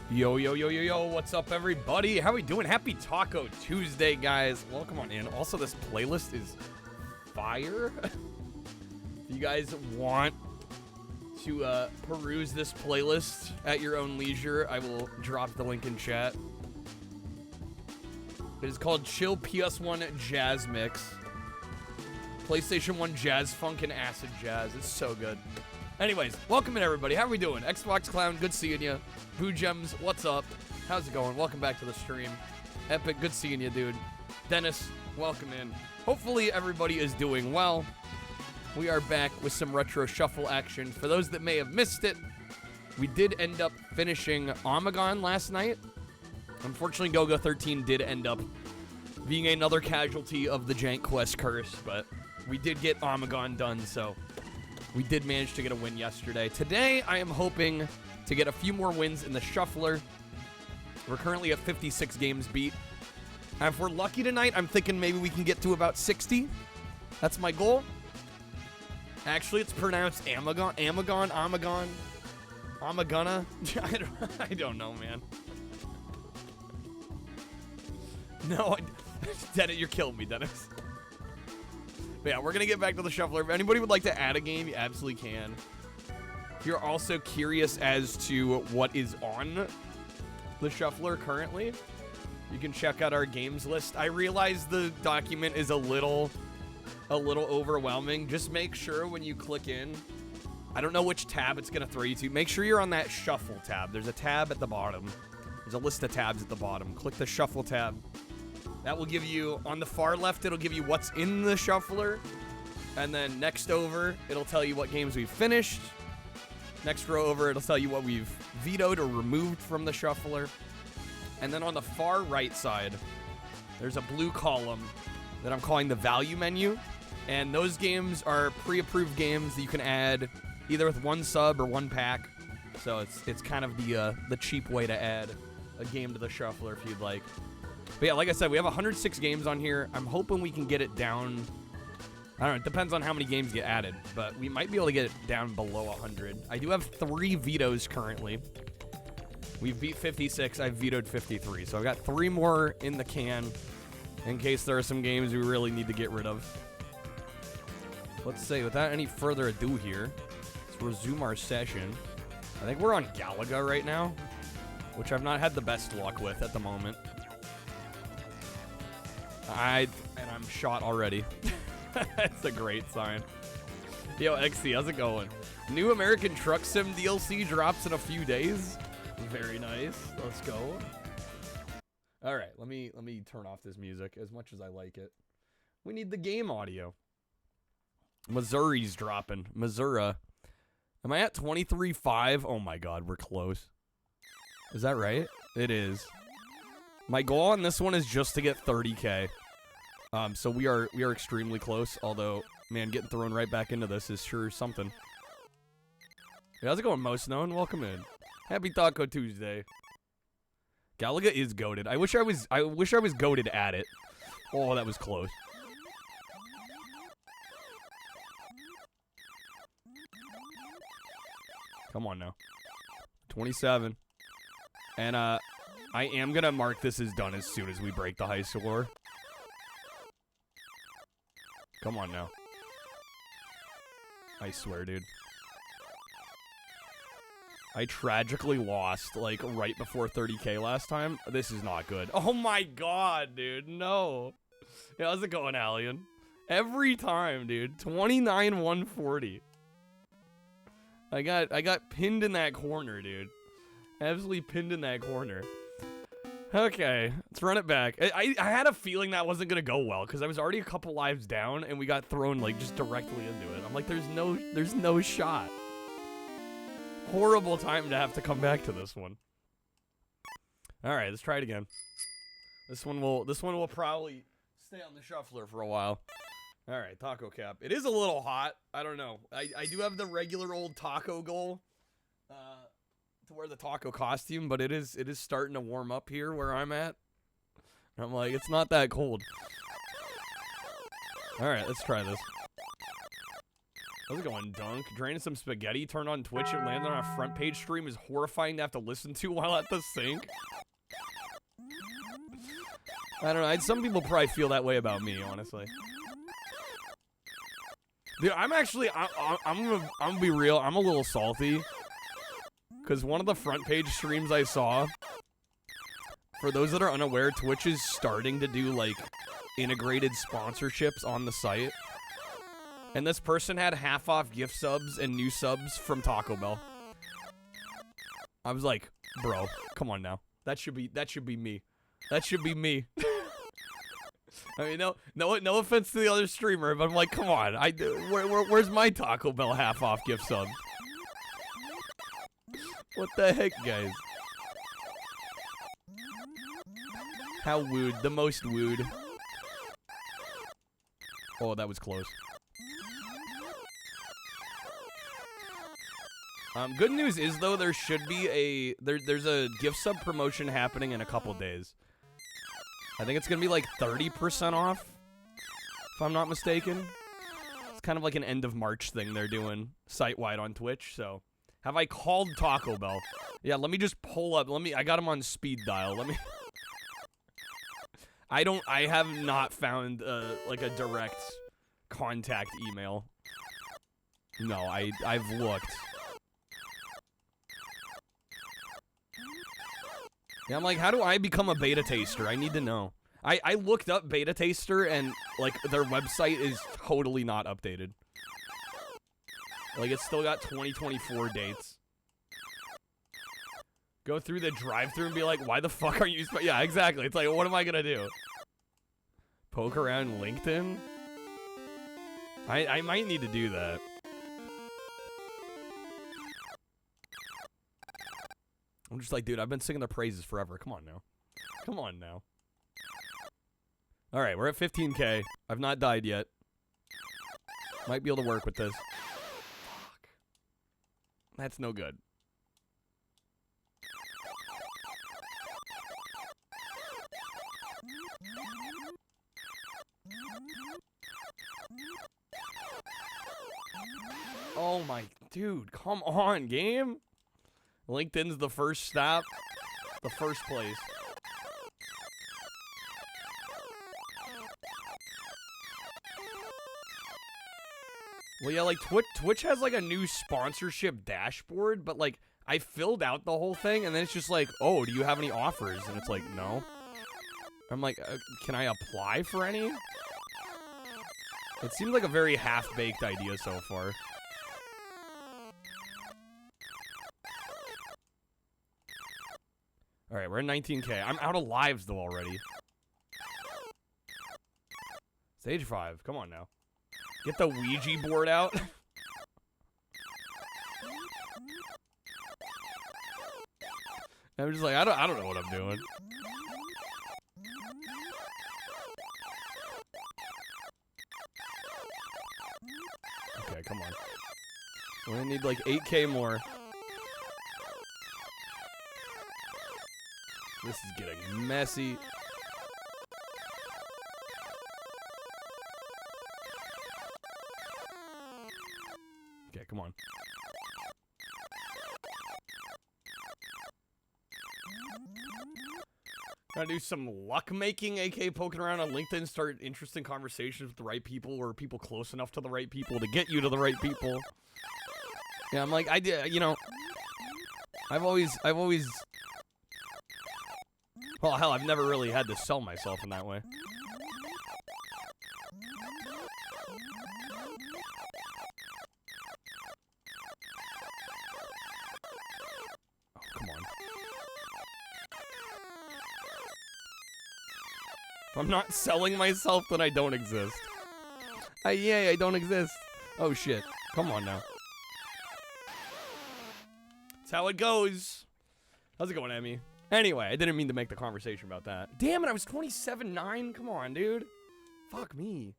Yo, yo, yo, yo, yo, what's up, everybody? How we doing? Happy Taco Tuesday, guys. Welcome on in. Also, this playlist is fire. If you guys want to peruse this playlist at your own leisure, I will drop the link in chat. It is called Chill PS1 Jazz Mix. PlayStation 1 Jazz Funk and Acid Jazz. It's so good. Anyways, welcome in, everybody. How we doing? Xbox Clown, good seeing you. Boo Gems, what's up? How's it going? Welcome back to the stream. Epic, good seeing you, dude. Dennis, welcome in. Hopefully everybody is doing well. We are back with some retro shuffle action. For those that may have missed it, we did end up finishing Omegon last night. Unfortunately, GoGo 13 did end up being another casualty of the Jank Quest curse, but we did get Omegon done, so we did manage to get a win yesterday. Today, I am hoping to get a few more wins in the Shuffler. We're currently at 56 games beat. And if we're lucky tonight, I'm thinking maybe we can get to about 60. That's my goal. Actually, it's pronounced Amagon, Amagona. I don't know, man. No, Dennis, you're killing me, Dennis. But yeah, we're going to get back to the Shuffler. If anybody would like to add a game, you absolutely can. If you're also curious as to what is on the Shuffler currently, you can check out our games list. I realize the document is a little overwhelming. Just make sure when you click in, I don't know which tab it's going to throw you to. Make sure you're on that Shuffle tab. There's a tab at the bottom. There's a list of tabs at the bottom. Click the Shuffle tab. That will give you, on the far left, it'll give you what's in the Shuffler. And then next over, it'll tell you what games we've finished. Next row over, it'll tell you what we've vetoed or removed from the Shuffler. And then on the far right side, there's a blue column that I'm calling the value menu. And those games are pre-approved games that you can add either with one sub or one pack. So it's kind of the cheap way to add a game to the Shuffler if you'd like. But yeah, like I said, we have 106 games on here. I'm hoping we can get it down. I don't know, it depends on how many games get added, but we might be able to get it down below 100. I do have 3 vetoes currently. We've beat 56, I've vetoed 53, so I've got 3 more in the can in case there are some games we really need to get rid of. Let's say, without any further ado here, let's resume our session. I think we're on Galaga right now, which I've not had the best luck with at the moment. And I'm shot already. That's a great sign. Yo, XC, how's it going? New American Truck Sim DLC drops in a few days. Very nice. Let's go. All right, let me turn off this music as much as I like it. We need the game audio. Missouri's dropping. Missouri. Am I at 23.5? Oh my god, we're close. Is that right? It is. My goal on this one is just to get 30k. So we are extremely close, although, man, getting thrown right back into this is sure something. Hey, how's it going, Most Known? Welcome in. Happy Taco Tuesday. Galaga is goated. I wish I was goated at it. Oh, that was close. Come on now. 27. And I am gonna mark this as done as soon as we break the high score. Come on now. I swear, dude. I tragically lost, like, right before 30k last time. This is not good. Oh my god, dude. No. Yeah, how's it going, Alien? Every time, dude. 29-140. I got pinned in that corner, dude. Absolutely pinned in that corner. Okay, let's run it back. I had a feeling that wasn't gonna go well because I was already a couple lives down and we got thrown like just directly into it. I'm like, there's no shot. Horrible time to have to come back to this one. All right, let's try it again. This one will probably stay on the Shuffler for a while. All right, Taco Cap. It is a little hot. I don't know. I do have the regular old taco goal. To wear the taco costume, but it is starting to warm up here where I'm at. I'm like, it's not that cold. All right, let's try this. How's it going, Dunk? Draining some spaghetti, turned on Twitch, and landed on a front page stream is horrifying to have to listen to while at the sink. I don't know. Some people probably feel that way about me, honestly. Dude, I'm actually, I'm gonna be real. I'm a little salty. Because one of the front page streams I saw, for those that are unaware, Twitch is starting to do, like, integrated sponsorships on the site. And this person had half-off gift subs and new subs from Taco Bell. I was like, bro, come on now. That should be me. That should be me. I mean, no offense to the other streamer, but I'm like, come on. Where's my Taco Bell half-off gift sub? What the heck, guys? How wooed. The most wooed. Oh, that was close. Good news is, though, there should be there's a gift sub promotion happening in a couple days. I think it's going to be like 30% off, if I'm not mistaken. It's kind of like an end of March thing they're doing site-wide on Twitch, so. Have I called Taco Bell? Yeah, let me just pull up. I got them on speed dial. Let me. I have not found, like a direct contact email. No, I've looked. Yeah, I'm like, how do I become a beta taster? I need to know. I looked up beta taster and, like, their website is totally not updated. Like, it's still got 2024 dates. Go through the drive-thru and be like, why the fuck are you... Yeah, exactly. It's like, what am I gonna do? Poke around LinkedIn? I might need to do that. I'm just like, dude, I've been singing their praises forever. Come on now. Come on now. Alright, we're at 15K. I've not died yet. Might be able to work with this. Fuck. That's no good. Oh my... Dude, come on, game. LinkedIn's the first stop. The first place. Well, yeah, like, Twitch has, like, a new sponsorship dashboard, but, like, I filled out the whole thing, and then it's just like, oh, do you have any offers? And it's like, no. I'm like, can I apply for any? It seems like a very half-baked idea so far. Alright, we're at 19K. I'm out of lives, though, already. Stage 5. Come on, now. Get the Ouija board out. I'm just like, I don't know what I'm doing. Okay, come on. We're gonna need like 8K more. This is getting messy. Okay, come on. Gotta do some luck making, aka poking around on LinkedIn, start interesting conversations with the right people or people close enough to the right people to get you to the right people. Yeah, I'm like, you know, I've always, well, hell, I've never really had to sell myself in that way. Oh, come on. If I'm not selling myself, then I don't exist. Yeah, I don't exist. Oh, shit. Come on now. That's how it goes. How's it going, Emmy? Anyway, I didn't mean to make the conversation about that. Damn it, I was 27-9? Come on, dude. Fuck me.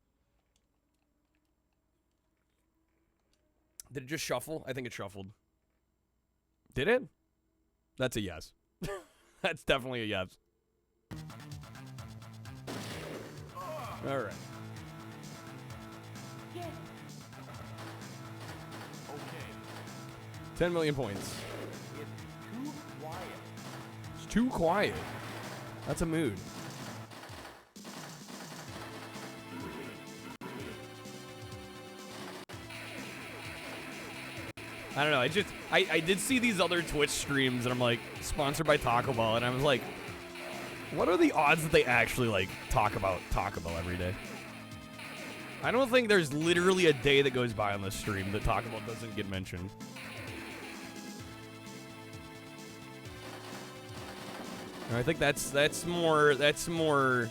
Did it just shuffle? I think it shuffled. Did it? That's a yes. That's definitely a yes. All right. 10 million points. It's too quiet. It's too quiet. That's a mood. I don't know. I did see these other Twitch streams, and I'm like, sponsored by Taco Bell, and I was like, what are the odds that they actually like talk about Taco Bell every day? I don't think there's literally a day that goes by on this stream that Taco Bell doesn't get mentioned. And I think that's more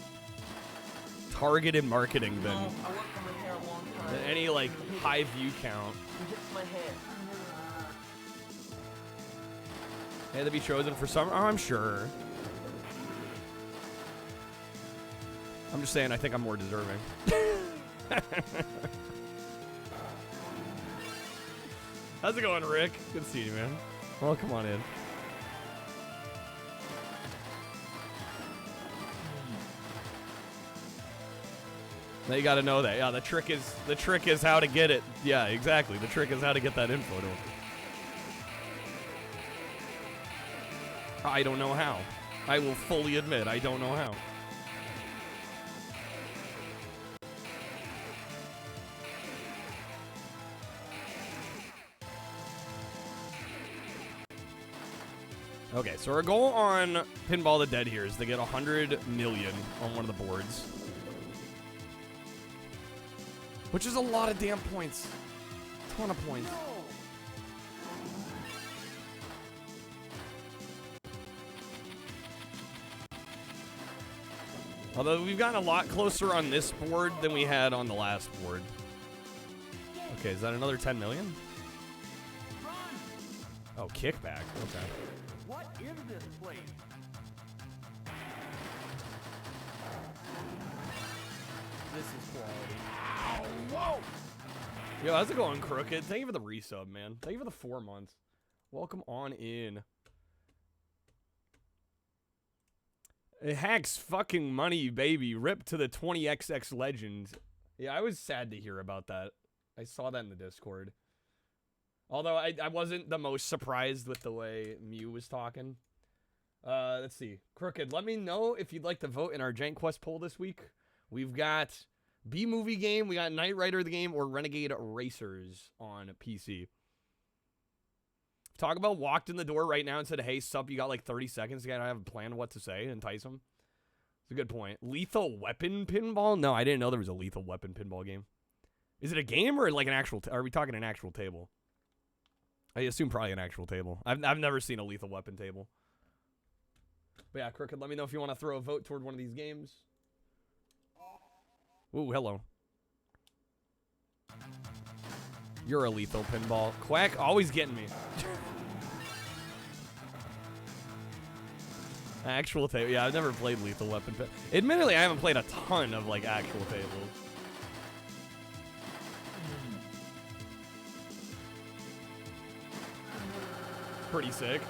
targeted marketing than I worked on my hair a long time. than any like high view count. It hits my hair. Had to be chosen for some. Oh, I'm sure. I'm just saying, I think I'm more deserving. How's it going, Rick? Good to see you, man. Well, come on in. Now you gotta know that. Yeah, the trick is how to get it. Yeah, exactly. The trick is how to get that info to him. I don't know how. I will fully admit I don't know how. Okay, so our goal on Pinball the Dead here is to get 100 million on one of the boards. Which is a lot of damn points. Ton of points. Although we've gotten a lot closer on this board than we had on the last board. Okay, is that another 10 million? Oh, kickback. Okay. What is this place? This is quality. Whoa! Yo, how's it going, Crooked? Thank you for the resub, man. Thank you for the 4 months. Welcome on in. It hacks fucking money, baby. Rip to the 20XX legend. Yeah, I was sad to hear about that. I saw that in the Discord. Although I wasn't the most surprised with the way Mew was talking. Let's see. Crooked, let me know if you'd like to vote in our Jank Quest poll this week. We've got B-Movie Game, we got Knight Rider the Game, or Renegade Racers on PC. Talk about walked in the door right now and said, hey, sup, you got like 30 seconds to have a plan of what to say, entice them. It's a good point. Lethal Weapon Pinball? No, I didn't know there was a Lethal Weapon Pinball game. Is it a game or like an actual, are we talking an actual table? I assume probably an actual table. I've never seen a Lethal Weapon table. But yeah, Crooked, let me know if you want to throw a vote toward one of these games. Ooh, hello. You're a lethal pinball. Quack, always getting me. Actual table. Yeah, I've never played Lethal Weapon. Admittedly, I haven't played a ton of like actual tables. Pretty sick.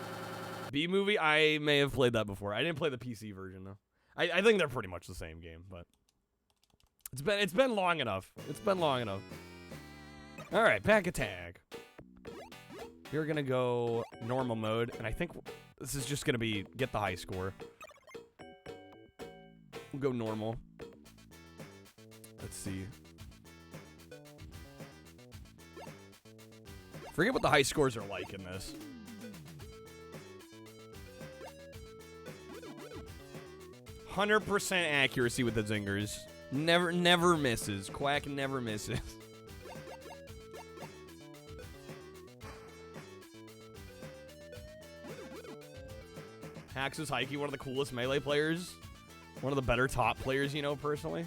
B-Movie, I may have played that before. I didn't play the PC version though. I think they're pretty much the same game, but it's been long enough. It's been long enough. All right, Pac-Attack. You're gonna go normal mode, and I think this is just gonna be get the high score. We'll go normal. Let's see. Forget what the high scores are like in this. %100% accuracy with the zingers. Never misses. Quack never misses. Haxus Heike, one of the coolest Melee players. One of the better top players, you know, personally.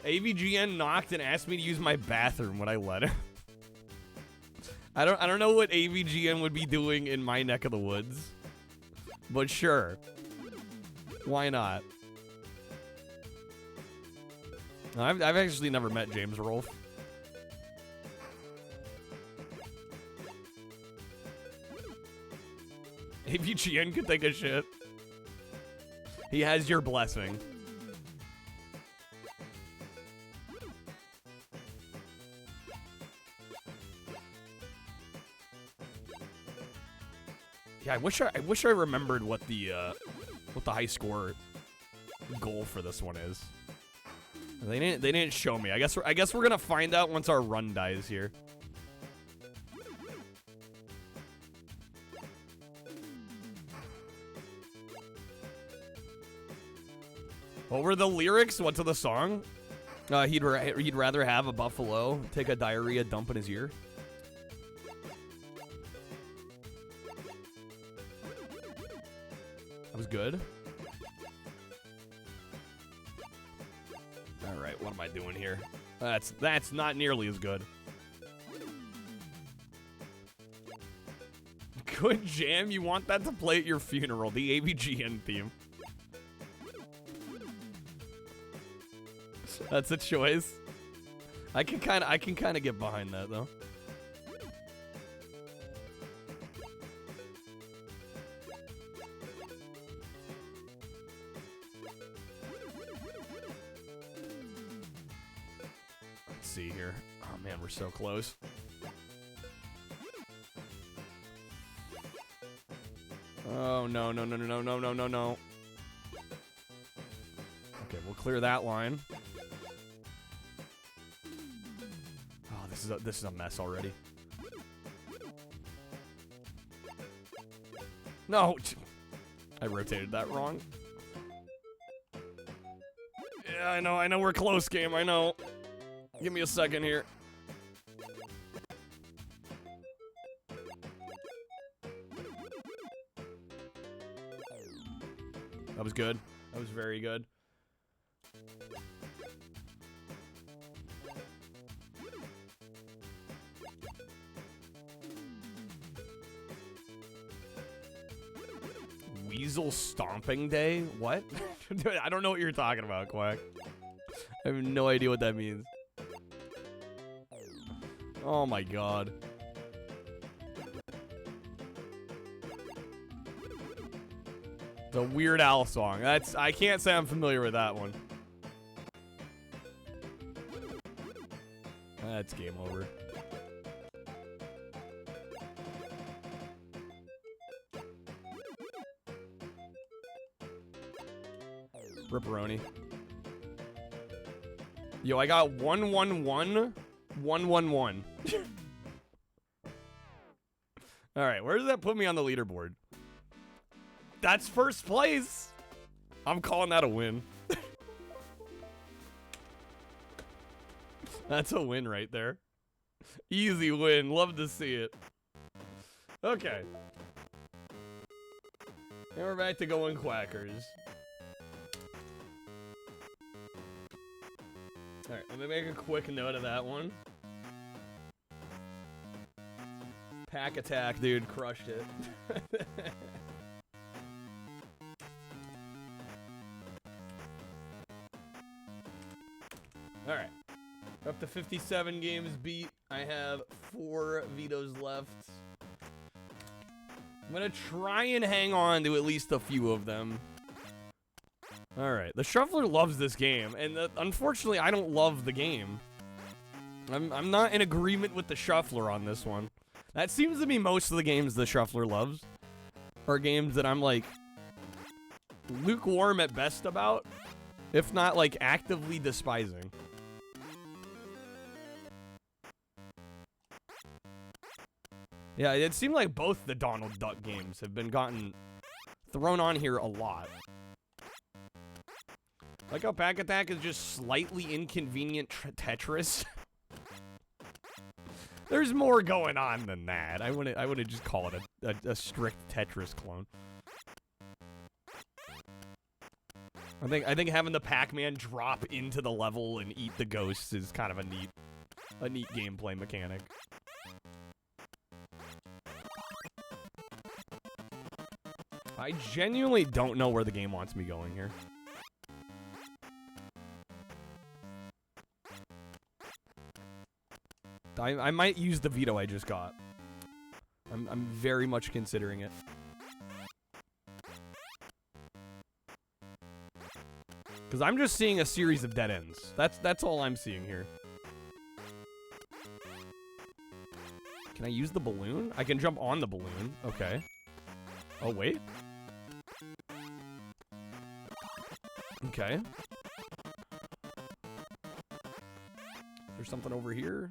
AVGN knocked and asked me to use my bathroom when I let him. I don't know what AVGN would be doing in my neck of the woods. But sure. Why not? I've actually never met James Rolfe. AVGN could take a shit. He has your blessing. Yeah, I wish I remembered what the high score goal for this one is. They didn't show me. I guess we're gonna find out once our run dies here. What were the lyrics? What to the song? He'd rather have a buffalo take a diarrhea dump in his ear. That was good. All right, what am I doing here? That's not nearly as good. Good jam. You want that to play at your funeral? The AVGN theme. That's a choice. I can kind of get behind that though. Let's see here. Oh man, we're so close. Oh no. Okay, we'll clear that line. This is a mess already. No, I rotated that wrong. Yeah, I know we're close, game. I know. Give me a second here. That was good. That was very good. Weasel Stomping Day? What? I don't know what you're talking about, Quack. I have no idea what that means. Oh my god. The Weird Al song. I can't say I'm familiar with that one. That's game over. Ripperoni. Yo, I got 111 111. All right, where does that put me on the leaderboard? That's first place. I'm calling that a win. That's a win right there. Easy win. Love to see it. Okay. And we're back to going Quackers. Alright, let me make a quick note of that one. Pac-Attack, dude, crushed it. Alright. Up to 57 games beat. I have 4 vetoes left. I'm gonna try and hang on to at least a few of them. Alright, the Shuffler loves this game, and unfortunately, I don't love the game. I'm not in agreement with the Shuffler on this one. That seems to be most of the games the Shuffler loves. Are games that I'm, like, lukewarm at best about, if not, like, actively despising. Yeah, it seemed like both the Donald Duck games have been thrown on here a lot. Like how Pac-Attack is just slightly inconvenient Tetris. There's more going on than that. I wouldn't just call it a strict Tetris clone. I think having the Pac-Man drop into the level and eat the ghosts is kind of a neat gameplay mechanic. I genuinely don't know where the game wants me going here. I might use the veto I just got. I'm very much considering it. Because I'm just seeing a series of dead ends. That's all I'm seeing here. Can I use the balloon? I can jump on the balloon. Okay. Oh, wait. Okay. There's something over here.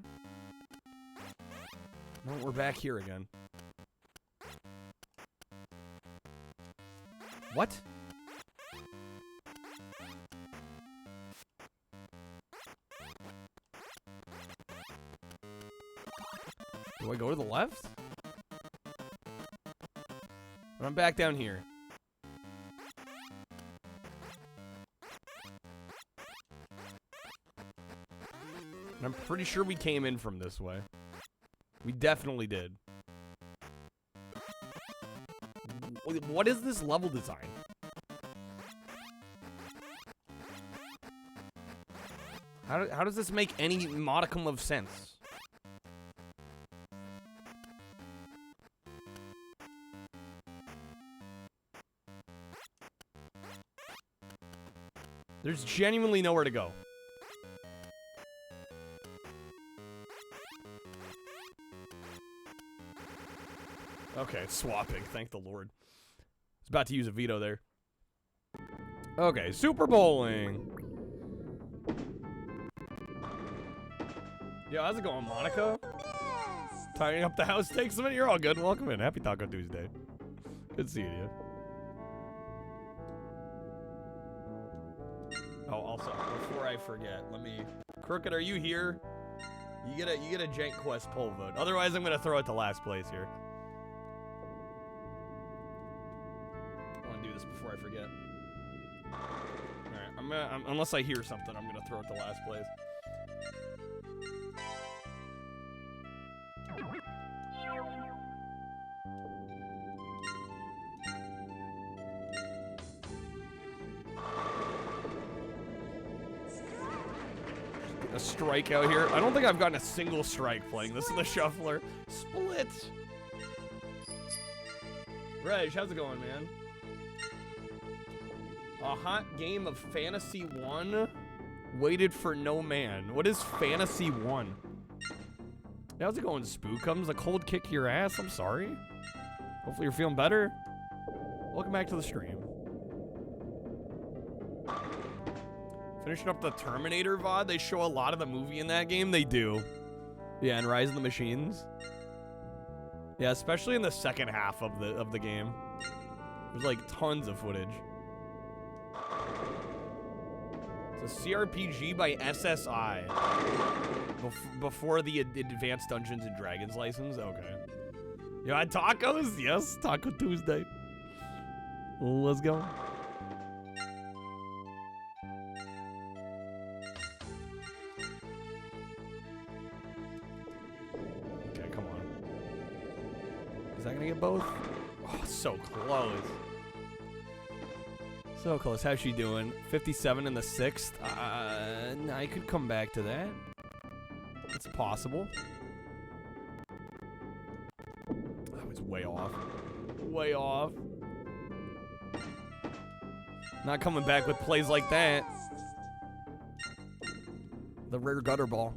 No, we're back here again. What? Do I go to the left? But I'm back down here. And I'm pretty sure we came in from this way. We definitely did. What is this level design? How does this make any modicum of sense? There's genuinely nowhere to go. Okay, it's swapping. Thank the Lord. I was about to use a veto there. Okay, Super Bowling. Yo, how's it going, Monica? Tidying up the house takes a minute. You're all good. Welcome in. Happy Taco Tuesday. Good seeing you. Oh, also, before I forget, let me... Crooked, are you here? You get a Jank Quest poll vote. Otherwise, I'm gonna throw it to last place here. I want to do this before I forget. All right, unless I hear something, I'm gonna throw it to last place. A strike out here. I don't think I've gotten a single strike playing this in the shuffler. Split. Reg, how's it going, man? A hot game of Fantasy 1 waited for no man. What is Fantasy 1? How's it going, Spookums? A cold kick to your ass? I'm sorry. Hopefully you're feeling better. Welcome back to the stream. Finishing up the Terminator VOD. They show a lot of the movie in that game. They do. Yeah, and Rise of the Machines. Yeah, especially in the second half of the game. There's like tons of footage. It's a CRPG by SSI. Before the Advanced Dungeons and Dragons license? Okay. You had tacos? Yes, Taco Tuesday. Let's go. Okay, come on. Is that gonna get both? Oh, so close. So close. How's she doing? 57 in the 6th. I could come back to that. It's possible. That was way off. Way off. Not coming back with plays like that. The rare gutter ball.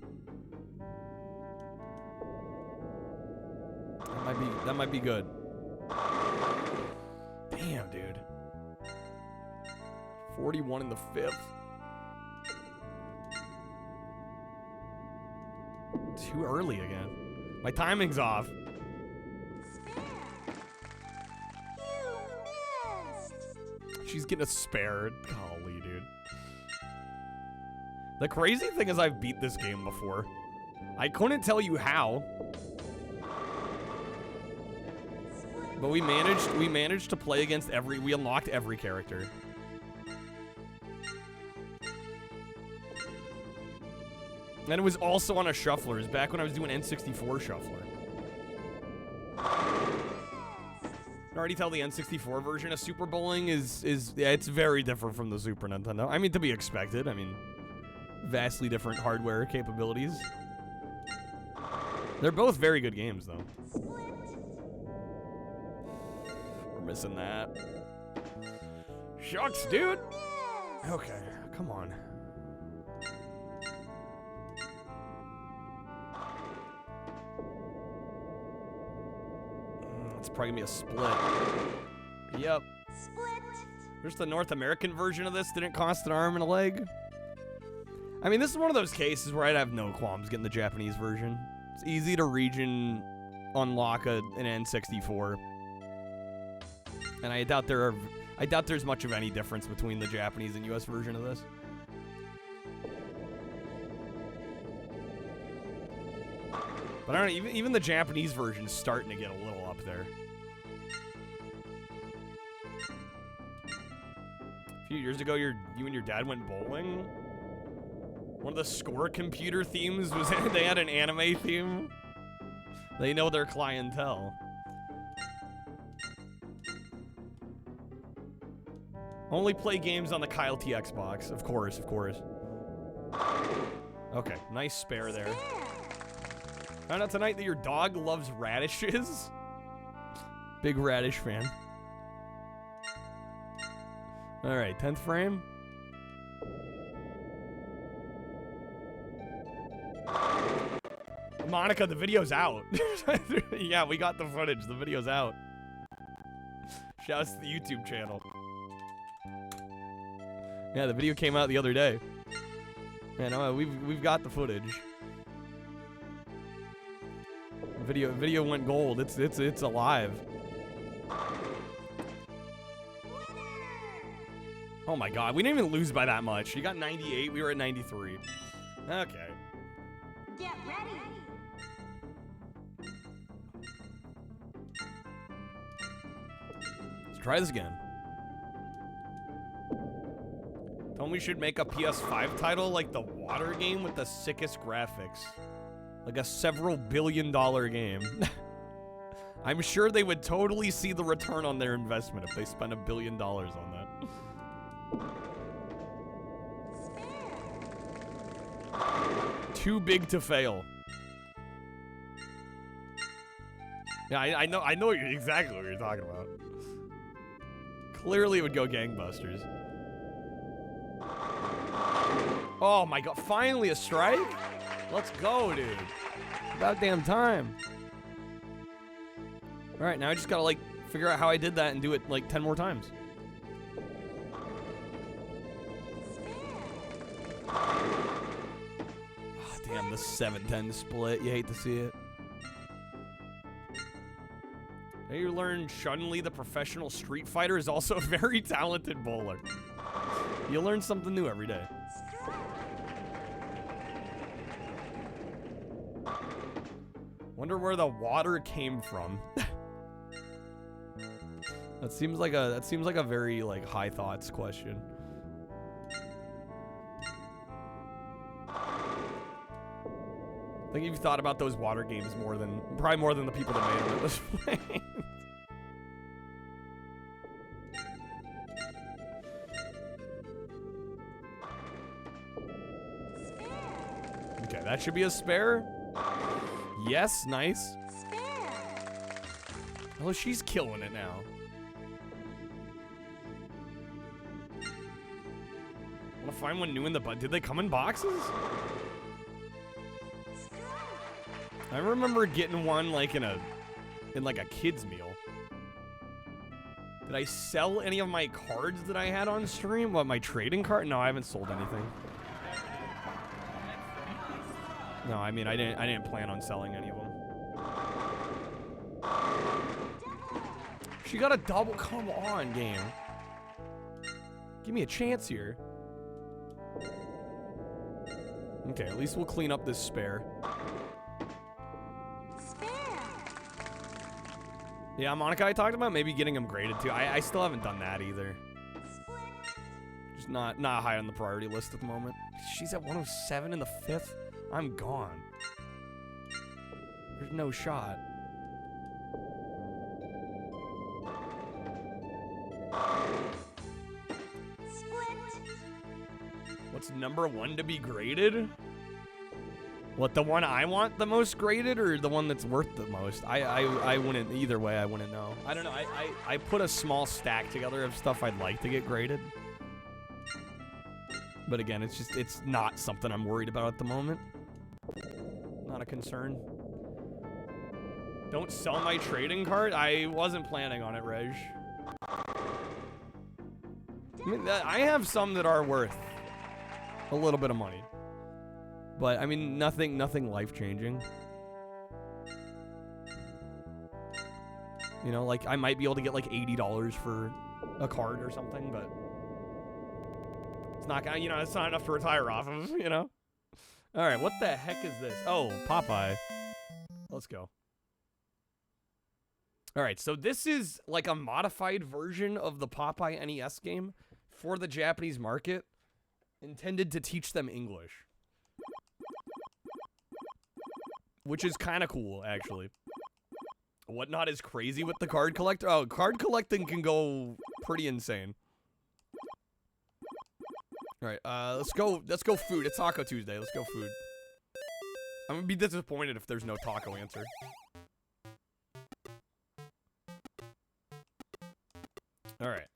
That might be good. Damn, dude. 41 in the 5th. Too early again. My timing's off. She's getting a spare. Golly, dude. The crazy thing is I've beat this game before. I couldn't tell you how. But we managed to play against we unlocked every character. And it was also on a shuffler. It was back when I was doing N64 shuffler. I can already tell the N64 version of Super Bowling is yeah, it's very different from the Super Nintendo. I mean, to be expected. I mean, vastly different hardware capabilities. They're both very good games, though. We're missing that. Shucks, dude. Okay, come on. It's probably gonna be a split. Yep. There's the North American version of this. Didn't cost an arm and a leg. I mean, this is one of those cases where I'd have no qualms getting the Japanese version. It's easy to region unlock an N64. And I doubt there's much of any difference between the Japanese and US version of this. But I don't know, even the Japanese version is starting to get a little up there. A few years ago, you and your dad went bowling. One of the score computer themes was they had an anime theme. They know their clientele. Only play games on the Kyle T Xbox, of course, of course. Okay, nice spare there. Found out tonight that your dog loves radishes. Big radish fan. All right, 10th frame. Monica, the video's out. Yeah, we got the footage. The video's out. Shouts to the YouTube channel. Yeah, the video came out the other day. Yeah, no, we've got the footage. Video went gold. It's alive. Oh my god, we didn't even lose by that much. You got 98, we were at 93. Okay. Get ready. Let's try this again. Tell me we should make a PS5 title like the water game with the sickest graphics. Like a several billion-dollar game. I'm sure they would totally see the return on their investment if they spent $1 billion on that. Too big to fail. Yeah, I know exactly what you're talking about. Clearly it would go gangbusters. Oh my god, finally a strike? Let's go, dude. About damn time. Alright, now I just gotta, like, figure out how I did that and do it, like, 10 more times. Oh, damn, the 7-10 split. You hate to see it. Now you learn Chun-Li, the professional Street Fighter, is also a very talented bowler. You learn something new every day. Wonder where the water came from. That seems like a very, like, high thoughts question. I think you've thought about those water games probably more than the people that made them at this point. Okay, that should be a spare. Yes, nice. Oh, she's killing it now. Wanna find one new in the Did they come in boxes? I remember getting one like in like a kid's meal. Did I sell any of my cards that I had on stream? What, my trading card? No, I haven't sold anything. No, I mean I didn't plan on selling any of them. She got a double. Come on, game. Give me a chance here. Okay, at least we'll clean up this spare. Yeah, Monica, I talked about maybe getting him graded too. I still haven't done that either. Just not high on the priority list at the moment. She's at 107 in the 5th. I'm gone. There's no shot. What's number 1 to be graded? What, the one I want the most graded or the one that's worth the most? I wouldn't, either way, I wouldn't know. I don't know, I put a small stack together of stuff I'd like to get graded. But again, it's not something I'm worried about at the moment. Not a concern. Don't sell my trading card? I wasn't planning on it, Reg. mean, I have some that are worth a little bit of money. But, I mean, nothing life-changing. You know, like, I might be able to get, like, $80 for a card or something, but it's not gonna, you know, it's not enough to retire off of, you know? Alright, what the heck is this? Oh, Popeye. Let's go. Alright, so this is, like, a modified version of the Popeye NES game for the Japanese market, intended to teach them English. Which is kind of cool, actually. Whatnot is crazy with the card collector. Oh, card collecting can go pretty insane. All right, let's go food. It's Taco Tuesday. Let's go food. I'm gonna be disappointed if there's no taco answer. All right.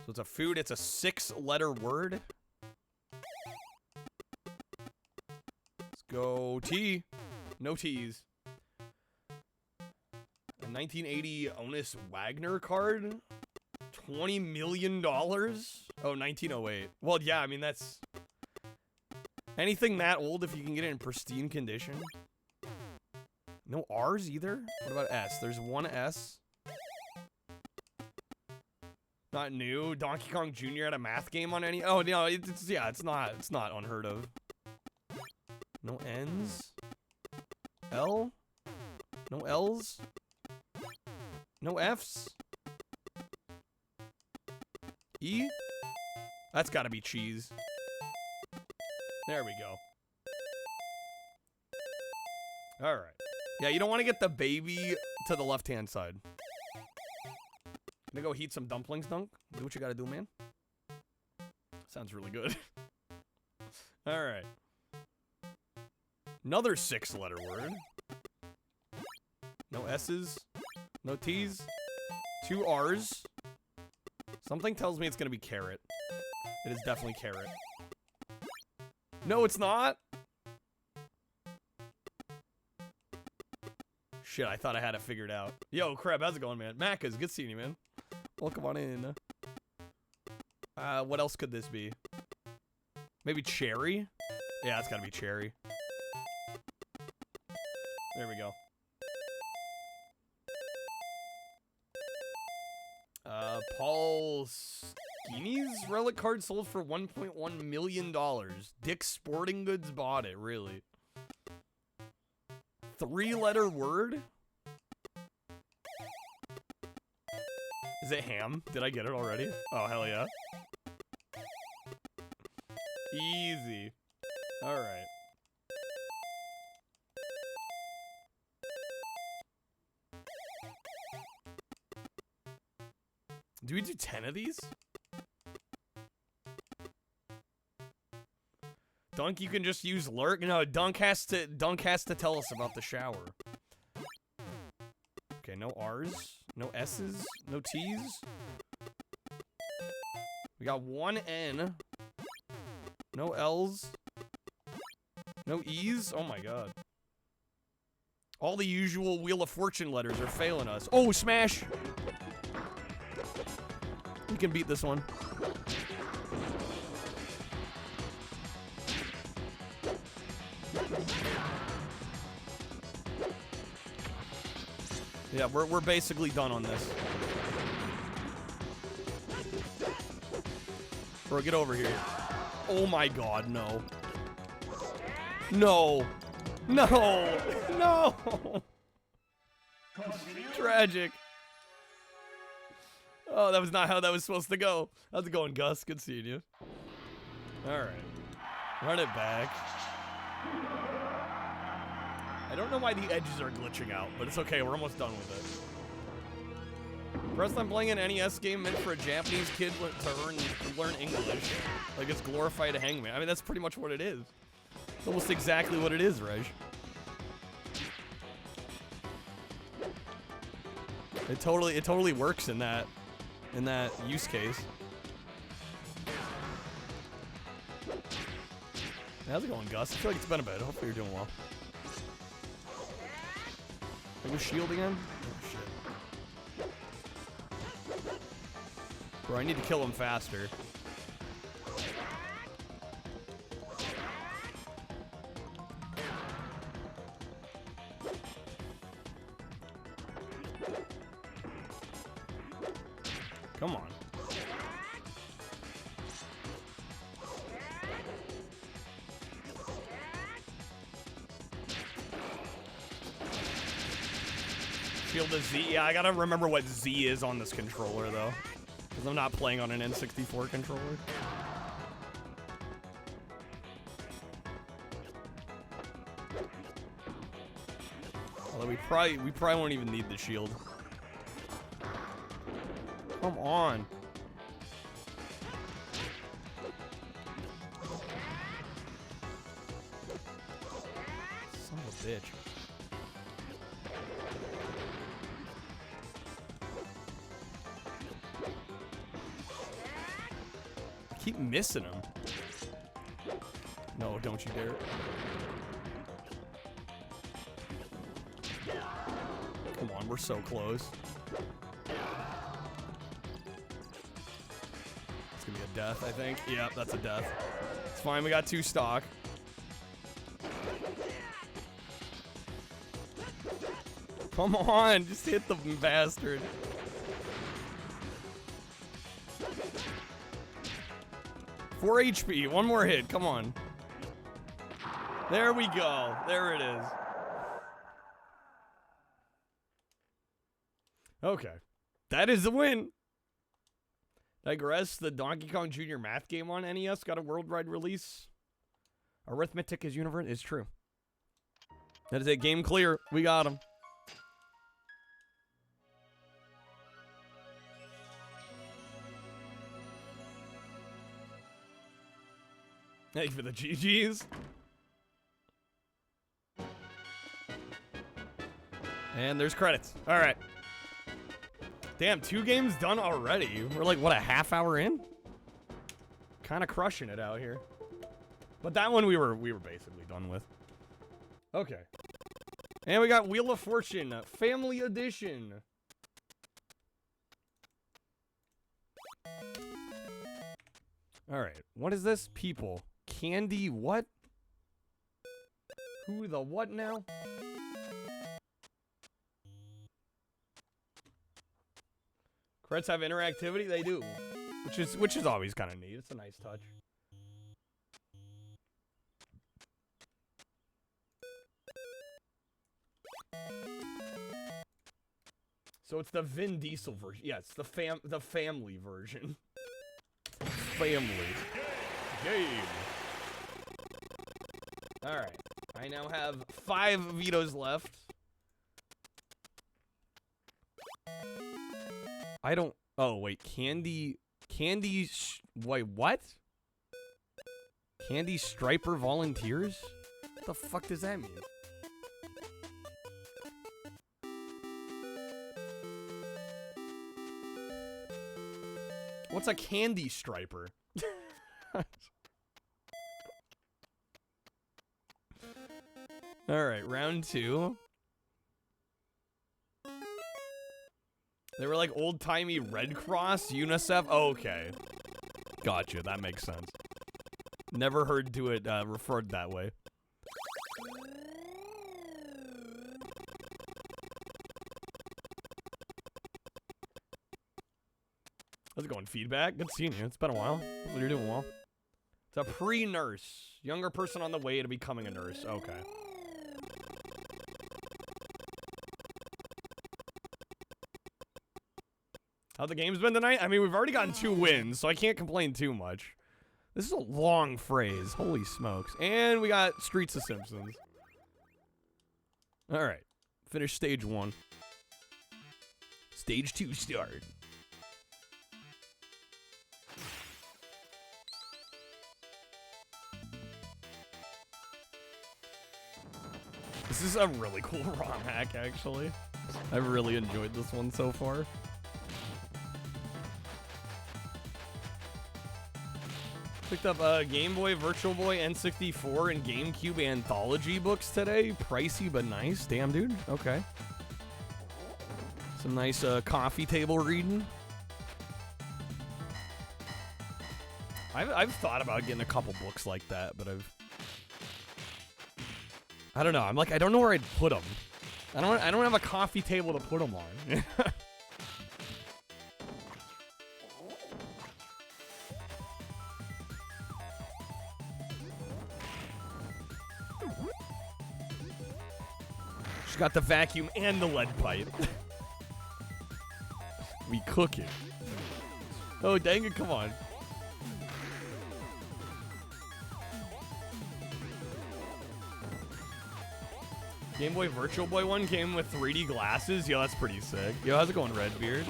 So it's a food. It's a 6-letter word. Go T. No T's. A 1980 Onus Wagner card? $20 million? Oh, 1908. Well, yeah, I mean, that's... anything that old if you can get it in pristine condition. No R's either? What about S? There's one S. Not new. Donkey Kong Jr. had a math game on any... oh, no, it's yeah, it's not unheard of. No N's? L? No L's? No F's? E? That's gotta be cheese. There we go. Alright. Yeah, you don't want to get the baby to the left-hand side. Gonna go heat some dumplings, Dunk. Do what you gotta do, man. Sounds really good. Alright. Another 6-letter word. No S's. No T's. 2 R's. Something tells me it's gonna be carrot. It is definitely carrot. No, it's not. Shit, I thought I had it figured out. Yo, Crab, how's it going, man? Macca's, good seeing you, man. Welcome on in. What else could this be? Maybe cherry? Yeah, it's gotta be cherry. There we go. Paul Skeenies relic card sold for $1.1 million. Dick's Sporting Goods bought it, really. 3-letter word? Is it ham? Did I get it already? Oh, hell yeah. Easy. Alright. Do we do 10 of these? Dunk, you can just use lurk. No, Dunk has to tell us about the shower. Okay, no R's, no S's, no T's. We got 1 N. No L's. No E's. Oh my god. All the usual Wheel of Fortune letters are failing us. Oh, smash! We can beat this one. Yeah, we're basically done on this. Bro, get over here. Oh my god, no. No. No. No. Tragic. Oh, that was not how that was supposed to go. How's it going, Gus? Good seeing you. Alright. Run it back. I don't know why the edges are glitching out, but it's okay. We're almost done with it. First time playing an NES game meant for a Japanese kid to learn English. Like it's glorified hangman. I mean, that's pretty much what it is. It's almost exactly what it is, Reg. It totally works in that use case. How's it going, Gus? I feel like it's been a bit. Hopefully you're doing well. It was shield again? Oh, shit. Bro, I need to kill him faster. Come on. Shield the Z. Yeah, I gotta remember what Z is on this controller, though. Because I'm not playing on an N64 controller. Although we probably won't even need the shield. Come on. Son of a bitch. I keep missing him. No, don't you dare. Come on, we're so close. It's gonna be a death, I think. Yep, that's a death. It's fine, we got 2 stock. Come on, just hit the bastard. Four HP, 1 more hit, come on. There we go, there it is. Okay, that is the win. Digress, the Donkey Kong Jr. math game on NES got a worldwide release. Arithmetic is universe is true. That is a game clear. We got him. Thank you for the GGs. And there's credits. All right. Damn, 2 games done already. We're like, what, a half hour in? Kind of crushing it out here. But that one we were basically done with. Okay. And we got Wheel of Fortune, Family Edition. All right, what is this? People. Candy what? Who the what now? Credits have interactivity? They do. Which is always kind of neat. It's a nice touch. So it's the Vin Diesel version. Yeah, it's the family version. Family. Game. Alright. I now have 5 vetoes left. I don't... Oh, wait. Candy... Wait, what? Candy Striper Volunteers? What the fuck does that mean? What's a Candy Striper? Alright, round 2. They were like old-timey Red Cross, UNICEF. Oh, okay. Gotcha, that makes sense. Never heard to it referred that way. How's it going? Feedback? Good seeing you. It's been a while. Hopefully you're doing well. It's a pre-nurse. Younger person on the way to becoming a nurse. Okay. How the game's been tonight? I mean, we've already gotten 2 wins, so I can't complain too much. This is a long phrase. Holy smokes. And we got Streets of Simpsons. Alright. Finish stage 1. Stage 2 start. This is a really cool ROM hack, actually. I've really enjoyed this one so far. Picked up Game Boy, Virtual Boy, N64, and GameCube anthology books today. Pricey, but nice. Damn, dude. Okay. Some nice coffee table reading. I've thought about getting a couple books like that, but I don't know. I'm like, I don't know where I'd put them. I don't have a coffee table to put them on. She's got the vacuum and the lead pipe. We cook it. Oh, dang it, come on. Game Boy Virtual Boy one came with 3D glasses. Yo, that's pretty sick. Yo, how's it going, Redbeard?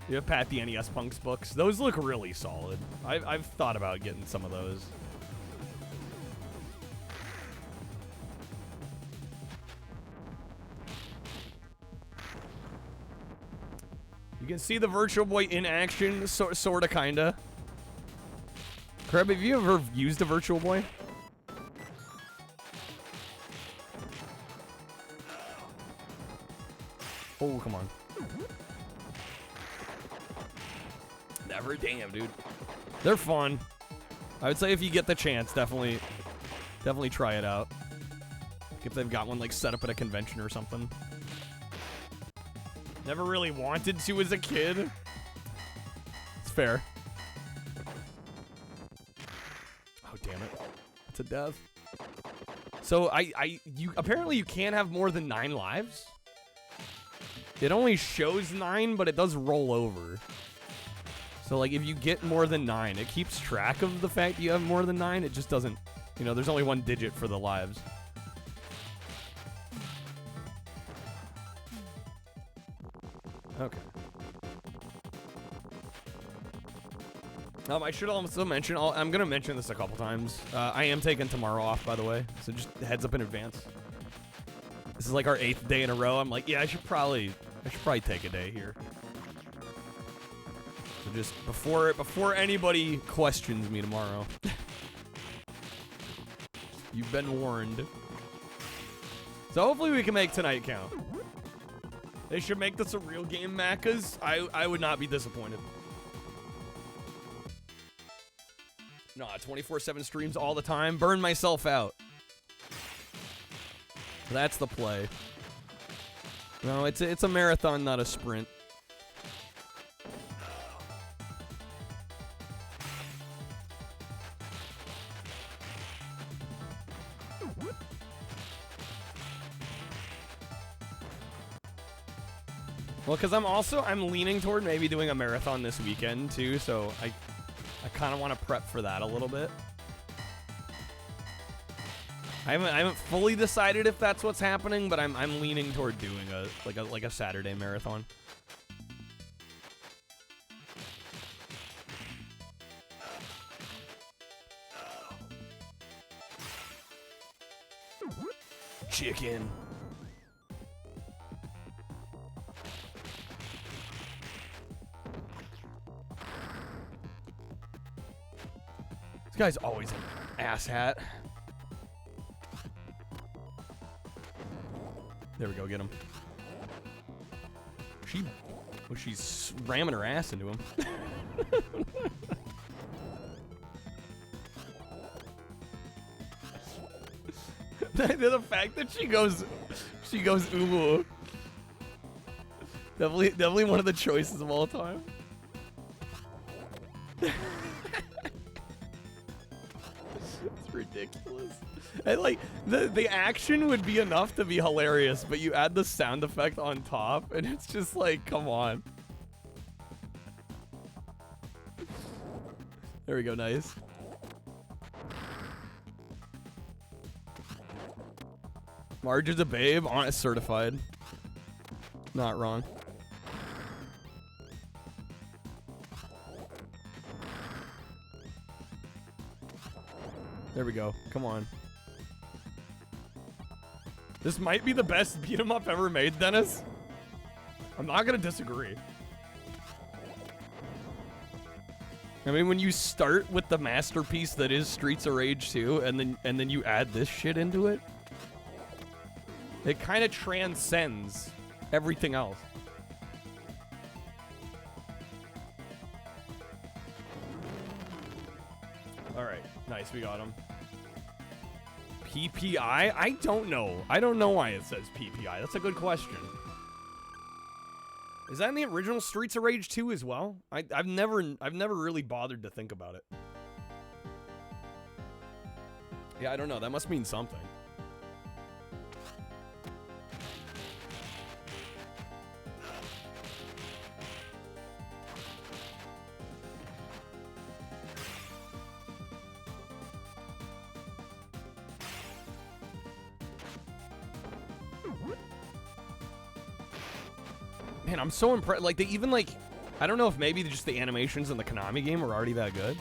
You have Pat the NES Punks books. Those look really solid. I've thought about getting some of those. You can see the Virtual Boy in action, sorta, kinda. Crab, have you ever used a Virtual Boy? Oh, come on. Never, damn, dude. They're fun. I would say if you get the chance, definitely try it out. If they've got one like set up at a convention or something. Never really wanted to as a kid. It's fair. Oh, damn it. It's a death. So you apparently you can't have more than 9 lives. It only shows 9, but it does roll over. So, like, if you get more than 9, it keeps track of the fact that you have more than 9. It just doesn't, you know, there's only 1 digit for the lives. Okay. I should also mention, I'm going to mention this a couple times. I am taking tomorrow off, by the way. So just heads up in advance. This is like our 8th day in a row. I'm like, yeah, I should probably take a day here. So just before anybody questions me tomorrow. You've been warned. So hopefully we can make tonight count. They should make this a real game, Macas. I would not be disappointed. No, 24/7 streams all the time. Burn myself out. That's the play. No, it's a marathon, not a sprint. Well, because I'm leaning toward maybe doing a marathon this weekend too, so I kind of want to prep for that a little bit. I haven't fully decided if that's what's happening, but I'm leaning toward doing a Saturday marathon. Chicken. This guy's always an asshat. There we go, get him. She's ramming her ass into him. The fact that she goes ooh. Definitely one of the choices of all time. It's ridiculous. And like the action would be enough to be hilarious, but you add the sound effect on top and it's just like, come on. There we go, nice. Marge is a babe, honest certified. Not wrong. There we go. Come on. This might be the best beat 'em up ever made, Dennis. I'm not gonna disagree. I mean, when you start with the masterpiece that is Streets of Rage 2, and then you add this shit into it, it kind of transcends everything else. Alright, nice, we got him. PPI? I don't know. I don't know why it says PPI. That's a good question. Is that in the original Streets of Rage 2 as well? I've never really bothered to think about it. Yeah, I don't know. That must mean something. Man, I'm so impressed. Like, they even, like, I don't know if maybe just the animations in the Konami game are already that good.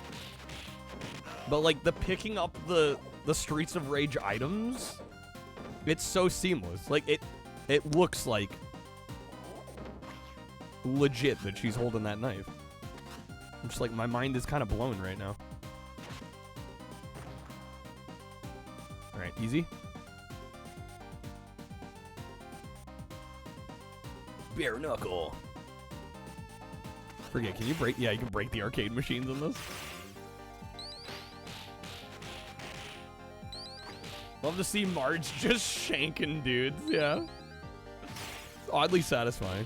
But, like, the picking up the Streets of Rage items, it's so seamless. Like, it looks like legit that she's holding that knife. I'm just like, my mind is kind of blown right now. All right, easy. Bare knuckle. Forget, can you break? Yeah, you can break the arcade machines in this. Love to see Marge just shanking dudes, yeah. It's oddly satisfying.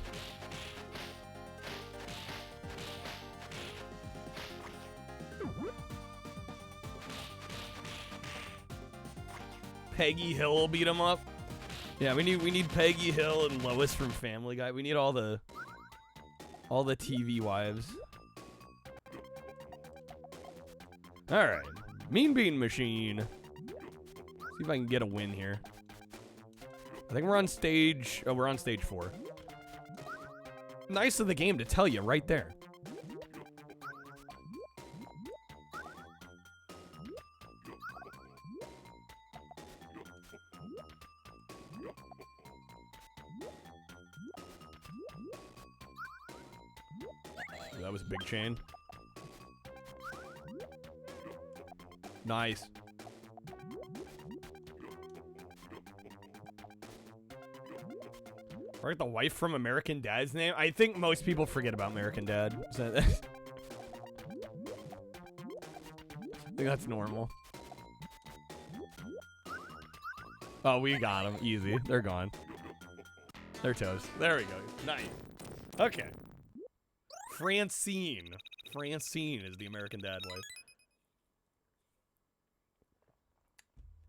Peggy Hill beat him up. Yeah, we need Peggy Hill and Lois from Family Guy. We need all the TV wives. All right, Mean Bean Machine. See if I can get a win here. I think we're on stage. Oh, we're on stage 4. Nice of the game to tell you right there. That was a big chain. Nice. Right, the wife from American Dad's name? I think most people forget about American Dad. I think that's normal. Oh, we got them. Easy. They're gone. They're toast. There we go. Nice. Okay. Francine. Francine is the American Dad wife.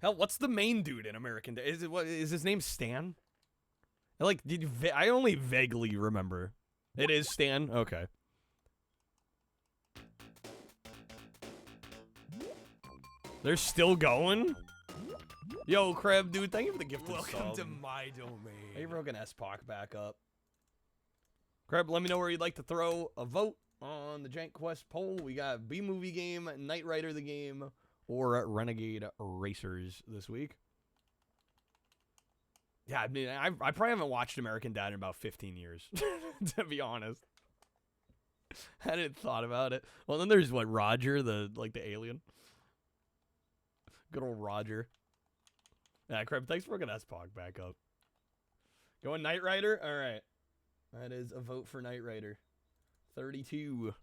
Hell, what's the main dude in American Dad? Is his name Stan? I only vaguely remember. It is Stan? Okay. They're still going? Yo, Kreb, dude, thank you for the gift of sub. Welcome to my domain. Hey, Rogan S-Pac back up. Kreb, let me know where you'd like to throw a vote on the Jank Quest poll. We got B-Movie Game, Knight Rider the Game, or Renegade Racers this week. Yeah, I mean, I probably haven't watched American Dad in about 15 years, to be honest. I hadn't thought about it. Well, then there's, what, Roger, the alien? Good old Roger. Yeah, Kreb, thanks for getting S-Pac back up. Going Knight Rider? All right. That is a vote for Knight Rider. 32.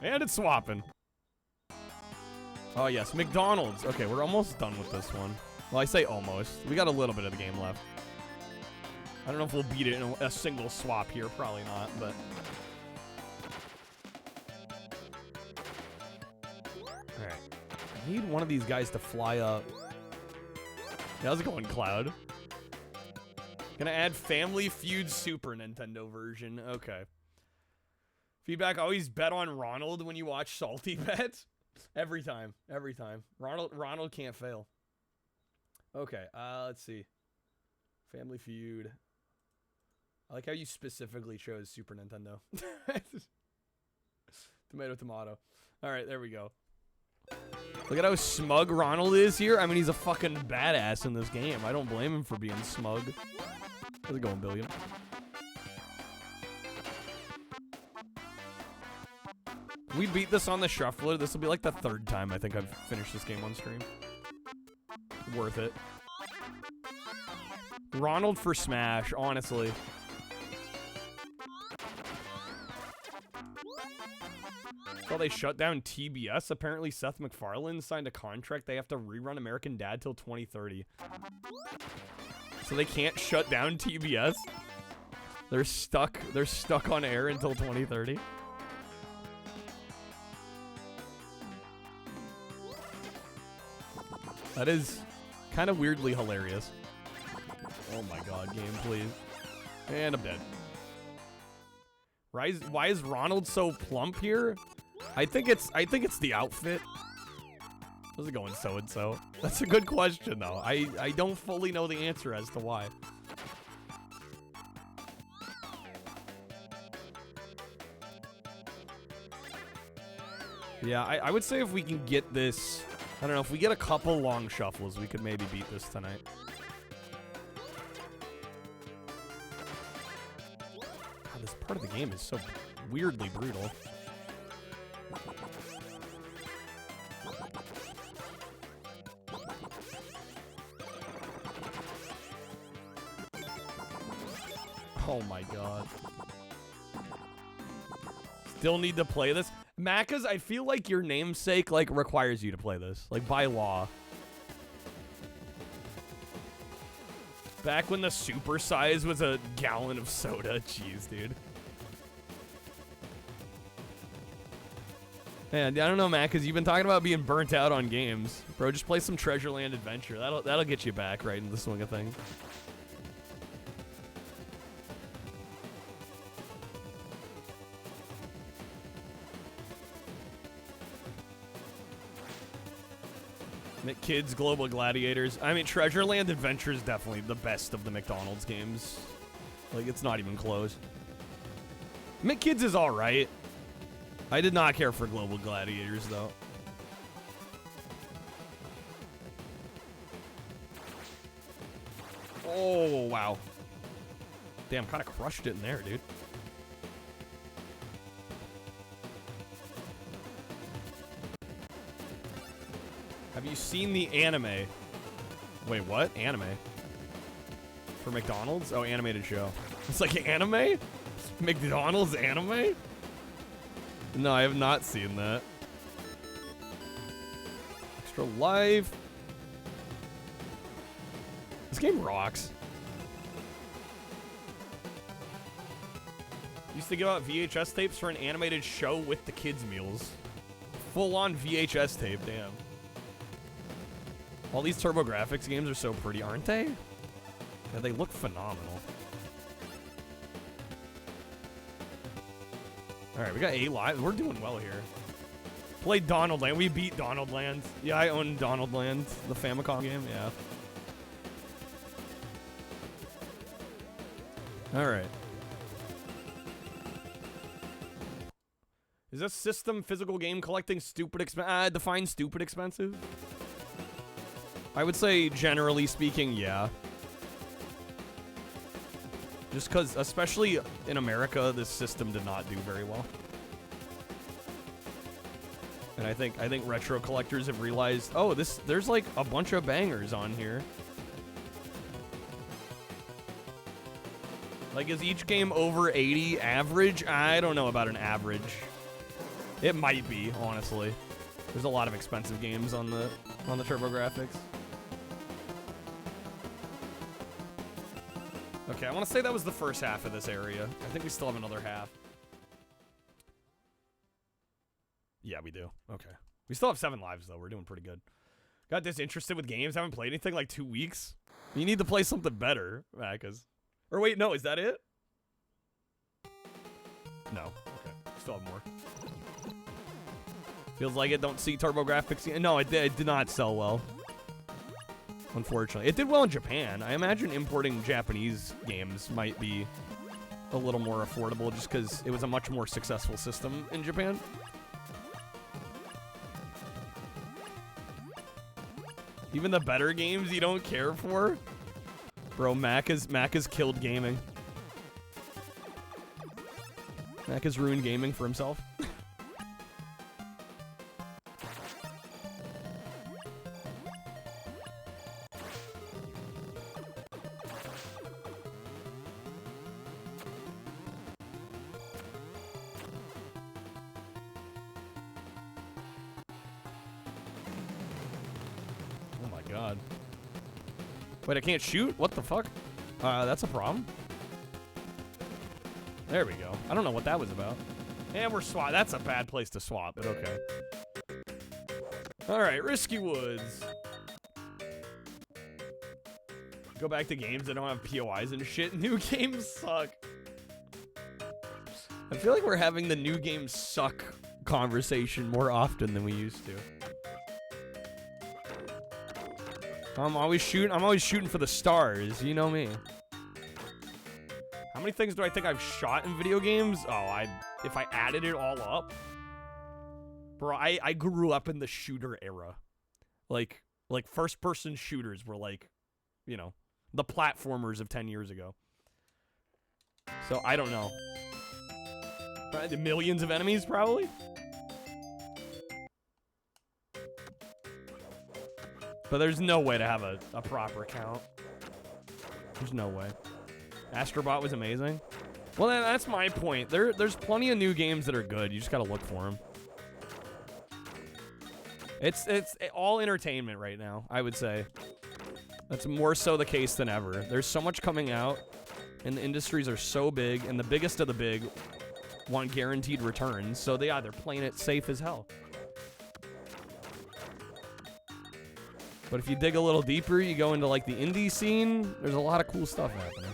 And it's swapping. Oh, yes. McDonald's. Okay, we're almost done with this one. Well, I say almost. We got a little bit of the game left. I don't know if we'll beat it in a single swap here. Probably not, but... Alright. I need one of these guys to fly up. Yeah, how's it going, Cloud? Gonna add Family Feud Super Nintendo version. Okay. Feedback, always bet on Ronald when you watch Salty Bets. Every time. Every time. Ronald can't fail. Okay, let's see. Family Feud. I like how you specifically chose Super Nintendo. Tomato, tomato. Alright, there we go. Look at how smug Ronald is here. I mean, he's a fucking badass in this game. I don't blame him for being smug. How's it going, Billion? We beat this on the shuffler. This will be like the 3rd time I think I've finished this game on stream. Worth it. Ronald for Smash, honestly. So they shut down TBS. Apparently Seth MacFarlane signed a contract. They have to rerun American Dad till 2030. So they can't shut down TBS. They're stuck on air until 2030. That is kind of weirdly hilarious. Oh my god, game, please. And I'm dead. Why is Ronald so plump here? I think it's the outfit. How's it going, so and so? That's a good question though. I don't fully know the answer as to why. Yeah, I would say if we can get this, I don't know, if we get a couple long shuffles, we could maybe beat this tonight. God, this part of the game is so weirdly brutal. Oh my god. Still need to play this? Macca's, I feel like your namesake, like, requires you to play this. Like, by law. Back when the super size was a gallon of soda. Jeez, dude. Man, I don't know, Macca's, you've been talking about being burnt out on games. Bro, just play some Treasureland Adventure. That'll get you back right into the swing of things. McKids Global Gladiators. I mean, Treasureland Adventure is definitely the best of the McDonald's games. Like, it's not even close. McKids is alright. I did not care for Global Gladiators, though. Oh, wow. Damn, kind of crushed it in there, dude. Have you seen the anime? Wait, what? Anime? For McDonald's? Oh, animated show. It's like anime? McDonald's anime? No, I have not seen that. Extra life. This game rocks. Used to give out VHS tapes for an animated show with the kids' meals. Full-on VHS tape, damn. All these TurboGrafx games are so pretty, aren't they? Yeah, they look phenomenal. Alright, we got 8 lives. We're doing well here. Played Donald Land. We beat Donald Land. Yeah, I own Donald Land, the Famicom game, yeah. Alright. Is this system physical game collecting stupid expensive? Define stupid expensive? I would say, generally speaking, yeah. Just because, especially in America, this system did not do very well. And I think retro collectors have realized, oh, there's like a bunch of bangers on here. Like, is each game over 80 average? I don't know about an average. It might be, honestly. There's a lot of expensive games on the TurboGrafx. Okay, I want to say that was the first half of this area. I think we still have another half. Yeah, we do. Okay. We still have 7 lives, though. We're doing pretty good. Got disinterested with games. Haven't played anything like 2 weeks. You need to play something better, Macca's. Or wait, no, is that it? No. Okay. Still have more. Feels like it. Don't see TurboGrafx. No, it did not sell well. Unfortunately. It did well in Japan. I imagine importing Japanese games might be a little more affordable just because it was a much more successful system in Japan. Even the better games you don't care for? Bro, Mac has killed gaming. Mac has ruined gaming for himself. god. Wait, I can't shoot? What the fuck? That's a problem. There we go. I don't know what that was about. And we're swap. That's a bad place to swap, but okay. All right, Risky Woods. Go back to games that don't have POIs and shit. New games suck. I feel like we're having the new games suck conversation more often than we used to. I'm always shooting for the stars. You know me. How many things do I think I've shot in video games? Oh, if I added it all up, bro, I grew up in the shooter era. Like first-person shooters were like, you know, the platformers of 10 years ago. So I don't know. Probably millions of enemies, probably. But there's no way to have a proper count. There's no way. Astrobot was amazing. Well, that's my point. There's plenty of new games that are good. You just gotta look for them. It's all entertainment right now, I would say. That's more so the case than ever. There's so much coming out, and the industries are so big, and the biggest of the big want guaranteed returns, so they're playing it safe as hell. But if you dig a little deeper, you go into like the indie scene, there's a lot of cool stuff happening.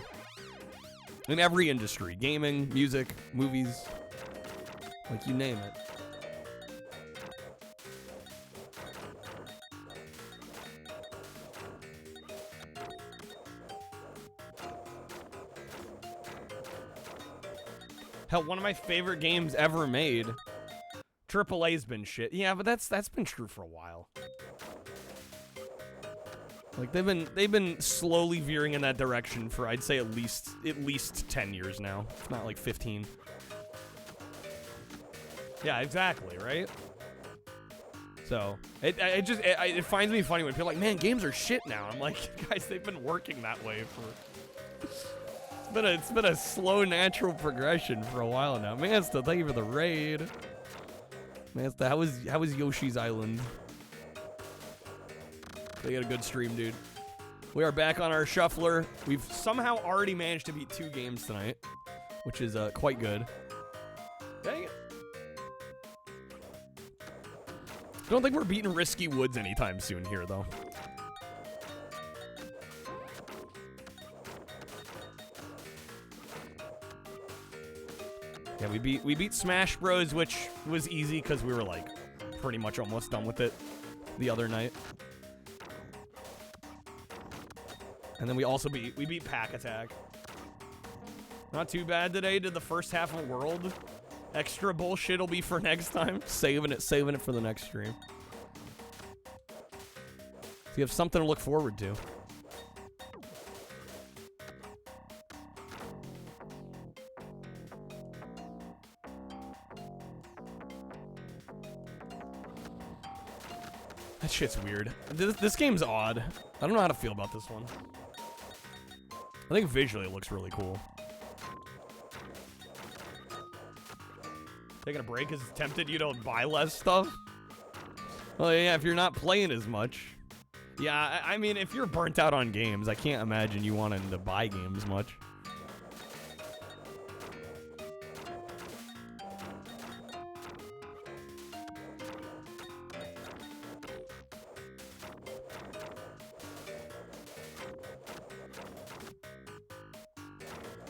In every industry, gaming, music, movies, like you name it. Hell, one of my favorite games ever made. AAA's been shit. Yeah, but that's been true for a while. Like they've been slowly veering in that direction for I'd say at least 10 years now, if not like 15. Yeah, exactly, right? So it finds me funny when people are like, man, games are shit now. I'm like, guys, they've been working that way for. It's been a slow, natural progression for a while now. Man, thank you for the raid. Man, how was Yoshi's Island? They got a good stream, dude. We are back on our shuffler. We've somehow already managed to beat 2 games tonight, which is quite good. Dang it. Don't think we're beating Risky Woods anytime soon here, though. Yeah, we beat Smash Bros, which was easy because we were like pretty much almost done with it the other night. And then we also beat Pac-Attack. Not too bad today. Did the first half of World. Extra bullshit will be for next time. Saving it for the next stream. So you have something to look forward to. That shit's weird. This game's odd. I don't know how to feel about this one. I think visually it looks really cool. Taking a break has tempted you to buy less stuff? Well, yeah, if you're not playing as much. Yeah, I mean, if you're burnt out on games, I can't imagine you wanting to buy games much.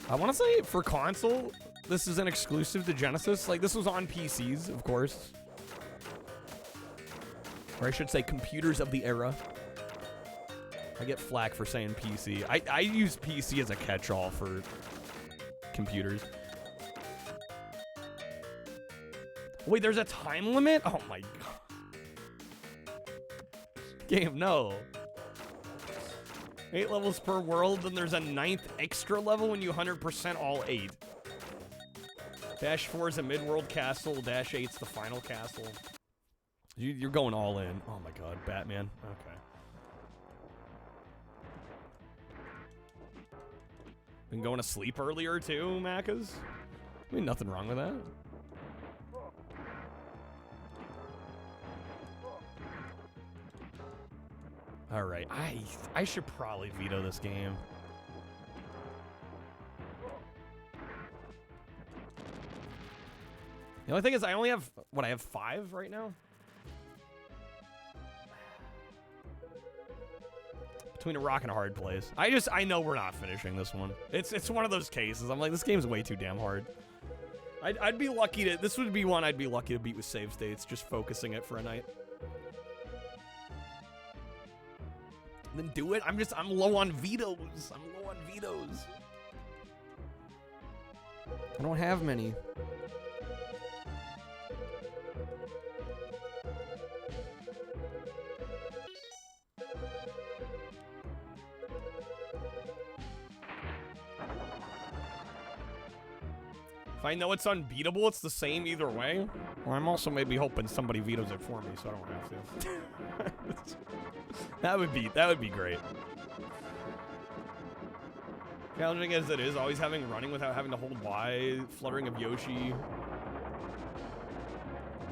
I want to say for console, this is an exclusive to Genesis. Like, this was on PCs, of course. Or I should say computers of the era. I get flack for saying PC. I use PC as a catch-all for computers. Wait, there's a time limit? Oh my god. Game, no. 8 levels per world, then there's a 9th extra level when you 100% all 8. Dash 4 is a mid-world castle, Dash 8's the final castle. You're going all in. Oh my god, Batman. Okay. Been going to sleep earlier too, Macas? I mean, nothing wrong with that. All right, I should probably veto this game. The only thing is I only have, what, I have 5 right now? Between a rock and a hard place. I know we're not finishing this one. It's one of those cases. I'm like, this game's way too damn hard. I'd be lucky to, this would be one I'd be lucky to beat with save states, just focusing it for a night. Then do it. I'm low on vetoes. I'm low on vetoes. I don't have many. If I know it's unbeatable, it's the same either way. Well, I'm also maybe hoping somebody vetoes it for me, so I don't have to. that would be great. Challenging as it is, always having running without having to hold Y, fluttering of Yoshi.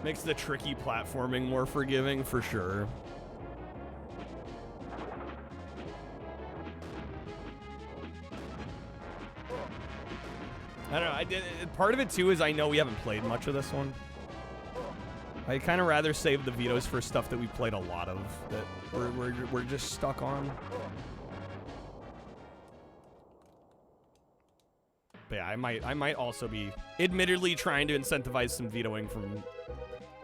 Makes the tricky platforming more forgiving, for sure. I don't know, part of it too is I know we haven't played much of this one. I kind of rather save the vetoes for stuff that we played a lot of, that we're just stuck on. But yeah, I might also be admittedly trying to incentivize some vetoing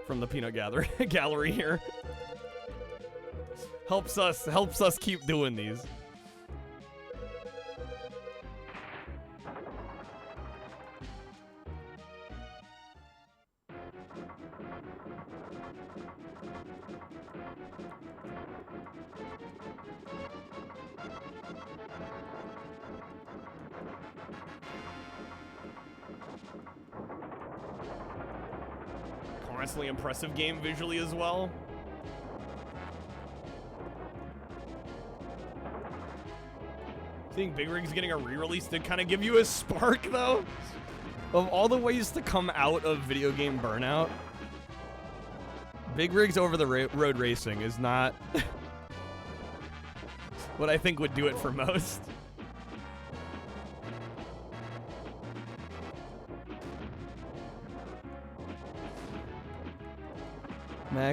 from the peanut gallery here. Helps us keep doing these. Honestly, impressive game visually as well. Seeing Big Rig's getting a re-release did kind of give you a spark, though. Of all the ways to come out of video game burnout, Big Rig's over the road racing is not what I think would do it for most.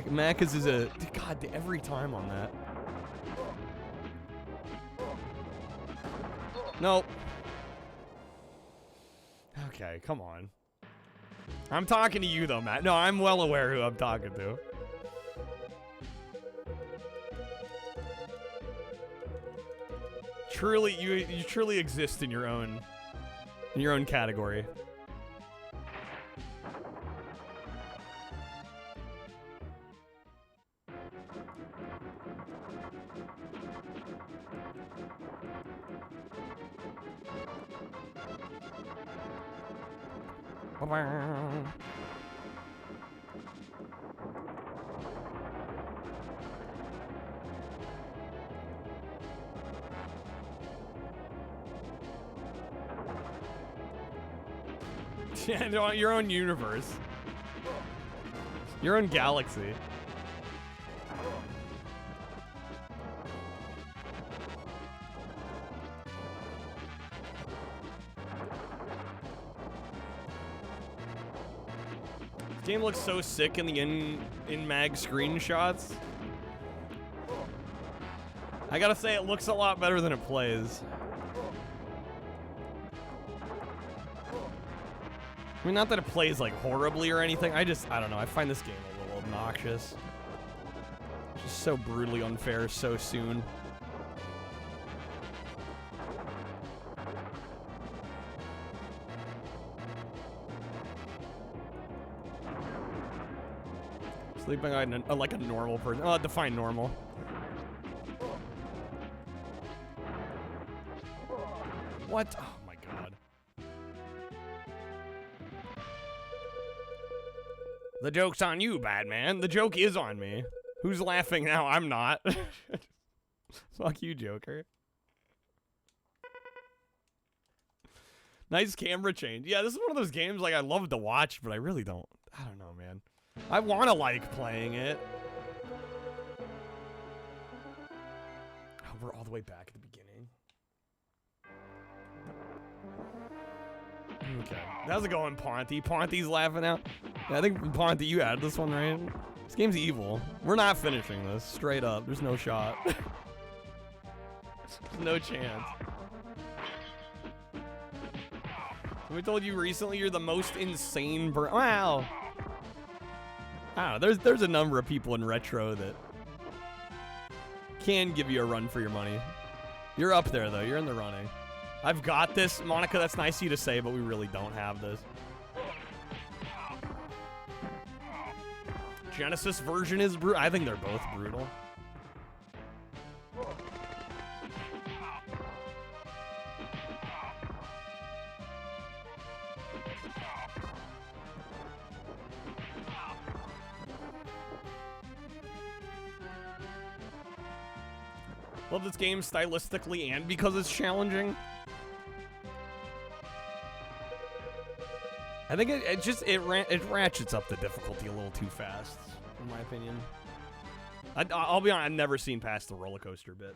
Mac is a god every time on that. Nope. Okay, come on. I'm talking to you though, Matt. No, I'm well aware who I'm talking to. Truly, you truly exist in your own category. Yeah, your own universe. Your own galaxy. This game looks so sick in the in-mag screenshots. I gotta say, it looks a lot better than it plays. I mean, not that it plays like horribly or anything. I don't know. I find this game a little obnoxious. Just so brutally unfair so soon. Sleeping on like a normal person. Oh, define normal. What? Oh my god. The joke's on you, Batman. The joke is on me. Who's laughing now? I'm not. Fuck you, Joker. Nice camera change. Yeah, this is one of those games like I love to watch, but I really don't. I don't know, man. I want to like playing it. the way back at the beginning. Okay. How's it going, Ponty? Ponty's laughing out. Yeah, I think, Ponty, you added this one, right? This game's evil. We're not finishing this, straight up. There's no shot. There's no chance. We told you recently you're the most insane wow. I don't know, there's a number of people in retro that can give you a run for your money. You're up there, though. You're in the running. I've got this. Monica, that's nice of you to say, but we really don't have this. Genesis version is brutal. I think they're both brutal. Love this game stylistically and because it's challenging. I think it ratchets up the difficulty a little too fast, in my opinion. I'll be honest, I've never seen past the roller coaster bit.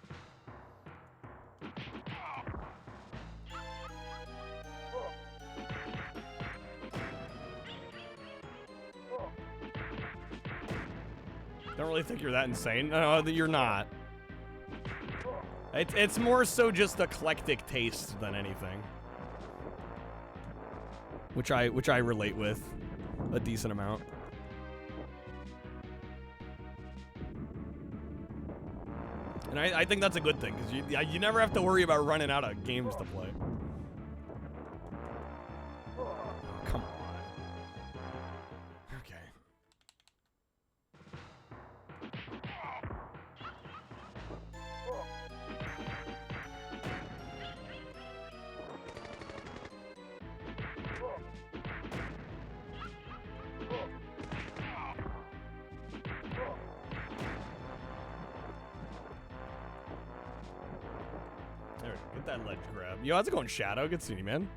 Don't really think you're that insane. No, you're not. It's more so just eclectic taste than anything, which I relate with a decent amount. And I think that's a good thing because you never have to worry about running out of games to play. Oh, come on. Okay. There, get that ledge grab. Yo, how's it going, Shadow? Good seeing you, man.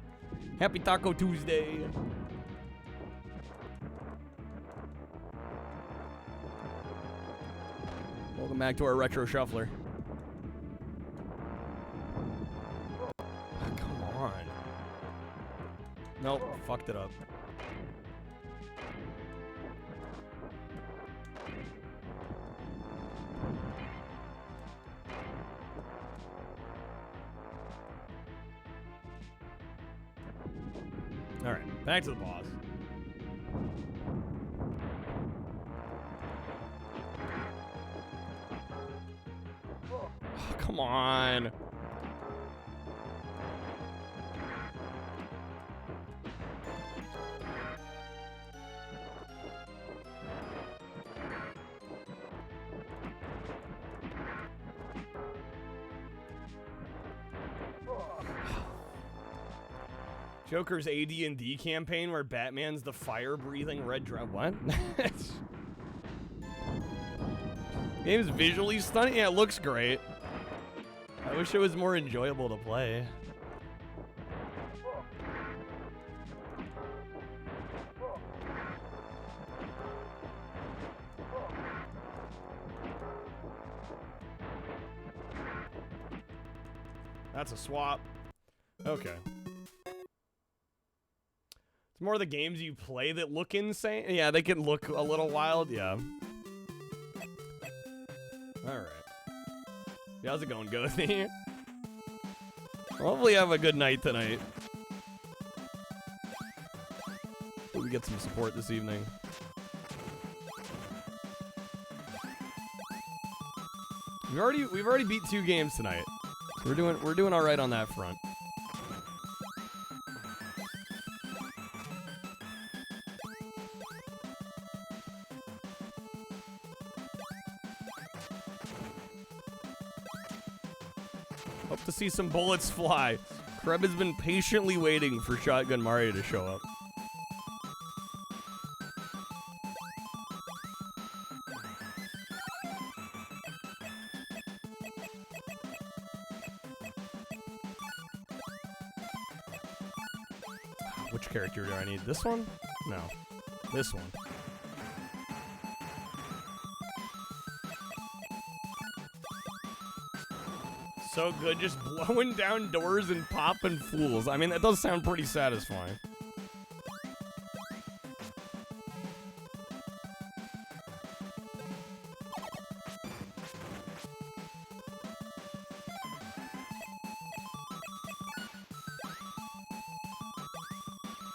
Happy Taco Tuesday. Welcome back to our retro shuffler. Oh, come on. Nope, fucked it up. All right, back to the boss. Oh, come on. Joker's AD&D campaign where Batman's the fire-breathing red dragon. What? Game's visually stunning. Yeah, it looks great. I wish it was more enjoyable to play. That's a swap. Okay. It's more the games you play that look insane. Yeah, they can look a little wild. Yeah. Alright. Yeah, how's it going, Gothy? Hopefully you have a good night tonight. Hope we get some support this evening. We've already beat 2 games tonight. So we're doing all right on that front. Hope to see some bullets fly. Kreb has been patiently waiting for Shotgun Mario to show up. Which character do I need? This one? No. This one. So good, just blowing down doors and popping fools. I mean, that does sound pretty satisfying.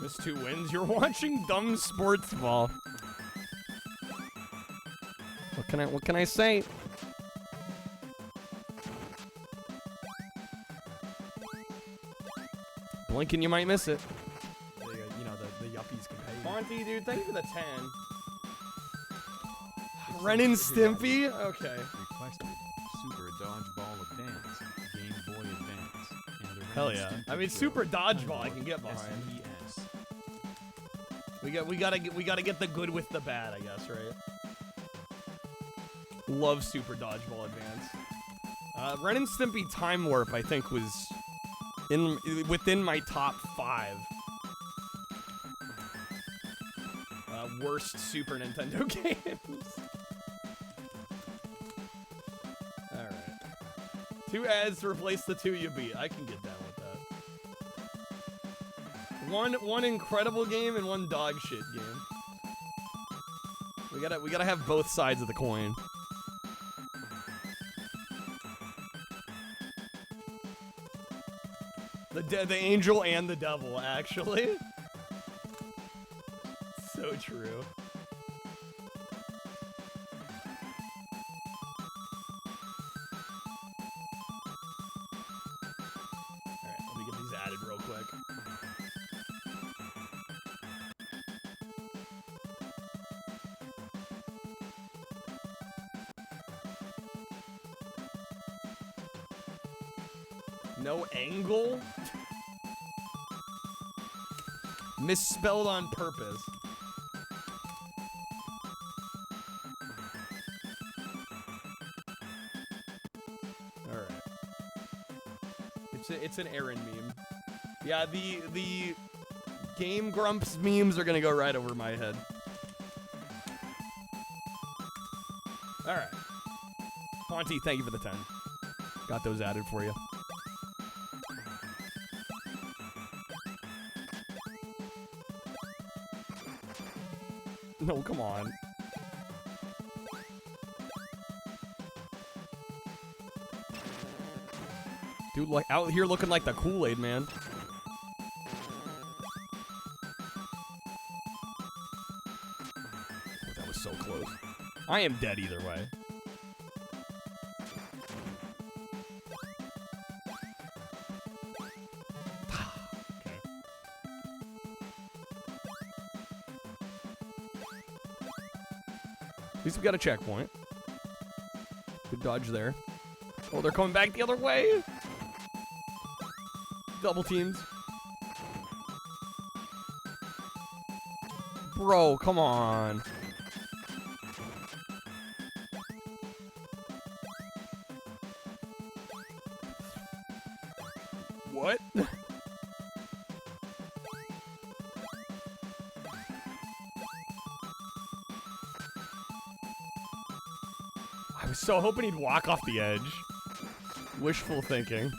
Miss 2 wins. You're watching dumb sports ball. What can I say? Blink and you might miss it. You know, the yuppies can pay. Monty, dude, thank you for the 10. Ren and Stimpy? Okay. Requested Super Dodgeball Advance, Game Boy Advance, and a Ren Hell and yeah. Stimpy I mean, Go, Super Dodgeball I can get behind. SNES. We gotta get the good with the bad, I guess, right? Love Super Dodgeball Advance. Ren and Stimpy Time Warp, I think, was within my top 5 worst Super Nintendo games. All right, 2 ads to replace the 2 you beat. I can get down with that. One incredible game and 1 dog shit game. We gotta have both sides of the coin. The angel and the devil, actually. So true. Alright, let me get these added real quick. No angle? Misspelled on purpose. Alright. It's an Aaron meme. Yeah, the Game Grumps memes are gonna go right over my head. Alright. Monty, thank you for the 10. Got those added for you. No, come on. Dude, like out here looking like the Kool-Aid man. Oh, that was so close. I am dead either way. Okay. At least we got a checkpoint. Good dodge there. Oh, they're coming back the other way. Double teams. Bro, come on. What? I was so hoping he'd walk off the edge. Wishful thinking.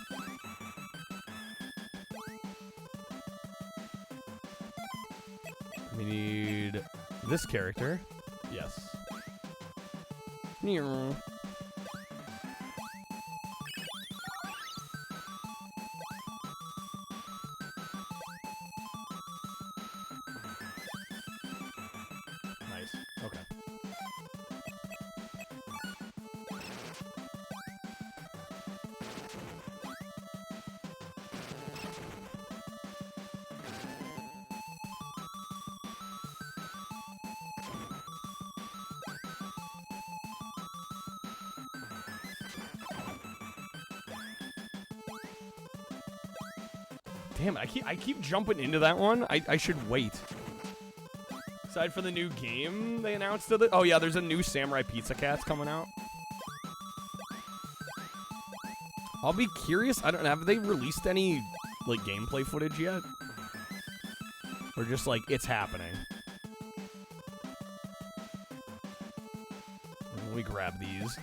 We need this character. Yes. Meow. Nice. Okay. Damn, I keep jumping into that one. I should wait. Aside for the new game they announced of it. Oh yeah, there's a new Samurai Pizza Cats coming out. I'll be curious. I don't know. Have they released any like gameplay footage yet? Or just like it's happening? Let me grab these.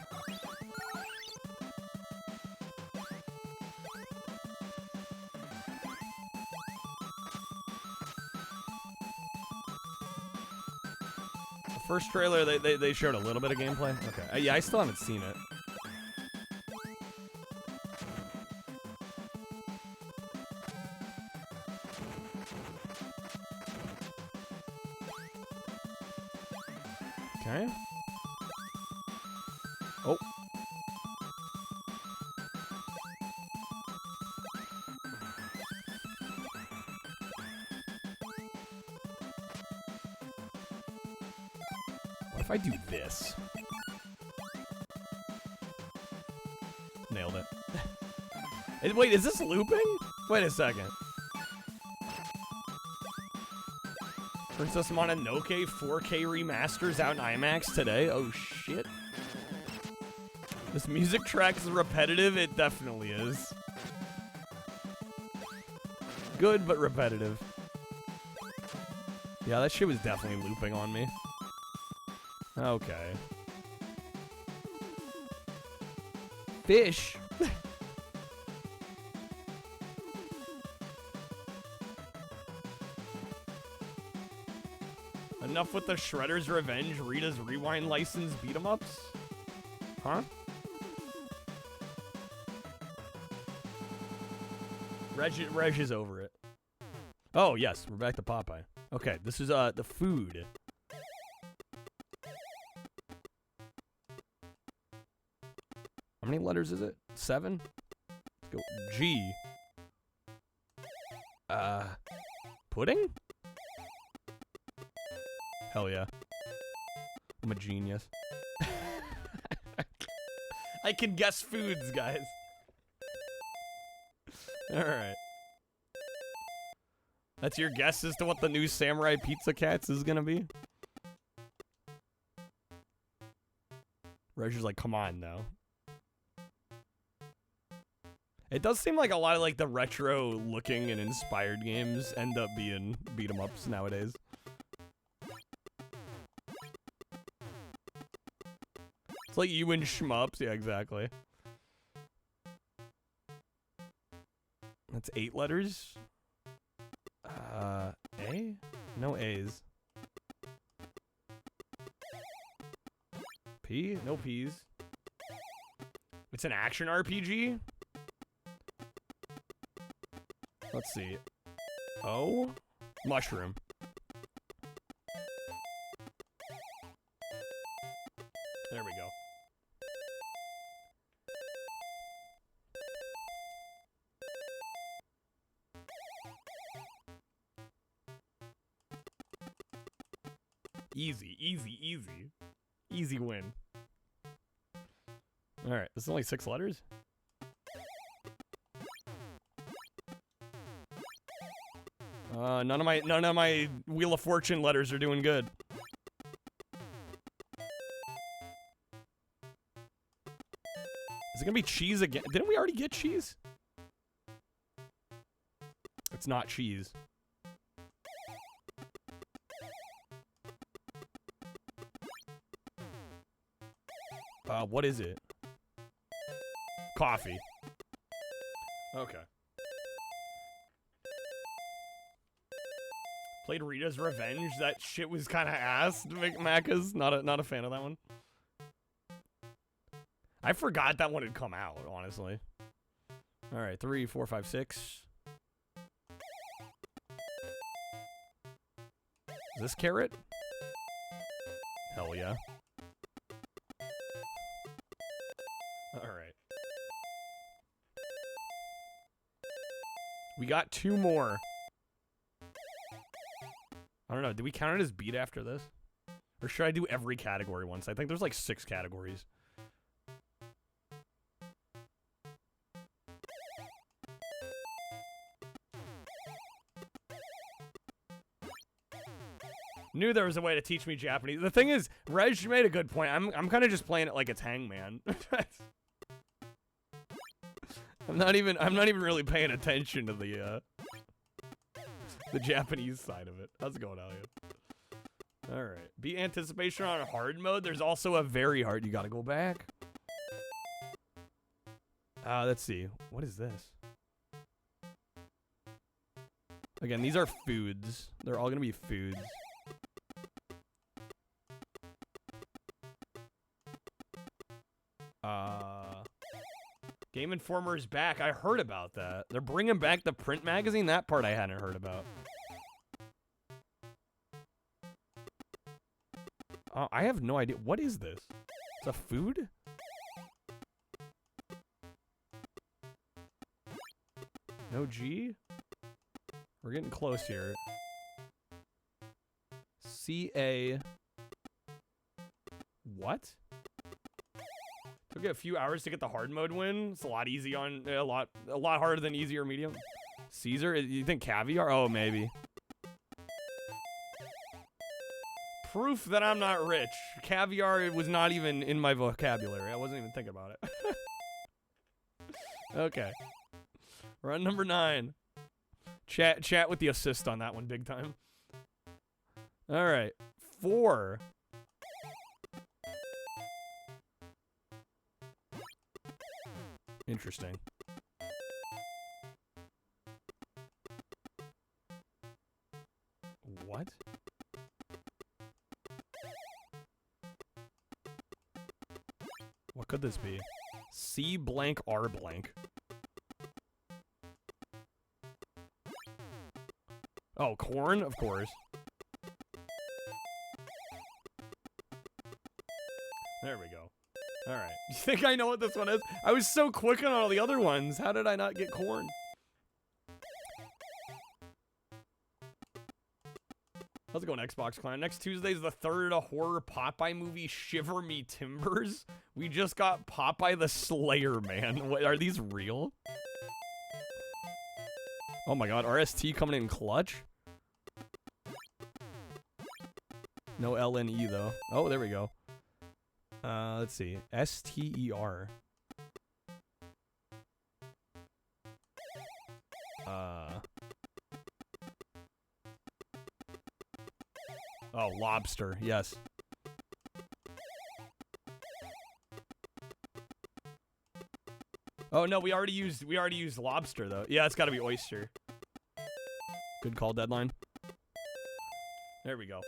first trailer, they showed a little bit of gameplay. Okay. Yeah, I still haven't seen it. Okay. Oh. What if I do this? Nailed it. Wait, is this looping? Wait a second. Princess Mononoke 4K remasters out in IMAX today. Oh shit. This music track is repetitive. It definitely is. Good, but repetitive. Yeah, that shit was definitely looping on me. Okay. Fish? Enough with the Shredder's Revenge, Rita's Rewind license beat 'em ups? Huh? Reg is over it. Oh, yes, we're back to Popeye. Okay, this is the food. How many letters is it? 7? Let's go. G. Pudding? Hell yeah. I'm a genius. I can guess foods, guys. Alright. That's your guess as to what the new Samurai Pizza Cats is gonna be? Reggie's like, come on now. It does seem like a lot of like the retro looking and inspired games end up being beat 'em ups nowadays. It's like you and shmups, yeah, exactly. That's 8 letters. A? No A's. P? No P's. It's an action RPG? Let's see. O? Mushroom. There we go. Easy, easy, easy. Easy win. Alright, this is only 6 letters? None of my Wheel of Fortune letters are doing good. Is it gonna be cheese again? Didn't we already get cheese? It's not cheese. What is it? Coffee. Okay. Played Rita's Revenge. That shit was kind of ass. Macca's not a fan of that one. I forgot that one had come out, honestly. All right, 3, 4, 5, 6. Is this carrot? Hell yeah. All right. We got 2 more. I don't know. Do we count it as beat after this? Or should I do every category once? I think there's like 6 categories. Knew there was a way to teach me Japanese. The thing is, Reg made a good point. I'm kind of just playing it like it's Hangman. I'm not even really paying attention to the Japanese side of it. How's it going, Elliot? All right. Beat anticipation on hard mode. There's also a very hard. You got to go back. Let's see. What is this? Again, these are foods. They're all gonna be foods. Game Informer is back. I heard about that. They're bringing back the print magazine. That part I hadn't heard about. I have no idea. What is this? It's a food? No G? We're getting close here. C-A... What? Took it a few hours to get the hard mode win. It's a lot easy on... A lot harder than easy or medium. Caesar? You think caviar? Oh, maybe. Proof that I'm not rich. Caviar was not even in my vocabulary. I wasn't even thinking about it. Okay. We're on number 9. Chat with the assist on that one big time. All right. 4. Interesting. What? What could this be? C blank R blank. Oh, corn? Of course. There we go. Alright. You think I know what this one is? I was so quick on all the other ones. How did I not get corn? How's it going, Xbox Clan? Next Tuesday's the 3rd horror Popeye movie, Shiver Me Timbers. We just got Popeye the Slayer, man. What, are these real? Oh my god, RST coming in clutch? No LNE, though. Oh, there we go. Let's see. STER. Oh, lobster. Yes. Oh no, we already used lobster though. Yeah, it's got to be oyster. Good call, Deadline. There we go.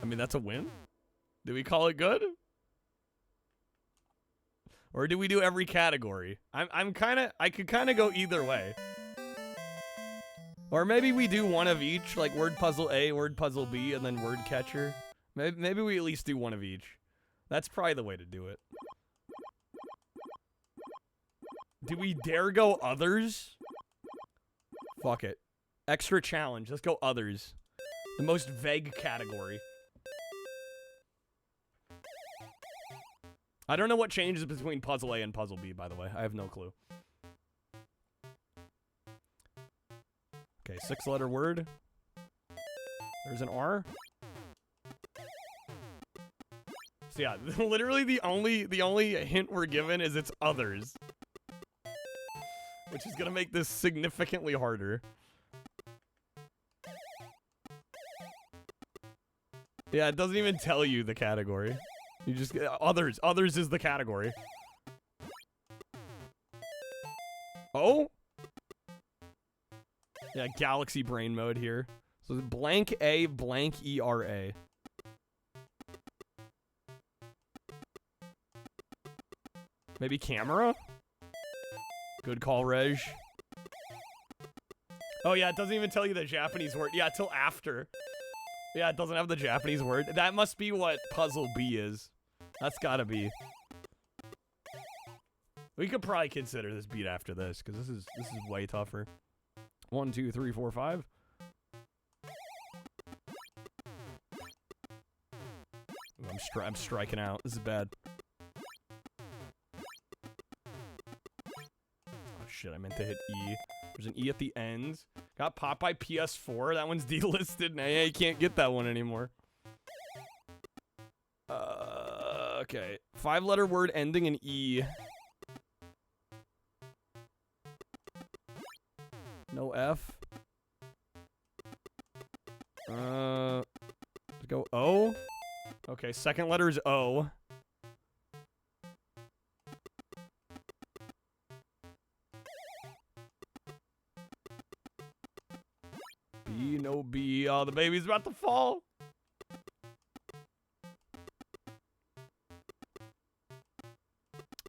I mean, that's a win. Did we call it good? Or do we do every category? I could kind of go either way. Or maybe we do one of each, like word puzzle A, word puzzle B, and then word catcher. Maybe we at least do one of each. That's probably the way to do it. Do we dare go others? Fuck it. Extra challenge. Let's go others. The most vague category. I don't know what changes between puzzle A and puzzle B, by the way. I have no clue. Okay, 6-letter word. There's an R. So yeah, literally the only hint we're given is it's others. Which is gonna make this significantly harder. Yeah, it doesn't even tell you the category. You just get others. Others is the category. Oh? Yeah, galaxy brain mode here. So blank A, blank ERA. Maybe camera? Good call, Reg. Oh yeah, it doesn't even tell you the Japanese word. Yeah, till after. Yeah, it doesn't have the Japanese word. That must be what puzzle B is. That's gotta be. We could probably consider this beat after this, because this is way tougher. 1, 2, 3, 4, 5. I'm striking out. This is bad. Oh shit, I meant to hit E. There's an E at the end. Got Popeye PS4. That one's delisted. Nah, yeah, you can't get that one anymore. Okay. 5-letter word ending in E. No F. Let's go O. Okay, second letter is O. B, no B. Oh, the baby's about to fall.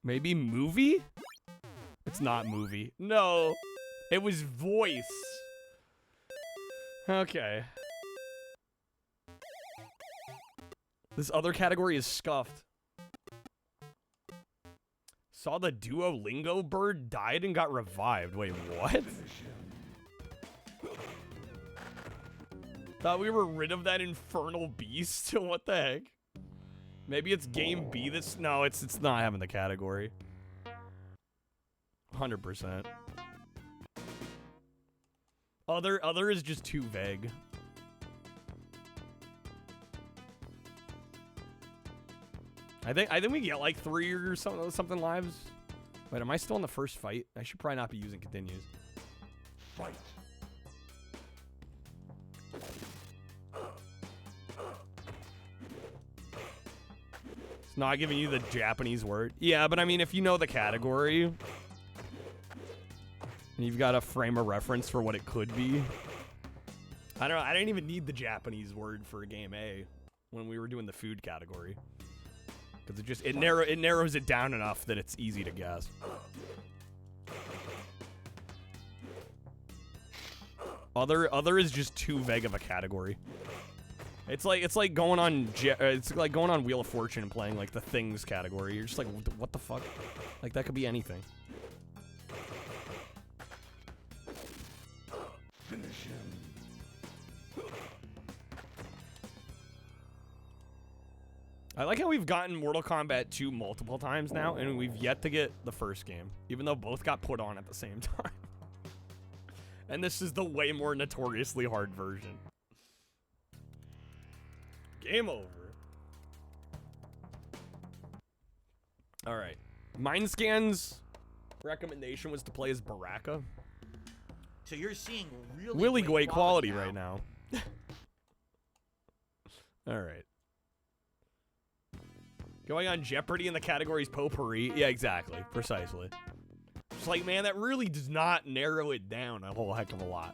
Maybe movie? It's not movie. No. It was voice. Okay. This other category is scuffed. Saw the Duolingo bird died and got revived. Wait, what? Thought we were rid of that infernal beast. What the heck? Maybe it's game B that's... No, it's not having the category. 100%. Other is just too vague. I think we get like 3 or something lives. Wait, am I still in the first fight? I should probably not be using continues. Fight. It's not giving you the Japanese word. Yeah, but I mean, if you know the category, and you've got a frame of reference for what it could be. I don't know. I didn't even need the Japanese word for game A when we were doing the food category. Because it narrows it down enough that it's easy to guess. Other is just too vague of a category. It's like going on Wheel of Fortune and playing like the things category. You're just like, what the fuck? Like that could be anything. Finish him. I like how we've gotten Mortal Kombat 2 multiple times now, and we've yet to get the first game, even though both got put on at the same time. And this is the way more notoriously hard version. Game over. All right. Mindscan's recommendation was to play as Baraka. So you're seeing Really great quality right now. All right. Going on Jeopardy in the categories potpourri. Yeah, exactly. Precisely. It's like, man, that really does not narrow it down a whole heck of a lot.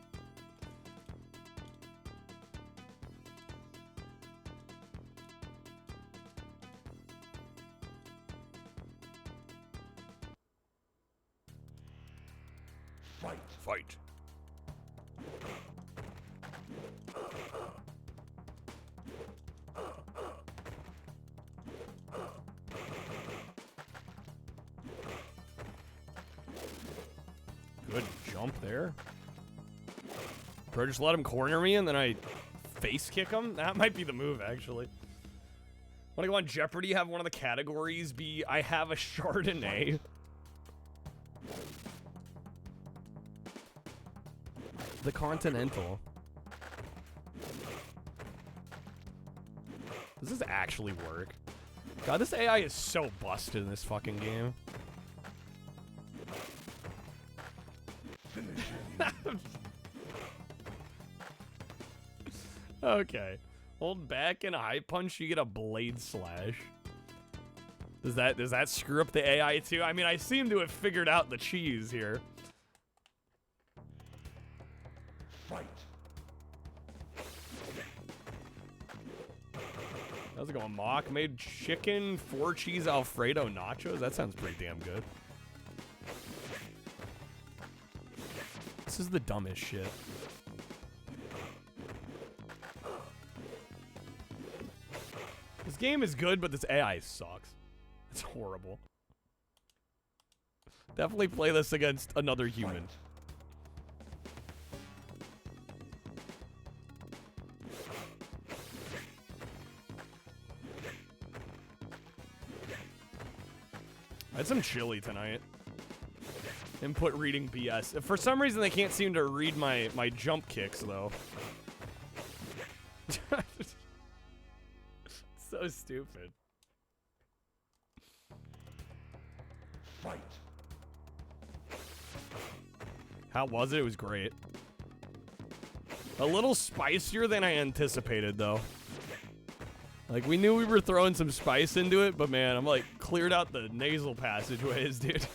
Fight. Fight. Good jump there. Bro, just let him corner me and then I face kick him? That might be the move, actually. Want to go on Jeopardy, have one of the categories be, I have a Chardonnay. The Continental. Does this actually work? God, this AI is so busted in this fucking game. Okay. Hold back and high punch, you get a blade slash. Does that screw up the AI too? I mean, I seem to have figured out the cheese here. Fight. How's it going, Mock? Made chicken 4-cheese Alfredo nachos? That sounds pretty damn good. This is the dumbest shit. This game is good, but this AI sucks. It's horrible. Definitely play this against another human. I had some chili tonight. Input reading BS. If for some reason they can't seem to read my jump kicks though. So stupid. Fight. How was it? It was great. A little spicier than I anticipated though. Like, we knew we were throwing some spice into it, but man, I'm like, cleared out the nasal passageways, dude.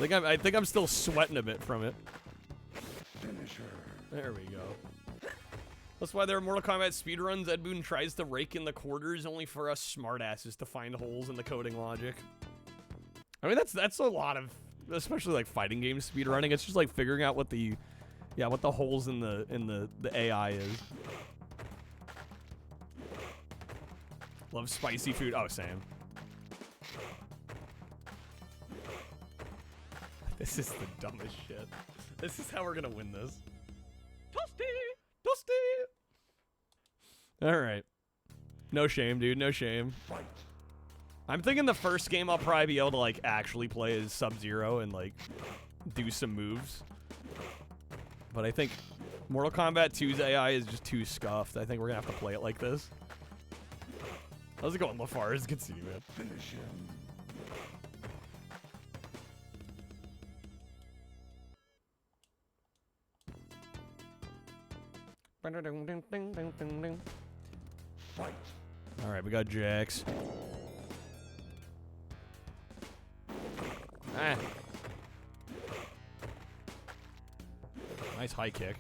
I think I'm still sweating a bit from it. There we go. That's why there are Mortal Kombat speedruns. Ed Boon tries to rake in the quarters only for us smartasses to find holes in the coding logic. I mean, that's a lot of, especially like fighting game speedrunning. It's just like figuring out what the, what the holes in the AI is. Love spicy food. Oh, Sam. This is the dumbest shit. This is how we're gonna win this. Toasty! Toasty! Alright. No shame, dude. No shame. Fight. I'm thinking the first game I'll probably be able to, like, actually play as Sub-Zero and, like, do some moves. But I think Mortal Kombat 2's AI is just too scuffed. I think we're gonna have to play it like this. How's it going, LaFars? Good to see you, man. Finish him. Fight. Alright, we got Jax. Ah. Nice high kick.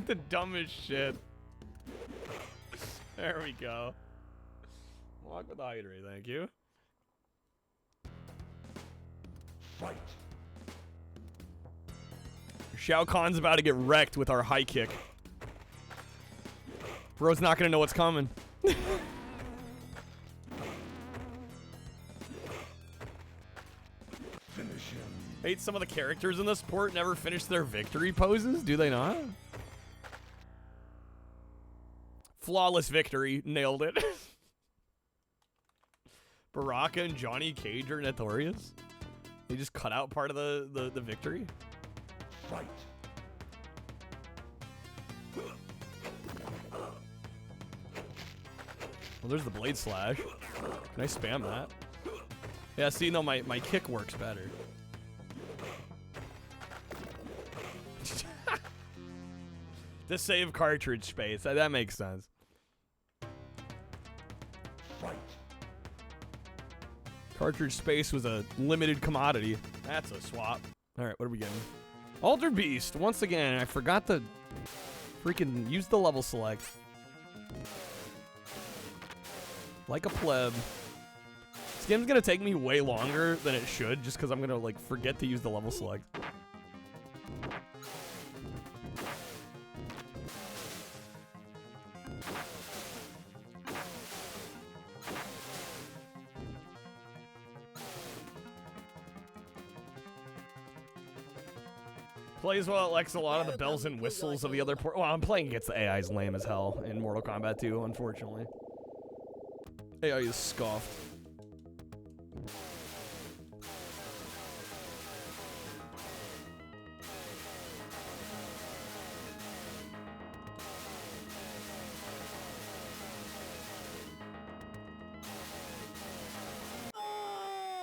The dumbest shit. There we go. Walk with Hydra, thank you. Fight. Shao Kahn's about to get wrecked with our high kick. Bro's not gonna know what's coming. Finish him. Hate some of the characters in this port never finish their victory poses, do they not? Flawless victory, nailed it. Baraka and Johnny Cage are notorious. They just cut out part of the victory. Fight. Well, there's the blade slash. Can I spam that? Yeah, see, no, my kick works better. To save cartridge space. That makes sense. Fight. Cartridge space was a limited commodity. That's a swap. Alright, what are we getting? Alter Beast. Once again, I forgot to freaking use the level select. Like a pleb. This game's gonna take me way longer than it should just because I'm gonna, like, forget to use the level select. Plays well, it likes a lot of the bells and whistles of the other port. Well, I'm playing against the AI's lame as hell in Mortal Kombat 2, unfortunately. AI is scoffed.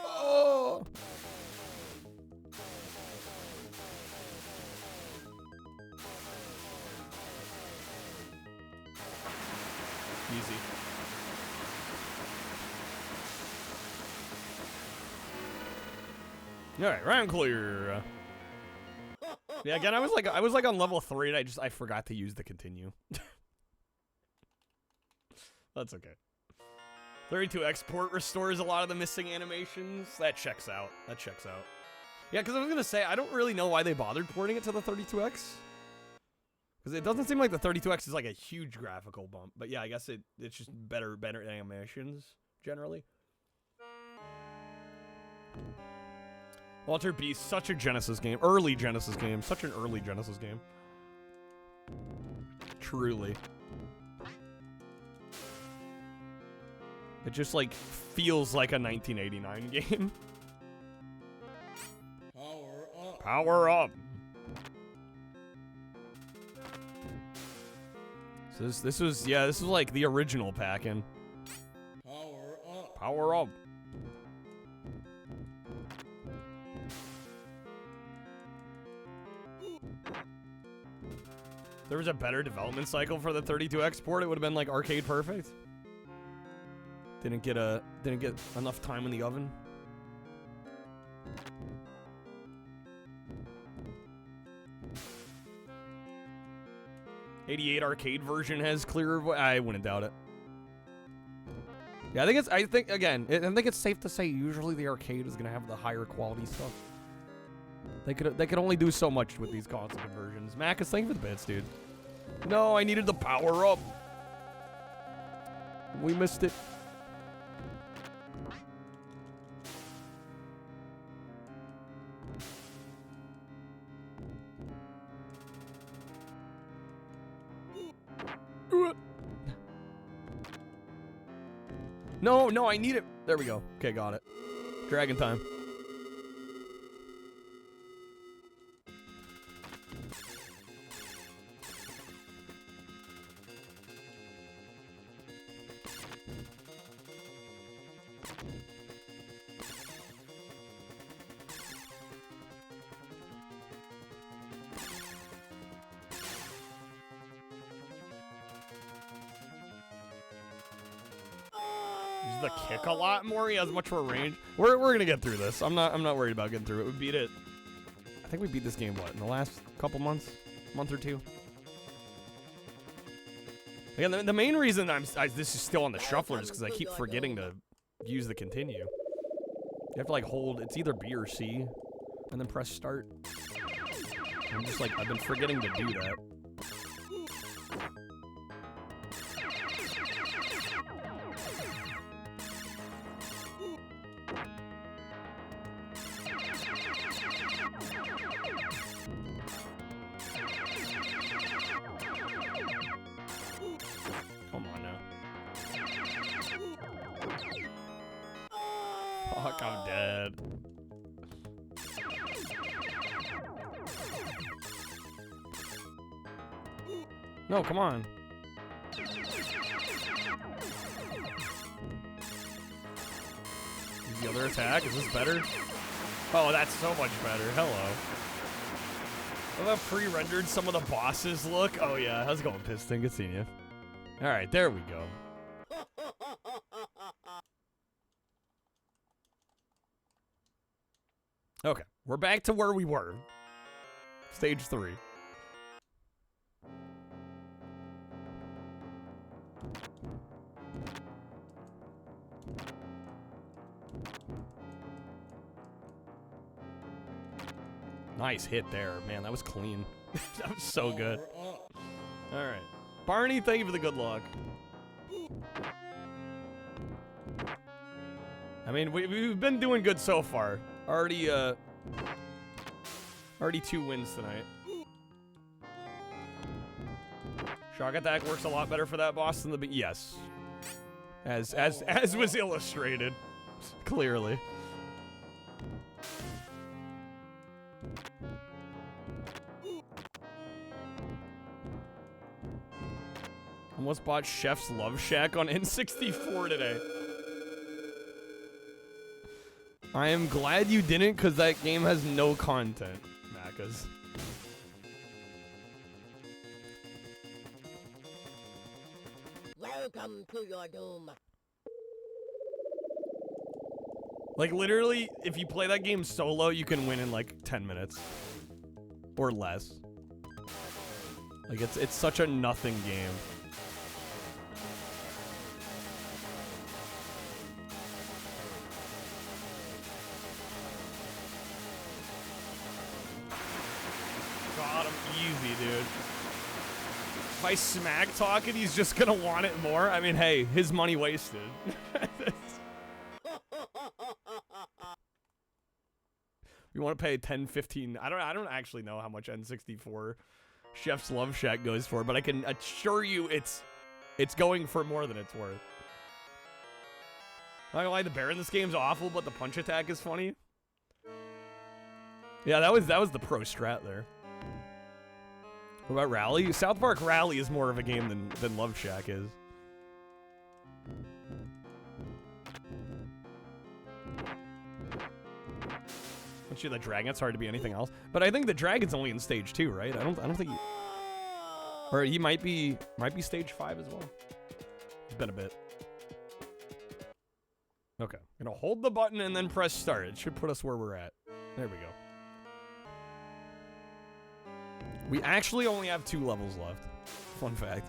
Oh! Easy. All right, round clear. Yeah, again, I was like on level 3, and I forgot to use the continue. That's okay. 32 export restores a lot of the missing animations. That checks out. That checks out. Yeah, because I was gonna say I don't really know why they bothered porting it to the 32X. Because it doesn't seem like the 32X is like a huge graphical bump. But yeah, I guess it's just better animations, generally. Alter Beast, such a Genesis game. Early Genesis game. Such an early Genesis game. Truly. It just, like, feels like a 1989 game. Power up. Power up. So this was like the original Pac-In. Power up. Power up. There was a better development cycle for the 32 export. It would have been like arcade perfect. Didn't get enough time in the oven. '88 arcade version has clearer. I wouldn't doubt it. Yeah, I think it's safe to say usually the arcade is gonna have the higher quality stuff. They could only do so much with these console conversions. Macus, thank you for the bits, dude. No, I needed the power up. We missed it. No, I need it. There we go. Okay, got it. Dragon time. The kick a lot more. He has much more range. We're gonna get through this. I'm not worried about getting through it. We beat it. I think we beat this game in the last couple months, month or two. Again, the main reason this is still on the shuffler is because I keep forgetting to use the continue. You have to hold. It's either B or C, and then press start. I'm just I've been forgetting to do that. Fuck, I'm dead. No, come on. Use the other attack. Is this better? Oh, that's so much better. Hello. I've pre-rendered some of the bosses look. Oh yeah, how's it going, Piston? Good seeing you. All right, there we go. Okay, we're back to where we were. Stage 3. Nice hit there. Man, that was clean. That was so good. All right. Barney, thank you for the good luck. I mean, we've been doing good so far. Already 2 wins tonight. Shock attack works a lot better for that boss than the yes. As was illustrated, clearly. Almost bought Chef's Love Shack on N64 today. I am glad you didn't, because that game has no content, Macas. Welcome to your doom. Literally, if you play that game solo, you can win in 10 minutes. Or less. It's such a nothing game. Easy, dude. If I smack talk it, he's just gonna want it more. I mean, hey, his money wasted. You want to pay 10, 15? I don't actually know how much N64 Chef's Love Shack goes for, but I can assure you it's going for more than it's worth. Not gonna lie, the bear in this game's awful, but the punch attack is funny. Yeah, that was the pro strat there. What about Rally? South Park Rally is more of a game than Love Shack is. Once you're the dragon, it's hard to be anything else. But I think the dragon's only in stage 2, right? I don't think he, or he might be stage 5 as well. It's been a bit. Okay, gonna hold the button and then press start. It should put us where we're at. There we go. We actually only have 2 levels left. Fun fact.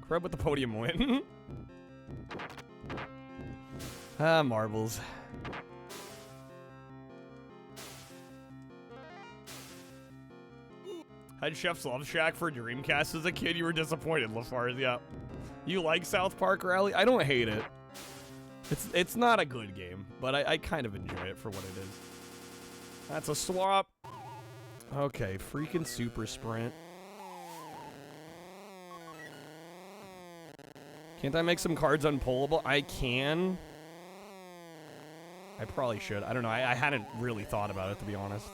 Crab with the podium win. Ah, marbles. Had Chef's Love Shack for Dreamcast as a kid. You were disappointed, LaFars. Yeah. You like South Park Rally? I don't hate it. It's not a good game, but I kind of enjoy it for what it is. That's a swap. Okay, freaking Super Sprint. Can't I make some cards unpullable? I can. I probably should. I don't know. I hadn't really thought about it, to be honest.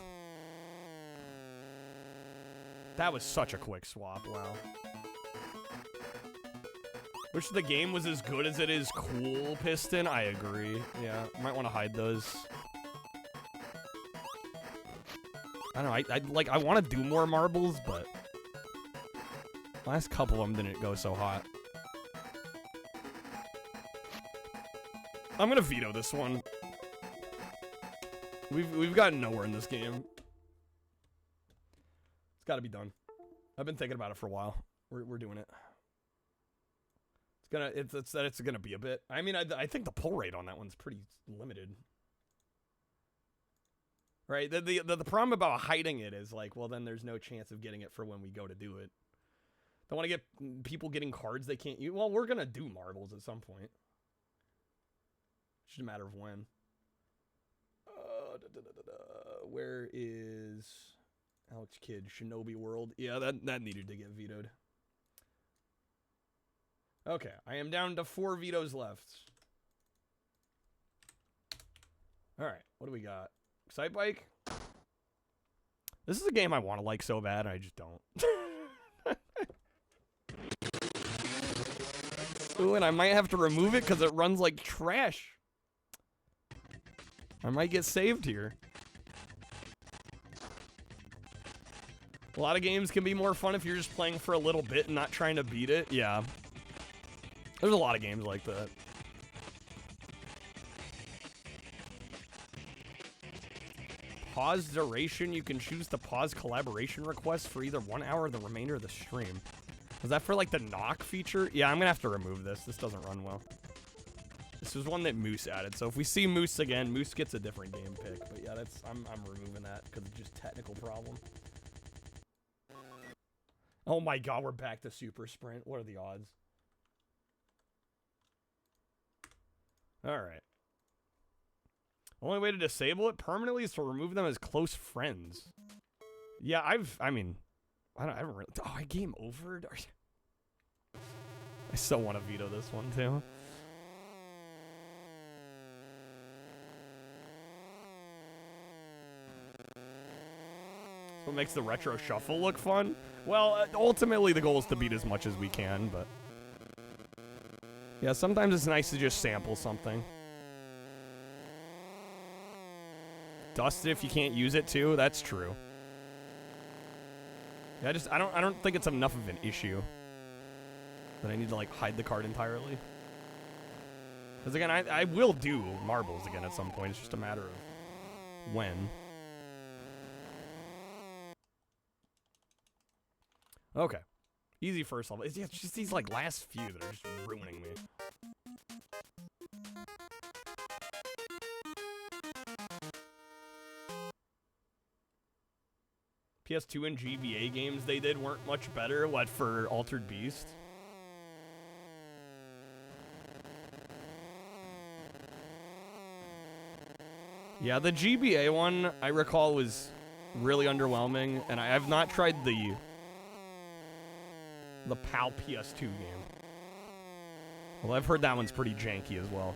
That was such a quick swap. Wow. Wish the game was as good as it is cool, Piston. I agree. Yeah, might want to hide those. I don't know. I want to do more marbles, but last couple of them didn't go so hot. I'm gonna veto this one. We've gotten nowhere in this game. It's got to be done. I've been thinking about it for a while. We're doing it. It's gonna be a bit. I mean, I think the pull rate on that one's pretty limited. Right? The problem about hiding it is like, well, then there's no chance of getting it for when we go to do it. Don't want to get people getting cards they can't use. Well, we're gonna do marbles at some point. It's just a matter of when. Where is Alex Kidd? Shinobi World. Yeah, that needed to get vetoed. Okay, I am down to 4 vetoes left. All right, what do we got? Excite Bike. This is a game I want to like so bad, and I just don't. Ooh, and I might have to remove it because it runs like trash. I might get saved here. A lot of games can be more fun if you're just playing for a little bit and not trying to beat it. Yeah. There's a lot of games like that. Pause duration. You can choose to pause collaboration requests for either 1 hour or the remainder of the stream. Is that for like the knock feature? Yeah, I'm gonna have to remove this. This doesn't run well. This was one that Moose added. So if we see Moose again, Moose gets a different game pick. But yeah, I'm removing that because it's just technical problem. Oh my god, we're back to Super Sprint. What are the odds? Alright. Only way to disable it permanently is to remove them as close friends. Yeah, I haven't really... Oh, I game over? I still want to veto this one, too. What makes the retro shuffle look fun? Well, ultimately the goal is to beat as much as we can, but... Yeah, sometimes it's nice to just sample something. Dust it if you can't use it too, that's true. Yeah, I don't think it's enough of an issue that I need to like hide the card entirely. Because again, I will do marbles again at some point, it's just a matter of when. Okay. Easy first level. It's just these like last few that are just ruining me. PS2 and GBA games they did weren't much better. What, for Altered Beast? Yeah, the GBA one, I recall, was really underwhelming, and I have not tried the PAL PS2 game. Well, I've heard that one's pretty janky as well.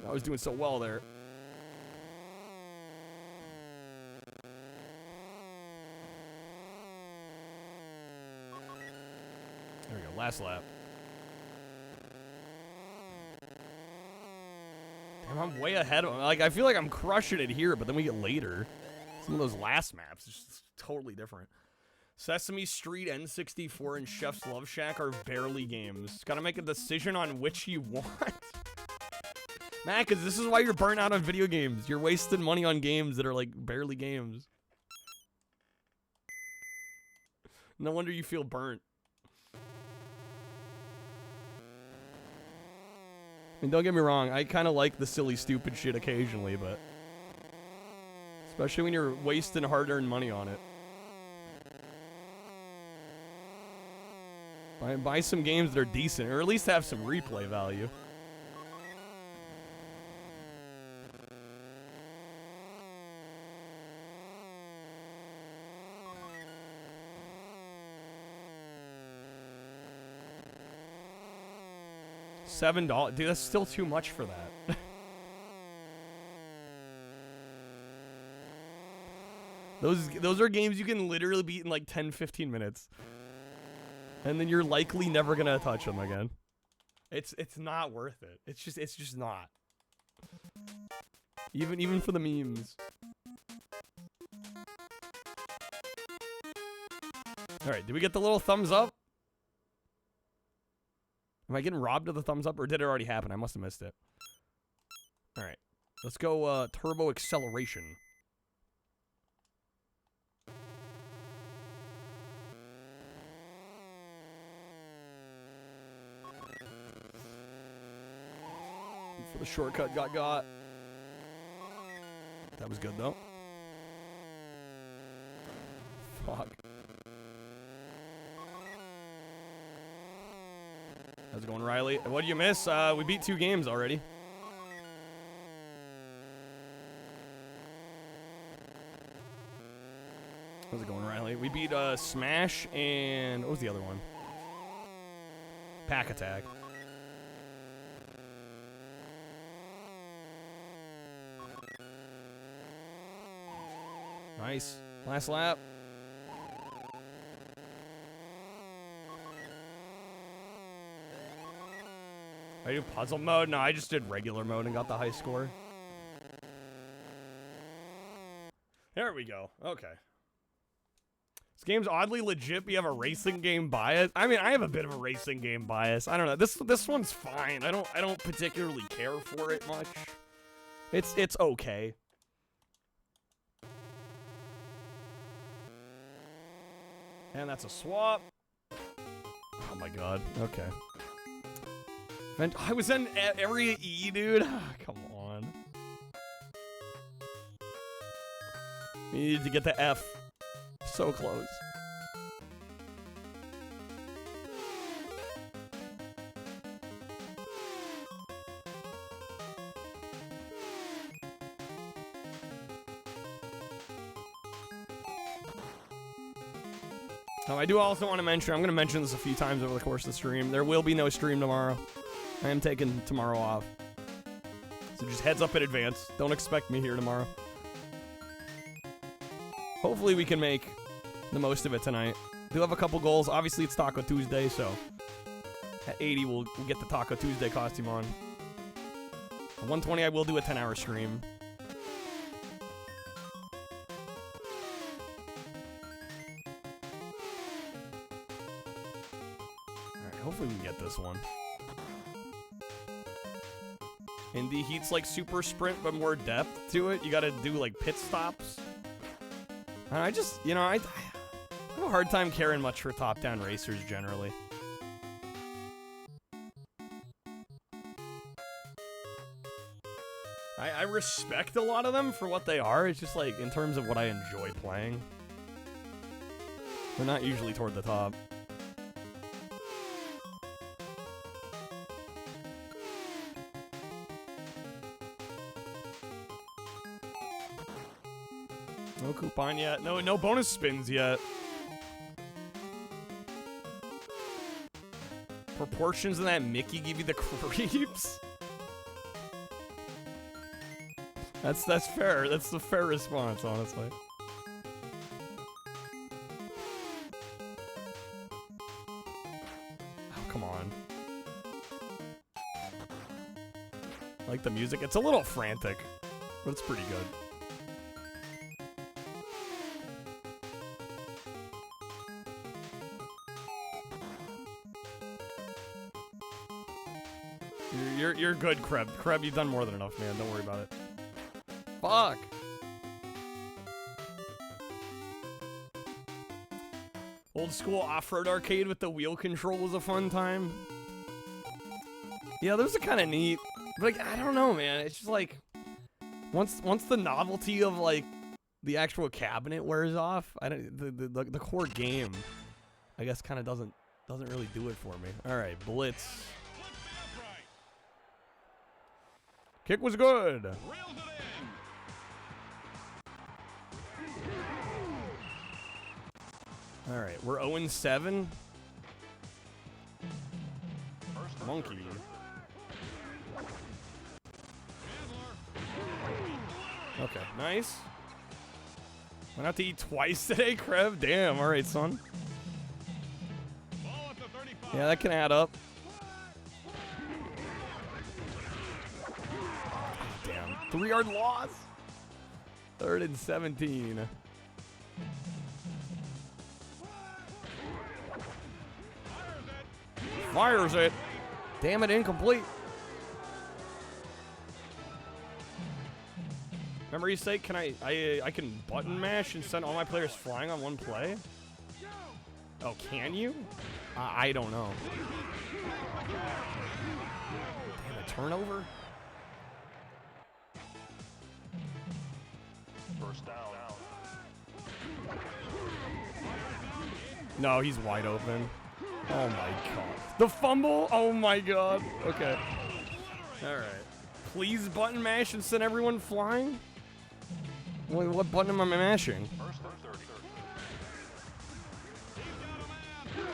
I was doing so well there. There we go, last lap. Damn, I'm way ahead of him. Like, I feel like I'm crushing it here, but then we get later. Some of those last maps, it's just totally different. Sesame Street, N64, and Chef's Love Shack are barely games. Gotta make a decision on which you want. Matt, because this is why you're burnt out on video games. You're wasting money on games that are like barely games. No wonder you feel burnt. I mean, don't get me wrong, I kind of like the silly, stupid shit occasionally, but... especially when you're wasting hard-earned money on it. Buy some games that are decent, or at least have some replay value. $7, dude, that's still too much for that. Those are games you can literally beat in like 10-15 minutes. And then you're likely never gonna touch them again. It's not worth it. It's just not. Even for the memes. Alright, did we get the little thumbs up? Am I getting robbed of the thumbs up, or did it already happen? I must have missed it. Alright. Let's go turbo acceleration. For the shortcut got. That was good though. Fuck. How's it going, Riley? What did you miss? We beat 2 games already. How's it going, Riley? We beat Smash and what was the other one? Pac-Attack. Nice. Last lap. I do puzzle mode? No, I just did regular mode and got the high score. There we go. Okay. This game's oddly legit, but you have a racing game bias. I mean, I have a bit of a racing game bias. I don't know. This one's fine. I don't particularly care for it much. It's okay. And that's a swap. Oh my god. Okay. I was in every E, dude. Come on. We needed to get the F. So close. I do also want to mention, I'm going to mention this a few times over the course of the stream, there will be no stream tomorrow. I am taking tomorrow off. So just heads up in advance. Don't expect me here tomorrow. Hopefully we can make the most of it tonight. Do have a couple goals. Obviously it's Taco Tuesday, so at 80 we'll get the Taco Tuesday costume on. At 120 I will do a 10-hour stream. Alright, hopefully we can get this one. Indie Heat's like super sprint, but more depth to it. You gotta do like pit stops. I just, you know, I have a hard time caring much for top-down racers generally. I respect a lot of them for what they are. It's just like, in terms of what I enjoy playing, they're not usually toward the top. No coupon yet. No bonus spins yet. Proportions of that Mickey give you the creeps? That's fair. That's the fair response, honestly. Oh, come on. I like the music. It's a little frantic, but it's pretty good. You're good, Kreb. Kreb, you've done more than enough, man. Don't worry about it. Fuck. Old school off-road arcade with the wheel control was a fun time. Yeah, those are kind of neat. But like, I don't know, man. It's just like once the novelty of like the actual cabinet wears off, I don't the core game, I guess, kind of doesn't really do it for me. All right, Blitz. Kick was good. All right, we're 0-7. Monkey. Okay, nice. Went out to eat twice today, Krev. Damn, all right, son. Yeah, that can add up. Damn, 3-yard loss. 3rd and 17. Fires it. Damn it, incomplete. Memory's sake, can I can button mash and send all my players flying on one play? Oh, can you? I don't know. Damn, a turnover? First down. No, he's wide open. Oh my god. The fumble? Oh my god. Okay. Alright. Please button mash and send everyone flying? Wait, what button am I mashing? First and 30.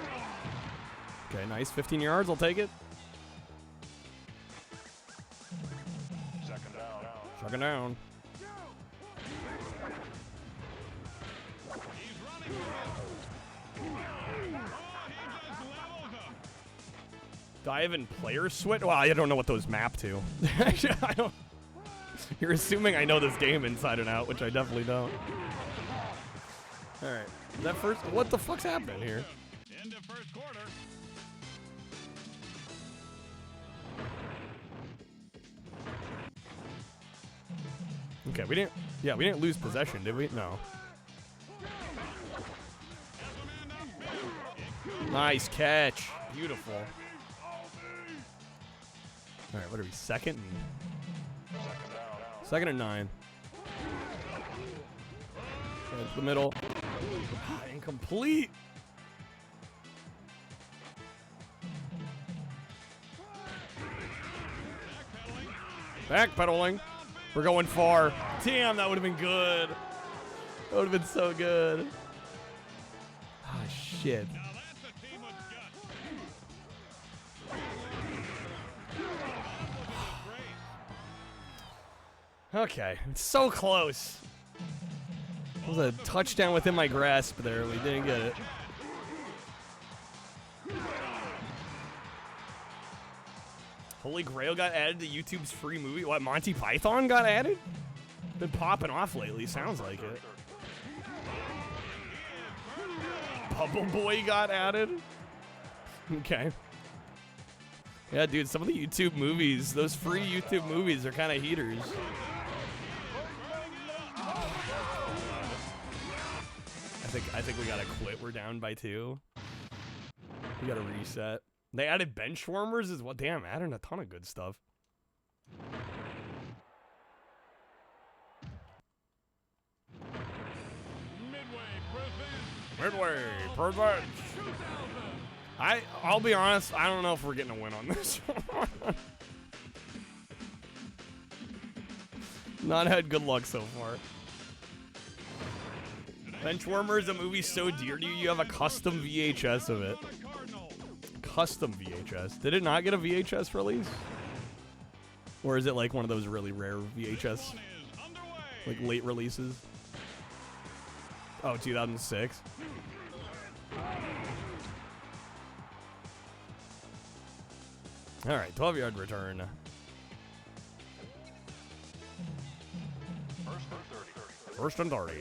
Okay, nice. 15 yards. I'll take it. Second down. Second down. Do I even player switch? Well, I don't know what those map to. I don't. You're assuming I know this game inside and out, which I definitely don't. All right, is that first? What the fuck's happening here? End of first quarter. Okay, we didn't. Yeah, we didn't lose possession, did we? No. Nice catch. Beautiful. All right, what are we? Second and 9. Into the middle. Incomplete. Backpedaling. We're going far. Damn, that would have been good. That would have been so good. Ah, shit. Now that's a team with guts. Okay, it's so close. It was a touchdown within my grasp there. We didn't get it. Holy Grail got added to YouTube's free movie. What, Monty Python got added? Been popping off lately, sounds like it. Bubble Boy got added? Okay. Yeah, dude, some of the YouTube movies, those free YouTube movies are kind of heaters. I think we gotta quit. We're down by 2. We gotta reset. They added bench warmers as well. Damn, adding a ton of good stuff. Midway presents. I'll be honest, I don't know if we're getting a win on this one. Not had good luck so far. Benchwarmer is a movie so dear to you, you have a custom VHS of it. Custom VHS. Did it not get a VHS release? Or is it like one of those really rare VHS, like late releases? Oh, 2006. All right, 12-yard return. First and 30.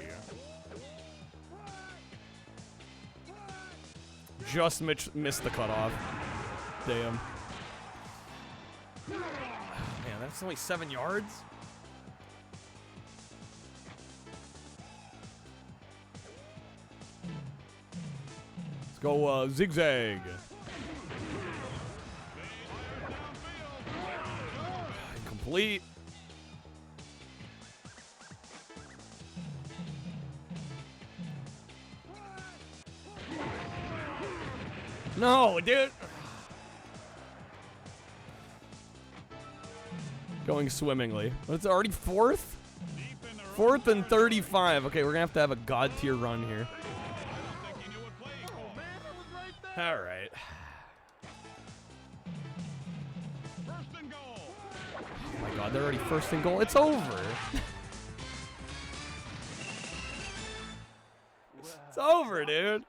Just missed the cutoff. Damn. That's only 7 yards? Let's go zigzag. Incomplete. No, dude. Going swimmingly. It's already 4th? 4th and 35. Okay, we're going to have a god tier run here. All right. Oh my god, they're already first and goal. It's over. It's over, dude.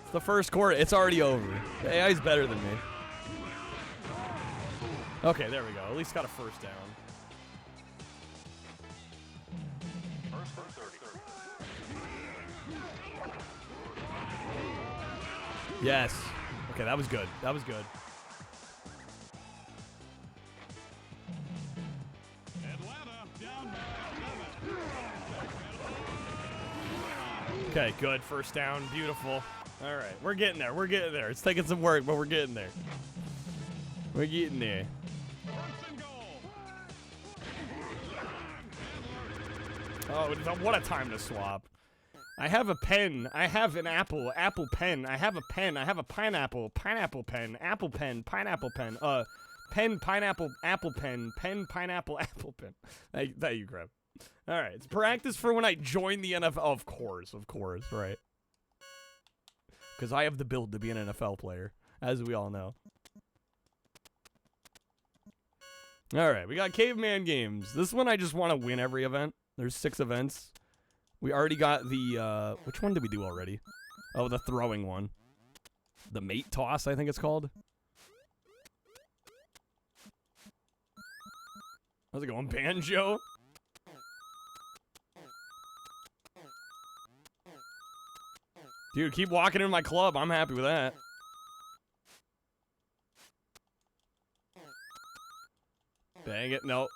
It's the first quarter. It's already over. The AI's better than me. Okay, there we go. At least got a first down. Yes. Okay, that was good. That was good. Okay, good. First down. Beautiful. All right, we're getting there. We're getting there. It's taking some work, but we're getting there. We're getting there. Oh, what a time to swap. I have a pen. I have an apple. Apple pen. I have a pen. I have a pineapple. Pineapple pen. Apple pen. Pineapple pen. Pen, pineapple, apple pen. Pen, pineapple, apple pen. That you grab. All right, it's practice for when I join the NFL. Of course, right. Because I have the build to be an NFL player, as we all know. All right, we got caveman games. This one I just want to win every event. There's 6 events. We already got the, which one did we do already? Oh, the throwing one. The mate toss, I think it's called. How's it going, Banjo? Dude, keep walking in my club. I'm happy with that. Dang it. No.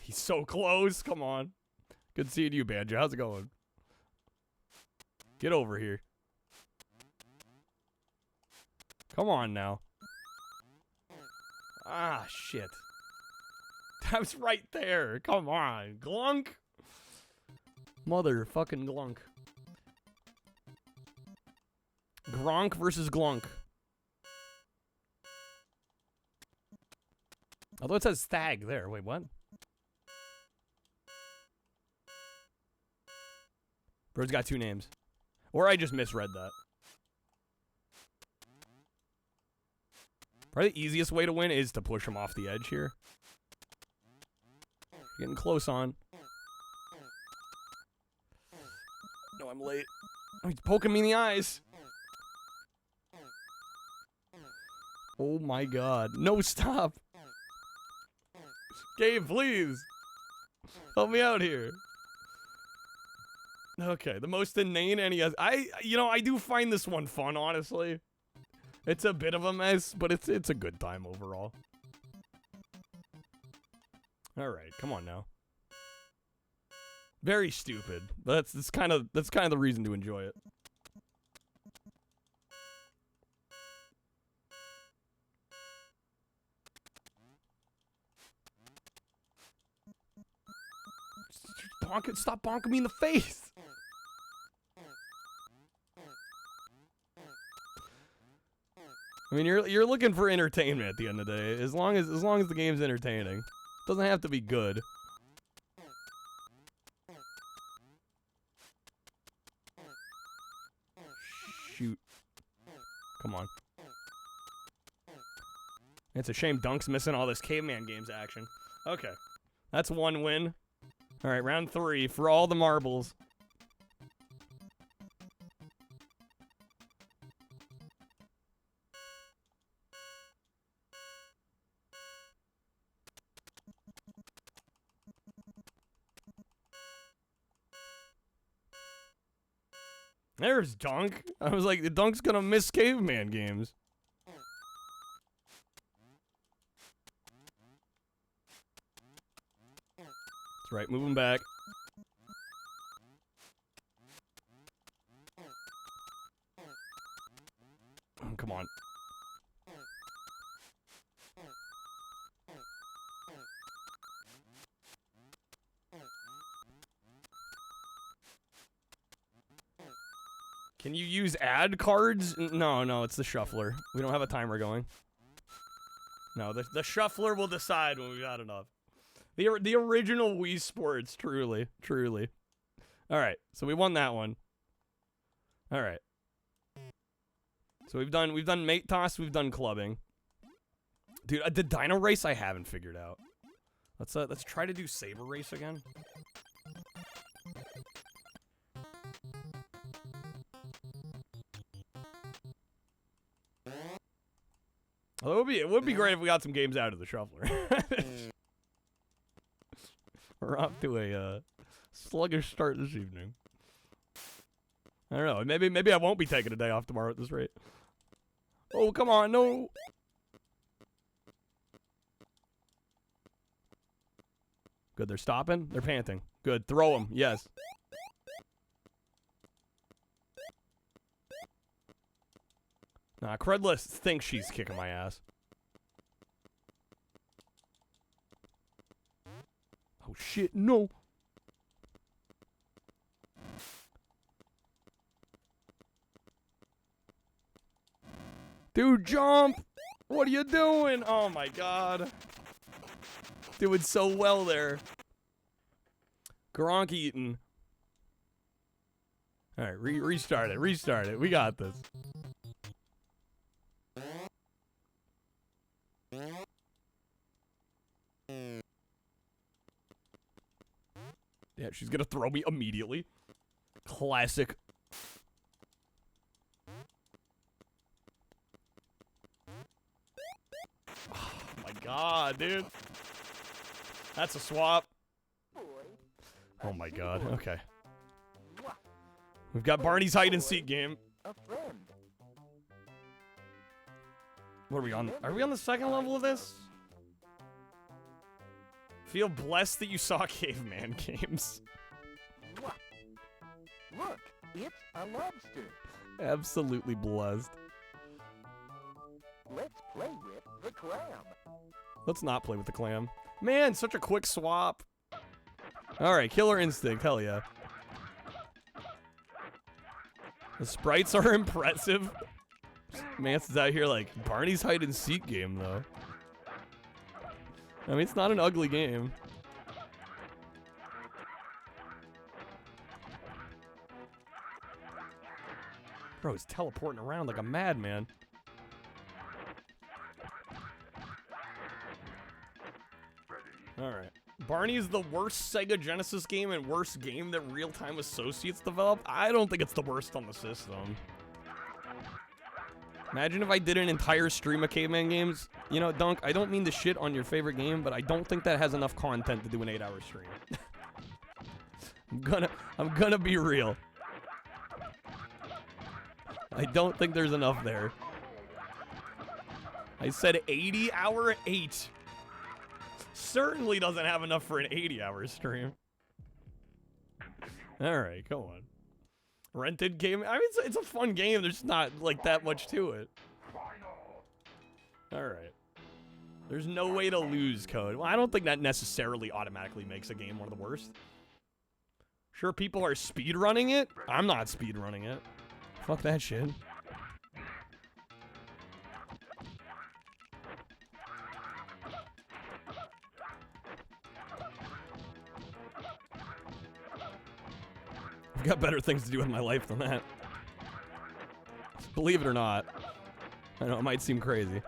He's so close. Come on. Good seeing you, Banjo. How's it going? Get over here. Come on now. Ah, shit. That was right there. Come on. Glunk. Motherfucking glunk. Gronk versus Glunk. Although it says stag there. Wait, what? Bro's got 2 names. Or I just misread that. Probably the easiest way to win is to push him off the edge here. Getting close on. No, I'm late. Oh, he's poking me in the eyes. Oh my god. No, stop. Gabe, please. Help me out here. Okay, the most inane NES. I do find this one fun, honestly. It's a bit of a mess, but it's a good time overall. All right, come on now. Very stupid, but that's kind of the reason to enjoy it. Stop bonking me in the face. I mean, you're looking for entertainment at the end of the day. As long as the game's entertaining, doesn't have to be good. Shoot! Come on. It's a shame Dunk's missing all this caveman games action. Okay, that's 1 win. All right, round 3 for all the marbles. There's Dunk. I was like, the Dunk's gonna miss caveman games. That's right, move him back. Oh, come on. Can you use ad cards? No, it's the shuffler. We don't have a timer going. No, the shuffler will decide when we've got enough. The original Wii Sports, truly. All right, so we won that one. All right. So we've done mate toss, we've done clubbing. Dude, the Dino Race I haven't figured out. Let's try to do Saber Race again. Well, it would be great if we got some games out of the shuffler. We're off to a sluggish start this evening. I don't know. Maybe I won't be taking a day off tomorrow at this rate. Oh, come on, no. Good, they're stopping. They're panting. Good, throw them. Yes. Nah, Credless thinks she's kicking my ass. Oh shit, no. Dude, jump! What are you doing? Oh my god. Doing so well there. Gronk eating. Alright, restart it. We got this. Yeah, she's gonna throw me immediately. Classic. Oh my god, dude. That's a swap. Oh my god, okay. We've got Barney's hide and seek game. What are we on? Are we on the second level of this? Feel blessed that you saw caveman games. Look, it's a lobster. Absolutely blessed. Let's play with the clam. Let's not play with the clam. Man, such a quick swap. Alright, Killer Instinct, hell yeah. The sprites are impressive. Manson's out here like, Barney's hide and seek game though. I mean, it's not an ugly game. Bro, he's teleporting around like a madman. Alright. Barney is the worst Sega Genesis game and worst game that Real-Time Associates developed. I don't think it's the worst on the system. Imagine if I did an entire stream of caveman games. You know, Dunk, I don't mean to shit on your favorite game, but I don't think that has enough content to do an 8-hour stream. I'm gonna be real. I don't think there's enough there. I said 80-hour 8. Certainly doesn't have enough for an 80-hour stream. Alright, come on. Rented game. I mean, it's a fun game. There's not, like, that much to it. Alright. There's no way to lose code. Well, I don't think that necessarily automatically makes a game one of the worst. Sure, people are speedrunning it. I'm not speedrunning it. Fuck that shit. I've got better things to do with my life than that. Believe it or not. I know it might seem crazy.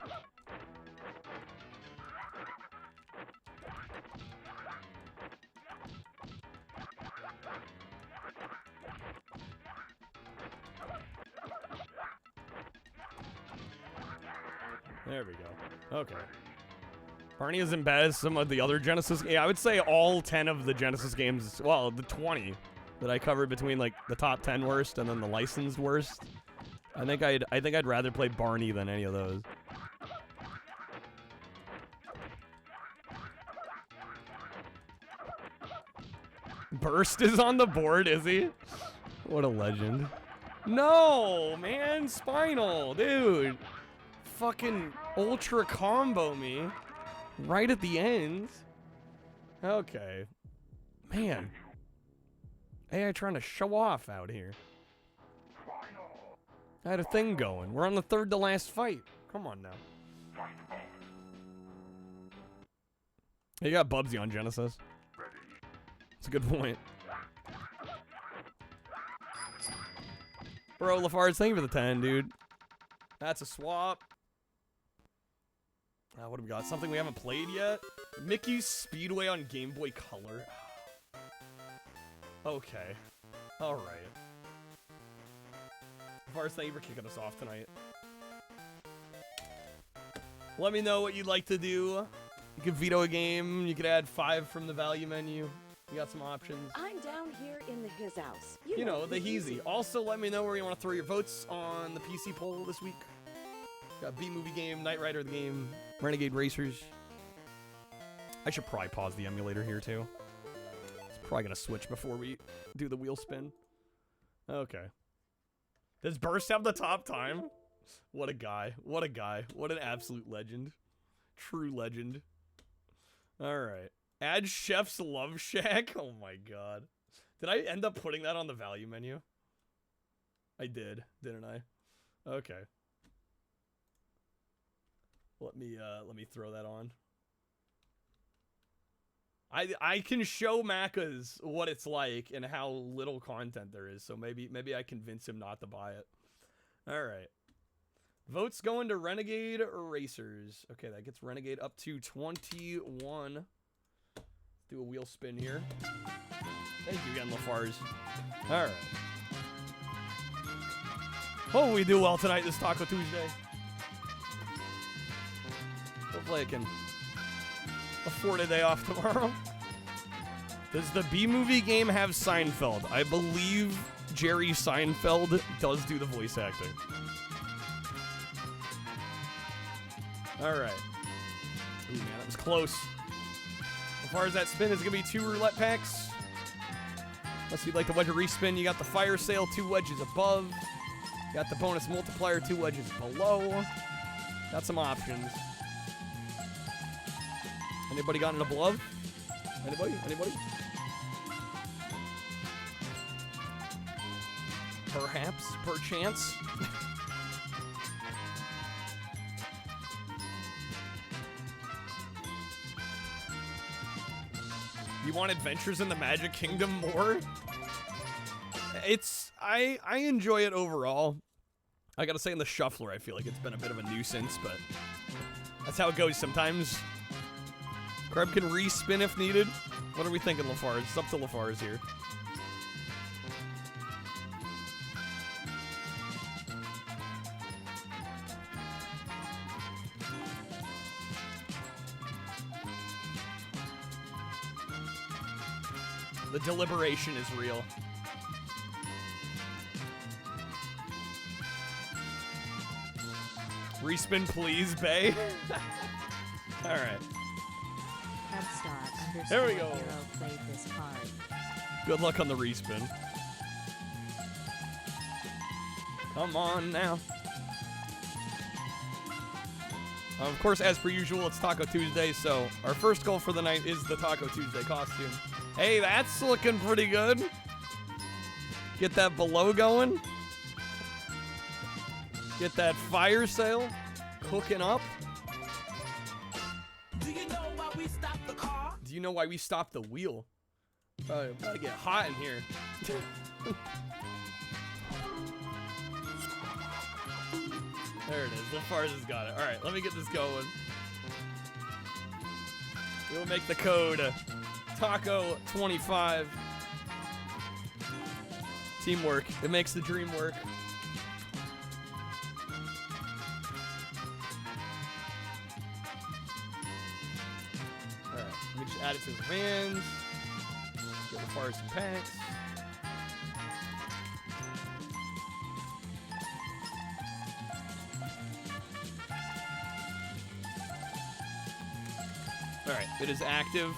There we go. Okay. Barney isn't bad as some of the other Genesis. Yeah, I would say all 10 of the Genesis games, well, the 20 that I covered between like the top 10 worst and then the licensed worst. I think I'd rather play Barney than any of those. Burst is on the board, is he? What a legend. No, man, Spinal, dude. Fucking ultra combo me right at the end. Okay. Man. AI trying to show off out here. I had a thing going. We're on the third to last fight. Come on now. You got Bubsy on Genesis. That's a good point. Bro, LaFarge, thank you for the 10, dude. That's a swap. What do we got? Something we haven't played yet? Mickey's Speedway on Game Boy Color. Okay. Alright. LaFarge, thank you for kicking us off tonight. Let me know what you'd like to do. You could veto a game. You could add 5 from the value menu. You got some options. I'm down here in the his house. You know, the Heezy. Also, let me know where you want to throw your votes on the PC poll this week. Got B-Movie game, Knight Rider the game, Renegade Racers. I should probably pause the emulator here, too. It's probably going to switch before we do the wheel spin. Okay. Does Burst have the top time? What a guy. What a guy. What an absolute legend. True legend. All right. Add Chef's Love Shack. Oh my god. Did I end up putting that on the value menu? I did, didn't I? Okay. Let me throw that on. I can show Macca's what it's like and how little content there is, so maybe I convince him not to buy it. All right. Votes going to Renegade Racers. Okay, that gets Renegade up to 21. Do a wheel spin here. Thank you again, LaFarge. All right. Oh, we do well tonight, this Taco Tuesday. Hopefully I can afford a day off tomorrow. Does the B-Movie game have Seinfeld? I believe Jerry Seinfeld does do the voice acting. All right. Ooh, man, that was close. As far as that spin is going to be 2 roulette packs. Unless you'd like the wedge of respin, you got the fire sale, 2 wedges above. You got the bonus multiplier, 2 wedges below. Got some options. Anybody got an above? Anybody? Anybody? Perhaps, perchance. You want Adventures in the Magic Kingdom more? I enjoy it overall. I gotta say, in the Shuffler, I feel like it's been a bit of a nuisance, but that's how it goes sometimes. Crab can respin if needed. What are we thinking, LaFarge? It's up to LaFarge here. The deliberation is real. Respin, please, Bay. All right. There we go. Played this card. Good luck on the respin. Come on now. Of course, as per usual, it's Taco Tuesday, so our first goal for the night is the Taco Tuesday costume. Hey, that's looking pretty good. Get that below going. Get that fire sale cooking up. Do you know why we stopped the car? Do you know why we stopped the wheel? About to get hot in here. There it is. LaFarge has got it. All right, let me get this going. We'll make the code Taco25. Teamwork. It makes the dream work. All right, let me just add it to the vans. Get LaFarge some packs. Alright, it is active.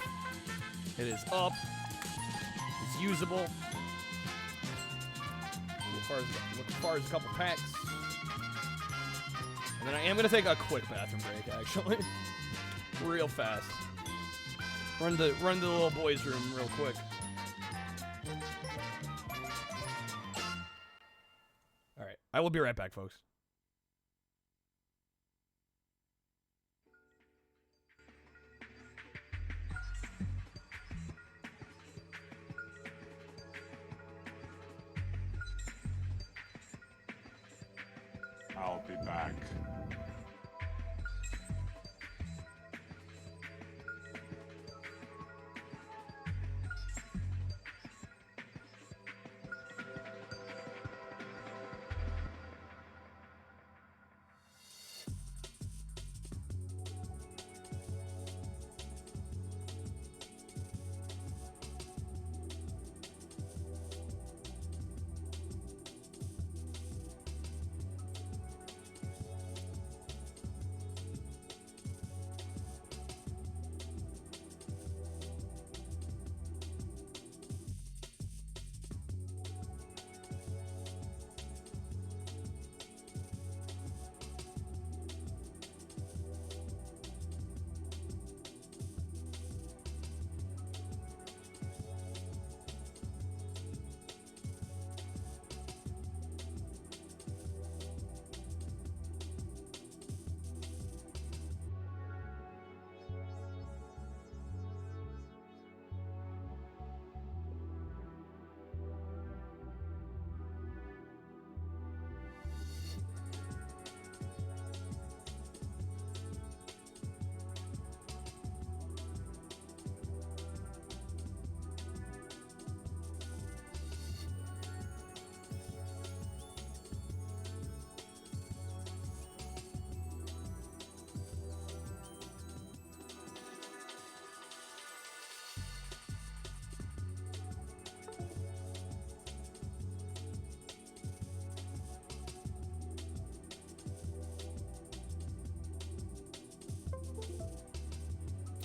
It is up. It's usable. Look as far as a couple packs. And then I am going to take a quick bathroom break, actually. Real fast. Run to the little boys' room real quick. Alright, I will be right back, folks. I'll be back.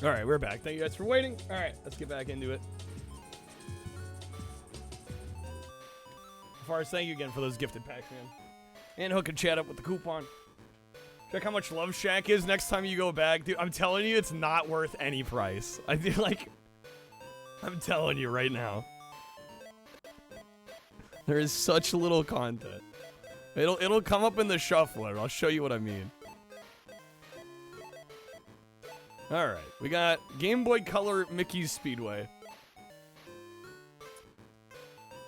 All right, we're back. Thank you guys for waiting. All right, let's get back into it. Forrest, thank you again for those gifted packs, man. And hook and chat up with the coupon. Check how much Love Shack is next time you go back. Dude, I'm telling you, it's not worth any price. I feel like... I'm telling you right now. There is such little content. It'll come up in the shuffler. I'll show you what I mean. Alright, we got Game Boy Color Mickey's Speedway.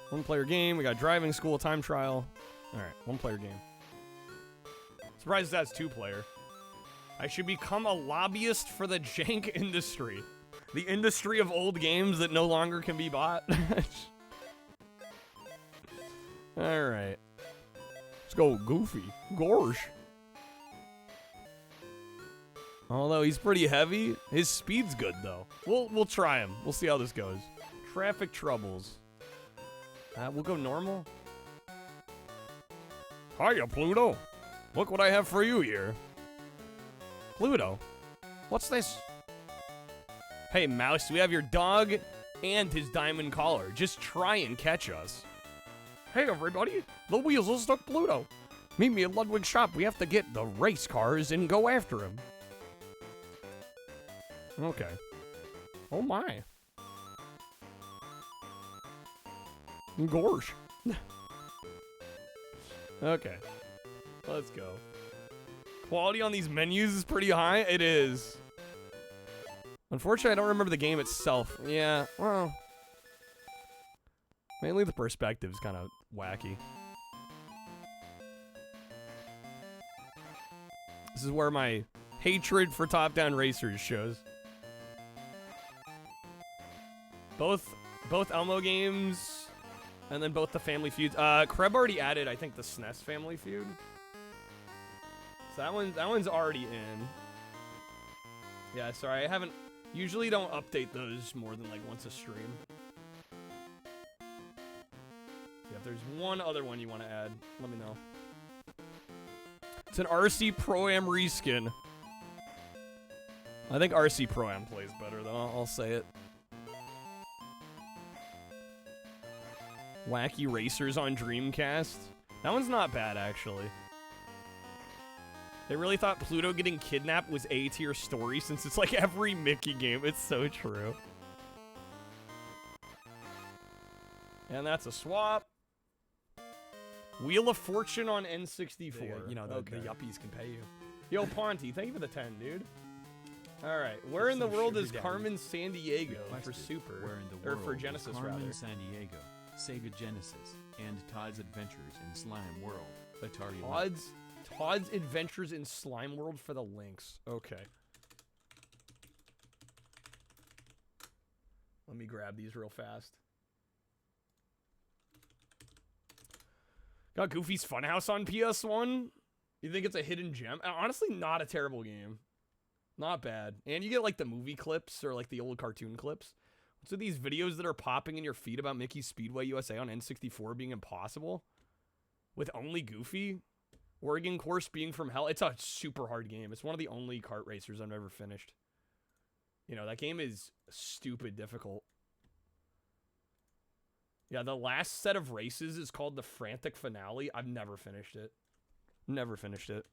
One player game. We got driving school time trial. Alright, one player game. Surprised that's two player. I should become a lobbyist for the jank industry. The industry of old games that no longer can be bought. Alright. Let's go Goofy. Gorge. Although he's pretty heavy, his speed's good though. We'll try him. We'll see how this goes. Traffic troubles. We'll go normal. Hiya, Pluto. Look what I have for you here. Pluto? What's this? Hey, Mouse, we have your dog and his diamond collar. Just try and catch us. Hey, everybody. The weasels took Pluto. Meet me at Ludwig's shop. We have to get the race cars and go after him. Okay. Oh, my. Gorge. Okay. Let's go. Quality on these menus is pretty high. It is. Unfortunately, I don't remember the game itself. Yeah, well. Mainly the perspective's kind of wacky. This is where my hatred for top-down racers shows. Both Elmo games, and then both the Family Feuds. Kreb already added, I think, the SNES Family Feud. So that one's already in. Yeah, sorry, I haven't. Usually don't update those more than like once a stream. Yeah, if there's one other one you want to add, let me know. It's an RC Pro-Am reskin. I think RC Pro-Am plays better, though. I'll say it. Wacky Racers on Dreamcast. That one's not bad, actually. They really thought Pluto getting kidnapped was A-tier story since it's like every Mickey game. It's so true. And that's a swap. Wheel of Fortune on N64. You know, the yuppies can pay you. Yo, Ponty, thank you for the 10, dude. All right, where in the world is Carmen San Diego for Super? Where in the or world for is Genesis, Carmen rather? San Diego, Sega Genesis, and Todd's Adventures in Slime World, Atari Todd's Adventures in Slime World for the Lynx. Okay. Let me grab these real fast. Got Goofy's Funhouse on PS1. You think it's a hidden gem? Honestly, not a terrible game. Not bad. And you get like the movie clips or like the old cartoon clips. So these videos that are popping in your feed about Mickey's Speedway USA on N64 being impossible with only Goofy. Oregon Course being from hell. It's a super hard game. It's one of the only kart racers I've ever finished. You know, that game is stupid difficult. Yeah, the last set of races is called the Frantic Finale. I've never finished it. Never finished it.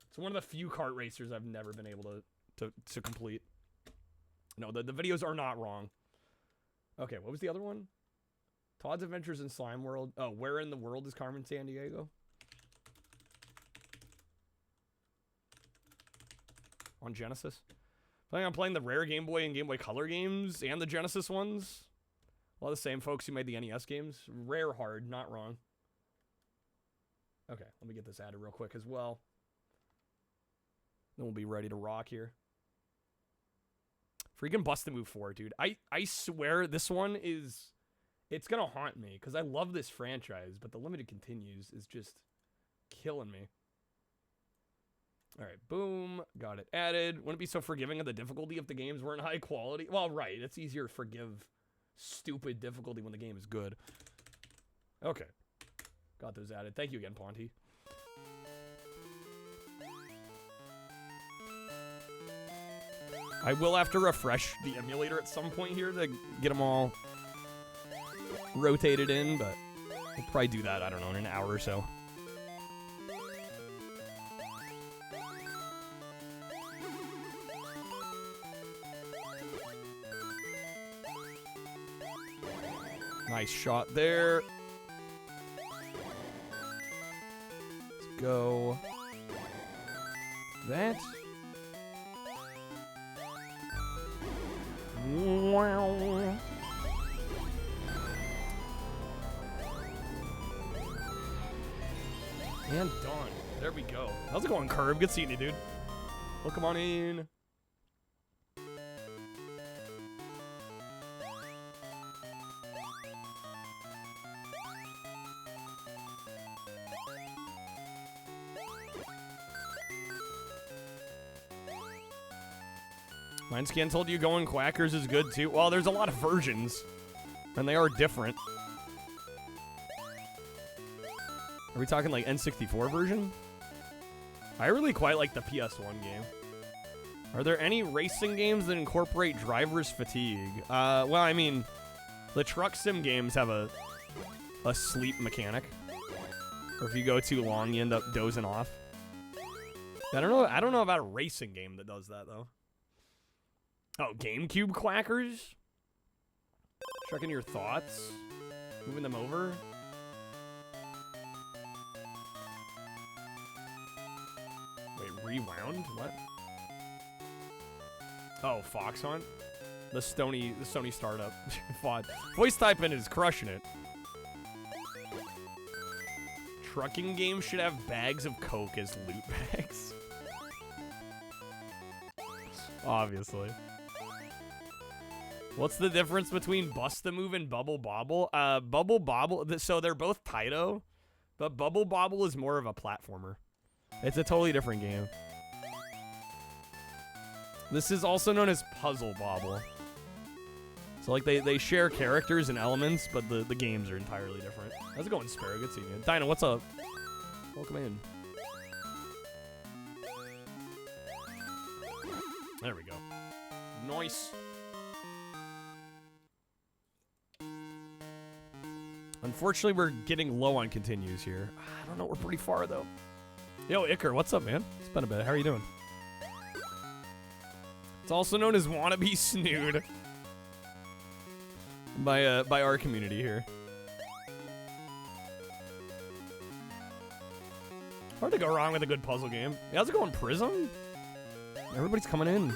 It's one of the few kart racers I've never been able to complete. No, the videos are not wrong. Okay, what was the other one? Todd's Adventures in Slime World. Oh, where in the world is Carmen San Diego? On Genesis. Planning on playing the rare Game Boy and Game Boy Color games and the Genesis ones. A lot of the same folks who made the NES games. Rare hard, not wrong. Okay, let me get this added real quick as well. Then we'll be ready to rock here. Freaking Bust the Move 4, dude. I swear this one is... It's gonna haunt me, because I love this franchise, but the limited continues is just killing me. Alright, boom. Got it added. Wouldn't it be so forgiving of the difficulty if the games weren't high quality? Well, right. It's easier to forgive stupid difficulty when the game is good. Okay. Got those added. Thank you again, Ponty. I will have to refresh the emulator at some point here to get them all rotated in, but we'll probably do that, I don't know, in an hour or so. Nice shot there. Let's go. That. Wow. And done. There we go. How's it going, Curb? Good seeing you, dude. Welcome on in. Mindscan told you going Quackers is good too. Well, there's a lot of versions, and they are different. Are we talking like N64 version? I really quite like the PS1 game. Are there any racing games that incorporate driver's fatigue? Well, I mean, the truck sim games have a sleep mechanic. Or if you go too long, you end up dozing off. I don't know about a racing game that does that though. Oh, GameCube Quackers? Checking your thoughts. Moving them over. Wait, rewound? What? Oh, Fox Hunt? The Sony startup. Voice typing is crushing it. Trucking games should have bags of Coke as loot bags. Obviously. What's the difference between Bust the Move and Bubble Bobble? Bubble Bobble, so they're both Taito, but Bubble Bobble is more of a platformer. It's a totally different game. This is also known as Puzzle Bobble. So like they share characters and elements, but the games are entirely different. How's it going, Sparrow? Good seeing you. Dinah, what's up? Welcome in. There we go. Nice. Unfortunately, we're getting low on continues here. I don't know. We're pretty far, though. Yo, Iker, what's up, man? It's been a bit. How are you doing? It's also known as Wannabe Snood by our community here. Hard to go wrong with a good puzzle game. Hey, how's it going, Prism? Everybody's coming in.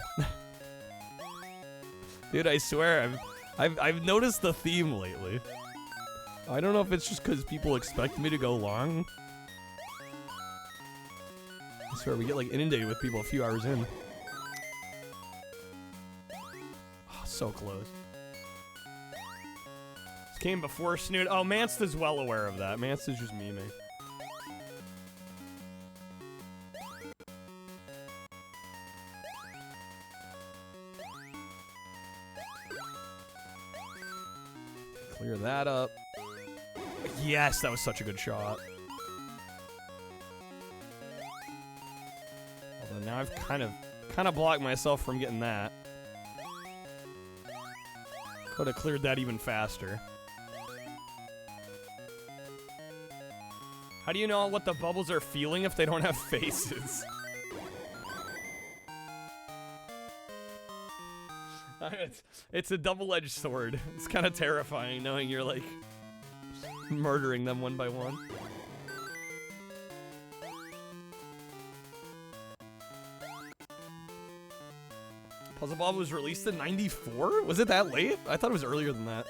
Dude, I swear, I've noticed the theme lately. I don't know if it's just because people expect me to go long. I swear, we get like inundated with people a few hours in. Oh, so close. This came before Snood. Oh, Mansta's well aware of that. Mansta's just memeing. Clear that up. Yes, that was such a good shot. Although now I've kind of blocked myself from getting that. Could have cleared that even faster. How do you know what the bubbles are feeling if they don't have faces? It's a double-edged sword. It's kind of terrifying knowing you're like murdering them one by one. Puzzle Bob was released in '94? Was it that late? I thought it was earlier than that.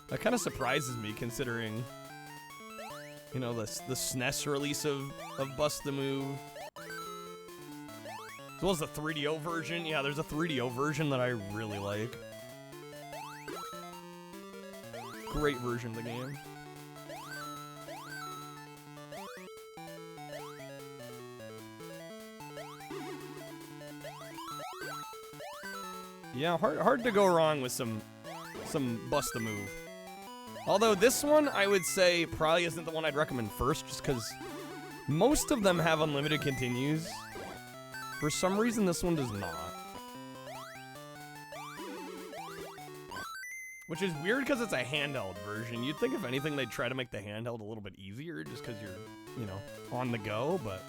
That kind of surprises me considering, you know, the SNES release of Bust the Move. As well as the 3DO version. Yeah, there's a 3DO version that I really like. Great version of the game. Yeah, hard to go wrong with some Bust the Move. Although this one, I would say, probably isn't the one I'd recommend first, just because most of them have unlimited continues. For some reason, this one does not. Which is weird because it's a handheld version. You'd think if anything, they'd try to make the handheld a little bit easier just because you're, you know, on the go, but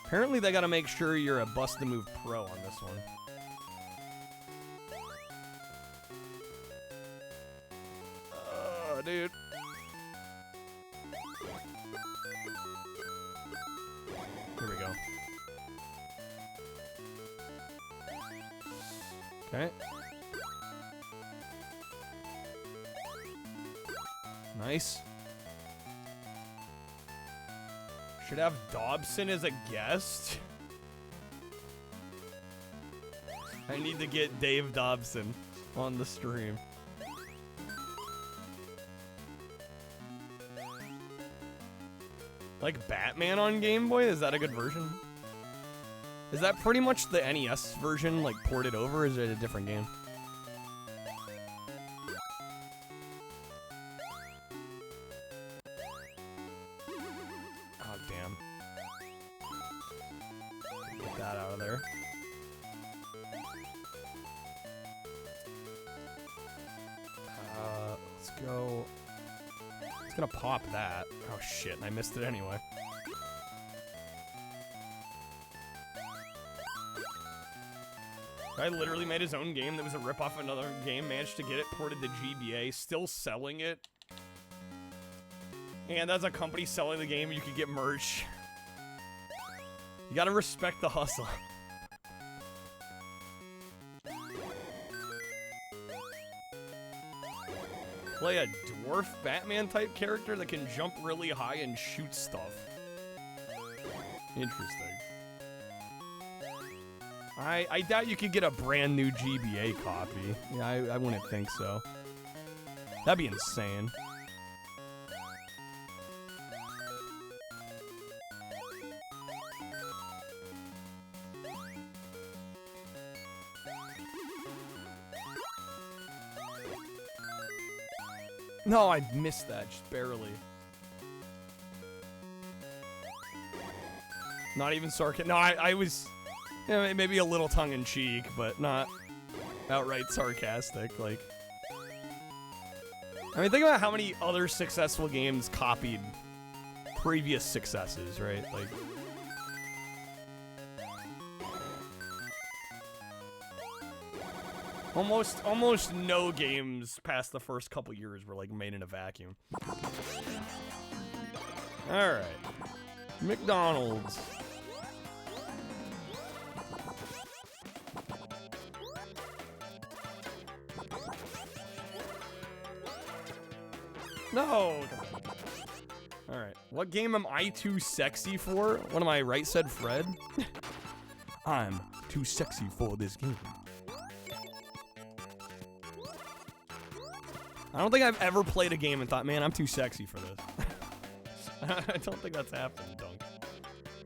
apparently they gotta make sure you're a Bust the Move pro on this one. Oh, dude. Here we go. Okay. Nice. Should have Dobson as a guest. I need to get Dave Dobson on the stream. Like Batman on Game Boy? Is that a good version? Is that pretty much the NES version, like ported over, or is it a different game? Oh, damn. Get that out of there. Let's go. It's gonna pop that. Oh shit, and I missed it anyway. I literally made his own game that was a rip-off of another game, managed to get it ported to GBA, still selling it. And as a company selling the game, you could get merch. You gotta respect the hustle. Play a dwarf Batman-type character that can jump really high and shoot stuff. Interesting. I doubt you could get a brand new GBA copy. Yeah, I wouldn't think so. That'd be insane. No, I missed that, just barely. Not even sarcastic. No, I was Yeah, maybe a little tongue-in-cheek, but not outright sarcastic. Like, I mean, think about how many other successful games copied previous successes, right? Like, almost no games past the first couple years were like made in a vacuum. All right, McDonald's. No. All right. What game am I too sexy for? What am I, Right Said Fred? I'm too sexy for this game. I don't think I've ever played a game and thought, man, I'm too sexy for this. I don't think that's happened, Dunk.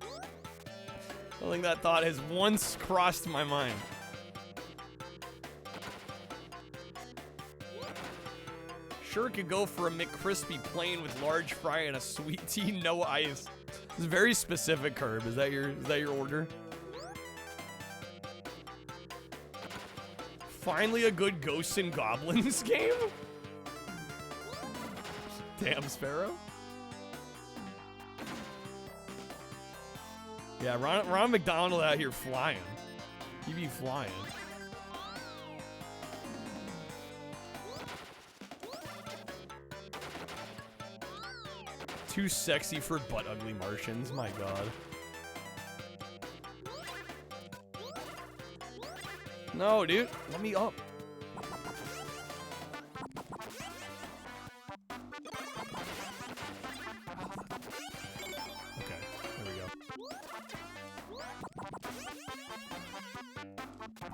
I don't think that thought has once crossed my mind. Sure could go for a McCrispy plain with large fry and a sweet tea, no ice. It's very specific, Curb. Is that your order? Finally a good Ghosts and Goblins game? Damn, Sparrow. Yeah, Ron McDonald out here flying. He be flying. Too sexy for butt ugly Martians, my god. No, dude, let me up. Okay, there we go.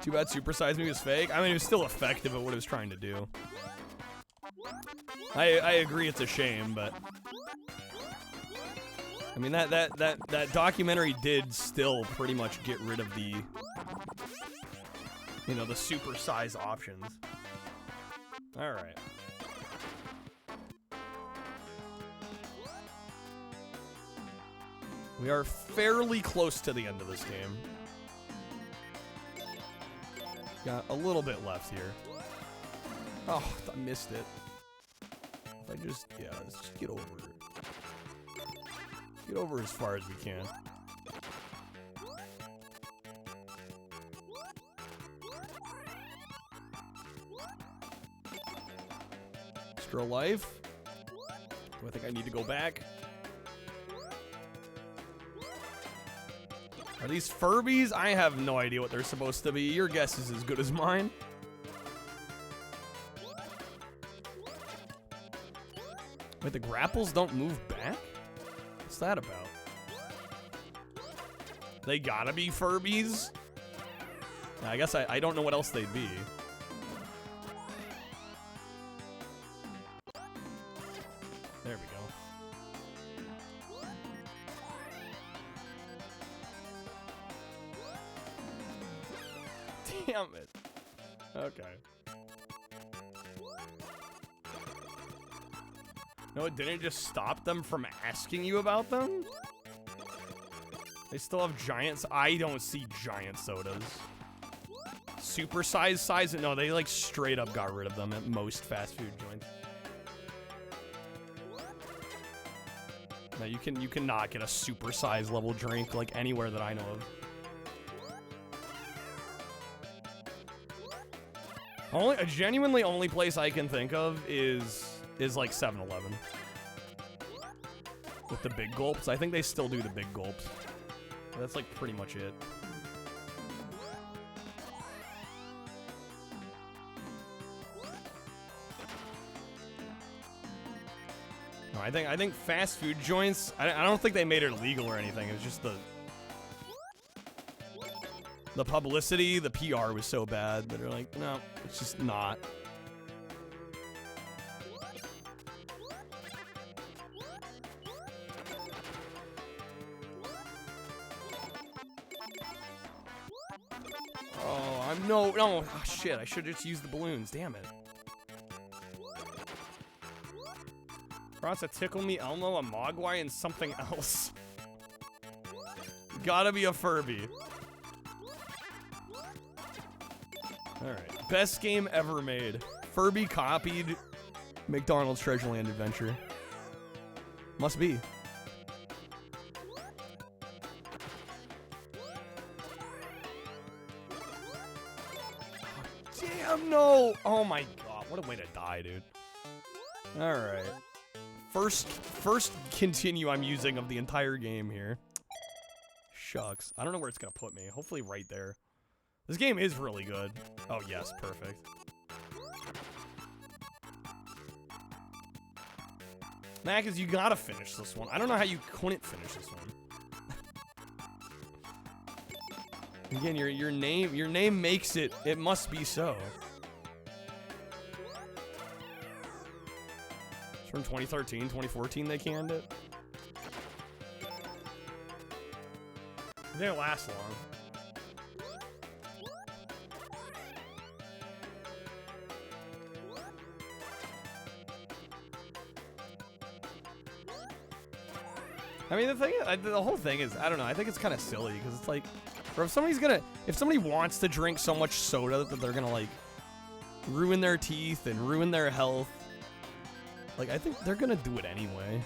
Too bad Supersize Me was fake. I mean, it was still effective at what it was trying to do. I agree it's a shame, but I mean, that documentary did still pretty much get rid of the, you know, the super size options. All right. We are fairly close to the end of this game. Got a little bit left here. Oh, I missed it. If I just, yeah, let's just get over it. Get over as far as we can. Extra life. Do I think I need to go back? Are these Furbies? I have no idea what they're supposed to be. Your guess is as good as mine. Wait, the grapples don't move back? What's that about? They gotta be Furbies? I guess I don't know what else they'd be. There we go. Damn it. Okay. No, it didn't just stop them from asking you about them? They still have giants. I don't see giant sodas. Super size? No, they like straight up got rid of them at most fast food joints. No, you cannot get a super size level drink like anywhere that I know of. A genuinely only place I can think of is like 7-Eleven. With the big gulps. I think they still do the big gulps. That's like pretty much it. No, I think fast food joints, I don't think they made it illegal or anything. It was just the publicity, the PR was so bad that they're like, no, it's just not. Oh, no, oh shit, I should have just used the balloons, damn it. Brought a Tickle Me Elmo, a Mogwai, and something else. Gotta be a Furby. Alright. Best game ever made. Furby copied McDonald's Treasureland Adventure. Must be. Damn, no! Oh my god, what a way to die, dude. Alright. First continue I'm using of the entire game here. Shucks. I don't know where it's gonna put me. Hopefully right there. This game is really good. Oh, yes, perfect. Mac, you gotta finish this one. I don't know how you couldn't finish this one. Again, your name makes it. It must be so. It's from 2013, 2014 they canned it. It didn't last long. I mean, the whole thing is, I don't know, I think it's kind of silly, because it's like, or if somebody wants to drink so much soda that they're gonna, like, ruin their teeth and ruin their health, like, I think they're gonna do it anyway.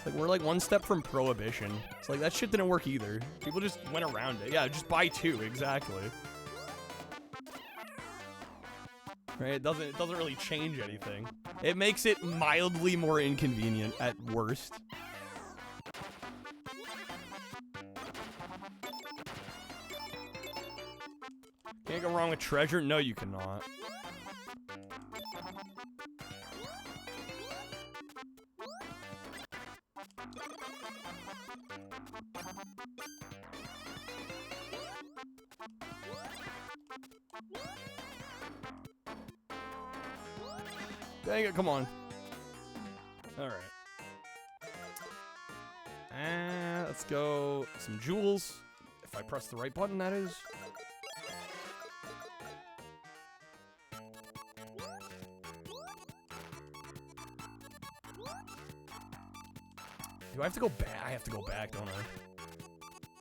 Like, we're like one step from prohibition. It's like, that shit didn't work either. People just went around it. Yeah, just buy two, exactly. Right? It doesn't really change anything. It makes it mildly more inconvenient at worst. Can't go wrong with treasure? No, you cannot. Dang it, come on. Alright. And let's go some jewels. If I press the right button, that is. Do I have to go back? I have to go back, don't I?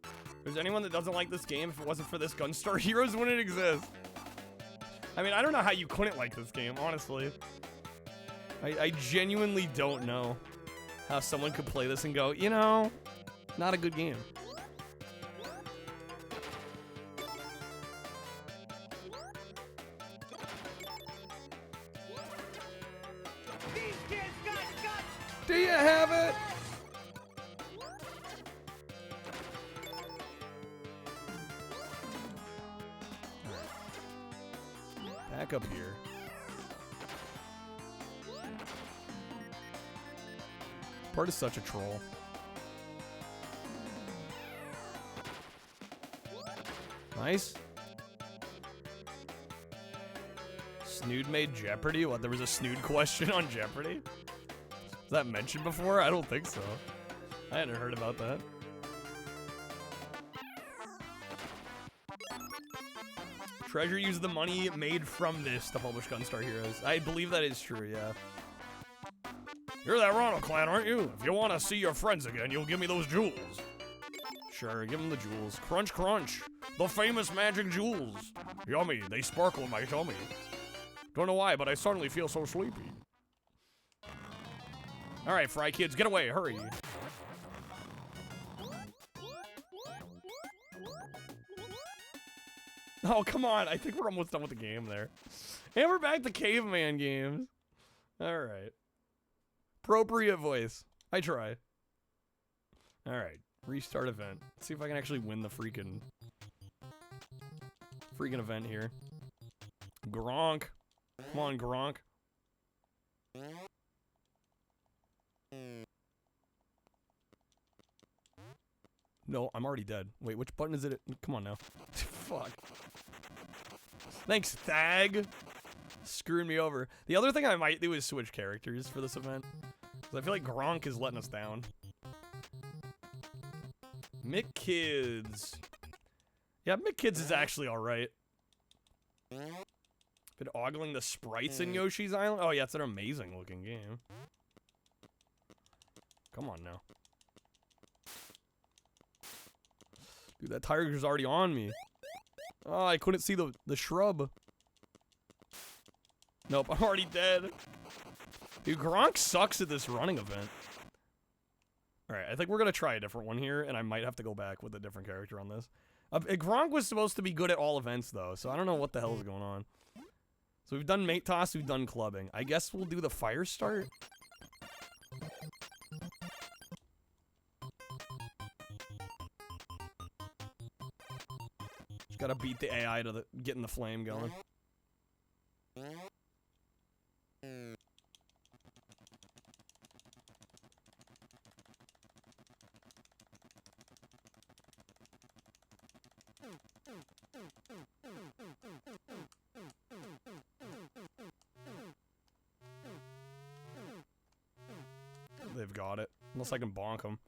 If there's anyone that doesn't like this game, if it wasn't for this Gunstar Heroes, wouldn't exist. I mean, I don't know how you couldn't like this game, honestly. I genuinely don't know how someone could play this and go, you know, not a good game. These kids got guts. Do you have it? Back up here. Part is such a troll. Nice. Snood made Jeopardy? What, there was a Snood question on Jeopardy? Was that mentioned before? I don't think so. I hadn't heard about that. Treasure used the money made from this to publish Gunstar Heroes. I believe that is true, yeah. You're that Ronald clan, aren't you? If you want to see your friends again, you'll give me those jewels. Sure, give them the jewels. Crunch, crunch. The famous magic jewels. Yummy, they sparkle in my tummy. Don't know why, but I suddenly feel so sleepy. Alright, Fry Kids, get away, hurry. Oh, come on. I think we're almost done with the game there. And we're back to caveman games. Alright. Appropriate voice. I try. Alright. Restart event. Let's see if I can actually win the freaking event here. Gronk. Come on, Gronk. No, I'm already dead. Wait, which button is it? Come on now. Fuck. Thanks, Thag. Screwing me over. The other thing I might do is switch characters for this event. Because I feel like Gronk is letting us down. Mick Kids. Yeah, Mick Kids is actually alright. Been ogling the sprites in Yoshi's Island? Oh yeah, it's an amazing looking game. Come on now. Dude, that tiger's already on me. Oh, I couldn't see the shrub. Nope, I'm already dead. Dude, Gronk sucks at this running event. Alright, I think we're gonna try a different one here, and I might have to go back with a different character on this. Gronk was supposed to be good at all events, though, so I don't know what the hell is going on. So we've done mate toss, we've done clubbing. I guess we'll do the fire start. Just gotta beat the AI to getting the flame going. They've got it. Unless I can bonk them.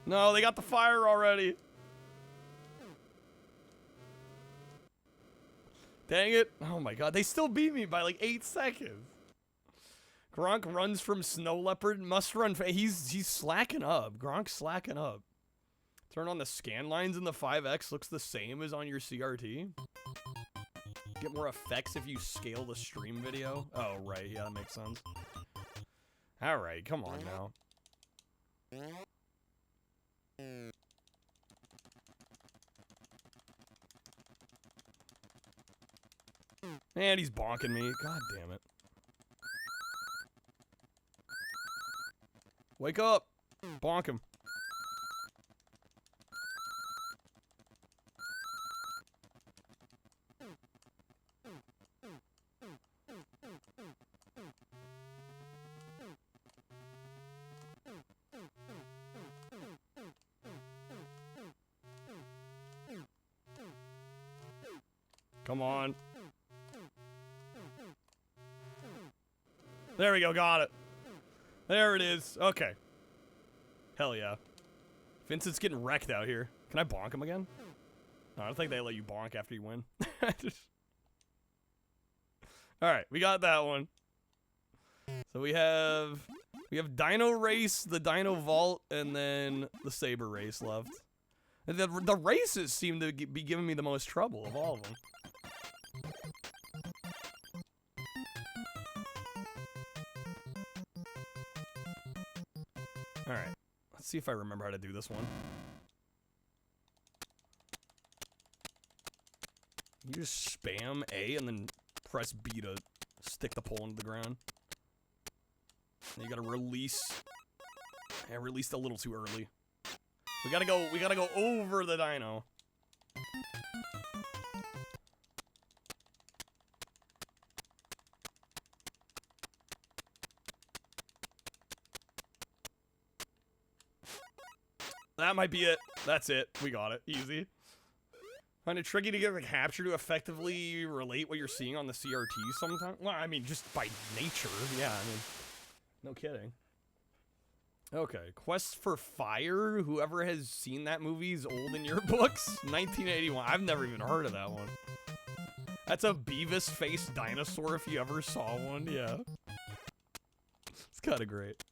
No, they got the fire already. Dang it. Oh my god, they still beat me by like 8 seconds. Gronk runs from Snow Leopard. Must run. He's slacking up. Gronk's slacking up. Turn on the scan lines in the 5X. Looks the same as on your CRT. Get more effects if you scale the stream video. Oh, right. Yeah, that makes sense. Alright, come on now. And he's bonking me. God damn it. Wake up! Bonk him. Come on. There we go, got it. There it is. Okay. Hell yeah. Vincent's getting wrecked out here. Can I bonk him again? No, I don't think they let you bonk after you win. Alright, we got that one. So we have Dino Race, the Dino Vault, and then the Saber Race left. And the races seem to be giving me the most trouble of all of them. Alright, let's see if I remember how to do this one. You just spam A and then press B to stick the pole into the ground. And you gotta release. I released a little too early. We gotta go over the dino. That might be it. That's it. We got it. Easy. Find it tricky to get the capture to effectively relate what you're seeing on the CRT sometimes. Well, I mean, just by nature. Yeah, I mean, no kidding. Okay. Quest for Fire. Whoever has seen that movie is old in your books. 1981. I've never even heard of that one. That's a Beavis-faced dinosaur if you ever saw one. Yeah. It's kind of great.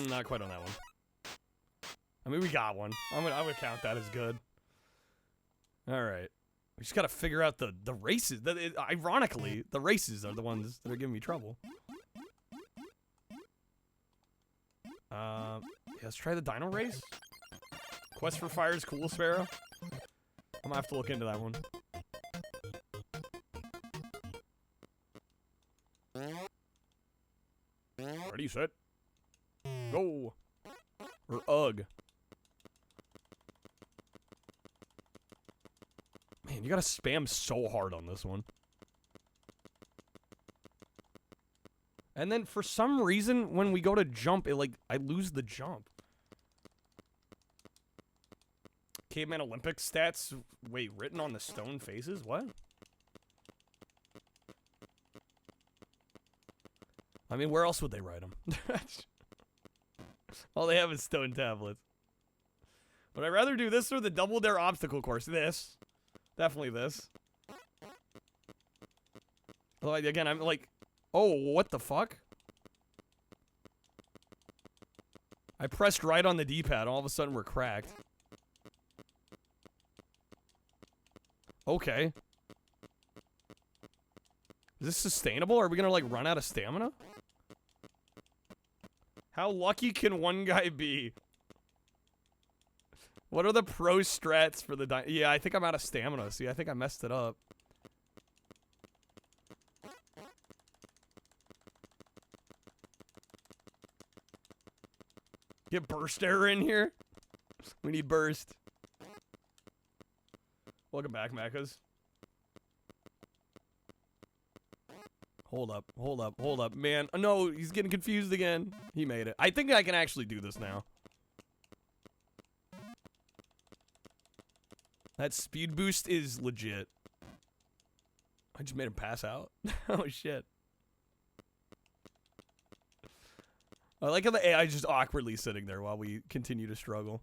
Not quite on that one. I mean, we got one. I would count that as good. All right. We just gotta figure out the races. Ironically, the races are the ones that are giving me trouble. Yeah, let's try the Dino Race. Quest for Fire is cool, Sparrow. I'm gonna have to look into that one. Ready, set, go. Or ugh. Man, you gotta spam so hard on this one. And then for some reason, when we go to jump, I lose the jump. Caveman Olympics stats, wait, written on the stone faces? What? I mean, where else would they write them? All they have is stone tablets. Would I rather do this or the Double Dare obstacle course? This. Definitely this. Although, again, I'm like, oh, what the fuck? I pressed right on the D-pad. All of a sudden, we're cracked. Okay. Is this sustainable? Are we gonna, like, run out of stamina? How lucky can one guy be? What are the pro strats for the yeah, I think I'm out of stamina. See, I think I messed it up. Get burst error in here. We need burst. Welcome back, Mechas. Hold up, hold up, hold up. Man, no, he's getting confused again. He made it. I think I can actually do this now. That speed boost is legit. I just made him pass out. Oh, shit. I like how the AI is just awkwardly sitting there while we continue to struggle.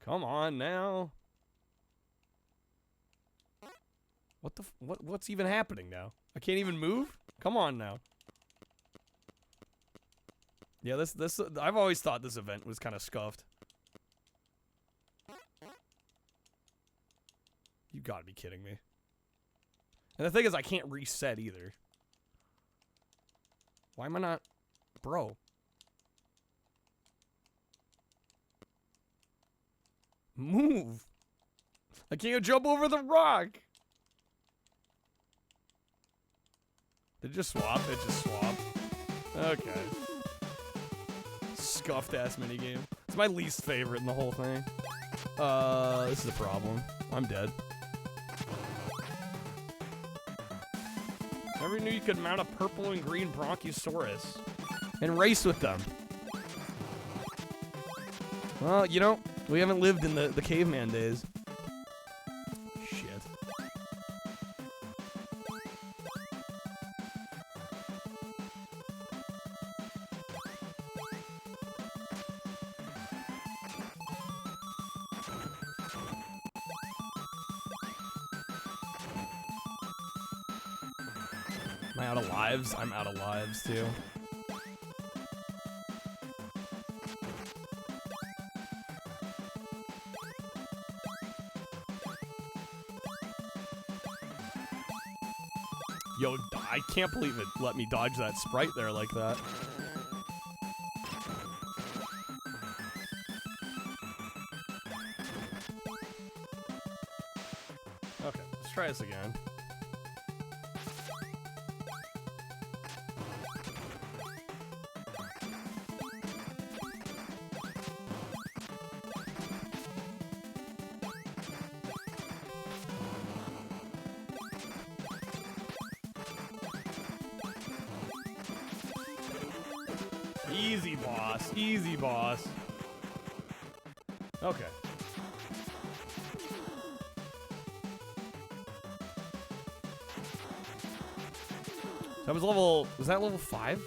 Come on now. What the what's even happening now? I can't even move? Come on now. Yeah, this I've always thought this event was kind of scuffed. You gotta be kidding me. And the thing is, I can't reset either. Why am I not... Bro. Move. I can't jump over the rock. Did it just swap? It just swapped. Okay. Scuffed ass minigame. It's my least favorite in the whole thing. This is a problem. I'm dead. Never knew you could mount a purple and green Bronchiosaurus and race with them. Well, you know, we haven't lived in the caveman days. Shit. Am I out of lives? I'm out of lives, too. Yo, I can't believe it let me dodge that sprite there like that. Okay, let's try this again. Easy, boss. Easy, boss. Okay. That was level... Was that level 5?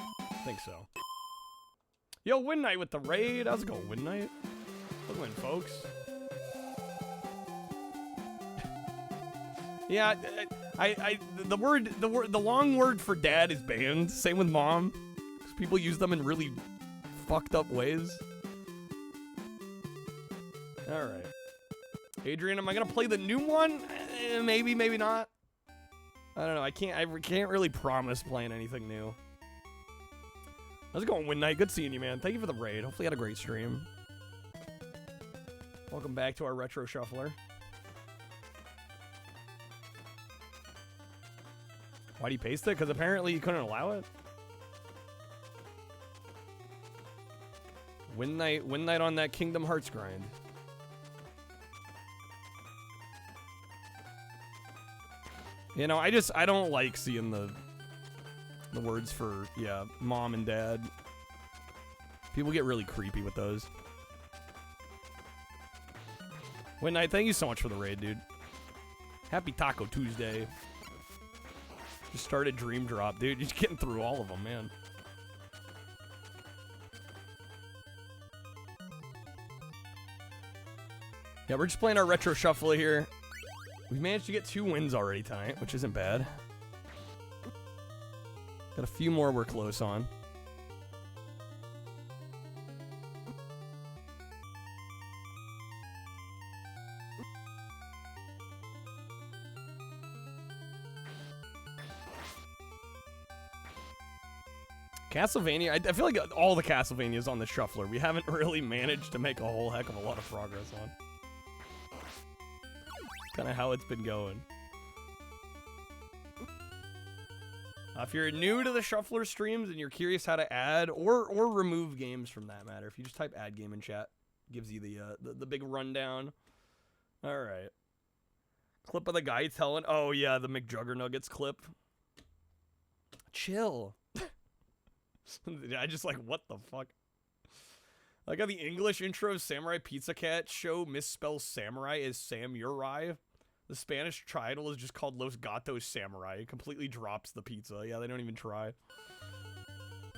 I think so. Yo, Win Knight with the raid. How's it going, Win Knight? Good win, folks. Yeah, the long word for dad is banned. Same with mom. 'Cause people use them in really fucked up ways. All right, Adrian, am I gonna play the new one? Maybe, maybe not. I don't know. I can't really promise playing anything new. How's it going, Win Knight? Good seeing you, man. Thank you for the raid. Hopefully you had a great stream. Welcome back to our retro shuffler. Why'd he paste it? Because apparently you couldn't allow it. Win Knight on that Kingdom Hearts grind. You know, I don't like seeing the words for, yeah, mom and dad. People get really creepy with those. Win Knight, thank you so much for the raid, dude. Happy Taco Tuesday. Just started Dream Drop, dude. You're just getting through all of them, man. Yeah, we're just playing our retro shuffler here. We've managed to get 2 wins already tonight, which isn't bad. Got a few more we're close on. Castlevania, I feel like all the Castlevanias on the shuffler, we haven't really managed to make a whole heck of a lot of progress on. Kind of how it's been going. If you're new to the shuffler streams and you're curious how to add or remove games from that matter, if you just type add game in chat, it gives you the big rundown. All right. Clip of the guy telling, oh yeah, the McJuggernuggets clip. Chill. I just like, what the fuck? Like how the English intro of Samurai Pizza Cat show misspells samurai as samurai. The Spanish title is just called Los Gatos Samurai. It completely drops the pizza. Yeah, they don't even try.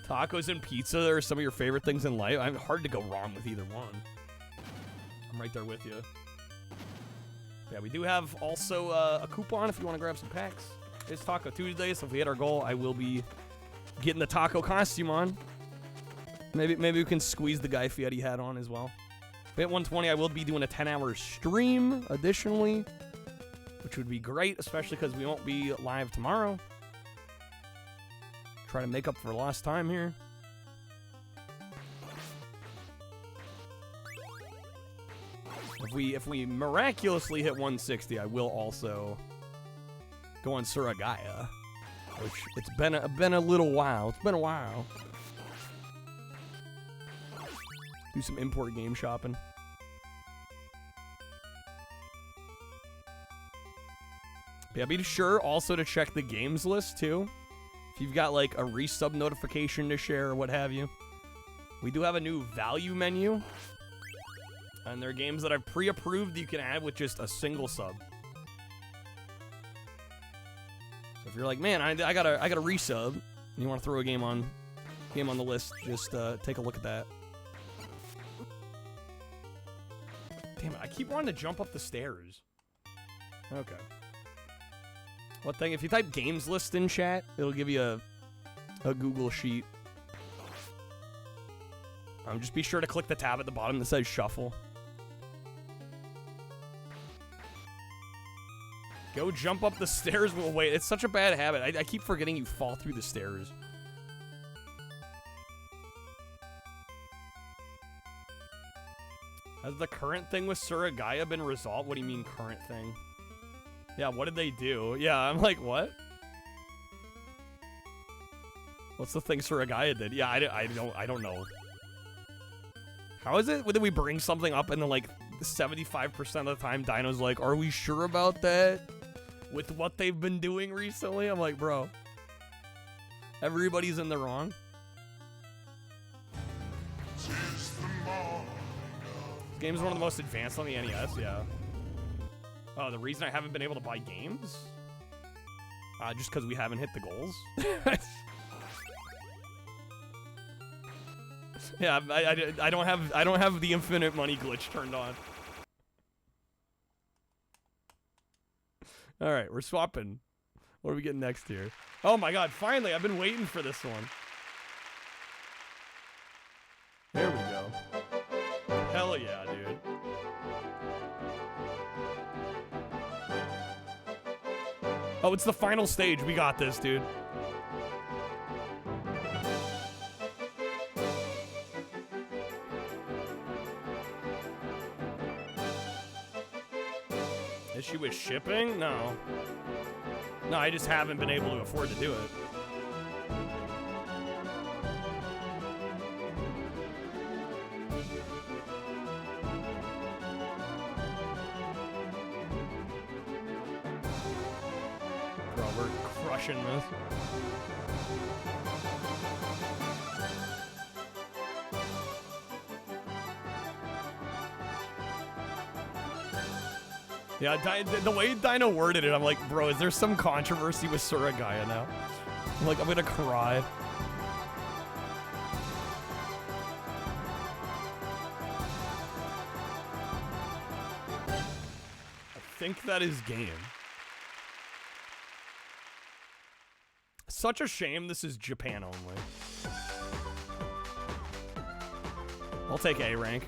Tacos and pizza are some of your favorite things in life. I'm hard to go wrong with either one. I'm right there with you. Yeah, we do have also a coupon if you want to grab some packs. It's Taco Tuesday, so if we hit our goal, I will be getting the taco costume on. Maybe we can squeeze the Guy Fieri hat on as well. If we hit 120, I will be doing a 10-hour stream additionally, which would be great, especially because we won't be live tomorrow. Try to make up for lost time here. If we miraculously hit 160, I will also go on Suragaya, which it's been a little while. It's been a while. Do some import game shopping. Yeah, be sure also to check the games list too. If you've got like a resub notification to share or what have you. We do have a new value menu. And there are games that I've pre-approved that you can add with just a single sub. So if you're like, man, I got a resub, and you want to throw a game on the list, just take a look at that. Damn it, I keep wanting to jump up the stairs. Okay. What thing? If you type games list in chat, it'll give you a Google sheet. Just be sure to click the tab at the bottom that says shuffle. Go jump up the stairs. We'll wait. It's such a bad habit. I keep forgetting you fall through the stairs. Has the current thing with Suragaya been resolved? What do you mean current thing? Yeah, what did they do? Yeah, I'm like, what? What's the thing Suragaya did? Yeah, I don't know. How is it? Did we bring something up and then like 75% of the time Dino's like, are we sure about that? With what they've been doing recently? I'm like, bro. Everybody's in the wrong. This game's one of the most advanced on the NES, yeah. Oh, the reason I haven't been able to buy games? Just because we haven't hit the goals? Yeah, I don't have the infinite money glitch turned on. All right, we're swapping. What are we getting next here? Oh my god, finally, I've been waiting for this one. There we go. Hell yeah, dude. Oh, it's the final stage. We got this, dude. Issue with shipping? No. No, I just haven't been able to afford to do it. Bro, we're crushing this. Yeah, the way Dino worded it, I'm like, bro, is there some controversy with Suragaya now? I'm like, I'm gonna cry. think that is game. Such a shame this is Japan only. I'll take A rank.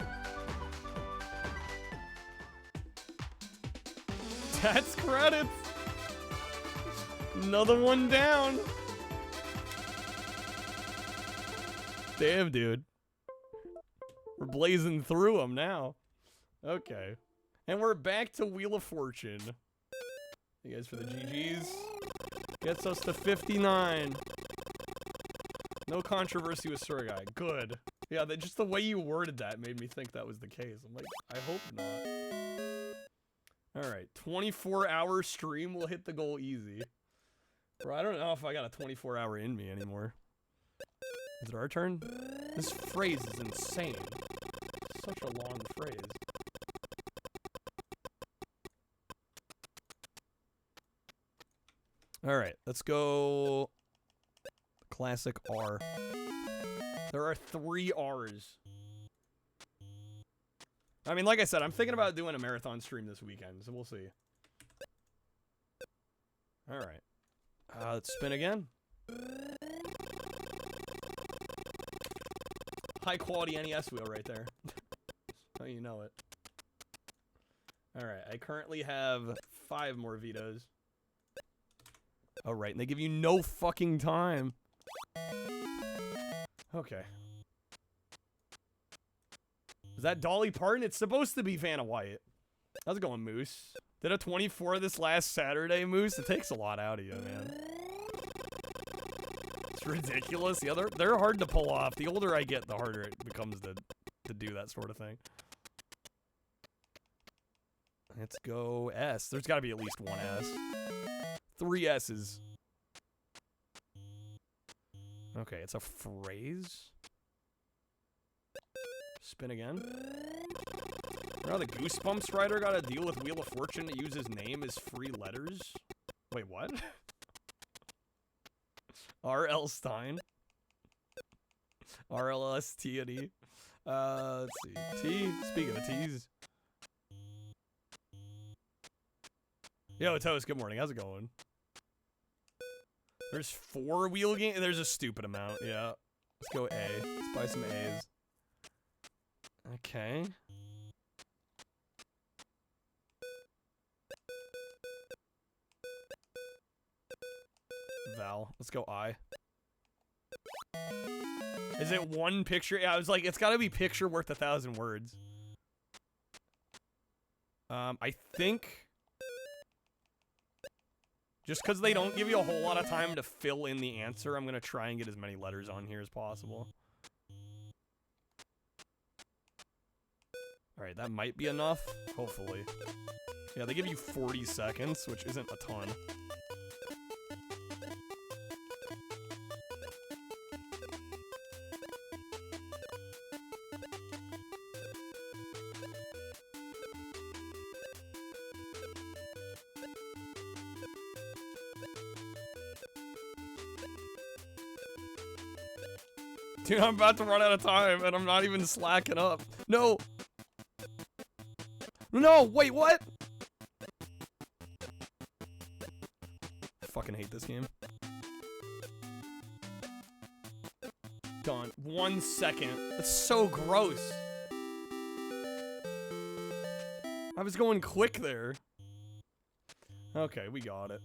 That's credits. Another one down. Damn, dude. We're blazing through them now. Okay. And we're back to Wheel of Fortune. You guys for the GGs. Gets us to 59. No controversy with Surgai. Good. Yeah, just the way you worded that made me think that was the case. I'm like, I hope not. Alright, 24-hour stream will hit the goal easy. Bro, I don't know if I got a 24-hour in me anymore. Is it our turn? This phrase is insane. Such a long phrase. Alright, let's go classic R. There are 3 R's. I mean, like I said, I'm thinking about doing a marathon stream this weekend, so we'll see. Alright. Let's spin again. High quality NES wheel right there. Oh, you know it. Alright, I currently have 5 more vetoes. Oh, right, and they give you no fucking time. Okay. Is that Dolly Parton? It's supposed to be Vanna White. How's it going, Moose? Did a 24 this last Saturday, Moose? It takes a lot out of you, man. It's ridiculous. Yeah, they're hard to pull off. The older I get, the harder it becomes to do that sort of thing. Let's go S. There's got to be at least one S. 3 S's. Okay, it's a phrase. Spin again. Now the Goosebumps writer got to deal with Wheel of Fortune to use his name as 3 letters. Wait, what? R.L. Stein. R-L-S-T-N-E. Let's see. T. Speaking of T's. Yo, Toast, good morning. How's it going? There's 4 wheel games. There's a stupid amount. Yeah. Let's go A. Let's buy some A's. Okay. Val. Let's go I. Is it 1 picture? Yeah, I was like, it's gotta be picture worth 1,000 words. I think... just because they don't give you a whole lot of time to fill in the answer, I'm gonna try and get as many letters on here as possible. Alright, that might be enough. Hopefully. Yeah, they give you 40 seconds, which isn't a ton. Dude, I'm about to run out of time, and I'm not even slacking up. No! No, wait, what? I fucking hate this game. Done. 1 second. That's so gross. I was going quick there. Okay, we got it.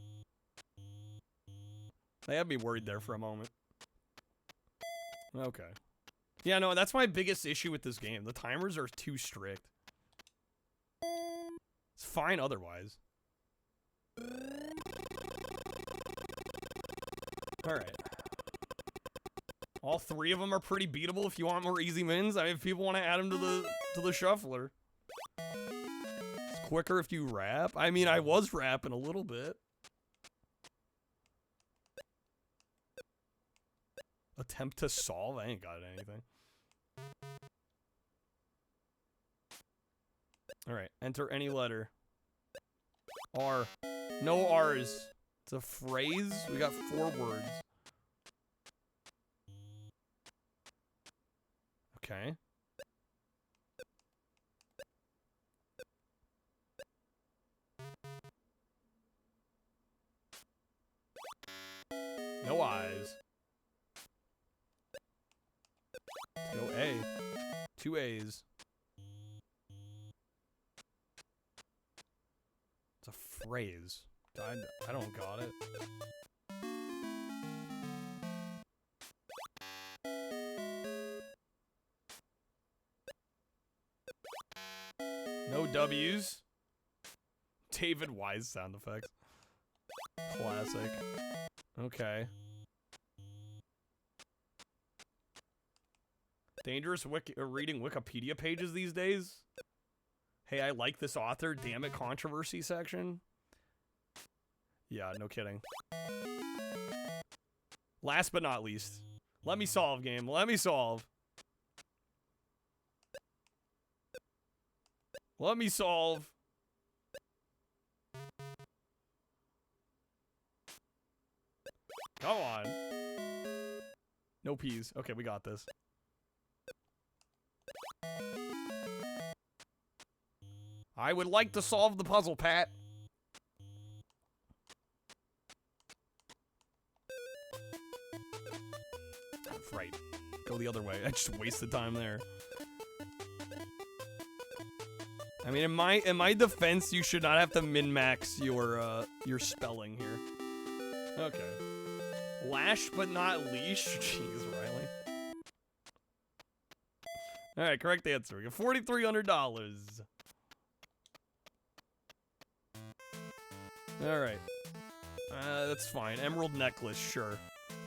They had me worried there for a moment. Okay. Yeah, no, that's my biggest issue with this game. The timers are too strict. It's fine otherwise. Alright. All 3 of them are pretty beatable if you want more easy wins. I mean, if people want to add them to the shuffler. It's quicker if you rap. I mean, I was rapping a little bit. Attempt to solve? I ain't got anything. Alright, enter any letter. R. No R's. It's a phrase? We got 4 words. Okay. No eyes. Go A. 2 A's. It's a phrase. I don't got it. No W's. David Wise sound effects. Classic. Okay. Dangerous reading Wikipedia pages these days? Hey, I like this author. Damn it, controversy section. Yeah, no kidding. Last but not least. Let me solve, game. Let me solve. Let me solve. Come on. No P's. Okay, we got this. I would like to solve the puzzle, Pat. Right. Go the other way. I just wasted time there. I mean, in my defense, you should not have to min-max your spelling here. Okay. Lash but not leash. Jeez, Riley. All right, correct answer. We got $4,300. All right. That's fine. Emerald necklace, sure.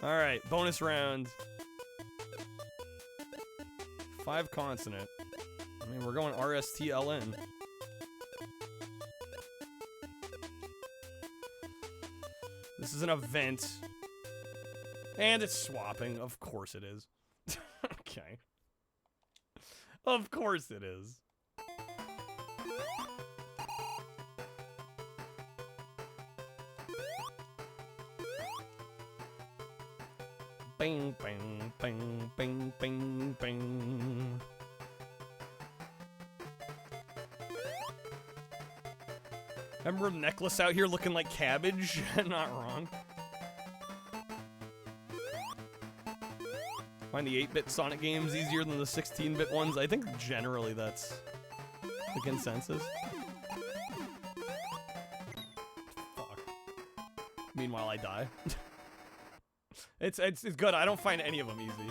All right, bonus round. 5 consonant. I mean, we're going RSTLN. This is an event. And it's swapping. Of course it is. Okay. Of course it is. Bing, bing, bing, bing, bing, bing. Remember necklace out here looking like cabbage? Not wrong. Find the 8-bit Sonic games easier than the 16-bit ones. I think generally that's the consensus. Fuck. Meanwhile, I die. It's good. I don't find any of them easy.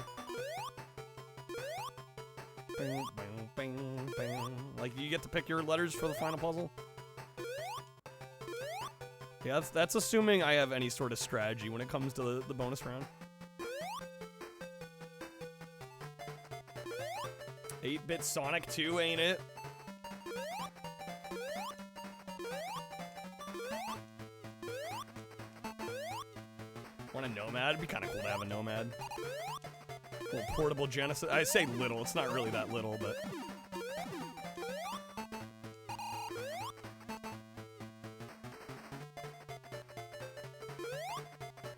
Bing, bing, bing, bing. Like, you get to pick your letters for the final puzzle. Yeah, that's assuming I have any sort of strategy when it comes to the bonus round. 8-bit Sonic 2, ain't it? Want a Nomad? It'd be kind of cool to have a Nomad. Little portable Genesis. I say little, it's not really that little, but...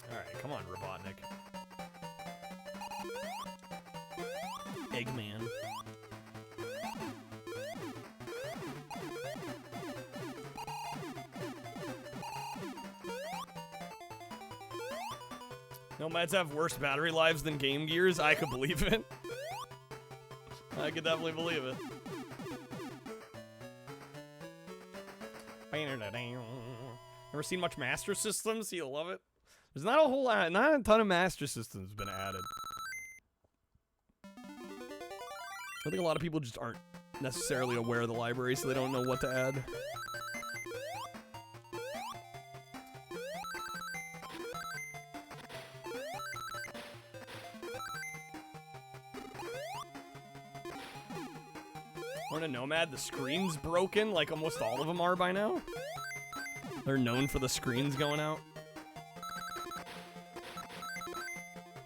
Alright, come on, Robotnik. Eggman. Nomads have worse battery lives than Game Gears? I could believe it. I could definitely believe it. Never seen much Master Systems? You'll love it. There's not a whole lot, not a ton of Master Systems been added. I think a lot of people just aren't necessarily aware of the library, so they don't know what to add. On a Nomad, the screen's broken, like almost all of them are by now. They're known for the screens going out.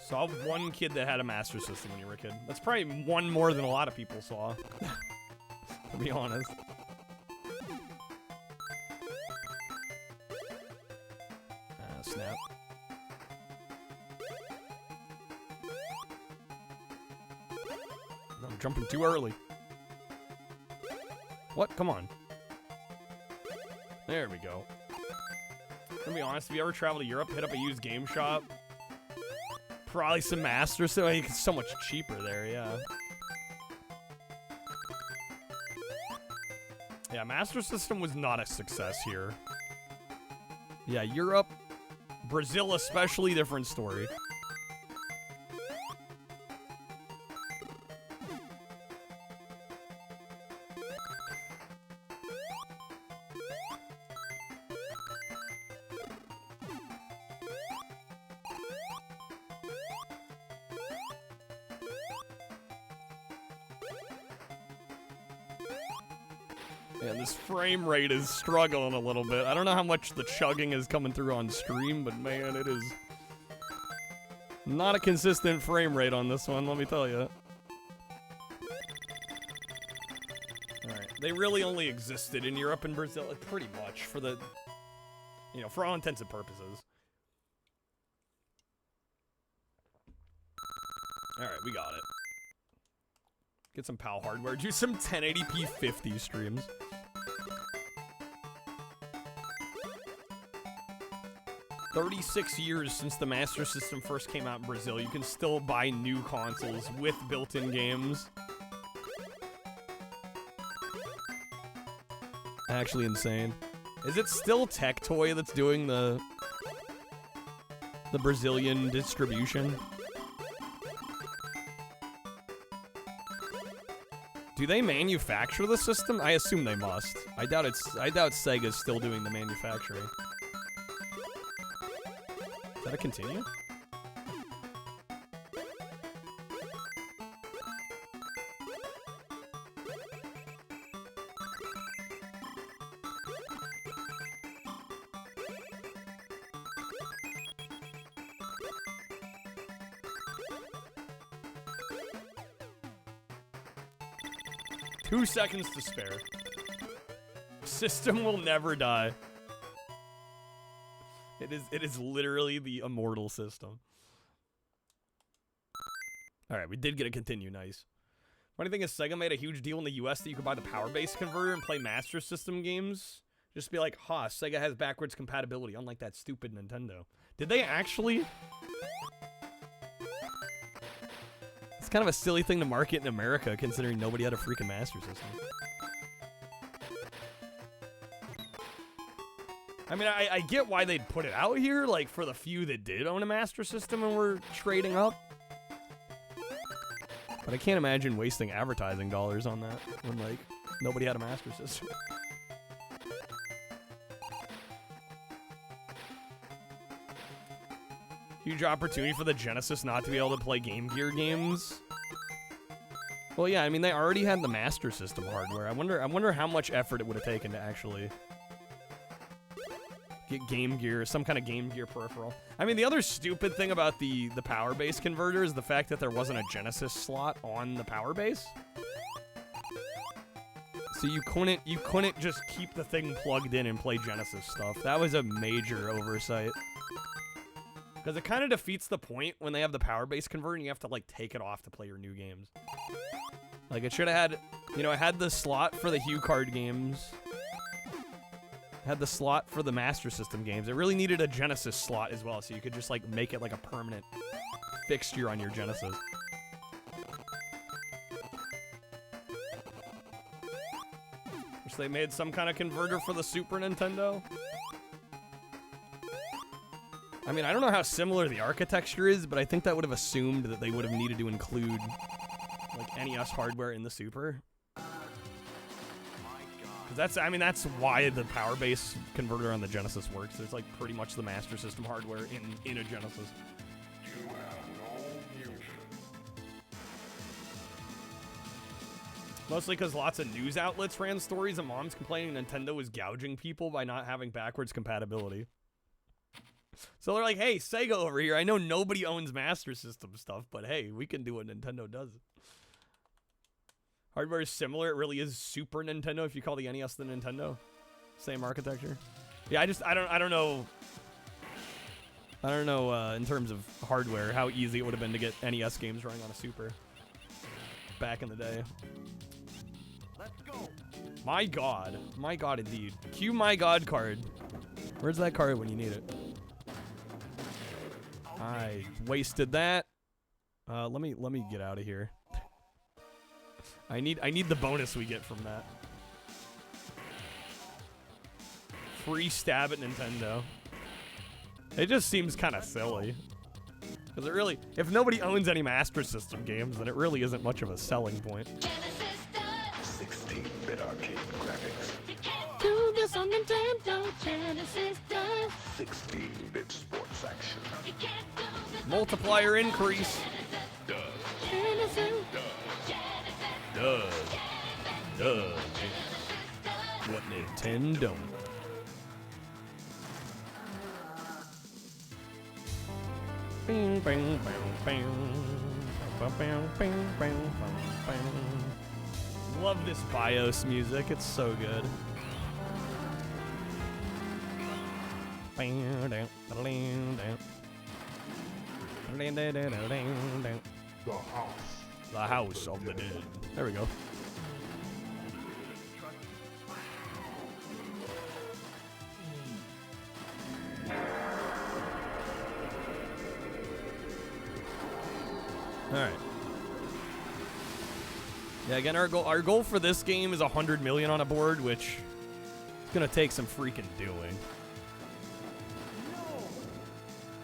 Saw one kid that had a Master System when you were a kid. That's probably one more than a lot of people saw. To be honest. Snap. I'm jumping too early. What? Come on. There we go. To be honest, if you ever travel to Europe, hit up a used game shop. Probably some Master System. It's so much cheaper there, yeah. Yeah, Master System was not a success here. Yeah, Europe, Brazil especially, different story. Yeah, this frame rate is struggling a little bit. I don't know how much the chugging is coming through on stream, but man, it is not a consistent frame rate on this one, let me tell you. Alright, they really only existed in Europe and Brazil, pretty much, for the, you know, for all intents and purposes. Alright, we got it. Get some PAL hardware, do some 1080p 50 streams. "36 years since the Master System first came out in Brazil, you can still buy new consoles with built-in games." Actually insane. Is it still Tectoy that's doing the Brazilian distribution? Do they manufacture the system? I assume they must. I doubt Sega's still doing the manufacturing. Is that a continue? Two seconds to spare. System will never die. It is literally the immortal system. Alright, we did get a continue, nice. Funny thing is, Sega made a huge deal in the US that you could buy the power base converter and play Master System games. Just be like, ha, Sega has backwards compatibility, unlike that stupid Nintendo. Did they actually? It's kind of a silly thing to market in America, considering nobody had a freaking Master System. I mean, I get why they'd put it out here, like, for the few that did own a Master System and were trading up. But I can't imagine wasting advertising dollars on that when, like, nobody had a Master System. Huge opportunity for the Genesis not to be able to play Game Gear games. Well, yeah, I mean, they already had the Master System hardware. I wonder how much effort it would have taken to actually get Game Gear, some kind of Game Gear peripheral. I mean, the other stupid thing about the power base converter is the fact that there wasn't a Genesis slot on the power base. So you couldn't just keep the thing plugged in and play Genesis stuff. That was a major oversight. Because it kind of defeats the point when they have the power base converter and you have to, like, take it off to play your new games. Like, it should have had, you know, it had the slot for the HuCard games. It had the slot for the Master System games. It really needed a Genesis slot as well, so you could just, like, make it like a permanent fixture on your Genesis. Wish they made some kind of converter for the Super Nintendo. I mean, I don't know how similar the architecture is, but I think that would have assumed that they would have needed to include, like, NES hardware in the Super. That's why the power base converter on the Genesis works. It's like pretty much the Master System hardware in a Genesis. Mostly because lots of news outlets ran stories of moms complaining Nintendo was gouging people by not having backwards compatibility. So they're like, hey, Sega over here, I know nobody owns Master System stuff, but hey, we can do what Nintendo does. Hardware is similar. It really is Super Nintendo if you call the NES the Nintendo. Same architecture. Yeah, I don't know. I don't know in terms of hardware how easy it would have been to get NES games running on a Super back in the day. Let's go. My God indeed. Cue my God card. Where's that card when you need it? I'll I wasted that. Let me get out of here. I need the bonus we get from that. Free stab at Nintendo. It just seems kind of silly. Because it really, if nobody owns any Master System games, then it really isn't much of a selling point. 16-bit arcade graphics. Do this on Nintendo Genesis does. 16-bit sports action. Multiplier increase. Genesis. Does. What Nintendo? Bing, bang, bang, bang. Bang, bang, bang, bang, bang. Love this BIOS music. It's so good. The house of the dead. There we go. All right. Yeah, again, our goal for this game is 100 million on a board, which is gonna take some freaking doing.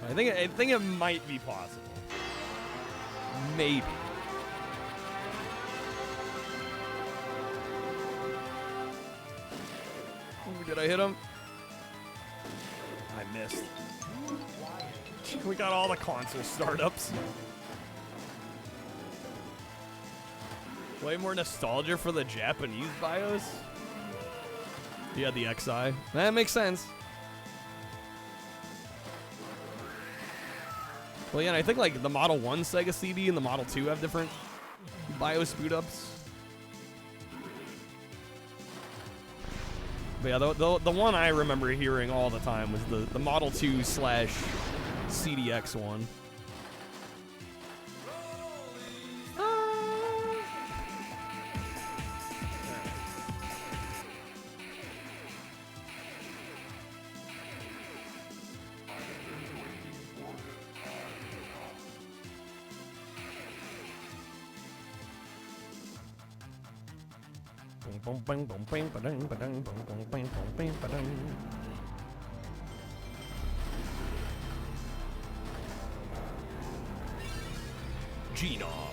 I think it might be possible. Maybe. Ooh, did I hit him? I missed. We got all the console startups. Way more nostalgia for the Japanese BIOS. Yeah, the XI. That makes sense. Well, yeah, and I think like the Model 1 Sega CD and the Model 2 have different BIOS boot ups. But yeah, the one I remember hearing all the time was the Model 2 / CDX one. Genome.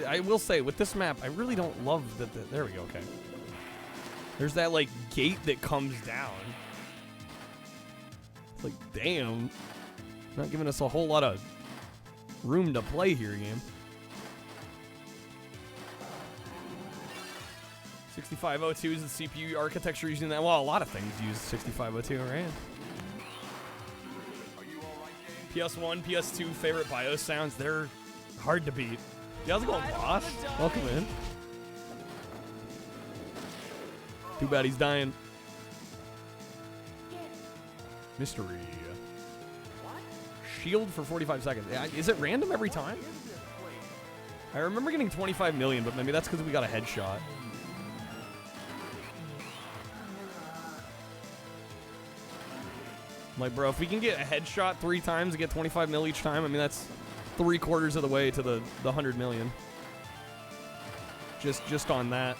I will say, with this map, I really don't love that. There we go. Okay. There's that like gate that comes down. It's like, damn, not giving us a whole lot of room to play here, game. 6502 is the CPU architecture using that. Well, a lot of things use 6502, right? PS1, PS2 favorite BIOS sounds. They're hard to beat. Yeah, how's it going, boss? Welcome in. Too bad he's dying. Mystery. Shield for 45 seconds. Is it random every time? I remember getting 25 million, but maybe that's because we got a headshot. Like, bro, if we can get a headshot 3 times and get 25 mil each time, I mean, that's 3/4 of the way to the 100 million. Just on that.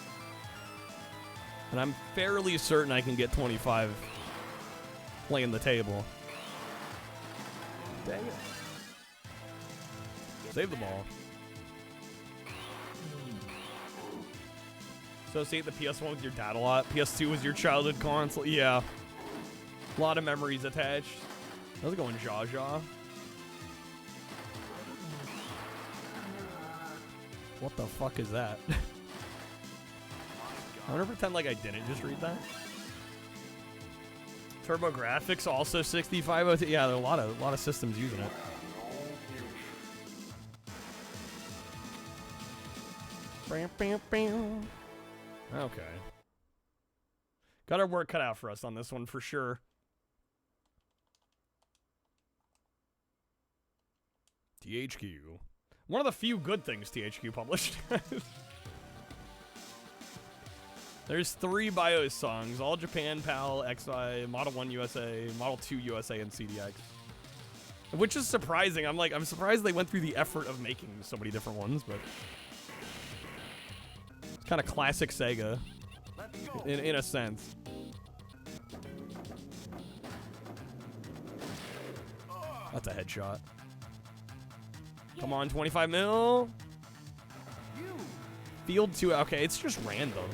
And I'm fairly certain I can get 25 playing the table. Dang it. Save the ball. Associate the PS1 with your dad a lot. PS2 was your childhood console. Yeah. A lot of memories attached. How's it going, Jaw Jaw? What the fuck is that? I want to pretend like I didn't just read that. TurboGrafx also 6502. Yeah, there are a lot of systems using it. Okay. Got our work cut out for us on this one for sure. THQ. One of the few good things THQ published. There's 3 BIOS songs, all Japan, PAL, XI, Model 1 USA, Model 2 USA, and CDX. Which is surprising. I'm surprised they went through the effort of making so many different ones, but it's kind of classic Sega in a sense. That's a headshot. Come on, 25 mil. Field 2. Okay, it's just random.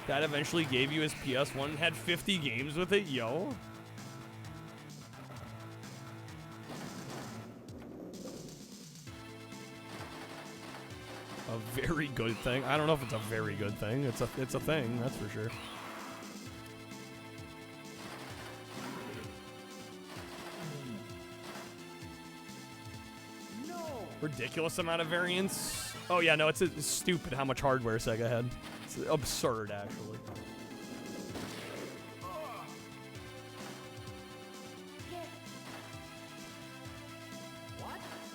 That eventually gave you his PS1 and had 50 games with it, yo. A very good thing. I don't know if it's a very good thing. It's a thing, that's for sure. Ridiculous amount of variance. Oh yeah, no, it's stupid how much hardware Sega had. It's absurd, actually.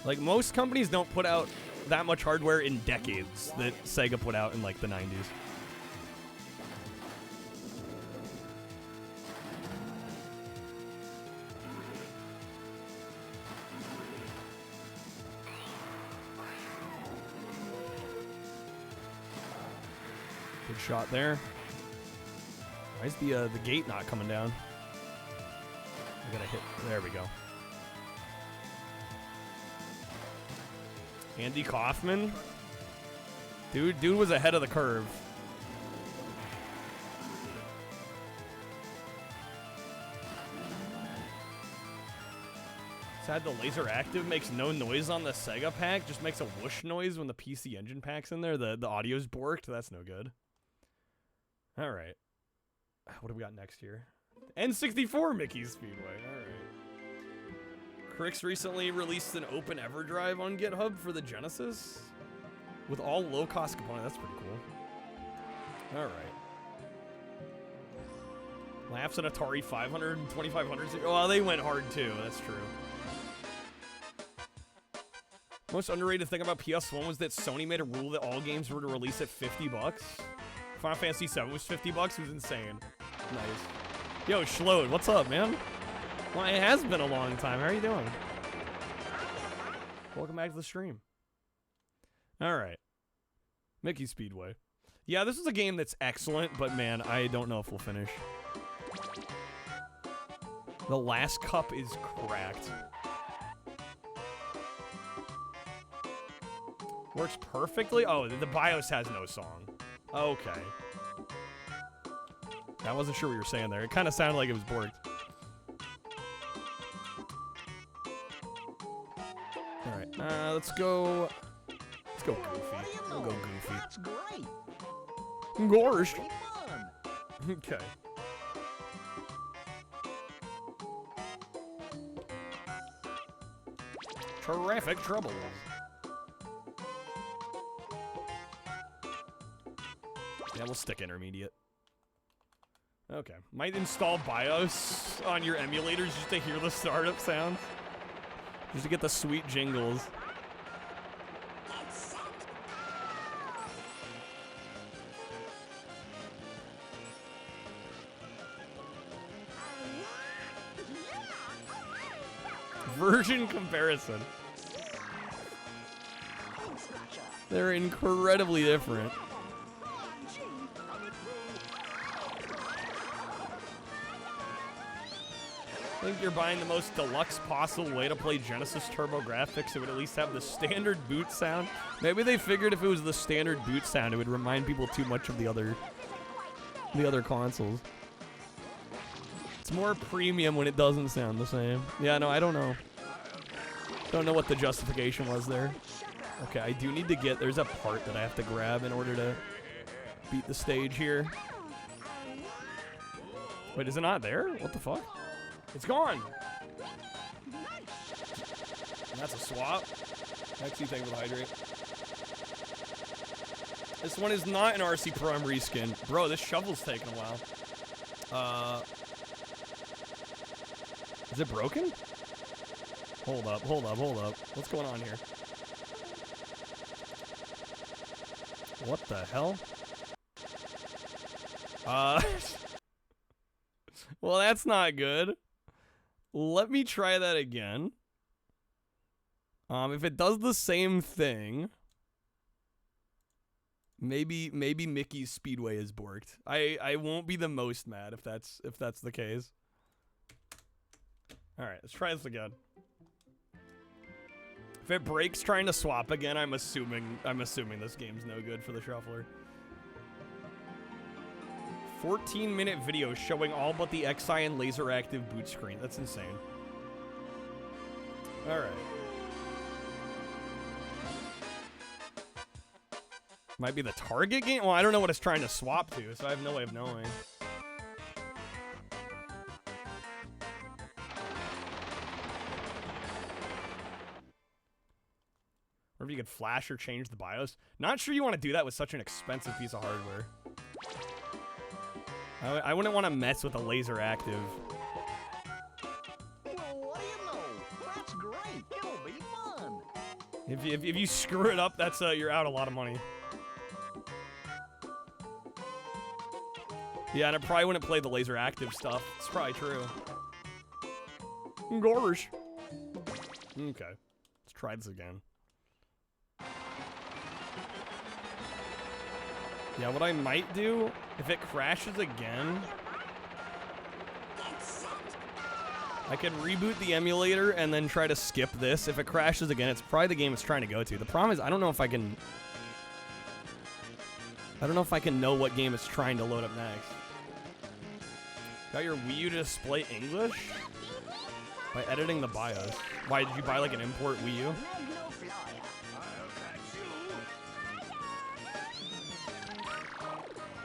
Like, most companies don't put out that much hardware in decades that Sega put out in, like, the 90s. Good shot there. Why is the gate not coming down? I gotta hit. There we go. Andy Kaufman. Dude was ahead of the curve. Sad the laser active makes no noise on the Sega pack, just makes a whoosh noise when the PC Engine pack's in there. The audio's borked. That's no good. All right. What do we got next here? N64 Mickey Speedway. All right. Crix recently released an open EverDrive on GitHub for the Genesis with all low-cost components. That's pretty cool. All right. Laughs at Atari 500 and 2500. Oh, they went hard too. That's true. Most underrated thing about PS1 was that Sony made a rule that all games were to release at $50. Final Fantasy VII was $50. It was insane. Nice. Yo, Schlode, what's up, man? Well, it has been a long time. How are you doing? Welcome back to the stream. All right. Mickey Speedway. Yeah, this is a game that's excellent, but man, I don't know if we'll finish. The last cup is cracked. Works perfectly? Oh, the BIOS has no song. Okay. I wasn't sure what you were saying there. It kind of sounded like it was borked. All right, let's go Goofy. We'll go Goofy. That's great. Gosh. Pretty fun. Okay. Traffic troubles. Yeah, we'll stick intermediate. Okay. Might install BIOS on your emulators just to hear the startup sounds. Just to get the sweet jingles. Version comparison. They're incredibly different. I think you're buying the most deluxe possible way to play Genesis Turbo Graphics. It would at least have the standard boot sound. Maybe they figured if it was the standard boot sound, it would remind people too much of the other consoles. It's more premium when it doesn't sound the same. Yeah, no, I don't know. Don't know what the justification was there. Okay, I do need to get... There's a part that I have to grab in order to beat the stage here. Wait, is it not there? What the fuck? It's gone! And that's a swap. Actually, thank you for the hydrate. This one is not an RC Prime reskin. Bro, this shovel's taking a while. Is it broken? Hold up, hold up, hold up. What's going on here? What the hell? Well, that's not good. Let me try that again. If it does the same thing, maybe Mickey's Speedway is borked. I won't be the most mad if that's the case. All right, let's try this again. If it breaks trying to swap again, I'm assuming this game's no good for the shuffler. 14-minute video showing all but the XI and laser active boot screen. That's insane. All right. Might be the target game? Well, I don't know what it's trying to swap to, so I have no way of knowing. Or if you could flash or change the BIOS. Not sure you want to do that with such an expensive piece of hardware. I wouldn't want to mess with a laser active. Well, what do you know? That's great. It'll be fun. If you screw it up, that's you're out a lot of money. Yeah, and I probably wouldn't play the laser active stuff. It's probably true. Gosh. Okay. Let's try this again. Yeah, what I might do, if it crashes again, I could reboot the emulator and then try to skip this. If it crashes again, it's probably the game it's trying to go to. The problem is I don't know if I can know what game it's trying to load up next. Got your Wii U to display English? By editing the BIOS. Why, did you buy like an import Wii U?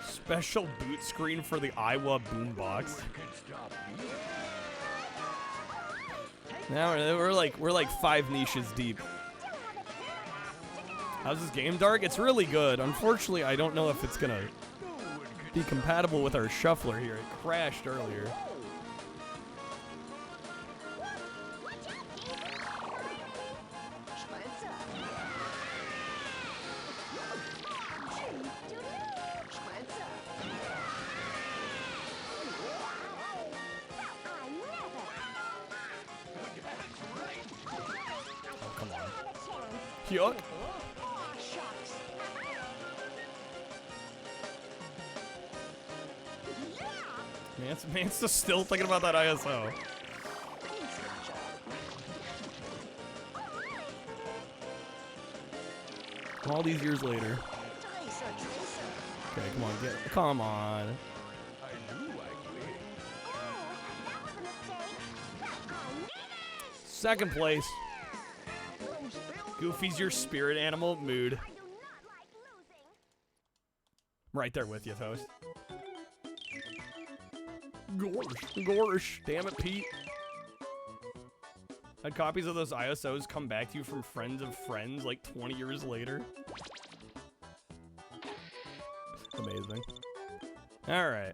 Special boot screen for the Iowa boombox. Now we're like 5 niches deep. How's this game, Dark? It's really good. Unfortunately, I don't know if it's gonna be compatible with our shuffler here. It crashed earlier. Yuck. Man's just still thinking about that ISO. All these years later. Okay, come on. Second place. Goofy's your spirit animal. Mood. I'm right there with you, Toast. Gorsh. Damn it, Pete. Had copies of those ISOs come back to you from friends of friends like 20 years later. Amazing. All right.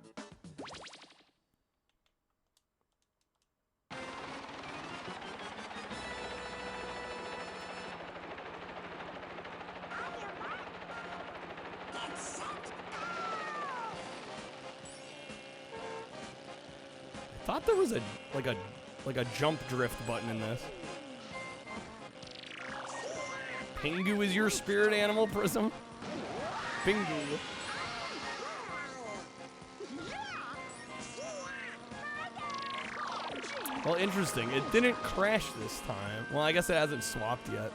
I thought there was a jump drift button in this. Pingu is your spirit animal, Prism? Pingu. Well, interesting. It didn't crash this time. Well, I guess it hasn't swapped yet.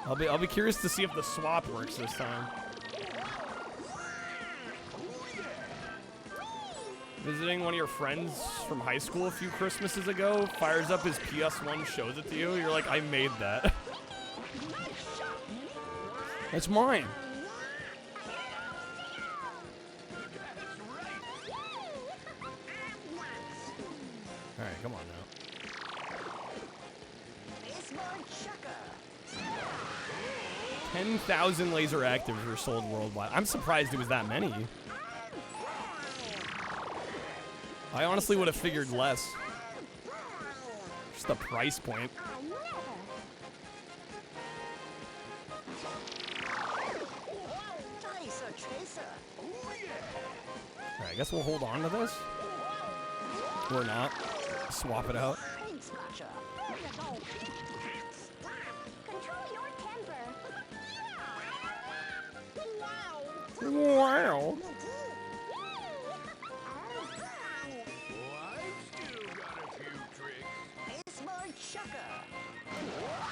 I'll be curious to see if the swap works this time. Visiting one of your friends from high school a few Christmases ago, fires up his PS1, shows it to you. You're like, I made that. That's mine. All right, come on now. 10,000 laser actives were sold worldwide. I'm surprised it was that many. I honestly would have figured less. Just the price point. Alright, I guess we'll hold on to this. Or not. Swap it out. Wow.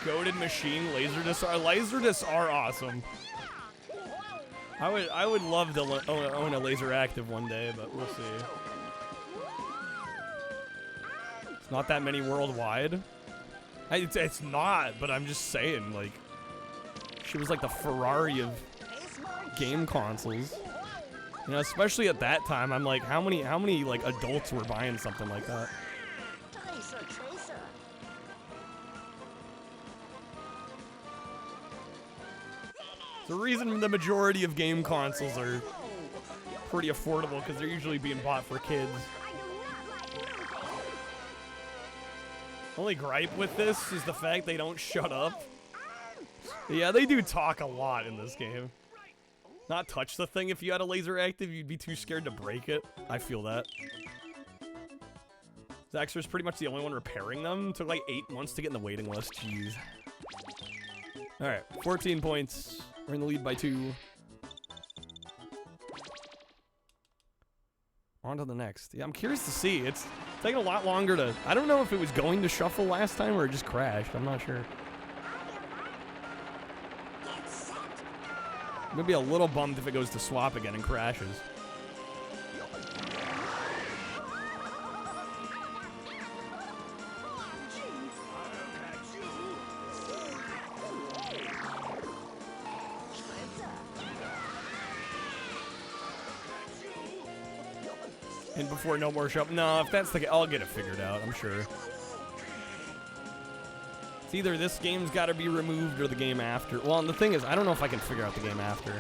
Goated machine laser discs. Laser discs are awesome. I would love to own a laser active one day, but we'll see. It's not that many worldwide. It's not, but I'm just saying, like, she was like the Ferrari of game consoles. You know, especially at that time, I'm like, how many like adults were buying something like that? The reason the majority of game consoles are pretty affordable because they're usually being bought for kids. Only gripe with this is the fact they don't shut up. Yeah, they do talk a lot in this game. Not touch the thing if you had a laser active, you'd be too scared to break it. I feel that. Zaxxer's pretty much the only one repairing them. Took like 8 months to get in the waiting list. Jeez. Alright, 14 points. We're in the lead by 2. On to the next. Yeah, I'm curious to see. It's taking a lot longer to... I don't know if it was going to shuffle last time or it just crashed. I'm not sure. I'm gonna be a little bummed if it goes to swap again and crashes. And before no more shuffle. No, if that's the case, I'll get it figured out, I'm sure. It's either this game's got to be removed or the game after. Well, and the thing is, I don't know if I can figure out the game after.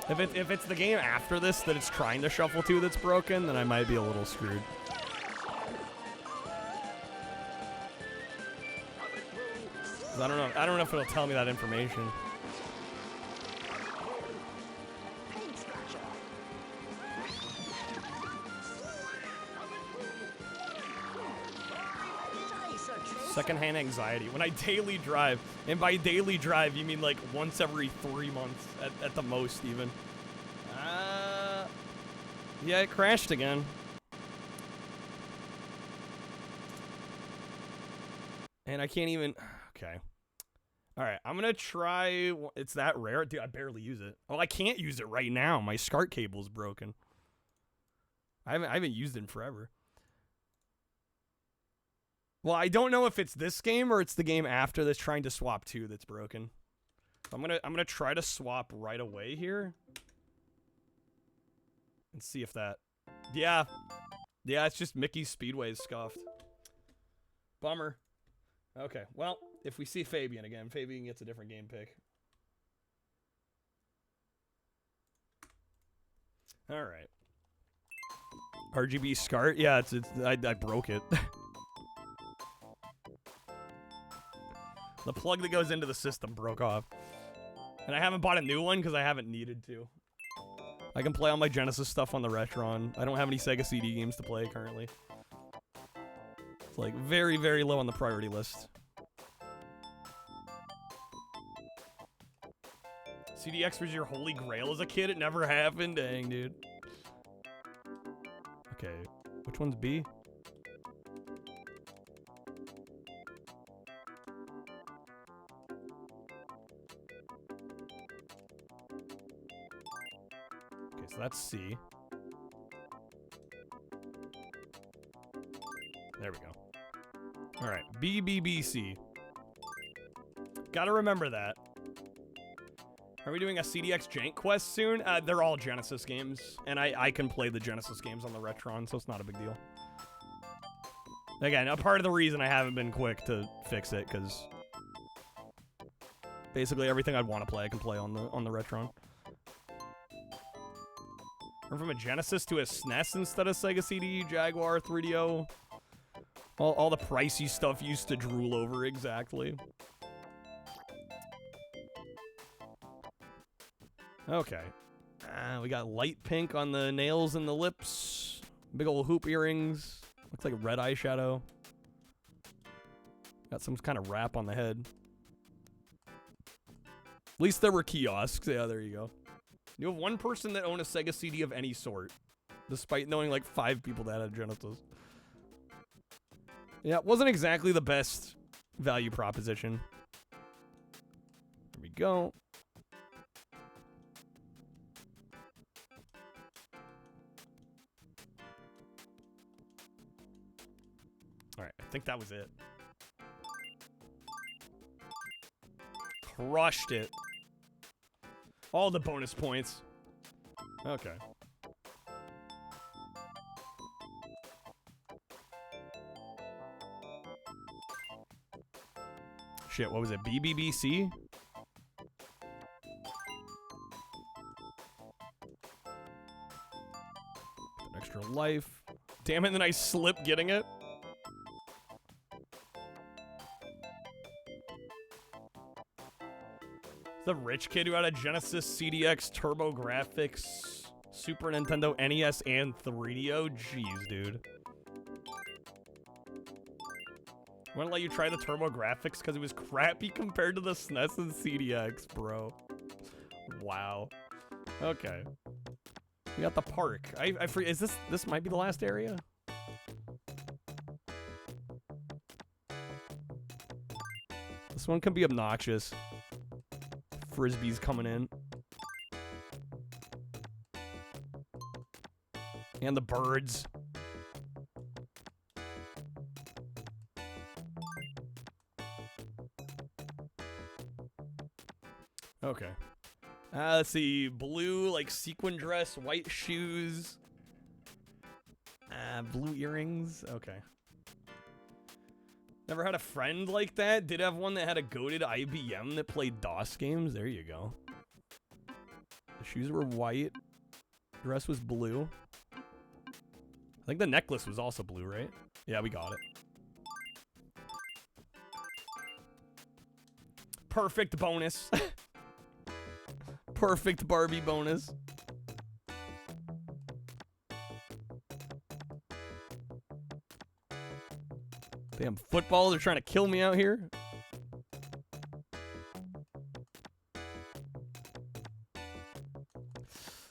If it's the game after this that it's trying to shuffle to that's broken, then I might be a little screwed. I don't know if it'll tell me that information. Secondhand anxiety. When I daily drive, and by daily drive, you mean like once every 3 months at the most, even. Yeah, it crashed again. And I can't even... Okay. Alright, I'm gonna try... It's that rare? Dude, I barely use it. Well, I can't use it right now. My SCART cable's broken. I haven't used it in forever. Well, I don't know if it's this game or it's the game after that's trying to swap to that's broken. So I'm gonna try to swap right away here. And see if that... Yeah. Yeah, it's just Mickey's Speedway is scuffed. Bummer. Okay, well, if we see Fabian again, Fabian gets a different game pick. Alright. RGB SCART? Yeah, I broke it. The plug that goes into the system broke off. And I haven't bought a new one because I haven't needed to. I can play all my Genesis stuff on the Retron. I don't have any Sega CD games to play currently. It's like very, very low on the priority list. CDX was your holy grail as a kid? It never happened? Dang, dude. Okay. Which one's B? So that's C. There we go. Alright, BBBC. Gotta remember that. Are we doing a CDX Jank quest soon? They're all Genesis games, and I can play the Genesis games on the Retron, so it's not a big deal. Again, a part of the reason I haven't been quick to fix it, because basically everything I'd want to play, I can play on the Retron. From a Genesis to a SNES instead of Sega CD, Jaguar, 3DO. All the pricey stuff you used to drool over, exactly. Okay. We got light pink on the nails and the lips. Big old hoop earrings. Looks like a red eyeshadow. Got some kind of wrap on the head. At least there were kiosks. Yeah, there you go. You have one person that owned a Sega CD of any sort, despite knowing like 5 people that had a Genesis. Yeah, it wasn't exactly the best value proposition. There we go. All right, I think that was it. Crushed it. All the bonus points. Okay. Shit, what was it? BBBC? An extra life. Damn it, and then I slip getting it. The rich kid who had a Genesis CDX TurboGrafx, Super Nintendo NES, and 3DO? Jeez, dude. I'm gonna let you try the TurboGrafx because it was crappy compared to the SNES and CDX, bro. Wow. Okay. We got the park. I forget. Is this might be the last area? This one can be obnoxious. Frisbee's coming in. And the birds. Okay. Let's see. Blue, like, sequin dress, white shoes. Blue earrings. Okay. Never had a friend like that. Did have one that had a goated IBM that played DOS games. There you go. The shoes were white. Dress was blue. I think the necklace was also blue, right? Yeah, we got it. Perfect bonus. Perfect Barbie bonus. Damn football, they're trying to kill me out here.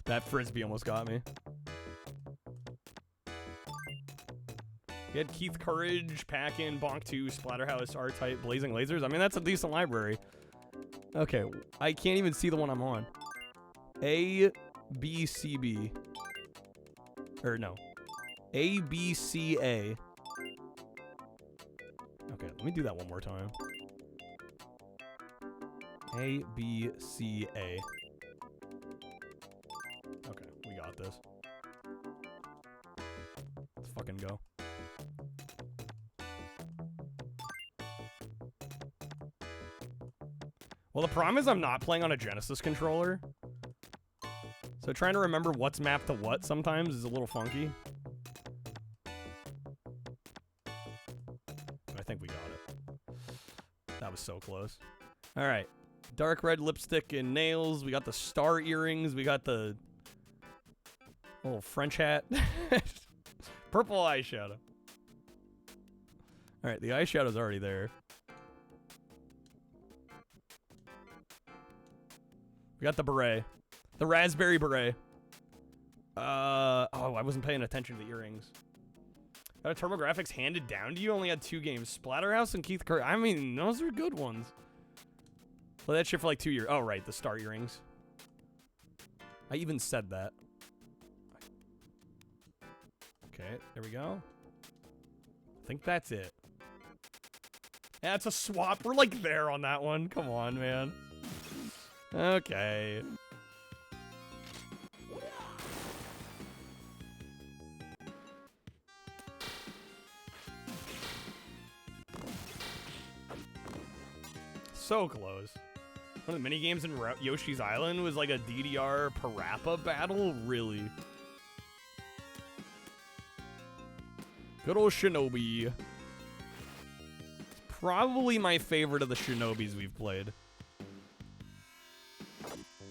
That frisbee almost got me. You had Keith Courage, Pack-In, Bonk 2, Splatterhouse, R-Type, Blazing Lasers. I mean, that's a decent library. Okay, I can't even see the one I'm on. A, B, C, B. Or no. A, B, C, A. Okay, let me do that one more time. A, B, C, A. Okay, we got this. Let's fucking go. Well, the problem is I'm not playing on a Genesis controller. So trying to remember what's mapped to what sometimes is a little funky. But I think we got it. That was so close. All right. Dark red lipstick and nails. We got the star earrings. We got the little French hat. Purple eyeshadow. All right, the eyeshadow's already there. We got the beret. The raspberry beret. Oh, I wasn't paying attention to the earrings. Got a TurboGrafx handed down to you? Only had 2 games. Splatterhouse and Keith Curry. I mean, those are good ones. Play that shit for like 2 years. Oh, right. The star earrings. I even said that. Okay, there we go. I think that's it. Yeah, it's a swap. We're like there on that one. Come on, man. Okay. So close. One of the minigames in Yoshi's Island was like a DDR Parappa battle? Really? Good old Shinobi. Probably my favorite of the Shinobis we've played.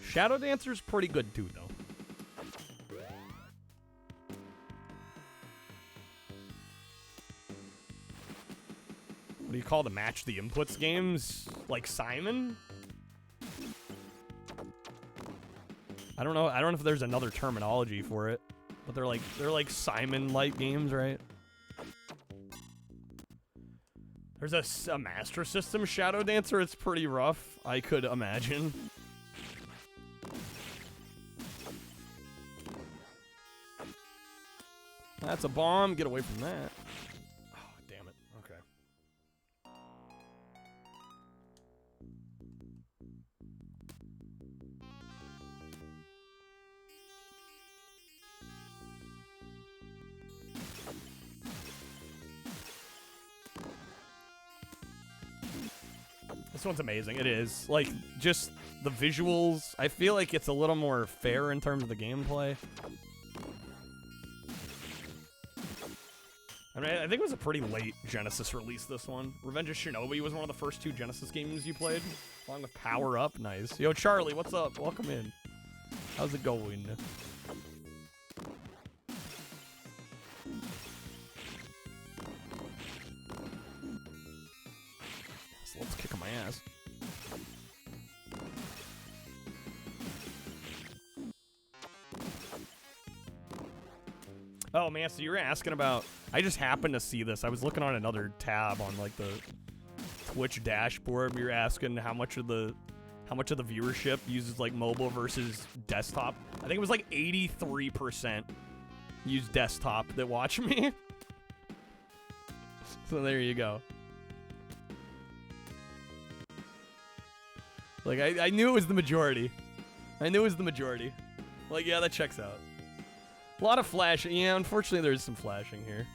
Shadow Dancer's pretty good too, though. What do you call the match the inputs games? Like Simon? I don't know if there's another terminology for it, but they're like Simon-like games, right? There's a Master System Shadow Dancer. It's pretty rough, I could imagine. That's a bomb. Get away from that. Oh, damn it. Okay. This one's amazing. It is. Like, just the visuals. I feel like it's a little more fair in terms of the gameplay. I mean, I think it was a pretty late Genesis release, this one. Revenge of Shinobi was one of the first 2 Genesis games you played, along with Power Up. Nice. Yo, Charlie, what's up? Welcome in. How's it going? So let's kick my ass. Oh, man, so you're asking about... I just happened to see this. I was looking on another tab on, like, the Twitch dashboard. We were asking how much of the viewership uses, like, mobile versus desktop. I think it was, like, 83% use desktop that watch me. So there you go. Like, I knew it was the majority. I knew it was the majority. Like, yeah, that checks out. A lot of flashing. Yeah, unfortunately, there's some flashing here.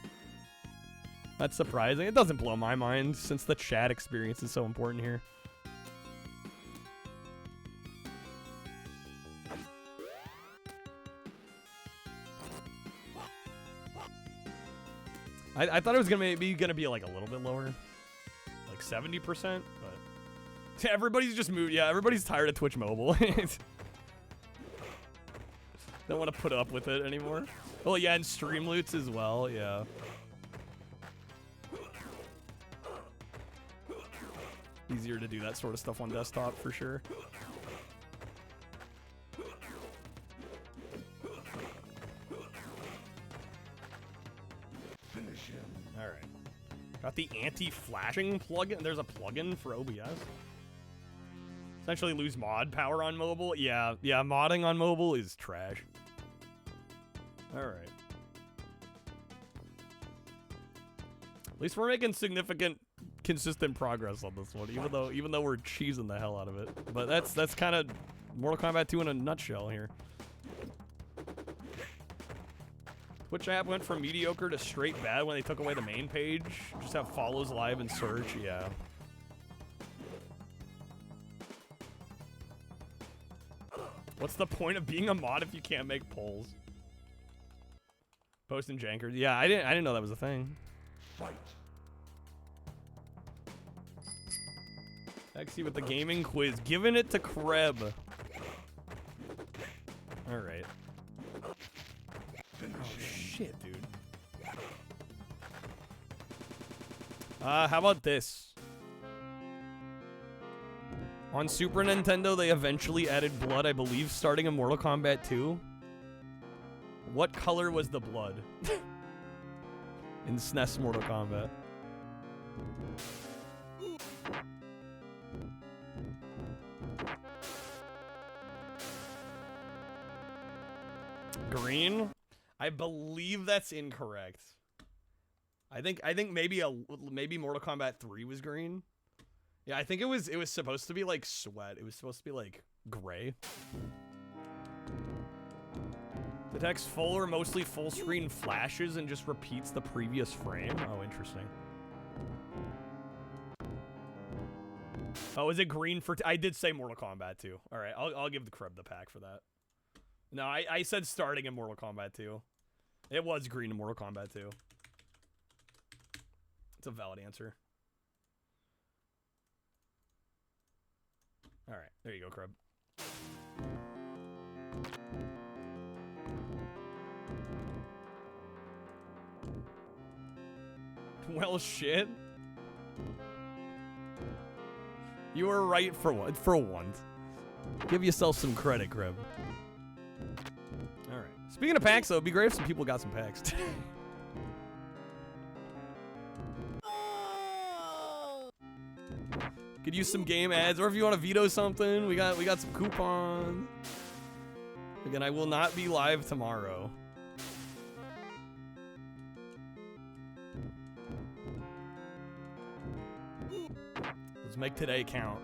That's surprising. It doesn't blow my mind, since the chat experience is so important here. I thought it was gonna be like a little bit lower, like 70%, but everybody's just moved. Yeah, everybody's tired of Twitch Mobile. Don't want to put up with it anymore. Oh yeah, and Streamloots as well. Yeah. Easier to do that sort of stuff on desktop for sure. Finish him. All right. Got the anti-flashing plugin. There's a plugin for OBS. Essentially lose mod power on mobile. Yeah, modding on mobile is trash. All right. At least we're making significant, consistent progress on this one, even though we're cheesing the hell out of it. But that's kind of Mortal Kombat 2 in a nutshell here. Twitch app went from mediocre to straight bad when they took away the main page. Just have follows live and search. Yeah. What's the point of being a mod if you can't make polls? Post and Jankers. Yeah, I didn't know that was a thing. Fight. Exy with the gaming quiz. Giving it to Kreb. Alright. Oh, shit, dude. How about this? On Super Nintendo, they eventually added blood, I believe, starting in Mortal Kombat 2. What color was the blood? In SNES Mortal Kombat. Green? I believe that's incorrect. I think maybe Mortal Kombat 3 was green. Yeah, I think it was supposed to be like sweat. It was supposed to be like gray. Detects full or mostly full screen flashes and just repeats the previous frame. Oh, interesting. Oh, is it green for... I did say Mortal Kombat 2. All right, I'll give the Kreb the pack for that. No, I said starting in Mortal Kombat 2. It was green in Mortal Kombat 2. It's a valid answer. All right, there you go, Crub. Well, shit. You were right for once. Give yourself some credit, Crib. All right. Speaking of packs, though, it'd be great if some people got some packs today. Could use some game ads, or if you want to veto something, we got some coupons. Again, I will not be live tomorrow. Let's make today count.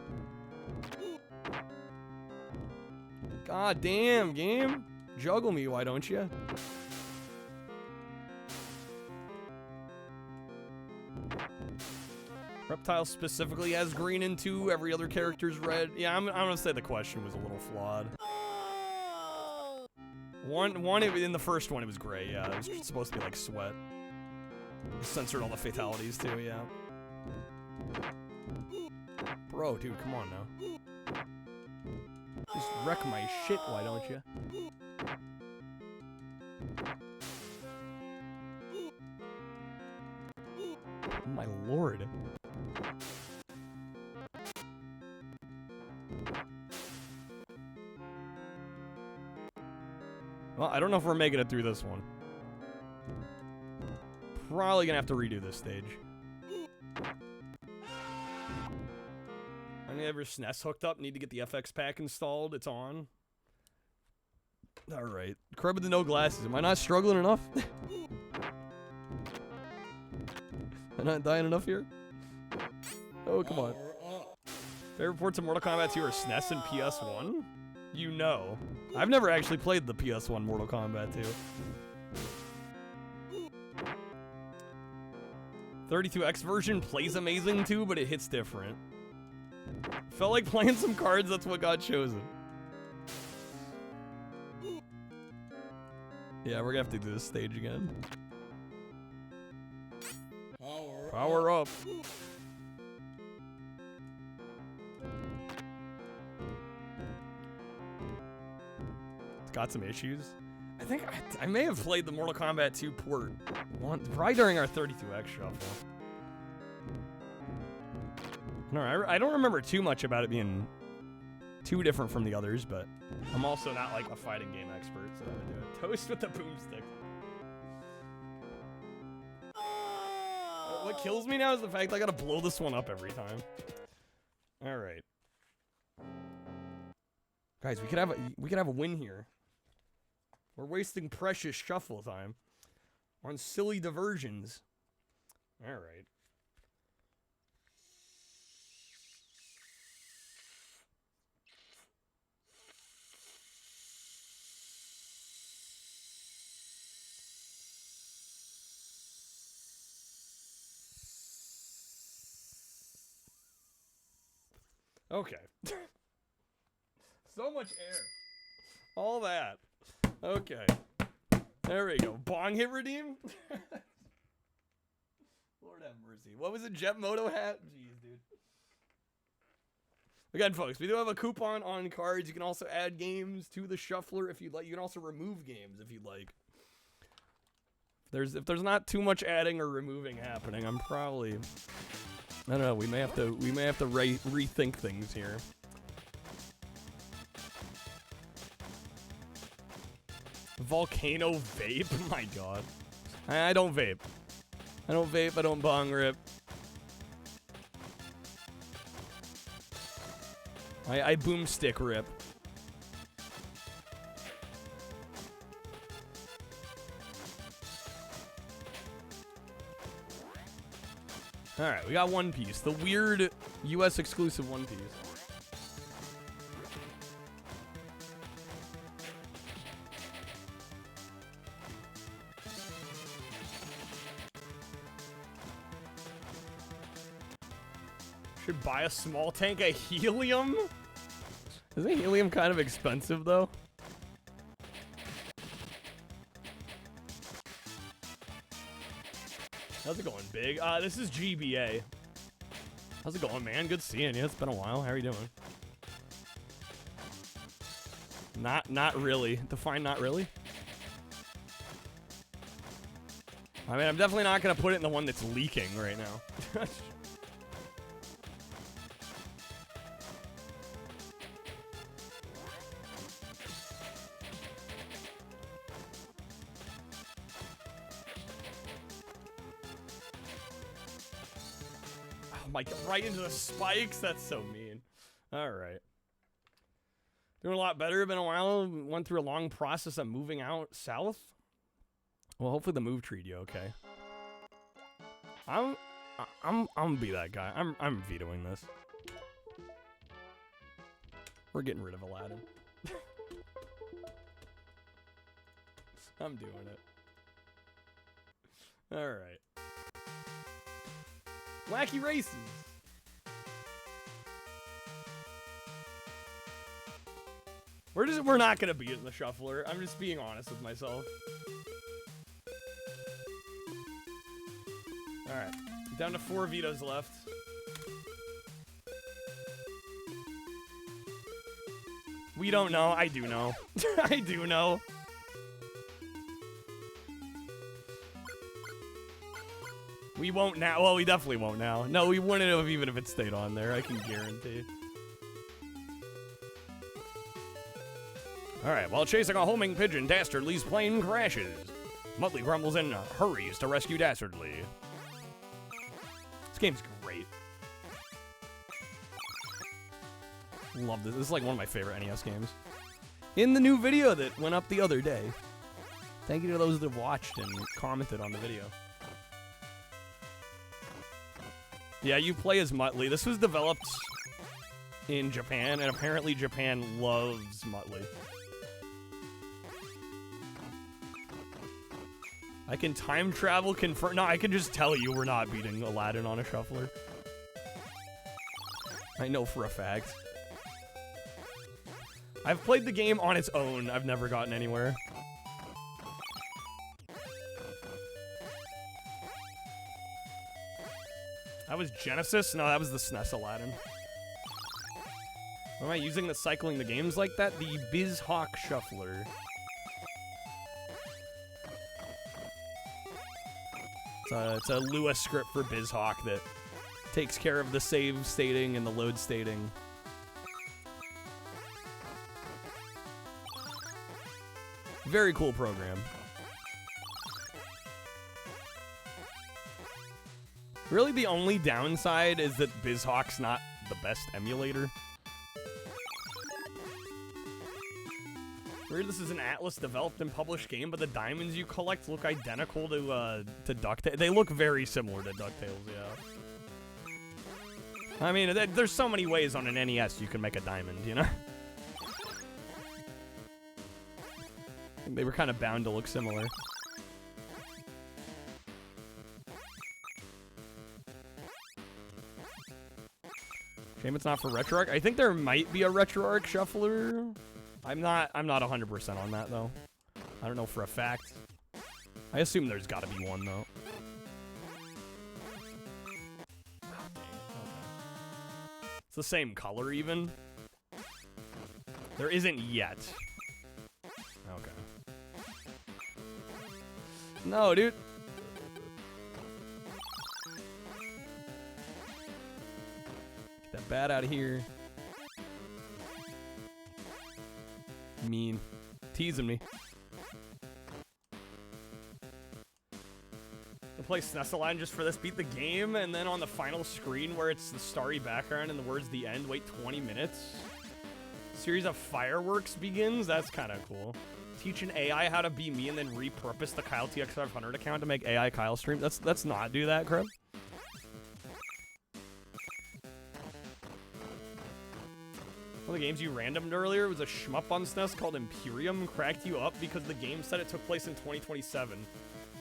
God damn, game. Juggle me, why don't you? Reptile specifically has green in 2, every other character's red. Yeah, I'm gonna say the question was a little flawed. One in the first one it was gray, yeah. It was supposed to be like sweat. It censored all the fatalities too, yeah. Bro, dude, come on now. Just wreck my shit, why don't you? Oh my lord. Well, I don't know if we're making it through this one. Probably gonna have to redo this stage. I have your SNES hooked up. Need to get the FX pack installed. It's on. All right. Crab with the no glasses. Am I not struggling enough? Am I not dying enough here? Oh, come on. Favorite reports of Mortal Kombat 2 are SNES and PS1? You know. I've never actually played the PS1 Mortal Kombat 2. 32X version plays amazing too, but it hits different. Felt like playing some cards, that's what got chosen. Yeah, we're gonna have to do this stage again. Power up. It's got some issues. I think I may have played the Mortal Kombat 2 port right during our 32X shuffle. No, I don't remember too much about it being too different from the others, but I'm also not like a fighting game expert, so I'm gonna do it. Toast with the boomstick. What kills me now is the fact I gotta blow this one up every time. All right, guys, we could have a win here. We're wasting precious shuffle time on silly diversions. All right. Okay. So much air. All that. Okay. There we go. Bong hit redeem? Lord have mercy. What was it? Jet Moto hat? Jeez, dude. Again, folks, we do have a coupon on cards. You can also add games to the shuffler if you'd like. You can also remove games if you'd like. If there's not too much adding or removing happening, I'm probably... I don't know. We may have to rethink things here. Volcano vape? My God. I don't vape. I don't vape. I don't bong rip. I boomstick rip. Alright, we got One Piece. The weird US exclusive One Piece. Should buy a small tank of helium? Isn't helium kind of expensive though? How's it going, Big? This is GBA. How's it going, man? Good seeing you. It's been a while. How are you doing? Not really. Define not really. I mean, I'm definitely not gonna put it in the one that's leaking right now. Oh my god, right into the spikes? That's so mean. Alright. Doing a lot better. Been a while. Went through a long process of moving out south. Well, hopefully the move treated you okay. I'm gonna be that guy. I'm vetoing this. We're getting rid of Aladdin. I'm doing it. All right. Wacky races. We're not gonna beat it in the shuffler. I'm just being honest with myself. Alright. Down to 4 vetoes left. We don't know. I do know. I do know. We won't now. Well, we definitely won't now. No, we wouldn't have even if it stayed on there. I can guarantee. Alright, while chasing a homing pigeon, Dastardly's plane crashes. Muttley grumbles and hurries to rescue Dastardly. This game's great. Love this. This is like one of my favorite NES games. In the new video that went up the other day. Thank you to those that have watched and commented on the video. Yeah, you play as Muttley. This was developed in Japan, and apparently Japan loves Muttley. I can time travel confirm. No, I can just tell you we're not beating Aladdin on a shuffler. I know for a fact. I've played the game on its own. I've never gotten anywhere. That was Genesis? No, that was the SNES Aladdin. What am I using that's cycling the games like that? The BizHawk Shuffler. It's a Lua script for BizHawk that takes care of the save stating and the load stating. Very cool program. Really, the only downside is that BizHawk's not the best emulator. Weird, this is an Atlas developed and published game, but the diamonds you collect look identical to DuckTales. They look very similar to DuckTales, yeah. I mean, there's so many ways on an NES you can make a diamond, you know? They were kind of bound to look similar. Shame it's not for RetroArch. I think there might be a RetroArch shuffler. I'm not 100% on that though. I don't know for a fact. I assume there's got to be one though. Oh, dang. Okay. It's the same color even. There isn't yet. Okay. No, dude. Get that bat out of here. Mean. Teasing me. To play SNES Aladdin just for this, beat the game, and then on the final screen where it's the starry background and the words the end, wait 20 minutes. Series of fireworks begins? That's kind of cool. Teach an AI how to be me and then repurpose the Kyle TX500 account to make AI Kyle stream. Let's not do that, Crab. One of the games you randomed earlier was a shmup on SNES called Imperium. Cracked you up because the game said it took place in 2027,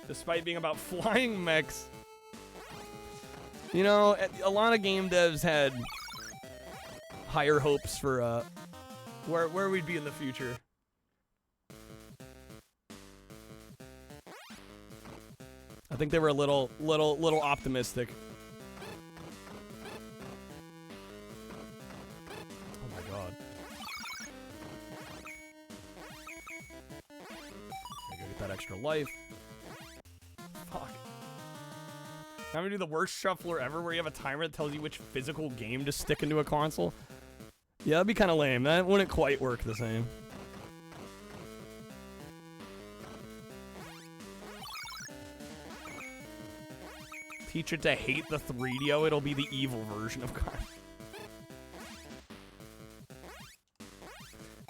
despite being about flying mechs. You know, a lot of game devs had higher hopes for where we'd be in the future. I think they were a little optimistic. Oh my god. that extra life. Fuck. I'm gonna do the worst shuffler ever where you have a timer that tells you which physical game to stick into a console. Yeah, that'd be kind of lame. That wouldn't quite work the same. Teach it to hate the 3DO, it'll be the evil version of God.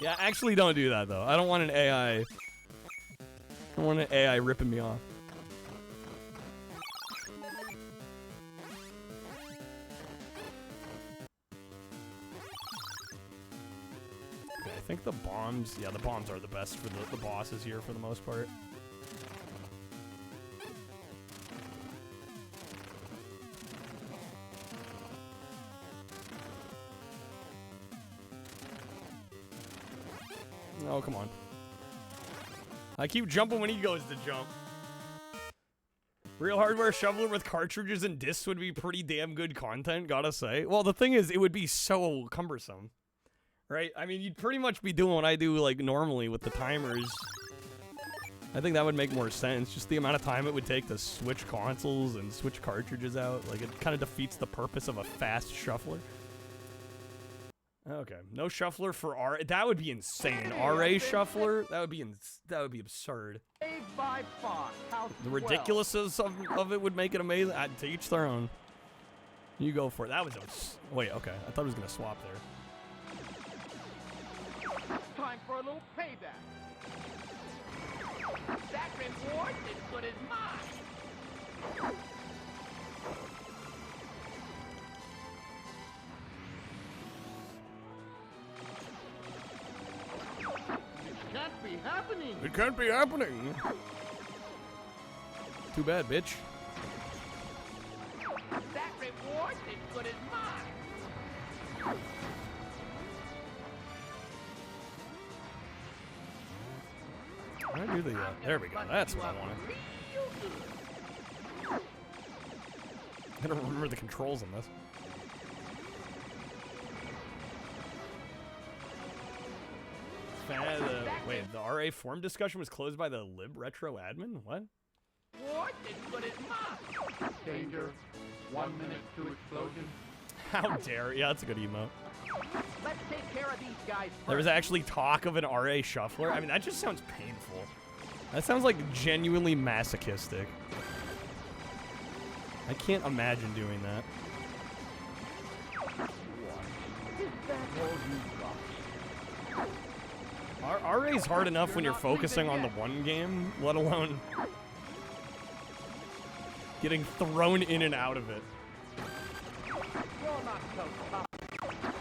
Yeah, actually don't do that though. I don't want an AI. I don't want an AI ripping me off. Okay, I think the bombs, yeah, the bombs are the best for the bosses here for the most part. Oh, come on. I keep jumping when he goes to jump. Real hardware shoveler with cartridges and discs would be pretty damn good content, gotta say. Well, the thing is, it would be so cumbersome. Right? I mean, you'd pretty much be doing what I do, like, normally with the timers. I think that would make more sense. Just the amount of time it would take to switch consoles and switch cartridges out. Like, it kind of defeats the purpose of a fast shuffler. Okay, no shuffler for R. That would be insane. RA shuffler? That would be absurd. The ridiculousness of it would make it amazing. To each their own. You go for it. That was wait, okay. I thought it was gonna swap there. Time for a little payback. That reward is good as mine. It can't be happening. It can't be happening. Too bad, bitch. That reward is good as mine. Where do the, there we go. That's what I wanted. I don't remember the controls on this. Wait, the RA forum discussion was closed by the lib retro admin? What? Reward is good as mine. Danger. 1 minute to explosion. How dare? Yeah, that's a good emote. Let's take care of these guys first. There was actually talk of an RA shuffler. I mean, that just sounds painful. That sounds like genuinely masochistic. I can't imagine doing that. RA's hard enough when you're focusing on the one game, let alone getting thrown in and out of it. You're not so tough.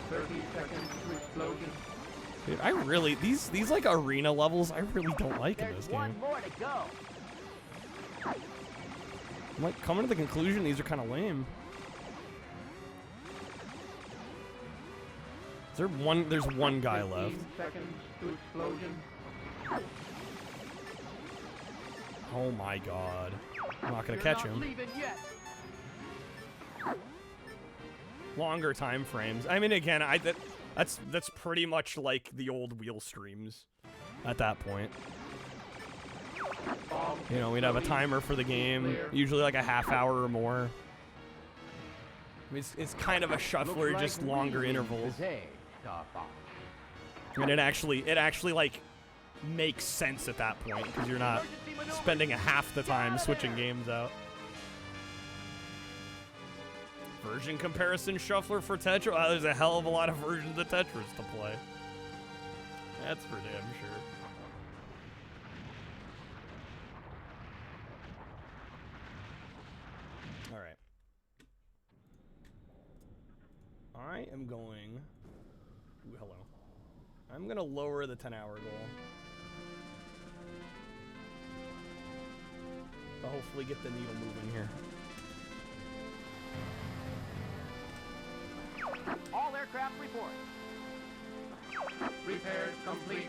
30 seconds to explosion. Dude, I really, these like arena levels, I really don't like in this game. One more to go. I'm like coming to the conclusion these are kind of lame. There's one guy left. 15 seconds to explosion. Oh my god. I'm not gonna catch him. Leaving yet. Longer time frames. I mean, again, that's pretty much like the old wheel streams at that point. You know, we'd have a timer for the game, usually like a half hour or more. I mean, it's kind of a shuffler, just longer intervals. I mean, it actually like makes sense at that point because you're not spending a half the time switching games out. Version comparison shuffler for Tetris. Oh, there's a hell of a lot of versions of Tetris to play. That's for damn sure. All right. I am going. Ooh, hello. I'm gonna lower the 10-hour goal. But hopefully get the needle moving here. All aircraft report. Repairs complete.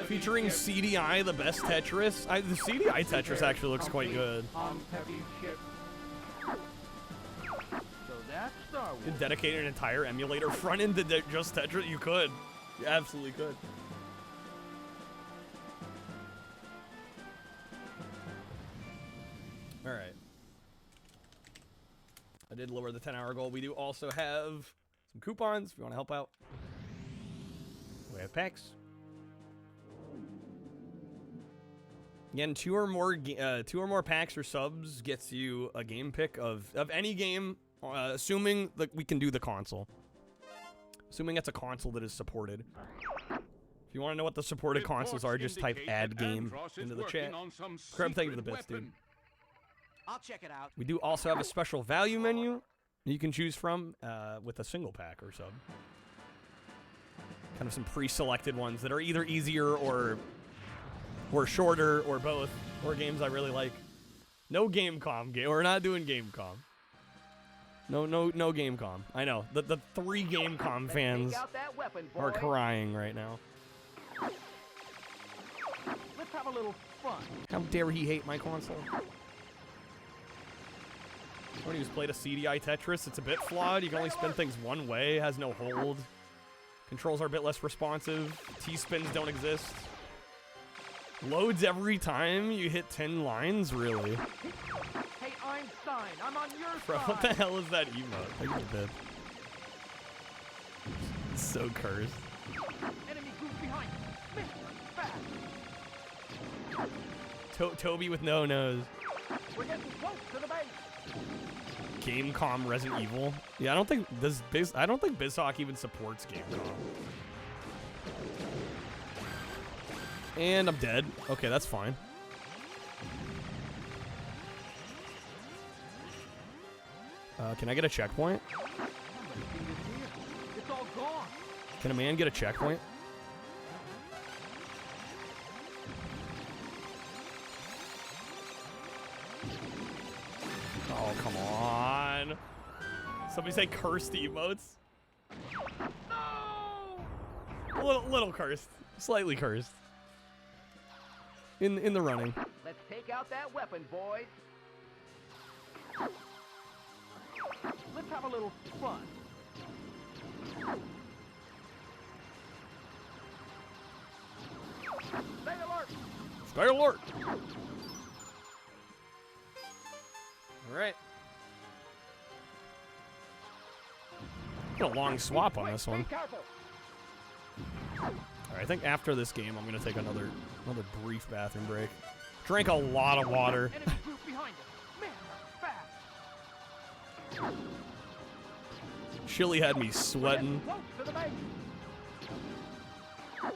Featuring CDI, the best Tetris. The CDI Tetris actually looks quite good. So that's Star Wars. You could dedicate an entire emulator front end to just Tetris. You could. You absolutely could. All right. I did lower the 10-hour goal. We do also have some coupons if you want to help out. We have packs. Again, two or more packs or subs gets you a game pick of any game, assuming that we can do the console. Assuming it's a console that is supported. If you want to know what the supported consoles are, just type add game into the chat. Crab, thank you for the bits, dude. I'll check it out. We do also have a special value menu you can choose from with a single pack or sub. Kind of some pre-selected ones that are either easier or shorter or both, or games I really like. No Gamecom game. We're not doing Gamecom. No Gamecom. I know. The 3 Gamecom fans are crying right now. Let's have a little fun. How dare he hate my console? When he was played a CDI Tetris, it's a bit flawed. You can only spin things one way. It has no hold. Controls are a bit less responsive. T-spins don't exist. Loads every time you hit 10 lines, really. Hey, Einstein, I'm on your Bro, side. what the hell is that emote? I get that. It's so cursed. Enemy group behind you. Mr. Fast. Toby with no nose. We're getting close to the base. Gamecom Resident Evil. Yeah, I don't think BizHawk even supports Gamecom. And I'm dead. Okay, that's fine. Can I get a checkpoint? It's all gone. Can a man get a checkpoint? Oh, come on. Somebody say cursed emotes. No! Little cursed. Slightly cursed. In the running. Let's take out that weapon, boys. Let's have a little fun. Stay alert. Stay alert. All right. Got a long swap on this one. Be careful. All right, I think after this game, I'm gonna take another brief bathroom break. Drank a lot of water. Enemy group behind us. Man, they're fast. Chili had me sweating. Close to the base. Oh,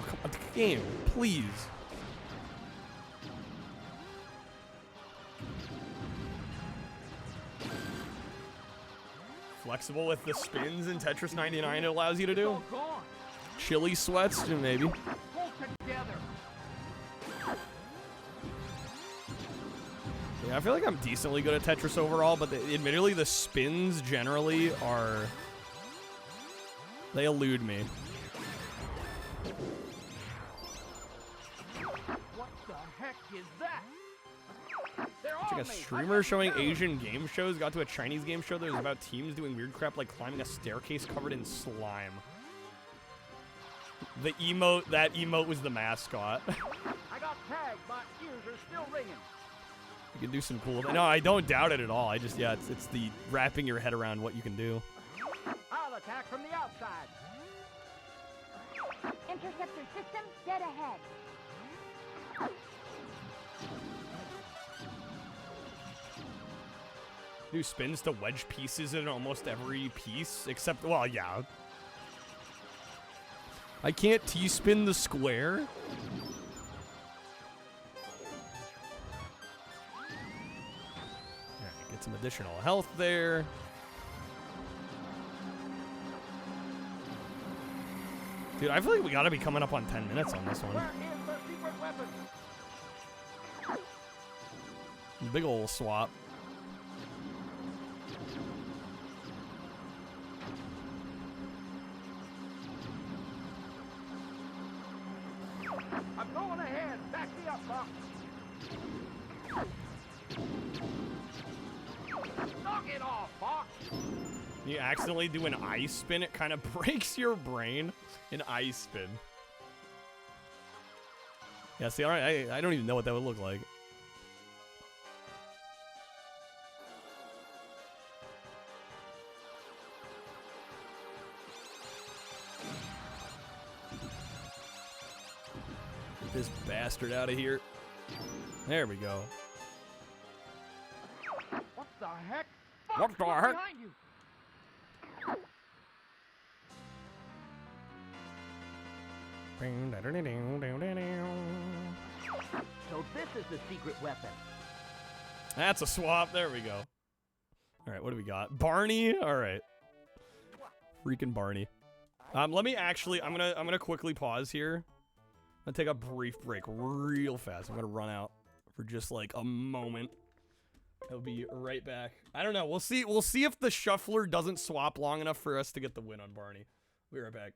come on, game, please. Flexible with the spins in Tetris 99 it allows you to do. All gone. Chili sweats, maybe. Hold together. Yeah, I feel like I'm decently good at Tetris overall, but admittedly the spins generally they elude me. What the heck is that? They're It's like on a me. streamer showing Asian game shows got to a Chinese game show that was about teams doing weird crap like climbing a staircase covered in slime. That emote was the mascot. I got tagged. My ears are still ringing. You can do some cool. No, I don't doubt it at all. I just, yeah, it's the wrapping your head around what you can do. I'll attack from the outside. Interceptor system dead ahead. Do spins to wedge pieces in almost every piece, except, well, yeah. I can't T-spin the square. Alright, get some additional health there. Dude, I feel like we gotta be coming up on 10 minutes on this one. Where is the secret weapon? Big ol' swap. I'm going ahead. Back me up, Fox. Knock it off, Fox. You accidentally do an ice spin, it kind of breaks your brain. An ice spin. Yeah, see, all right, I don't even know what that would look like. Get this bastard out of here. There we go. What the heck? What the heck? Behind you. So this is the secret weapon. That's a swap. There we go. All right, what do we got? Barney. All right. Freaking Barney. Let me actually. I'm gonna quickly pause here. I'm gonna take a brief break, real fast. I'm gonna run out for just like a moment. I'll be right back. I don't know. We'll see. We'll see if the shuffler doesn't swap long enough for us to get the win on Barney. We'll be right back.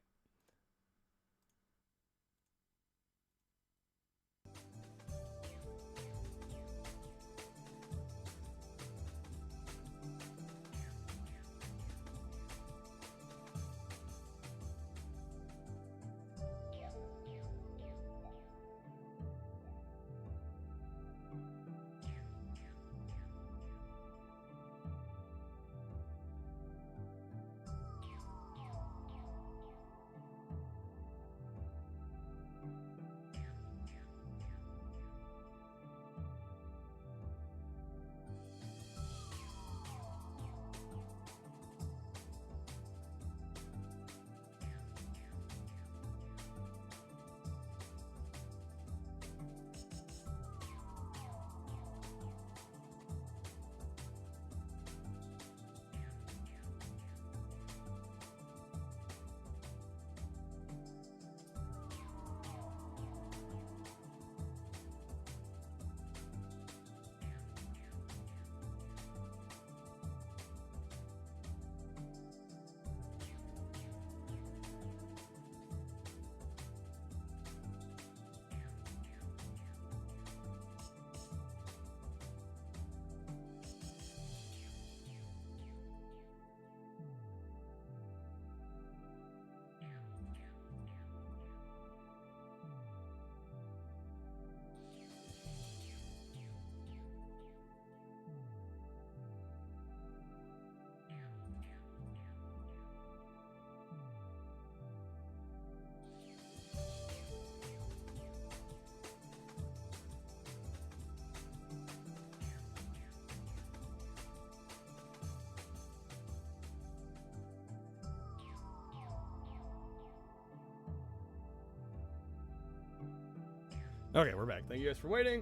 Okay, we're back. Thank you guys for waiting.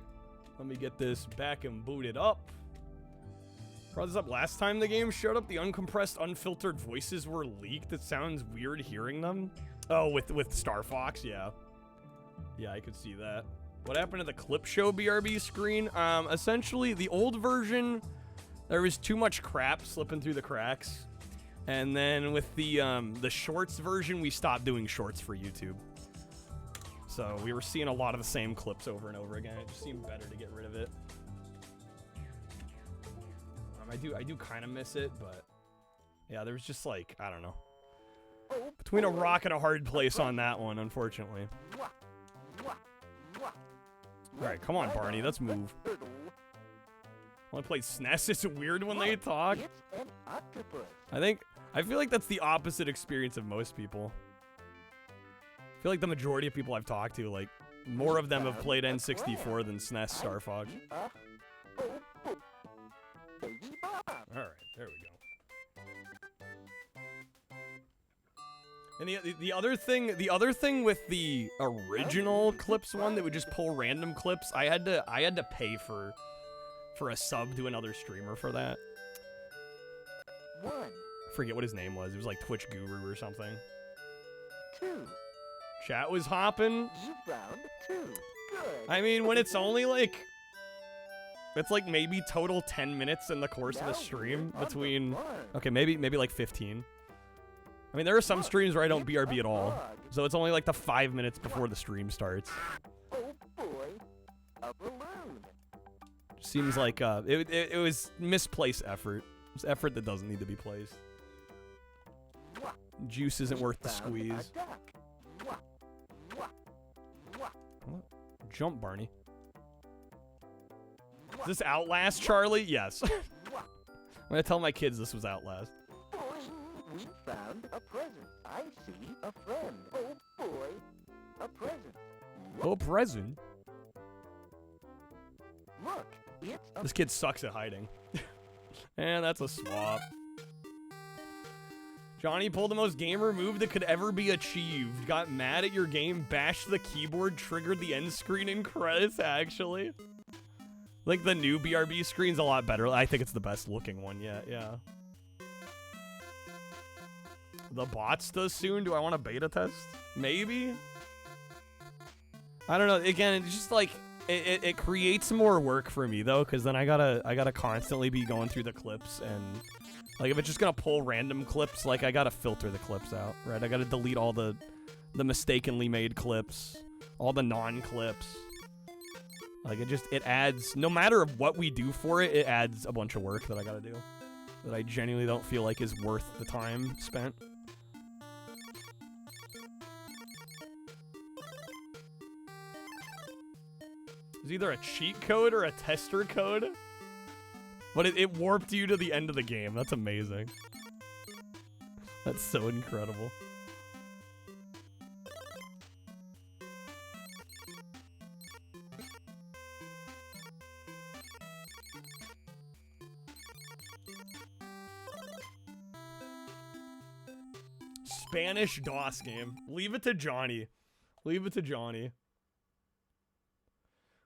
Let me get this back and booted up. Brought this up last time the game showed up. The uncompressed, unfiltered voices were leaked. It sounds weird hearing them. Oh, with Star Fox, yeah. Yeah, I could see that. What happened to the clip show BRB screen? Essentially, the old version, there was too much crap slipping through the cracks. And then with the shorts version, we stopped doing shorts for YouTube. So we were seeing a lot of the same clips over and over again. It just seemed better to get rid of it. I do kind of miss it, but yeah, there was just like, I don't know. Between a rock and a hard place on that one, unfortunately. Alright, come on, Barney, let's move. Wanna play SNES? It's weird when they talk. I feel like that's the opposite experience of most people. I feel like the majority of people I've talked to, like, more of them have played N64 than SNES Star Fox. Alright, there we go. And the other thing with the original clips one that would just pull random clips, I had to pay for a sub to another streamer for that. I forget what his name was. It was like Twitch Guru or something. Chat was hopping. I mean, when it's only like, it's like maybe total 10 minutes in the course of a stream between, okay, maybe like 15. I mean, there are some streams where I don't BRB at all, so it's only like the 5 minutes before the stream starts. Seems like it was misplaced effort. It's effort that doesn't need to be placed. Juice isn't worth the squeeze. Jump, Barney. Is this Outlast, Charlie? Yes. I'm gonna tell my kids this was Outlast. We found a present. I see a friend. Oh boy, a present. Oh, present. Look, it's a This kid sucks at hiding. And that's a swap. Johnny pulled the most gamer move that could ever be achieved. Got mad at your game, bashed the keyboard, triggered the end screen in credits, actually. Like, the new BRB screen's a lot better. I think it's the best looking one yet, yeah. The bots does soon. Do I want a beta test? Maybe? I don't know. Again, it's just like, it creates more work for me, though, because then I gotta constantly be going through the clips, and like, if it's just gonna pull random clips, like, I gotta filter the clips out, right? I gotta delete all the mistakenly made clips, all the non-clips. Like, it adds, no matter what we do for it, it adds a bunch of work that I gotta do, that I genuinely don't feel like is worth the time spent. It's either a cheat code or a tester code. But it warped you to the end of the game. That's amazing. That's so incredible. Spanish DOS game. Leave it to Johnny. Leave it to Johnny.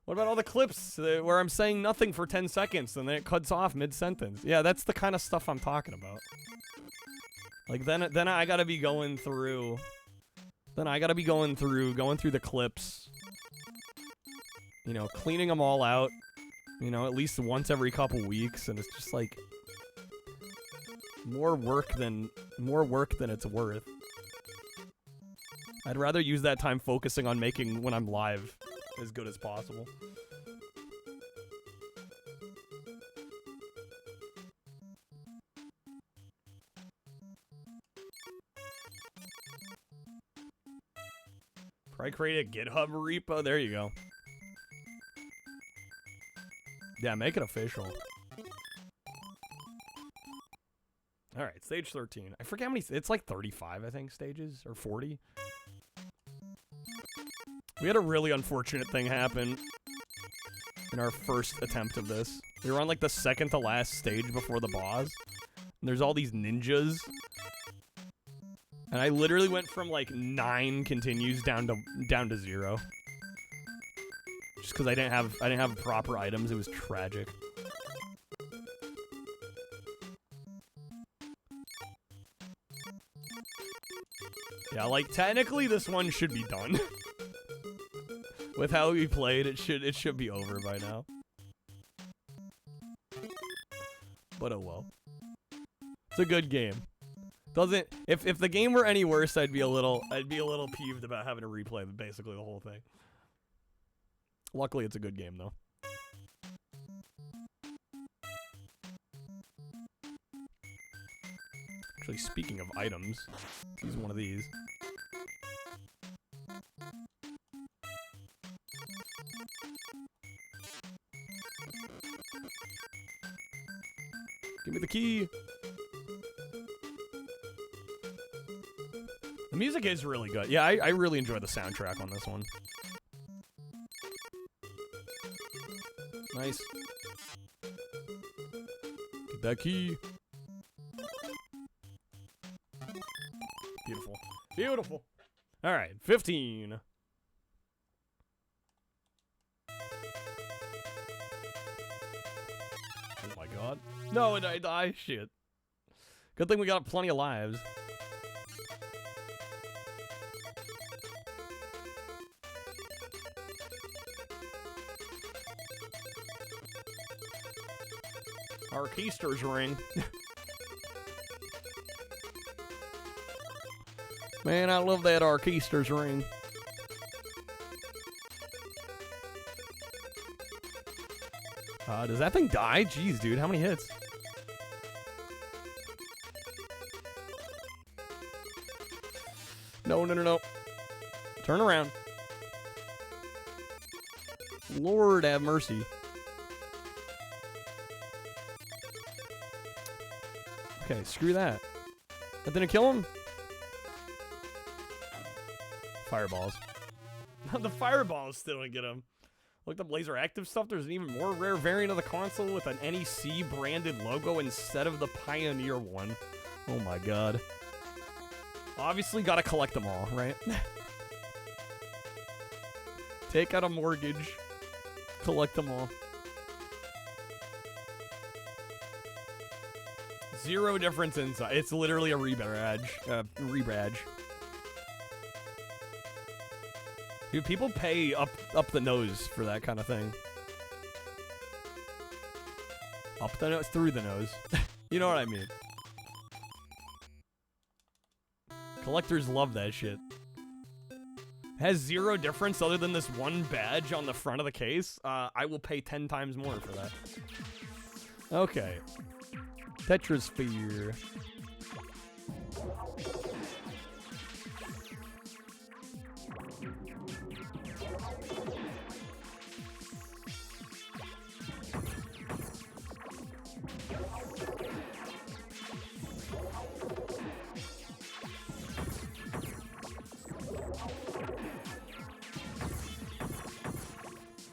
What about all the clips where I'm saying nothing for 10 seconds and then it cuts off mid-sentence? Yeah, that's the kind of stuff I'm talking about. Like, then I gotta be going through... going through the clips. You know, cleaning them all out. You know, at least once every couple weeks, and it's just like... more work than it's worth. I'd rather use that time focusing on making when I'm live as good as possible. Probably create a GitHub repo. There you go. Yeah, make it official. All right, stage 13. I forget how many. It's like 35, I think, stages, or 40. We had a really unfortunate thing happen in our first attempt of this. We were on like the second to last stage before the boss. And there's all these ninjas. And I literally went from like 9 continues down to 0. Just because I didn't have proper items. It was tragic. Yeah, like technically this one should be done. With how we played, it should be over by now. But oh well. It's a good game. Doesn't if the game were any worse, I'd be a little peeved about having to replay basically the whole thing. Luckily, it's a good game though. Actually, speaking of items, let's use one of these. Give me the key. The music is really good. Yeah, I really enjoy the soundtrack on this one. Nice. Get that key. Beautiful. Beautiful. All right, 15. Oh my god. No, and I die. Shit. Good thing we got plenty of lives. Our keisters ring. Man, I love that Orchestra's ring. Does that thing die? Jeez, dude, how many hits? No, no, no, no. Turn around. Lord have mercy. Okay, screw that. That didn't kill him? Fireballs. The fireballs still didn't get him. Looked up laser active stuff. There's an even more rare variant of the console with an NEC branded logo instead of the Pioneer one. Oh my god. Obviously gotta collect them all, right? Take out a mortgage. Collect them all. Zero difference inside. It's literally a rebadge. Rebadge. Dude, people pay up the nose for that kind of thing. Up the nose? Through the nose. You know what I mean. Collectors love that shit. Has zero difference other than this one badge on the front of the case. I will pay 10 times more for that. Okay. Tetrasphere.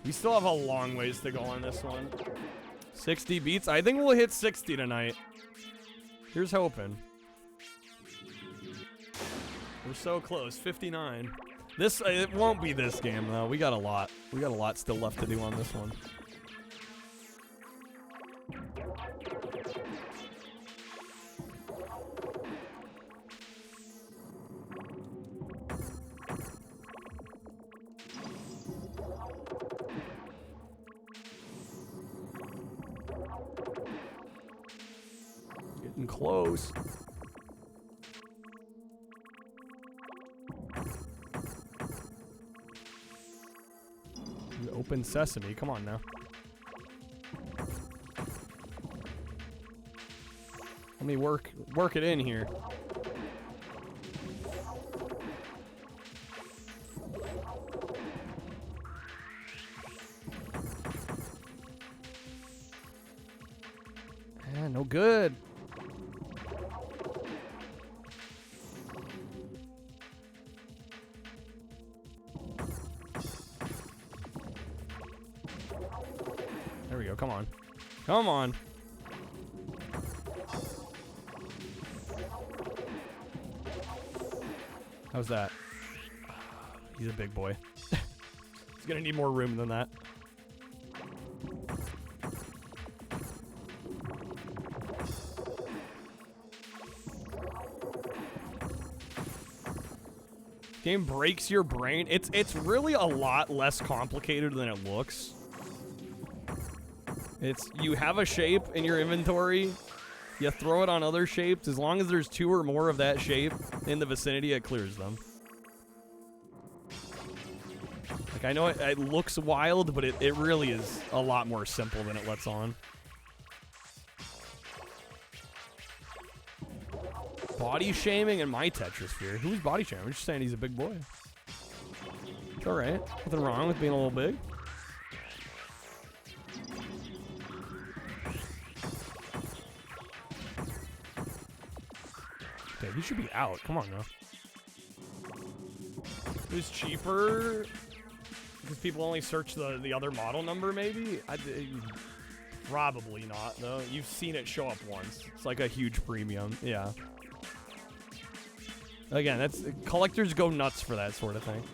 We still have a long ways to go on this one. 60 beats? I think we'll hit 60 tonight. Here's hoping. We're so close. 59. It won't be this game though. We got a lot. We got a lot still left to do on this one. Getting close. Open sesame, come on now. Let me work it in here. Ah, no good. There we go, come on. Come on. How's that? He's a big boy. He's gonna need more room than that. Game breaks your brain. It's really a lot less complicated than it looks. You have a shape in your inventory, you throw it on other shapes. As long as there's 2 or more of that shape in the vicinity, it clears them. Like, I know it looks wild, but it really is a lot more simple than it lets on. Body shaming in my Tetrasphere. Who's body shaming? I'm just saying he's a big boy. It's alright. Nothing wrong with being a little big. Okay, he should be out. Come on now. It was cheaper because people only search the other model number, maybe? Probably not, though. You've seen it show up once. It's like a huge premium. Yeah. Again, collectors go nuts for that sort of thing.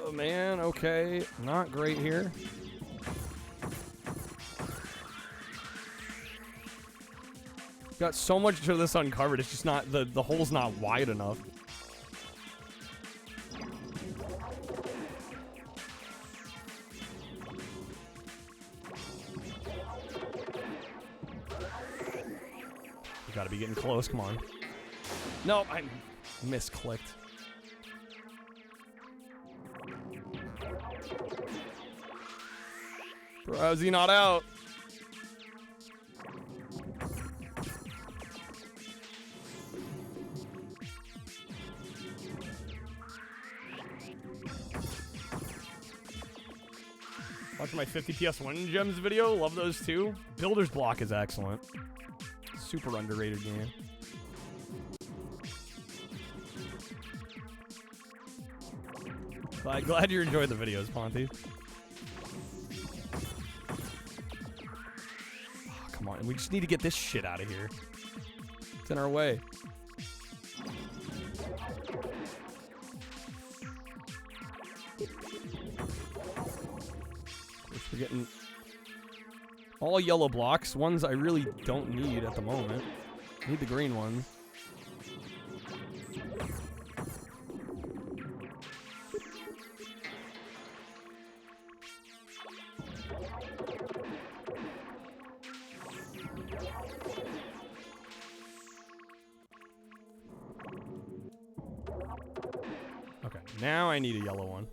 Oh man, okay, not great here. Got so much of this uncovered, it's just not, the hole's not wide enough. You gotta be getting close, come on. No, I misclicked. Bro, is he not out? Watch my 50 PS1 gems video. Love those too. Builder's Block is excellent. Super underrated game. Glad you enjoyed the videos, Ponty. Oh, come on. We just need to get this shit out of here. It's in our way. We're getting all yellow blocks. Ones I really don't need at the moment. Need the green ones. Okay, now I need a yellow one.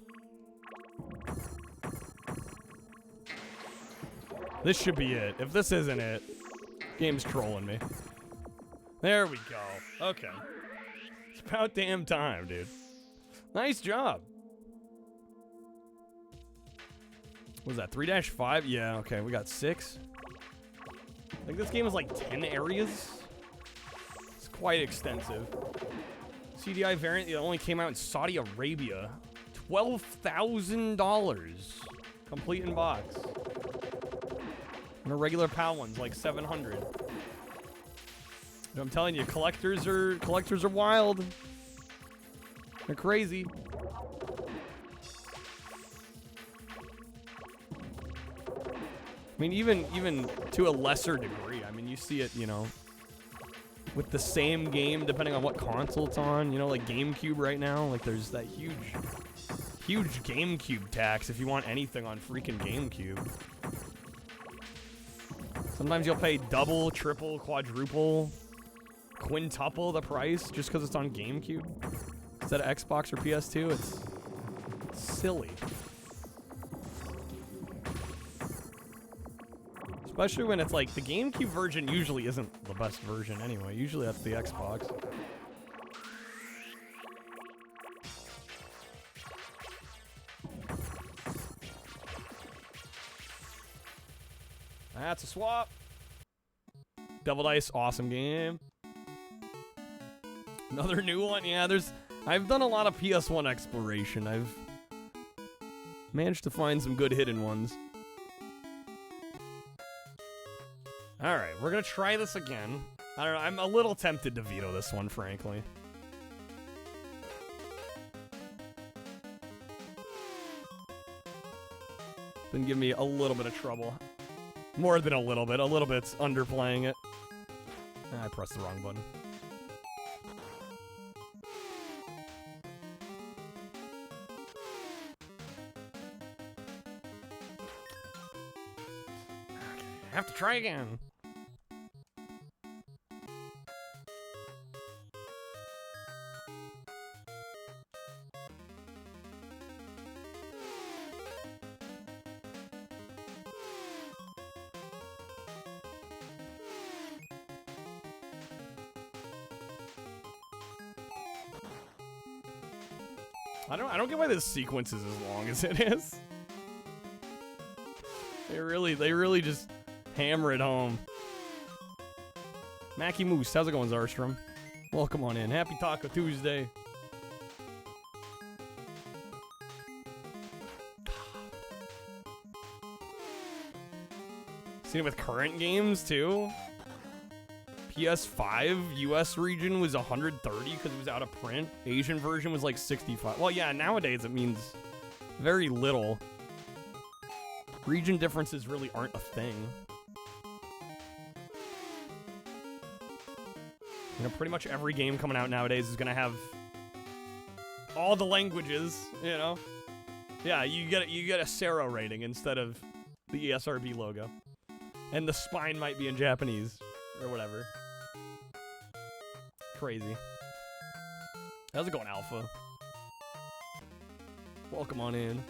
This should be it. If this isn't it, game's trolling me. There we go. Okay. It's about damn time, dude. Nice job. What was that, 3-5? Yeah, okay, we got 6. I think this game is like 10 areas. It's quite extensive. CDI variant, it only came out in Saudi Arabia. $12,000. Complete in box. And a regular PAL one's like 700. I'm telling you, collectors are wild. They're crazy. I mean, even to a lesser degree. I mean, you see it, you know, with the same game, depending on what console it's on. You know, like GameCube right now. Like, there's that huge GameCube tax if you want anything on freaking GameCube. Sometimes you'll pay double, triple, quadruple, quintuple the price just because it's on GameCube instead of Xbox or PS2. It's silly. Especially when it's like the GameCube version usually isn't the best version anyway. Usually that's the Xbox. That's a swap. Double Dice, awesome game. Another new one. Yeah, I've done a lot of PS1 exploration. I've managed to find some good hidden ones. Alright, we're gonna try this again. I don't know, I'm a little tempted to veto this one, frankly. Been giving me a little bit of trouble. More than a little bit. A little bit's underplaying it. I pressed the wrong button. Okay, I have to try again. I don't get why this sequence is as long as it is. They really just hammer it home. Mackie Moose, how's it going, Zarstrom? Welcome on in. Happy Taco Tuesday. Seen it with current games too. PS5 US region was 130 because it was out of print. Asian version was like 65. Well, yeah, nowadays it means very little. Region differences really aren't a thing. You know, pretty much every game coming out nowadays is gonna have all the languages, you know? Yeah, you get a Sero rating instead of the ESRB logo. And the spine might be in Japanese or whatever. Crazy. How's it going, Alpha? Welcome on in.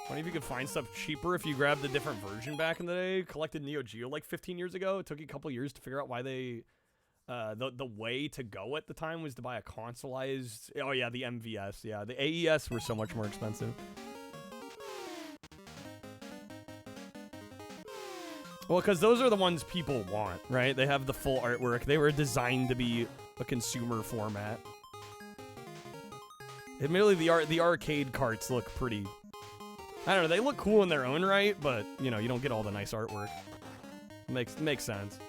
Funny if you could find stuff cheaper if you grabbed a different version back in the day. Collected Neo Geo like 15 years ago. It took you a couple years to figure out why they... the way to go at the time was to buy a consoleized... Oh yeah, the MVS. Yeah, the AES were so much more expensive. Well, because those are the ones people want, right? They have the full artwork. They were designed to be a consumer format. Admittedly, the arcade carts look pretty... I don't know, they look cool in their own right, but, you know, you don't get all the nice artwork. Makes sense.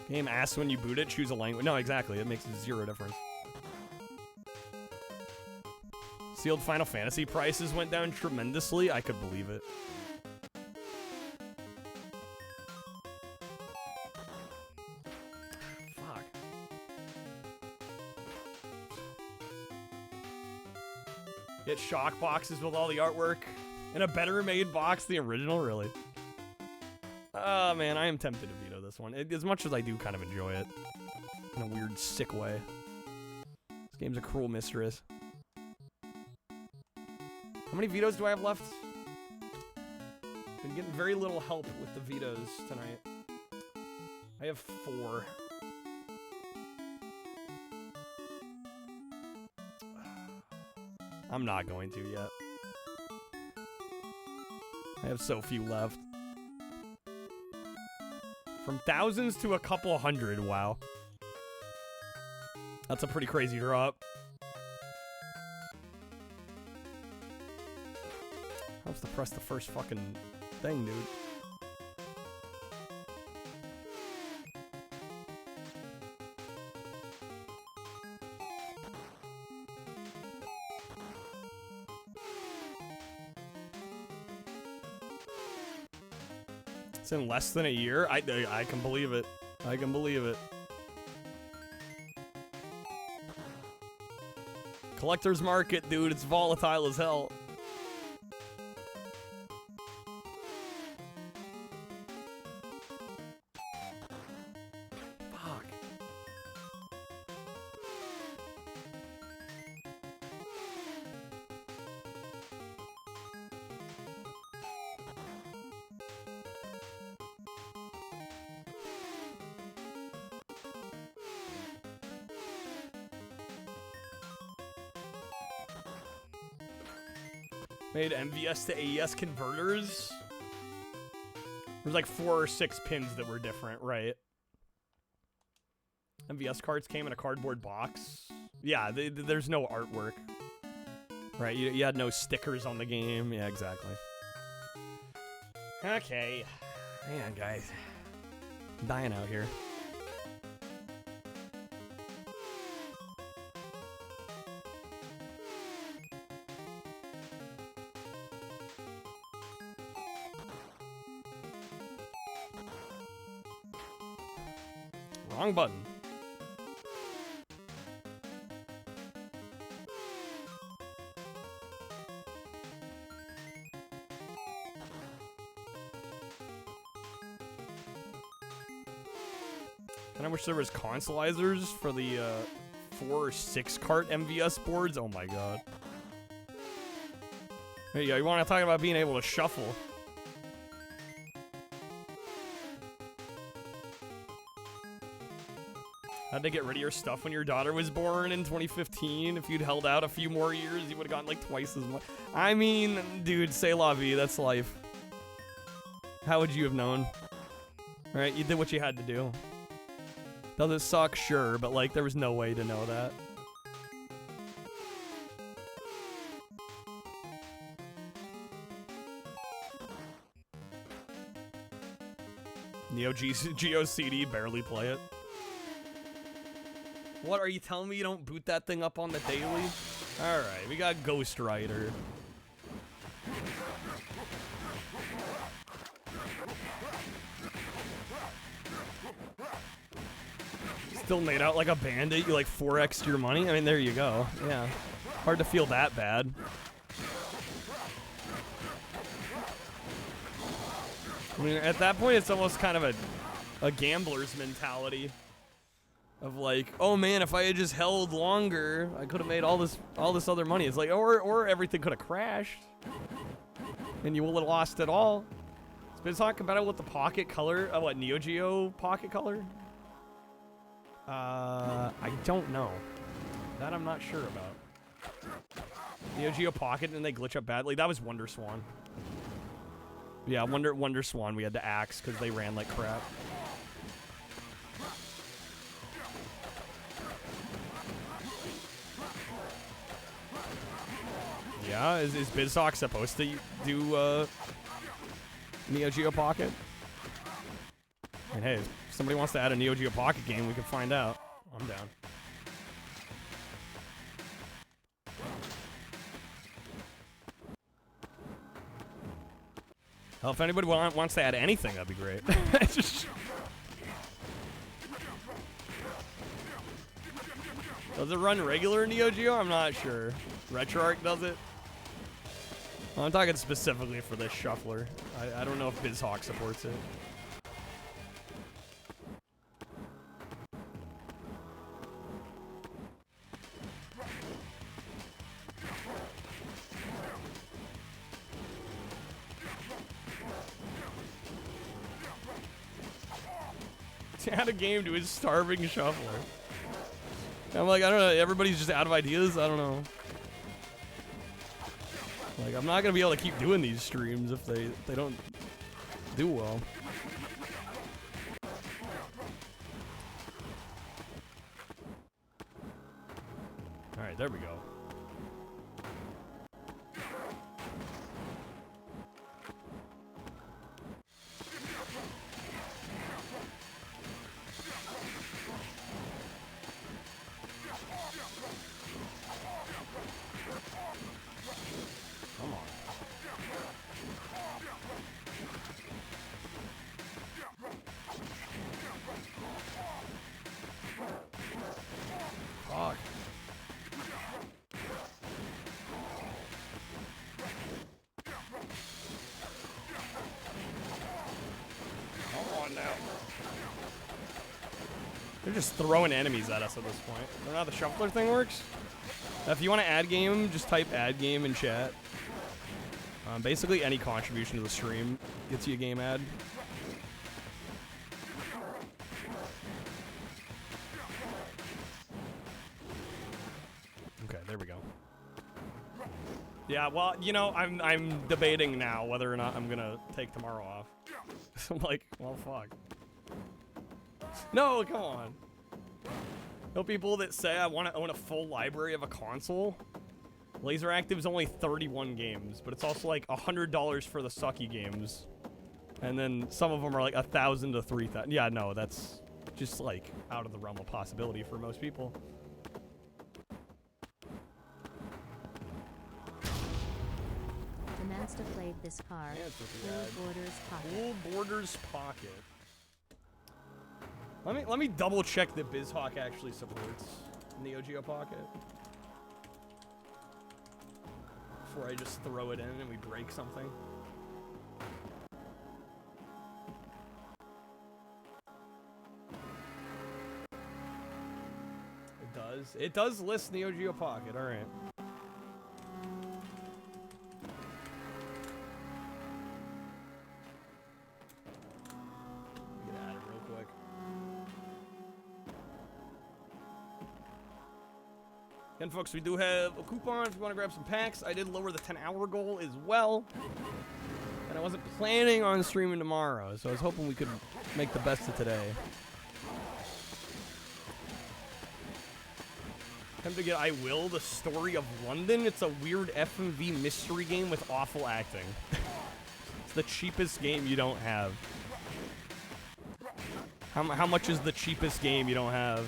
Game asks when you boot it, choose a language. No, exactly, it makes zero difference. Sealed Final Fantasy prices went down tremendously. I could believe it. Fuck. Get shock boxes with all the artwork in a better made box than the original, really. Oh man, I am tempted to veto this one. As much as I do kind of enjoy it. In a weird, sick way. This game's a cruel mistress. How many vetoes do I have left? Been getting very little help with the vetoes tonight. I have 4. I'm not going to yet. I have so few left. From thousands to a couple hundred, wow. That's a pretty crazy drop. Helps to press the first fucking thing, dude. It's in less than a year? I can believe it. I can believe it. Collector's market, dude. It's volatile as hell. Fuck. Made MVS to AES converters. There's like 4 or 6 pins that were different, right? MVS cards came in a cardboard box. Yeah, there's no artwork. Right, you had no stickers on the game. Yeah, exactly. Okay. Man, guys. I'm dying out here. Wrong button. And I wish there was consoleizers for the 4 or 6 cart MVS boards. Oh my god. There you go. You want to talk about being able to shuffle? Had to get rid of your stuff when your daughter was born in 2015. If you'd held out a few more years, you would have gotten like twice as much. I mean, dude, c'est la vie. That's life. How would you have known? Right? You did what you had to do. Does it suck? Sure, but like there was no way to know that. Neo Geo CD, barely play it. What, are you telling me you don't boot that thing up on the daily? Alright, we got Ghost Rider. Still made out like a bandit. You like 4x'd your money. I mean, there you go. Yeah. Hard to feel that bad. I mean, at that point, it's almost kind of a gambler's mentality of like, oh man, if I had just held longer, I could have made all this other money. It's like, or everything could have crashed, and you would have lost it all. Is BizHawk compatible with the Pocket Color? What, Neo Geo Pocket Color? I don't know. That I'm not sure about. Neo Geo Pocket and they glitch up badly. That was Wonder Swan. Yeah, Wonder Swan we had to axe because they ran like crap. Yeah, is BizHawk supposed to do Neo Geo Pocket? And hey, if somebody wants to add a Neo Geo Pocket game, we can find out. I'm down. Well, if anybody wants to add anything, that'd be great. Does it run regular Neo Geo? I'm not sure. RetroArch does it? Well, I'm talking specifically for this shuffler. I don't know if BizHawk supports it. To add a game to his starving shuffler. I'm like, I don't know, everybody's just out of ideas? I don't know. Like, I'm not gonna be able to keep doing these streams if they don't do well. Alright, there we go. They're just throwing enemies at us at this point. I don't know how the shuffler thing works. If you want to add game, just type add game in chat. Basically, any contribution to the stream gets you a game ad. Okay, there we go. Yeah, well, you know, I'm debating now whether or not I'm gonna take tomorrow off. I'm like, well, fuck. No, come on. No people that say I want to own a full library of a console. Laser Active's only 31 games, but it's also like $100 for the sucky games. And then some of them are like 1,000 to 3,000. Yeah, no, that's just like out of the realm of possibility for most people. The master played this card. Full Borders Pocket. Full Borders Pocket. Let me double check that BizHawk actually supports Neo Geo Pocket before I just throw it in and we break something. It does. It does list Neo Geo Pocket. All right. Again, folks, we do have a coupon if you want to grab some packs. I did lower the 10-hour goal as well. And I wasn't planning on streaming tomorrow, so I was hoping we could make the best of today. Time to get I Will, the Story of London. It's a weird FMV mystery game with awful acting. It's the cheapest game you don't have. How much is the cheapest game you don't have?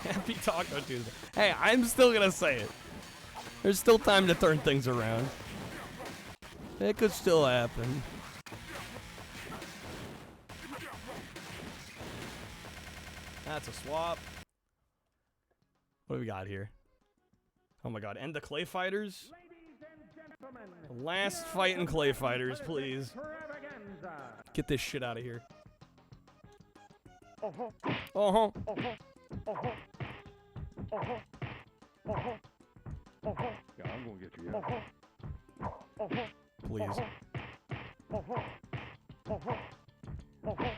Happy Taco Tuesday. Hey, I'm still gonna say it. There's still time to turn things around. It could still happen. That's a swap. What do we got here? Oh my god, end the Clay Fighters? Last fight in Clay Fighters, please. Get this shit out of here. Uh-huh. Yeah, I'm gonna get you. Please.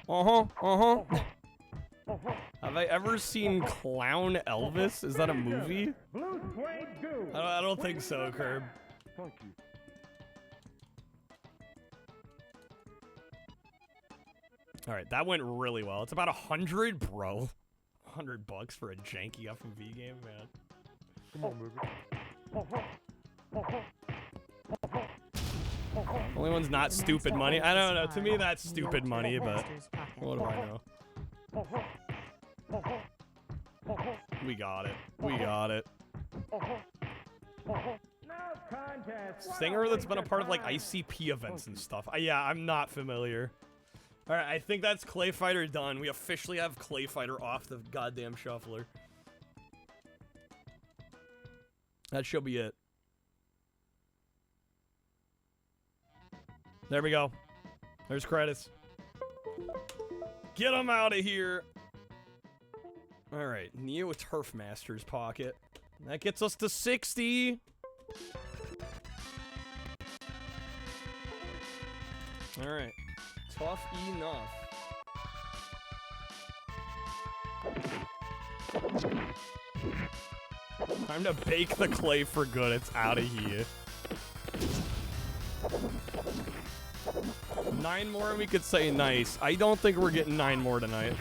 Uh-huh. Have I ever seen Clown Elvis? Is that a movie? I don't think so, Curb. Thank you. All right, that went really well. It's about 100, bro. $100 for a janky FMV game, man. Come on, movie. Only one's not stupid money. I don't know. To me, that's stupid money, but what do I know? We got it. We got it. Singer that's been a part of like ICP events and stuff. Yeah, I'm not familiar. All right, I think that's ClayFigher done. We officially have ClayFigher off the goddamn shuffler. That should be it. There we go. There's credits. Get them out of here. All right, Neo Turf Masters pocket. That gets us to 60. All right, tough enough. Time to bake the clay for good. It's out of here. 9 more and we could say nice. I don't think we're getting 9 more tonight.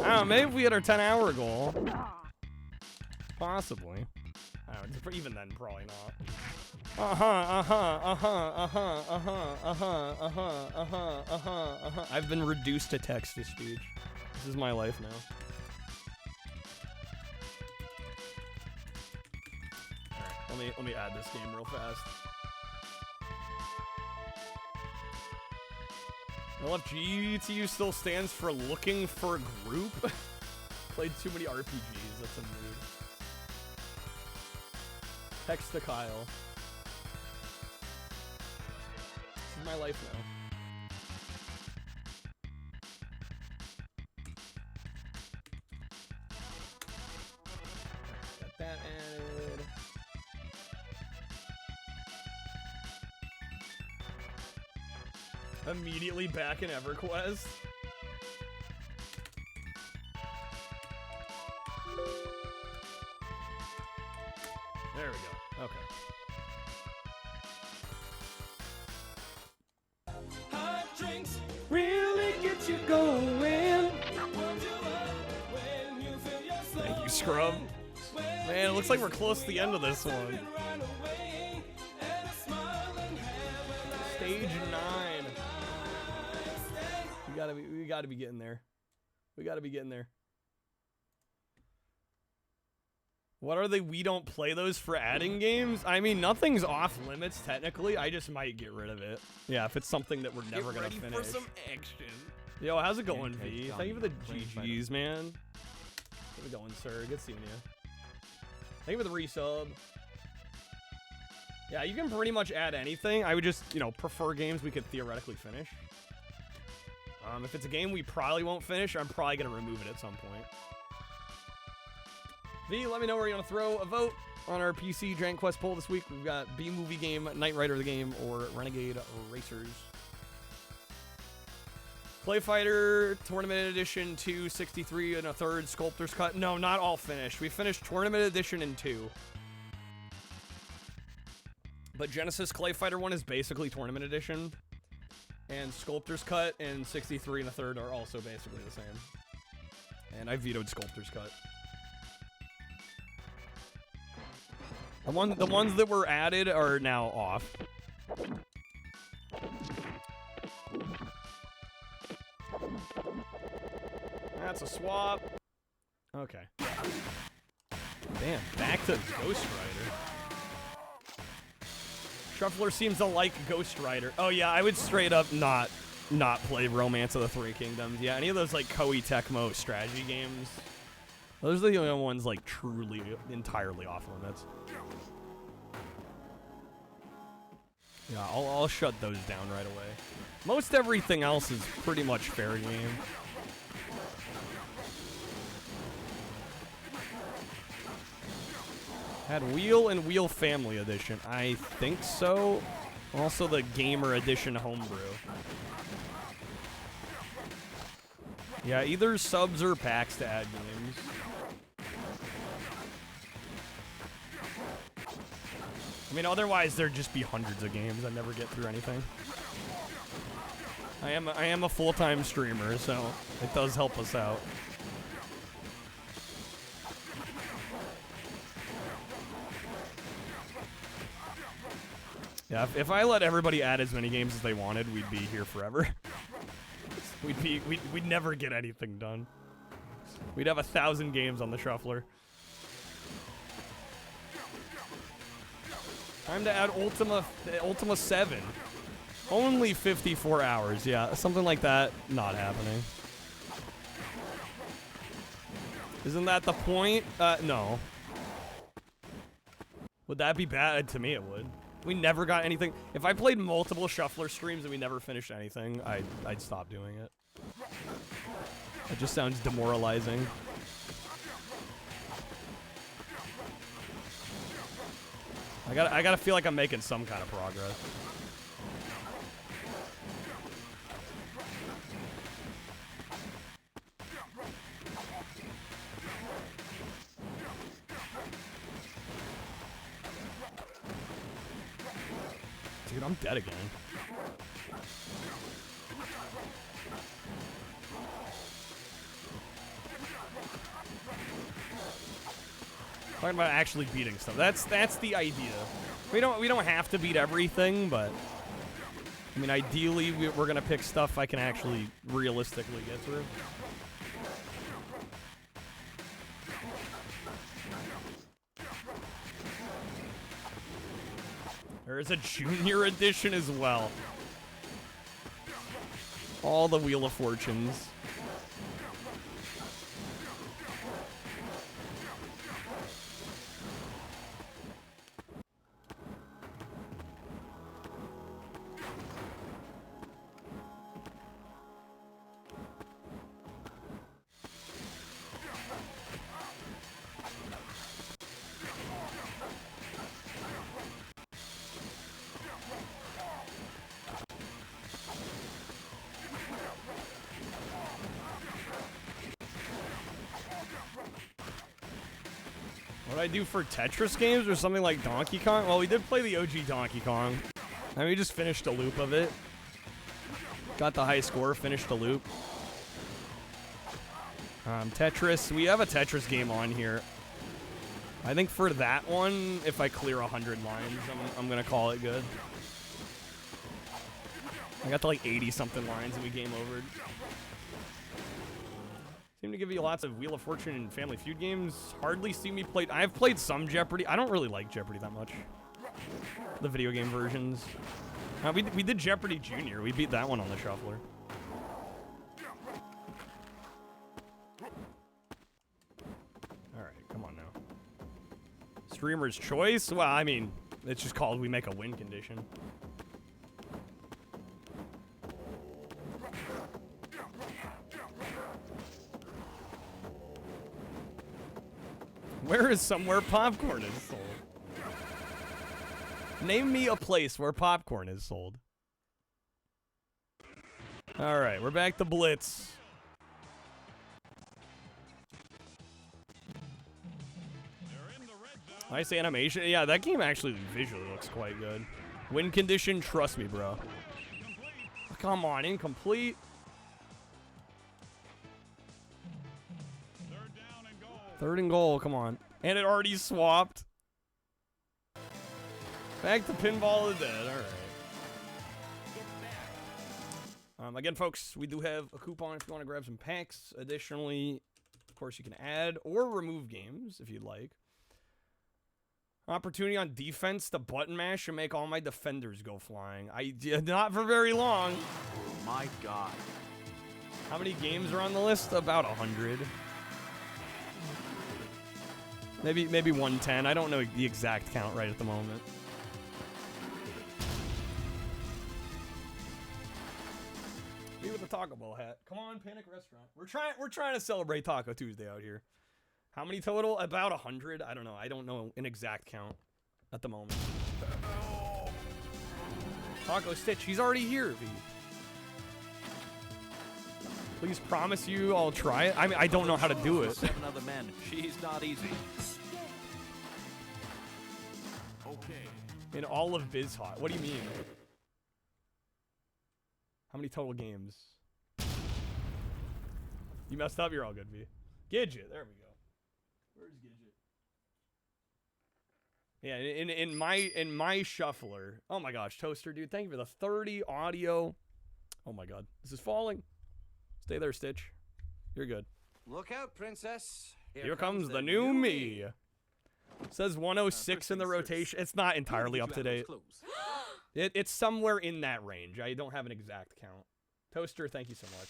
I don't know, maybe if we hit our 10-hour goal. Possibly. I don't know, even then, probably not. I've been reduced to text-to-speech. This is my life now. Alright, let me add this game real fast. LFGTU still stands for looking for group. Played too many RPGs, that's a mood. Text to Kyle. This is my life now. Got that added. Immediately back in EverQuest. There we go. Okay. Hot drinks really get you going. Thank you, Scrub. Man, it looks like we're close to the end of this one. Stage 9. We gotta be getting there. We gotta be getting there. What are they? We don't play those for adding games? I mean, nothing's off limits technically. I just might get rid of it. Yeah, if it's something that we're never gonna finish. For some action. Yo, how's it going, V? Thank you for the GGs, man. How's it going, sir? Good seeing you. Thank you for the resub. Yeah, you can pretty much add anything. I would just, you know, prefer games we could theoretically finish. If it's a game we probably won't finish, I'm probably going to remove it at some point. V, let me know where you want to throw a vote on our PC Dragon Quest poll this week. We've got B-Movie Game, Knight Rider the Game, or Renegade Racers. ClayFigher Tournament Edition 2, 63 and a third, Sculptor's Cut. No, not all finished. We finished Tournament Edition in 2. But Genesis ClayFigher 1 is basically Tournament Edition. And Sculptor's Cut and 63 and a third are also basically the same. And I vetoed Sculptor's Cut. The ones that were added are now off. That's a swap. Okay. Damn, back to Ghost Rider. Shuffler seems to like Ghost Rider. Oh yeah, I would straight up not play Romance of the Three Kingdoms. Yeah, any of those like Koei Tecmo strategy games. Those are the only ones like truly entirely off limits. Yeah, I'll shut those down right away. Most everything else is pretty much fair game. Had Wheel and Wheel Family Edition. I think so. Also the Gamer Edition homebrew. Yeah, either subs or packs to add games. I mean, otherwise there'd just be hundreds of games. I'd never get through anything. I am a full-time streamer, so it does help us out. Yeah, if I let everybody add as many games as they wanted, we'd be here forever. We'd never get anything done. We'd have 1,000 games on the shuffler. Time to add Ultima 7. Only 54 hours, yeah. Something like that, not happening. Isn't that the point? No. Would that be bad? To me, it would. We never got anything. If I played multiple shuffler streams and we never finished anything, I'd stop doing it. It just sounds demoralizing. I gotta feel like I'm making some kind of progress. Dude, I'm dead again. Talking about actually beating stuff. That's the idea. We don't have to beat everything, but I mean, ideally we're gonna pick stuff I can actually realistically get through. There is a junior edition as well. All the Wheel of Fortunes. What I do for Tetris games or something like Donkey Kong? Well, we did play the OG Donkey Kong. And we just finished a loop of it. Got the high score, finished the loop. Tetris, we have a Tetris game on here. I think for that one, if I clear 100 lines, I'm gonna call it good. I got to like 80-something lines and we game overed. Seem to give you lots of Wheel of Fortune and Family Feud games. Hardly see me play. I've played some Jeopardy. I don't really like Jeopardy that much. The video game versions. We did Jeopardy Junior. We beat that one on the shuffler. Alright, come on now. Streamer's choice? Well, I mean, it's just called we make a win condition. Where is somewhere popcorn is sold? Name me a place where popcorn is sold. Alright, we're back to Blitz. Nice animation. Yeah, that game actually visually looks quite good. Win condition, trust me, bro. Come on, incomplete. Third and goal, come on. And it already swapped. Back to Pinball of the Dead, alright. Again, folks, we do have a coupon if you want to grab some packs. Additionally, Of course, you can add or remove games if you'd like. Opportunity on defense to button mash and make all my defenders go flying. Not for very long. My God. How many games are on the list? About 100. Maybe 110. I don't know the exact count right at the moment. Me with the Taco Bell hat. Come on, Panic Restaurant. We're trying to celebrate Taco Tuesday out here. How many total? About 100. I don't know. I don't know an exact count at the moment. Taco Stitch. He's already here, V. Please promise you I'll try it. I mean, I don't know how to do it. 7 other men. She's not easy. Okay. In all of BizHot. What do you mean? How many total games? You messed up. You're all good, V. Gidget. There we go. Where's Gidget? Yeah, in my shuffler. Oh my gosh, Toaster, dude. Thank you for the 30 audio. Oh my god. This is falling. Stay there, Stitch. You're good. Look out, princess. Here comes the new me. Says 106 in the rotation. It's not entirely up to date. It's somewhere in that range. I don't have an exact count. Toaster, thank you so much.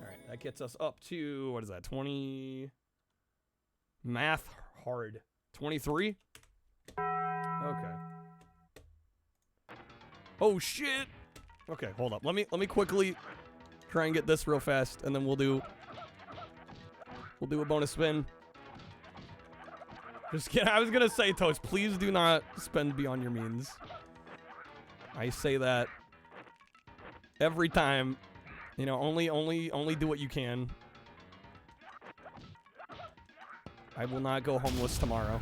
Alright, that gets us up to, what is that, 20? Math hard. 23? Okay. Oh shit! Okay, hold up. Let me quickly try and get this real fast, and then we'll do a bonus spin. Just kidding. I was gonna say, Toast, please do not spend beyond your means. I say that every time. You know, only do what you can. I will not go homeless tomorrow.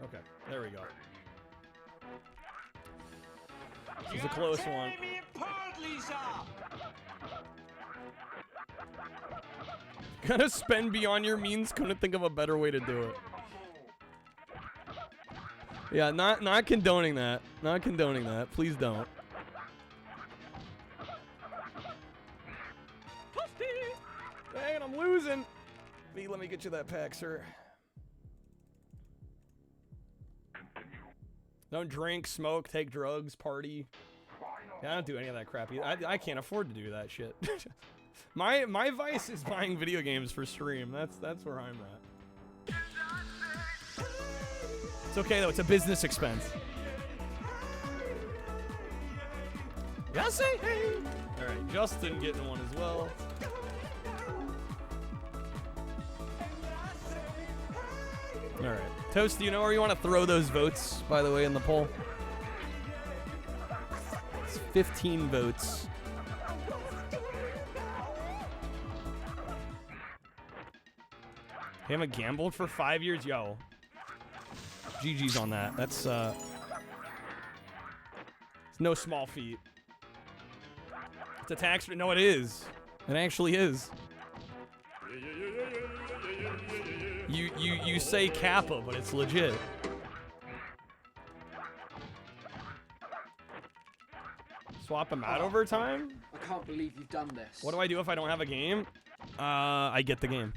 Okay, there we go. This is a close one. Gonna spend beyond your means. Couldn't think of a better way to do it. Yeah, not condoning that. Not condoning that. Please don't. Dang, I'm losing. V, let me get you that pack, sir. Don't drink, smoke, take drugs, party. Yeah, I don't do any of that crap either. I can't afford to do that shit. My vice is buying video games for stream. That's where I'm at. It's okay though. It's a business expense. Yes, all right, Justin getting one as well. All right, Toast. Do you know where you want to throw those votes? By the way, in the poll, it's 15 votes. I haven't gambled for 5 years, yo. GG's on that. That's it's no small feat. It's a tax. No, it is. It actually is. You say Kappa, but it's legit. Swap them out over time? I can't believe you've done this. What do I do if I don't have a game? I get the game.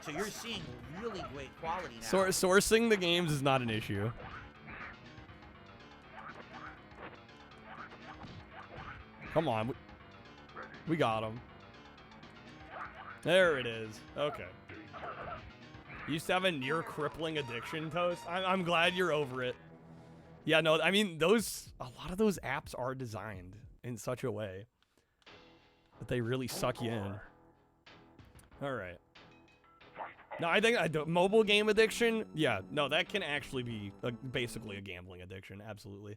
So you're seeing really great quality now. Sourcing the games is not an issue. Come on. We got him. There it is. Okay. You used to have a near crippling addiction, Toast. I'm glad you're over it. Yeah, no, I mean, a lot of those apps are designed in such a way that they really suck you in. All right. No, I think mobile game addiction, yeah, no, that can actually be basically a gambling addiction, absolutely.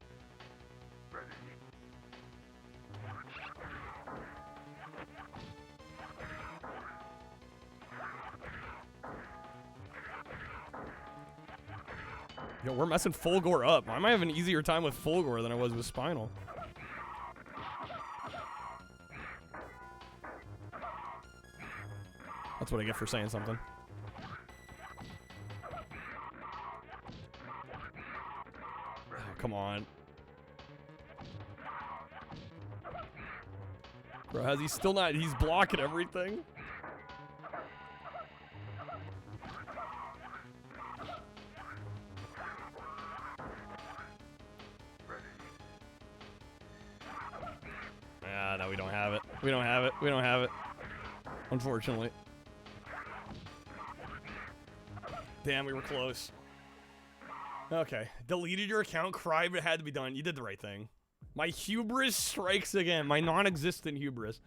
Yo, we're messing Fulgore up. I might have an easier time with Fulgore than I was with Spinal. That's what I get for saying something. Oh, come on. Bro, has he still not? He's blocking everything. Ah, no, we don't have it. We don't have it. We don't have it. Unfortunately. Damn, we were close. Okay. Deleted your account, cried, but it had to be done. You did the right thing. My hubris strikes again. My non-existent hubris.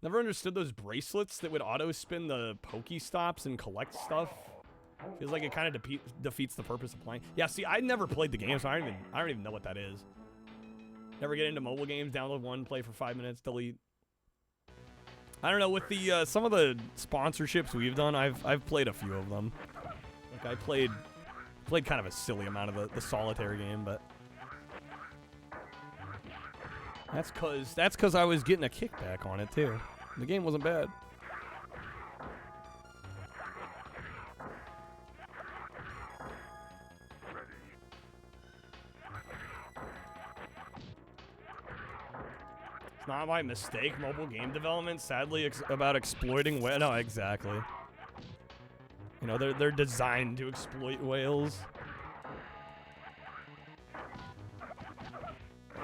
Never understood those bracelets that would auto-spin the Pokestops and collect stuff. Feels like it kind of defeats the purpose of playing. Yeah, see, I never played the game, so I don't even know what that is. Never get into mobile games. Download one, play for 5 minutes, delete. I don't know. With the some of the sponsorships we've done, I've played a few of them. Like I played kind of a silly amount of the solitaire game, but that's cause I was getting a kickback on it too. The game wasn't bad. It's not my mistake. Mobile game development, sadly, about exploiting whales. No, exactly. You know, they're designed to exploit whales.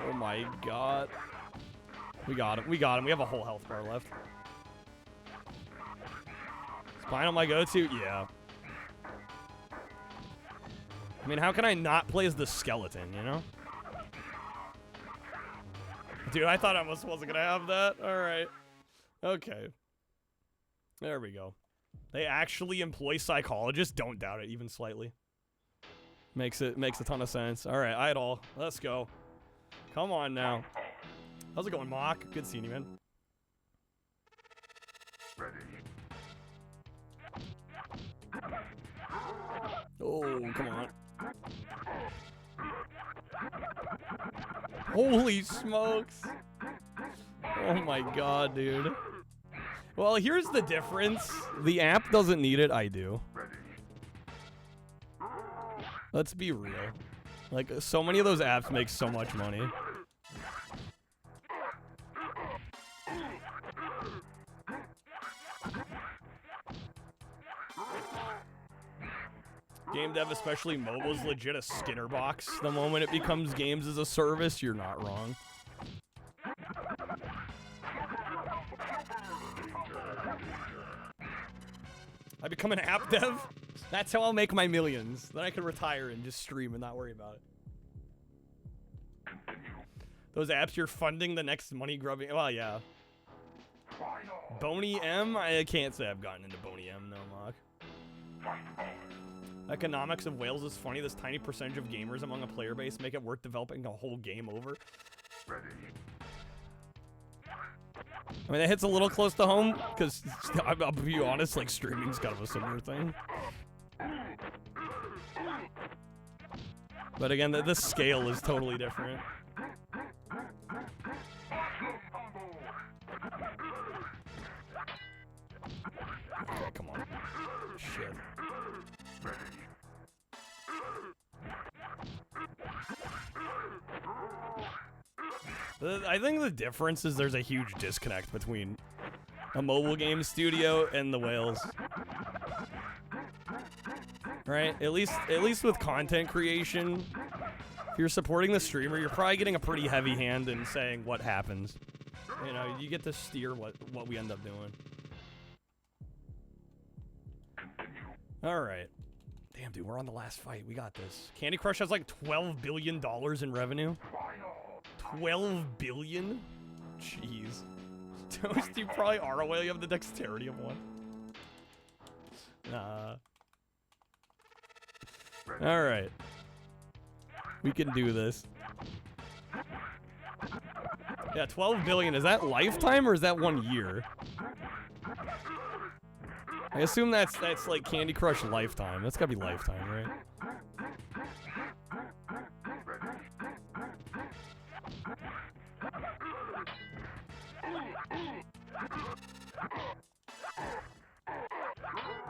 Oh my god. We got him. We got him. We have a whole health bar left. Spinal my go-to? Yeah. I mean, how can I not play as the skeleton, you know? Dude, I thought I almost wasn't gonna have that. Alright. Okay. There we go. They actually employ psychologists? Don't doubt it, even slightly. Makes a ton of sense. Alright, Idol. Let's go. Come on now. How's it going, Mock? Good seeing you, man. Oh, come on. Holy smokes. Oh my god, dude. Well, here's the difference. The app doesn't need it. I do. Let's be real. Like, so many of those apps make so much money. Game dev, especially mobile, is legit a Skinner box. The moment it becomes games as a service, you're not wrong. I become an app dev? That's how I'll make my millions. Then I can retire and just stream and not worry about it. Those apps, you're funding the next money grubbing. Well, yeah. Boney M? I can't say I've gotten into Boney M, no, Mock. Economics of whales is funny. This tiny percentage of gamers among a player base make it worth developing a whole game over. I mean, that hits a little close to home, because I'll be honest, like, streaming's kind of a similar thing. But again, the scale is totally different. Okay, come on. Shit. I think the difference is there's a huge disconnect between a mobile game studio and the whales. Right? At least with content creation, if you're supporting the streamer, you're probably getting a pretty heavy hand in saying what happens. You know, you get to steer what we end up doing. Alright. Damn, dude, we're on the last fight. We got this. Candy Crush has like $12 billion in revenue. 12 billion? Jeez. Toast, you probably are a whale. You have the dexterity of one. Nah. Alright. We can do this. Yeah, 12 billion. Is that lifetime or is that 1 year? I assume that's like Candy Crush lifetime. That's gotta be lifetime, right?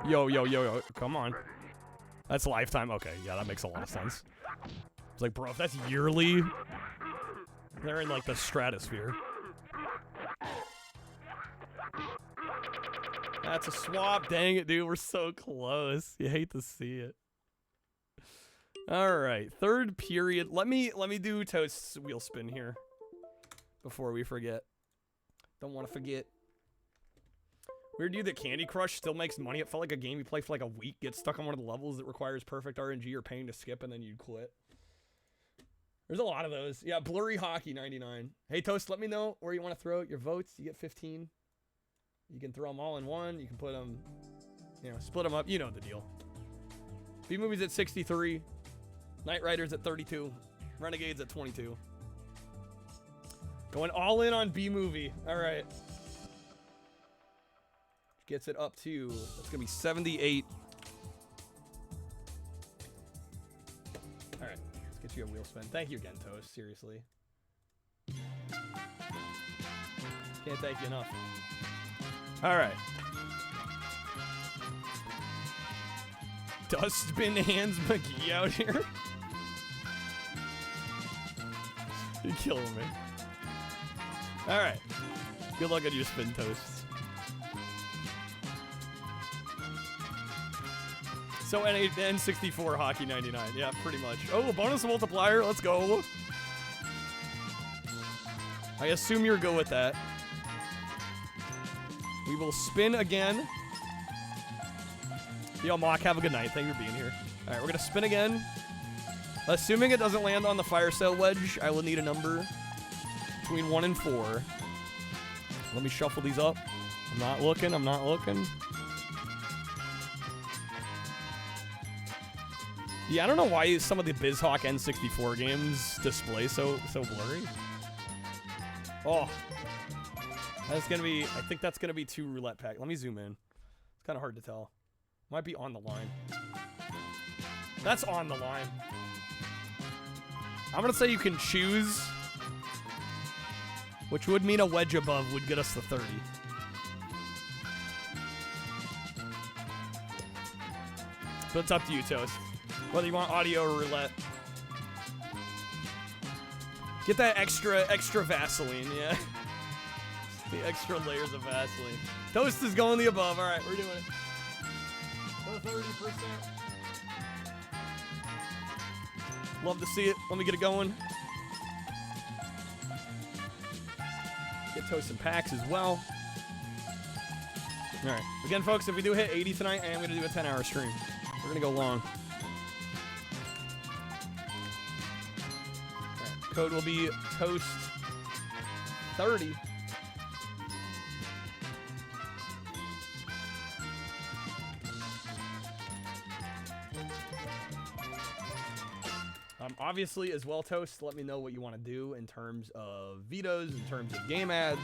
Yo, come on. That's lifetime. Okay, yeah, that makes a lot of sense. It's like, bro, if that's yearly, they're in like the stratosphere. That's a swap. Dang it, dude. We're so close. You hate to see it. All right, third period. Let me do Toast's wheel spin here before we forget. Don't want to forget. Weird dude that Candy Crush still makes money. It felt like a game you play for like a week, get stuck on one of the levels that requires perfect RNG or paying to skip, and then you'd quit. There's a lot of those. Yeah, Blurry Hockey 99. Hey, Toast, let me know where you want to throw your votes. You get 15. You can throw them all in one. You can put them, split them up. You know the deal. B-Movies at 63. Knight Riders at 32. Renegades at 22. Going all in on B-Movie. All right. Gets it up to, that's going to be 78. All right. Let's get you a wheel spin. Thank you again, Toast. Seriously. Can't thank you enough. All right. Dustbin Hands McGee out here. You're killing me. All right. Good luck on your spin, Toasts. So N64 Hockey 99. Yeah, pretty much. Oh, a bonus multiplier. Let's go. I assume you're good with that. We will spin again. Yo, Mock, have a good night. Thank you for being here. All right, we're going to spin again. Assuming it doesn't land on the fire sale wedge, I will need a number between 1 and 4. Let me shuffle these up. I'm not looking. Yeah, I don't know why some of the BizHawk N64 games display so blurry. Oh. That's going to be, I think that's going to be 2 roulette pack. Let me zoom in. It's kind of hard to tell. Might be on the line. That's on the line. I'm going to say you can choose, which would mean a wedge above would get us the 30. But it's up to you, Toast. Whether you want audio or roulette. Get that extra Vaseline, yeah. The extra layers of Vaseline. Toast is going the above. All right, we're doing it. The 30%. Love to see it. Let me get it going. Get Toast some packs as well. All right. Again, folks, if we do hit 80 tonight, I am going to do a 10-hour stream. We're going to go long. All right. Code will be Toast 30. Obviously, as well, Toast, let me know what you want to do in terms of vetoes, in terms of game ads.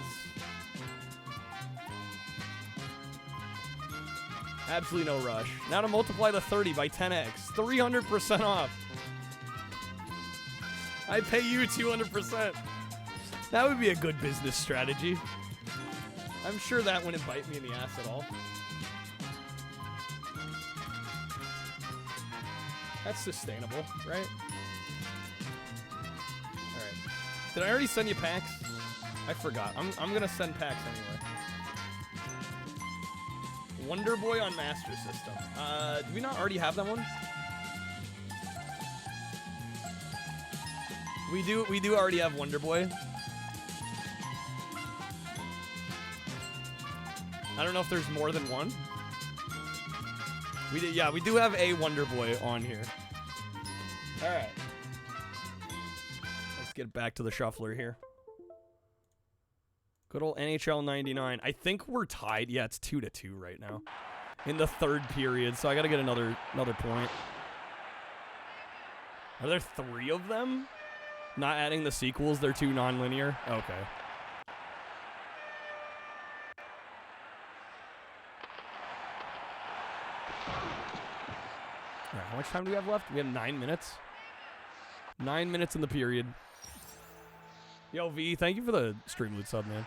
Absolutely no rush. Now to multiply the 30 by 10x. 300% off. I pay you 200%. That would be a good business strategy. I'm sure that wouldn't bite me in the ass at all. That's sustainable, right? Did I already send you packs? I forgot. I'm gonna send packs anyway. Wonder Boy on Master System. Do we not already have that one? We do already have Wonder Boy. I don't know if there's more than one. We do have a Wonder Boy on here. All right. Get back to the shuffler here. Good old NHL 99. I think we're tied. Yeah, it's 2-2 right now in the third period, so I got to get another point. Are there 3 of them? Not adding the sequels, they're 2 non-linear? Okay. All right, how much time do we have left? We have 9 minutes. 9 minutes in the period. Yo, V, thank you for the stream loot sub, man.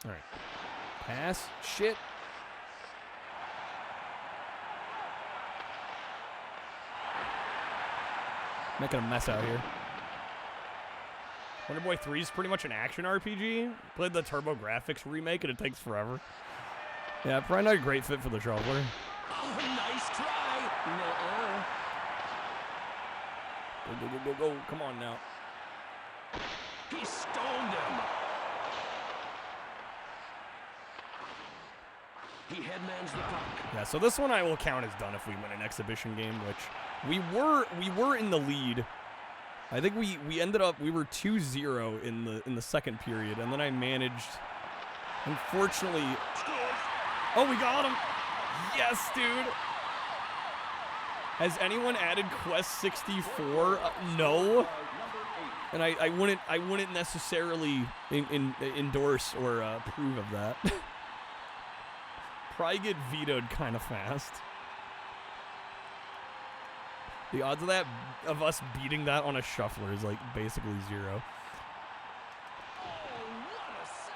All right. Pass. Shit. Making a mess out here. Wonder Boy 3 is pretty much an action RPG. Played the TurboGrafx remake and it takes forever. Yeah, probably not a great fit for the Shuffler. Oh, nice try. Nuh-uh. Go, go, go, go, go. Come on now. He stoned him. He headmans the puck. Yeah, so this one I will count as done if we win an exhibition game, which we were in the lead. I think we ended up we were 2-0 in the second period, and then I managed, unfortunately. Oh, we got him! Yes, dude. Has anyone added Quest 64? No. And I wouldn't necessarily endorse or approve of that. Probably get vetoed kind of fast. The odds of us beating that on a Shuffler is like basically 0. Oh, what a save!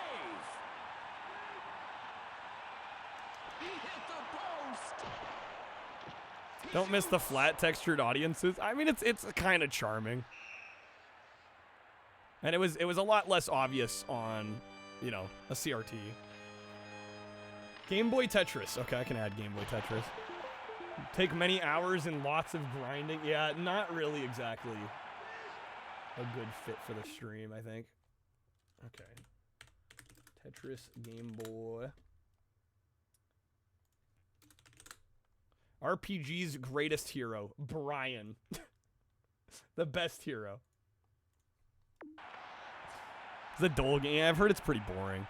He hit the post. Don't miss the flat textured audiences. I mean, it's kind of charming. And it was a lot less obvious on, you know, a CRT. Game Boy Tetris. Okay, I can add Game Boy Tetris. Take many hours and lots of grinding. Yeah, not really exactly a good fit for the stream, I think. Okay. Tetris Game Boy. RPG's greatest hero, Brian. The best hero. It's a dull game. Yeah, I've heard it's pretty boring.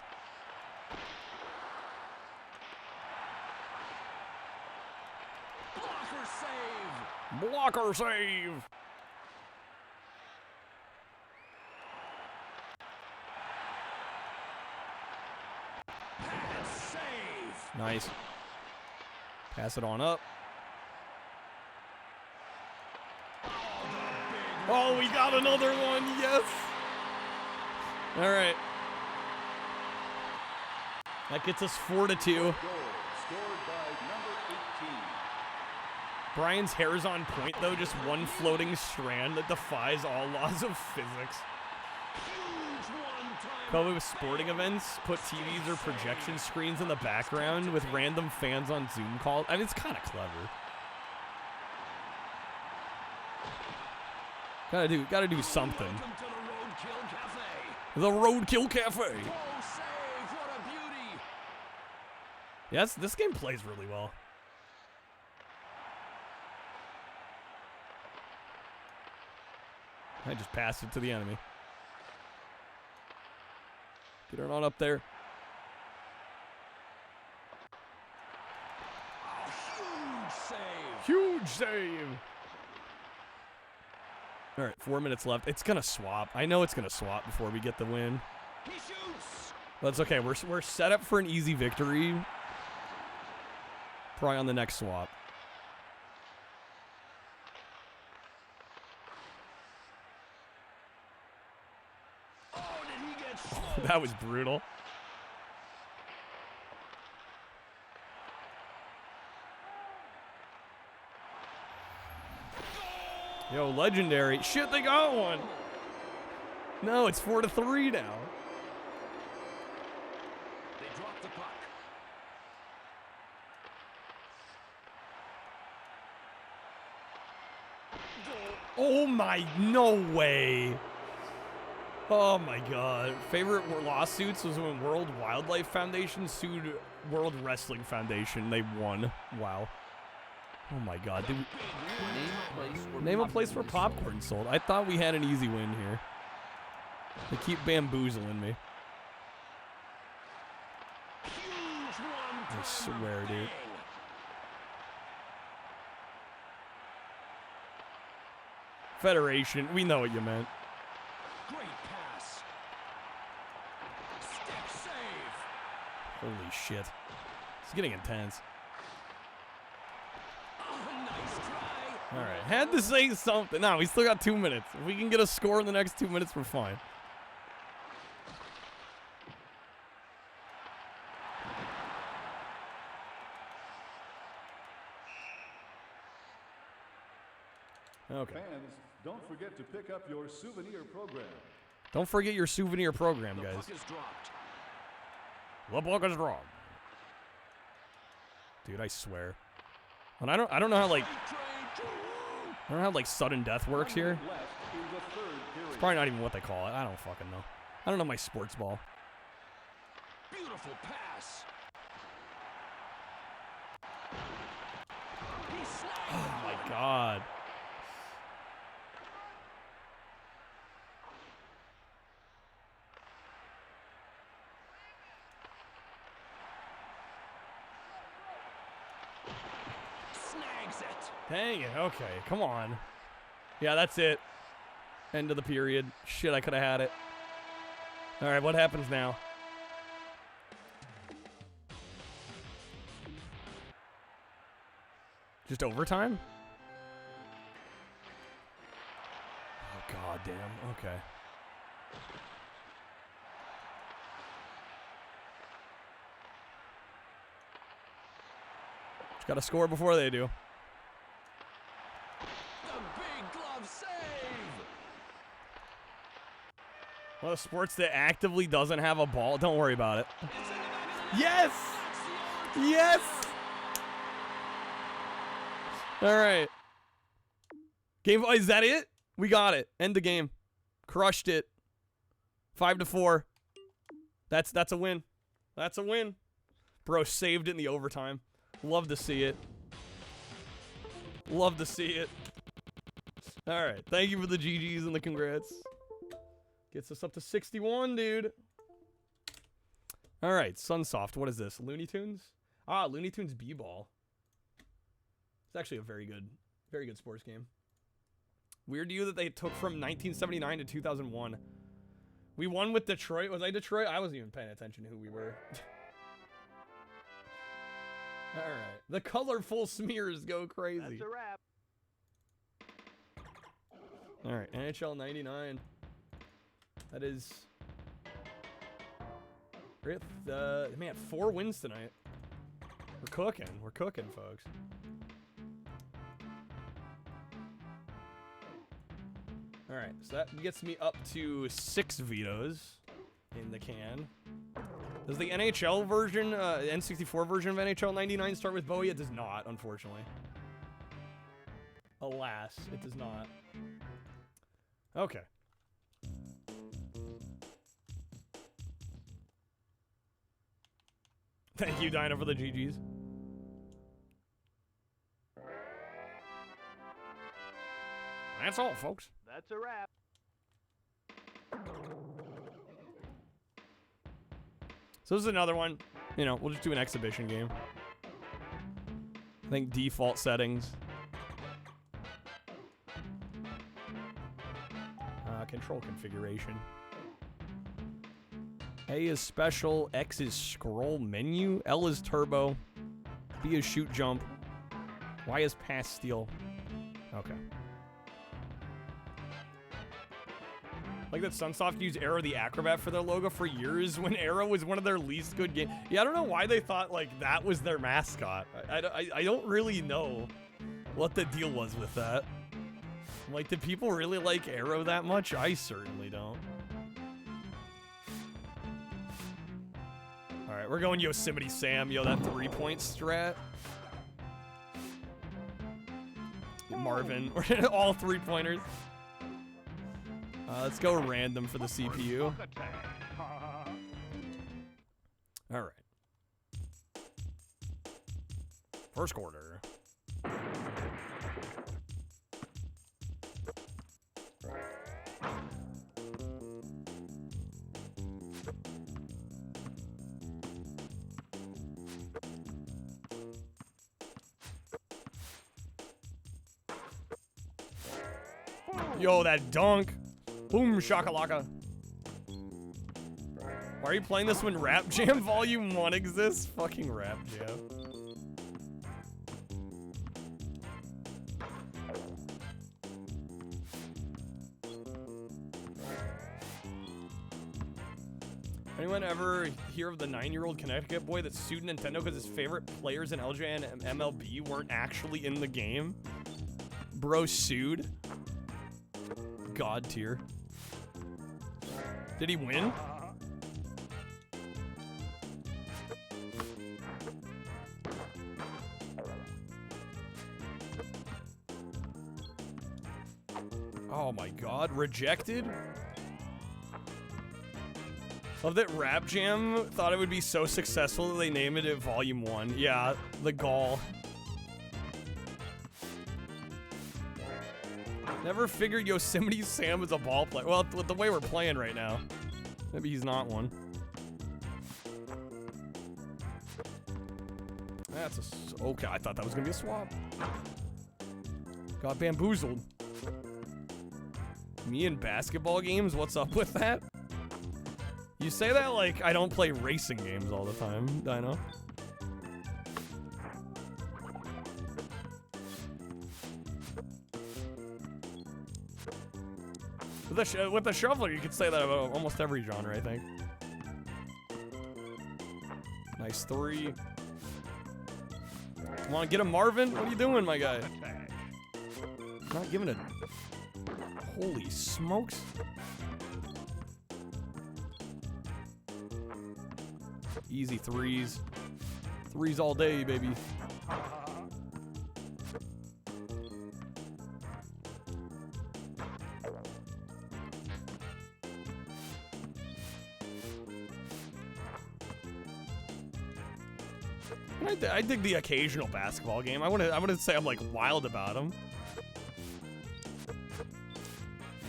Blocker save. Blocker save. Pad save. Nice. Pass it on up. Oh, we got another one. Yes. All right. That gets us 4-2. Scored by number 18. Brian's hair is on point, though. Just one floating strand that defies all laws of physics. Probably with sporting events, put TVs or projection screens in the background with random fans on Zoom calls. I mean, it's kind of clever. Gotta do something. Welcome to the Roadkill Cafe. The Roadkill Cafe. Oh, save. What a beauty. Yes, this game plays really well. I just passed it to the enemy. Get her on up there. Oh, huge save. Huge save. All right, 4 minutes left. It's gonna swap. I know it's gonna swap before we get the win. He shoots. That's okay. We're set up for an easy victory. Probably on the next swap. Oh, did he get slowed? That was brutal. Yo, legendary. Shit, they got one. No, it's 4-3 now. They drop the puck. Oh my, no way. Oh my god. Favorite lawsuits was when World Wildlife Foundation sued World Wrestling Foundation. They won. Wow. Oh my god. Dude. Name a place where popcorn sold. I thought we had an easy win here. They keep bamboozling me. I swear, dude. Federation, we know what you meant. Great pass. Stick save. Holy shit. It's getting intense. Oh, nice try. All right, had to say something. No, we still got 2 minutes. If we can get a score in the next 2 minutes, we're fine. Okay. Fans, don't forget to pick up your souvenir program. Don't forget your souvenir program, guys. Puck is dropped. The puck is dropped. Dude, I swear. And I don't know how like sudden death works here. Left in the third period. It's probably not even what they call it. I don't fucking know. I don't know my sports ball. Beautiful pass. He snagged Oh my god. snags it. Dang it. Okay, come on. Yeah, that's it. End of the period. Shit, I could have had it. All right, what happens now? Just overtime? Oh, god damn. Okay. Just gotta score before they do. The big glove save. Well, a sports that actively doesn't have a ball, don't worry about it. Yes! Yes! All right. Game, is that it? We got it. End the game. Crushed it. 5-4. That's a win. That's a win. Bro saved it in the overtime. Love to see it. Love to see it. All right. Thank you for the GGs and the congrats. Gets us up to 61, dude. All right. Sunsoft. What is this? Looney Tunes? Ah, Looney Tunes B-Ball. It's actually a very good sports game. Weird to you that they took from 1979 to 2001. We won with Detroit. Was I Detroit? I wasn't even paying attention to who we were. All right. The colorful smears go crazy. That's a wrap. All right. NHL 99. That is... man, 4 wins tonight. We're cooking. We're cooking, folks. All right, so that gets me up to 6 vetoes in the can. Does the NHL version, N64 version of NHL 99 start with Bowie? It does not, unfortunately. Alas, it does not. Okay. Thank you, Dinah, for the GGs. That's all, folks. That's a wrap. So this is another one. You know, we'll just do an exhibition game. I think default settings. Control configuration. A is special, X is scroll menu, L is turbo, B is shoot jump, Y is pass steal. Okay. Like that Sunsoft used Arrow the Acrobat for their logo for years when Arrow was one of their least good games. Yeah, I don't know why they thought like that was their mascot. I don't really know what the deal was with that. Like, did people really like Arrow that much? I certainly don't. All right, we're going Yosemite Sam. Yo, that 3-point strat. Marvin, we're all 3-pointers. Let's go random for the CPU. All right. First quarter. Yo, that dunk. Boom, shakalaka. Why are you playing this when Rap Jam Volume 1 exists? Fucking Rap Jam. Anyone ever hear of the 9-year-old Connecticut boy that sued Nintendo because his favorite players in LJ and MLB weren't actually in the game? Bro sued. God tier. Did he win? Oh my god, rejected? Love that Rap Jam thought it would be so successful that they named it Volume 1. Yeah, the gall. Never figured Yosemite Sam was a ball player. Well, with the way we're playing right now. Maybe he's not one. That's a... Okay, I thought that was gonna be a swap. Got bamboozled. Me in basketball games? What's up with that? You say that like I don't play racing games all the time, Dino. With the shoveler, you could say that about almost every genre, I think. Nice 3. Come on, get him, Marvin. What are you doing, my guy? Not giving a... Holy smokes. Easy 3s. 3s all day, baby. I dig the occasional basketball game. I wouldn't say I'm like wild about them.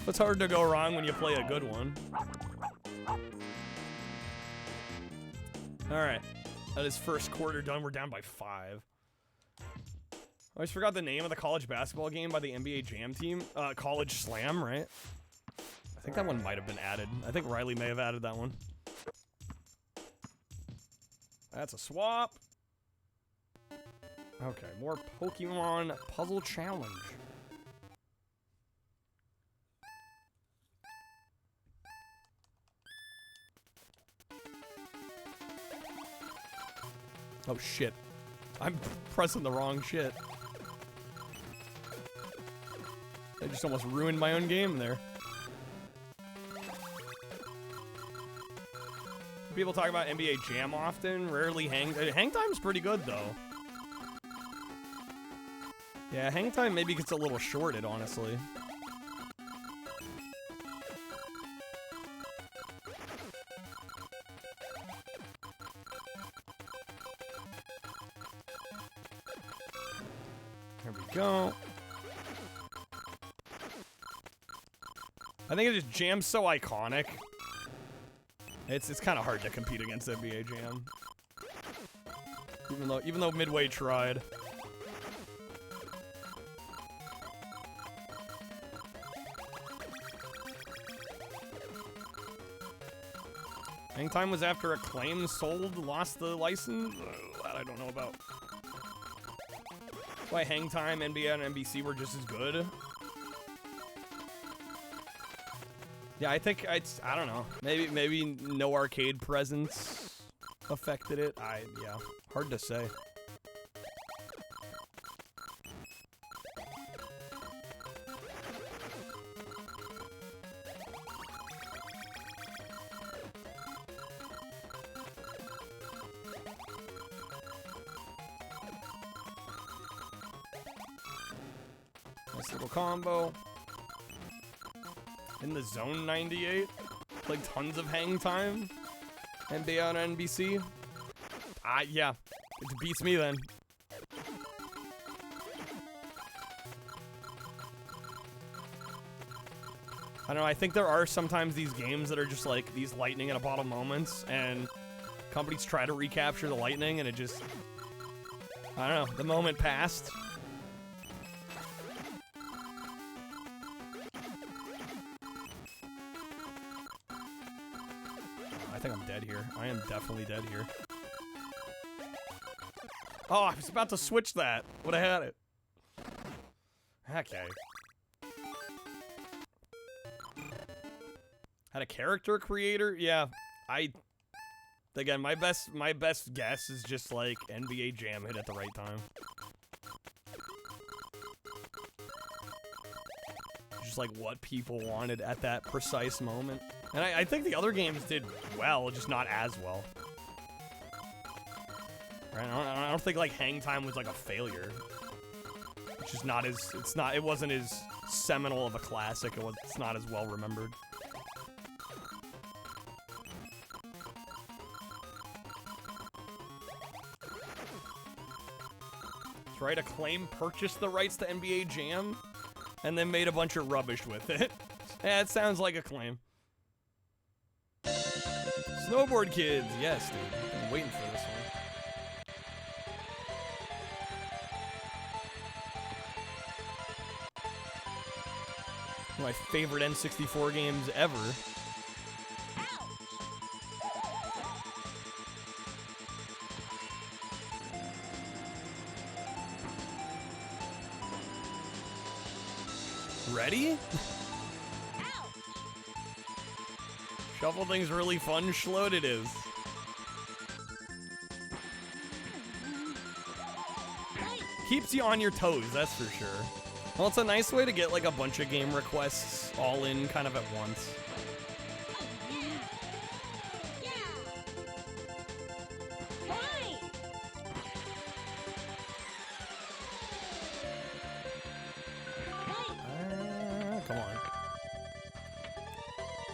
It's hard to go wrong when you play a good one. All right, that is first quarter done. We're down by 5. I always forgot the name of the college basketball game by the NBA Jam team. College Slam, right? I think that one might have been added. I think Riley may have added that one. That's a swap. Okay, more Pokemon Puzzle Challenge. Oh shit. I'm pressing the wrong shit. I just almost ruined my own game there. People talk about NBA Jam often, rarely hang time's pretty good though. Yeah, hang time maybe gets a little shorted, honestly. There we go. I think it's just Jam's so iconic. It's kind of hard to compete against NBA Jam. Even though Midway tried. Hang time was after Acclaim lost the license? That I don't know about. Why Hang Time, NBA, and NBC were just as good? Yeah, I think I don't know. Maybe no arcade presence affected it. Yeah, hard to say. Nice little combo. In the Zone 98, played tons of Hang Time, NBA on NBC. Yeah, it beats me then. I don't know, I think there are sometimes these games that are just like these lightning in a bottle moments, and companies try to recapture the lightning, and it just, I don't know, the moment passed. I think I'm dead here. I am definitely dead here. Oh, I was about to switch that. Would have had it. Okay. Had a character creator? Yeah. Again, my best guess is just like NBA Jam hit at the right time. just like what people wanted at that precise moment. And I think the other games did well, just not as well. Right? I don't think like Hang Time was like a failure. It's just not as, it wasn't as seminal of a classic. It's not as well remembered. That's right, Acclaim purchased the rights to NBA Jam and then made a bunch of rubbish with it. Yeah, it sounds like Acclaim. Snowboard Kids, yes, dude. I've been waiting for this one. One of my favorite N64 games ever. Ready? Shuffle thing's really fun, Schloed it is. Keeps you on your toes, that's for sure. Well, it's a nice way to get like a bunch of game requests all in kind of at once. Come on.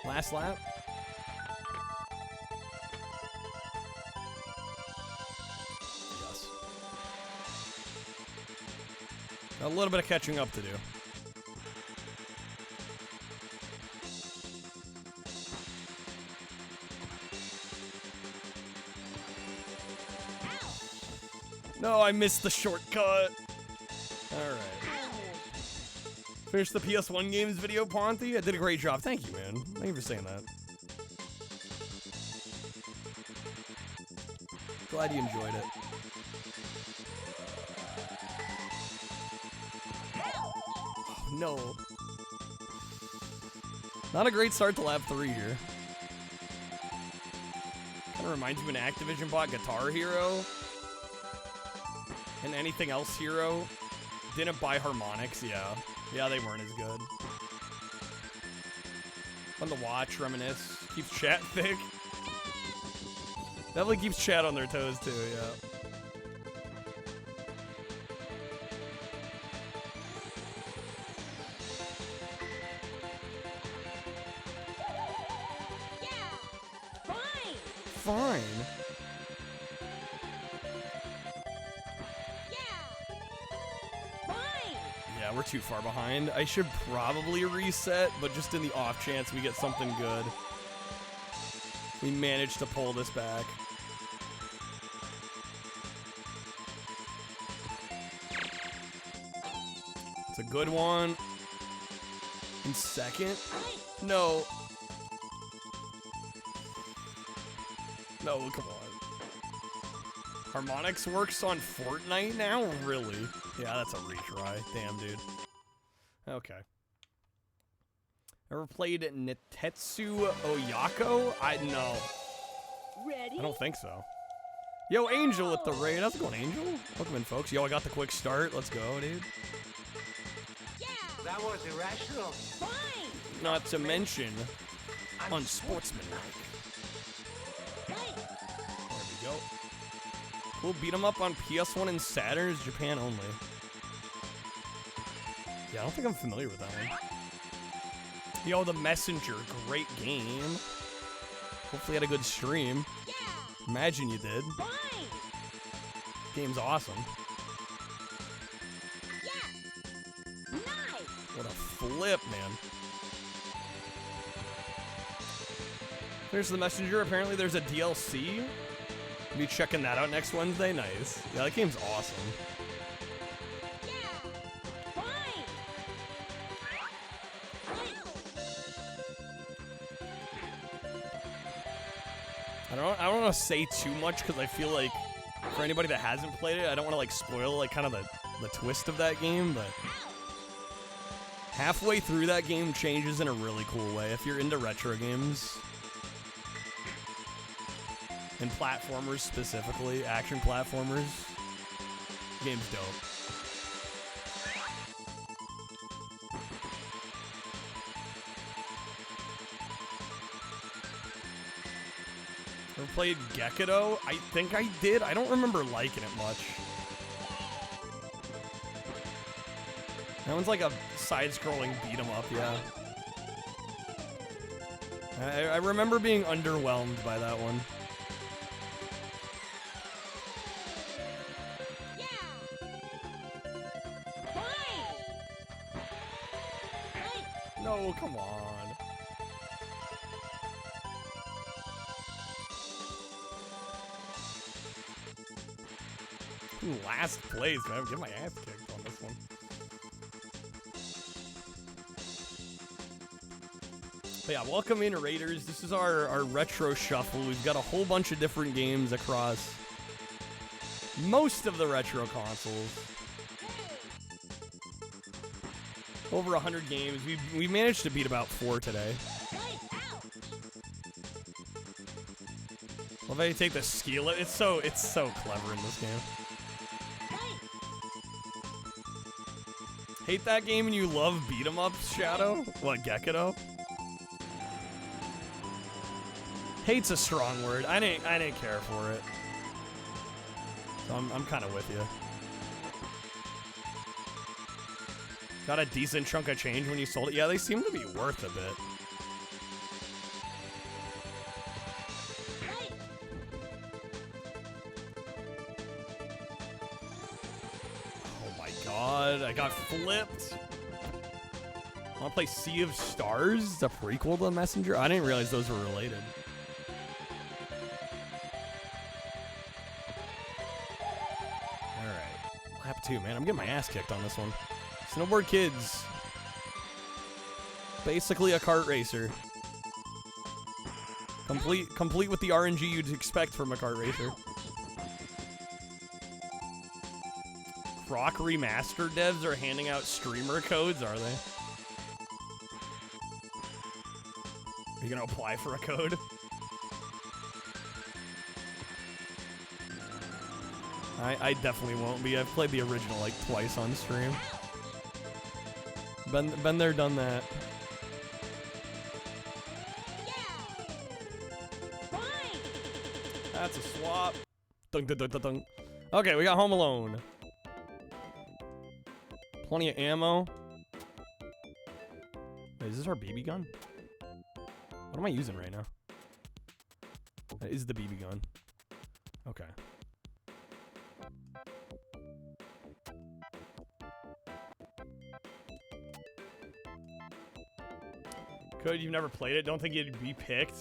Last lap. Yes. A little bit of catching up to do. No, I missed the shortcut. Alright. Finished the PS1 games video, Ponty. I did a great job. Thank you, man. Thank you for saying that. Glad you enjoyed it. Oh, no. Not a great start to lap 3 here. Kind of reminds me when Activision bought Guitar Hero and Anything Else Hero. Didn't buy Harmonix, yeah. Yeah, they weren't as good. Fun to watch, reminisce, keeps chat thick. Definitely keeps chat on their toes too, yeah. Fine. Yeah, we're too far behind. I should probably reset, but just in the off chance we get something good. We managed to pull this back. It's a good one. In second? No. No, come on. Harmonix works on Fortnite now? Really? Yeah, that's a retry. Damn, dude. Okay. Ever played Nitetsu Oyako? No. Ready? I don't think so. Yo, Angel at the raid. How's it going, Angel? Welcome in, folks. Yo, I got the quick start. Let's go, dude. That was irrational. Fine. Not to mention unsportsmanlike. There we go. We'll beat them up on PS1 and Saturn's Japan only. Yeah, I don't think I'm familiar with that one. Yo, The Messenger, great game. Hopefully had a good stream. Imagine you did. Game's awesome. What a flip, man. There's The Messenger. Apparently there's a DLC. Be checking that out next Wednesday. Nice. Yeah, that game's awesome. I don't want to say too much because I feel like for anybody that hasn't played it, I don't want to like spoil like kind of the twist of that game, but halfway through that game changes in a really cool way. If you're into retro games and platformers specifically, action platformers, game's dope. Ever played Gekko? I think I did. I don't remember liking it much. That one's like a side-scrolling beat-em-up, yeah. I remember being underwhelmed by that one. No, come on. Last place, man. Get my ass kicked on this one. But yeah, welcome in, Raiders. This is our retro shuffle. We've got a whole bunch of different games across most of the retro consoles. Over 100 games. We managed to beat about 4 today. Love how you take the skill. It's so clever in this game. Hate that game and you love beat 'em ups, Shadow? What, Gekko? Hate's a strong word. I didn't care for it. So I'm kind of with you. Got a decent chunk of change when you sold it. Yeah, they seem to be worth a bit. Oh my god, I got flipped. Wanna play Sea of Stars? The prequel to Messenger? I didn't realize those were related. Alright. Lap 2, man. I'm getting my ass kicked on this one. Snowboard Kids. Basically a kart racer. Complete with the RNG you'd expect from a kart racer. Croc Remastered devs are handing out streamer codes, are they? Are you gonna apply for a code? I definitely won't be. I've played the original like twice on stream. Been there, done that. That's a swap. Dun, dun, dun, dun, dun. Okay, we got Home Alone. Plenty of ammo. Wait, is this our BB gun? What am I using right now? That is the BB gun. Okay. Could you've never played it? Don't think you'd be picked.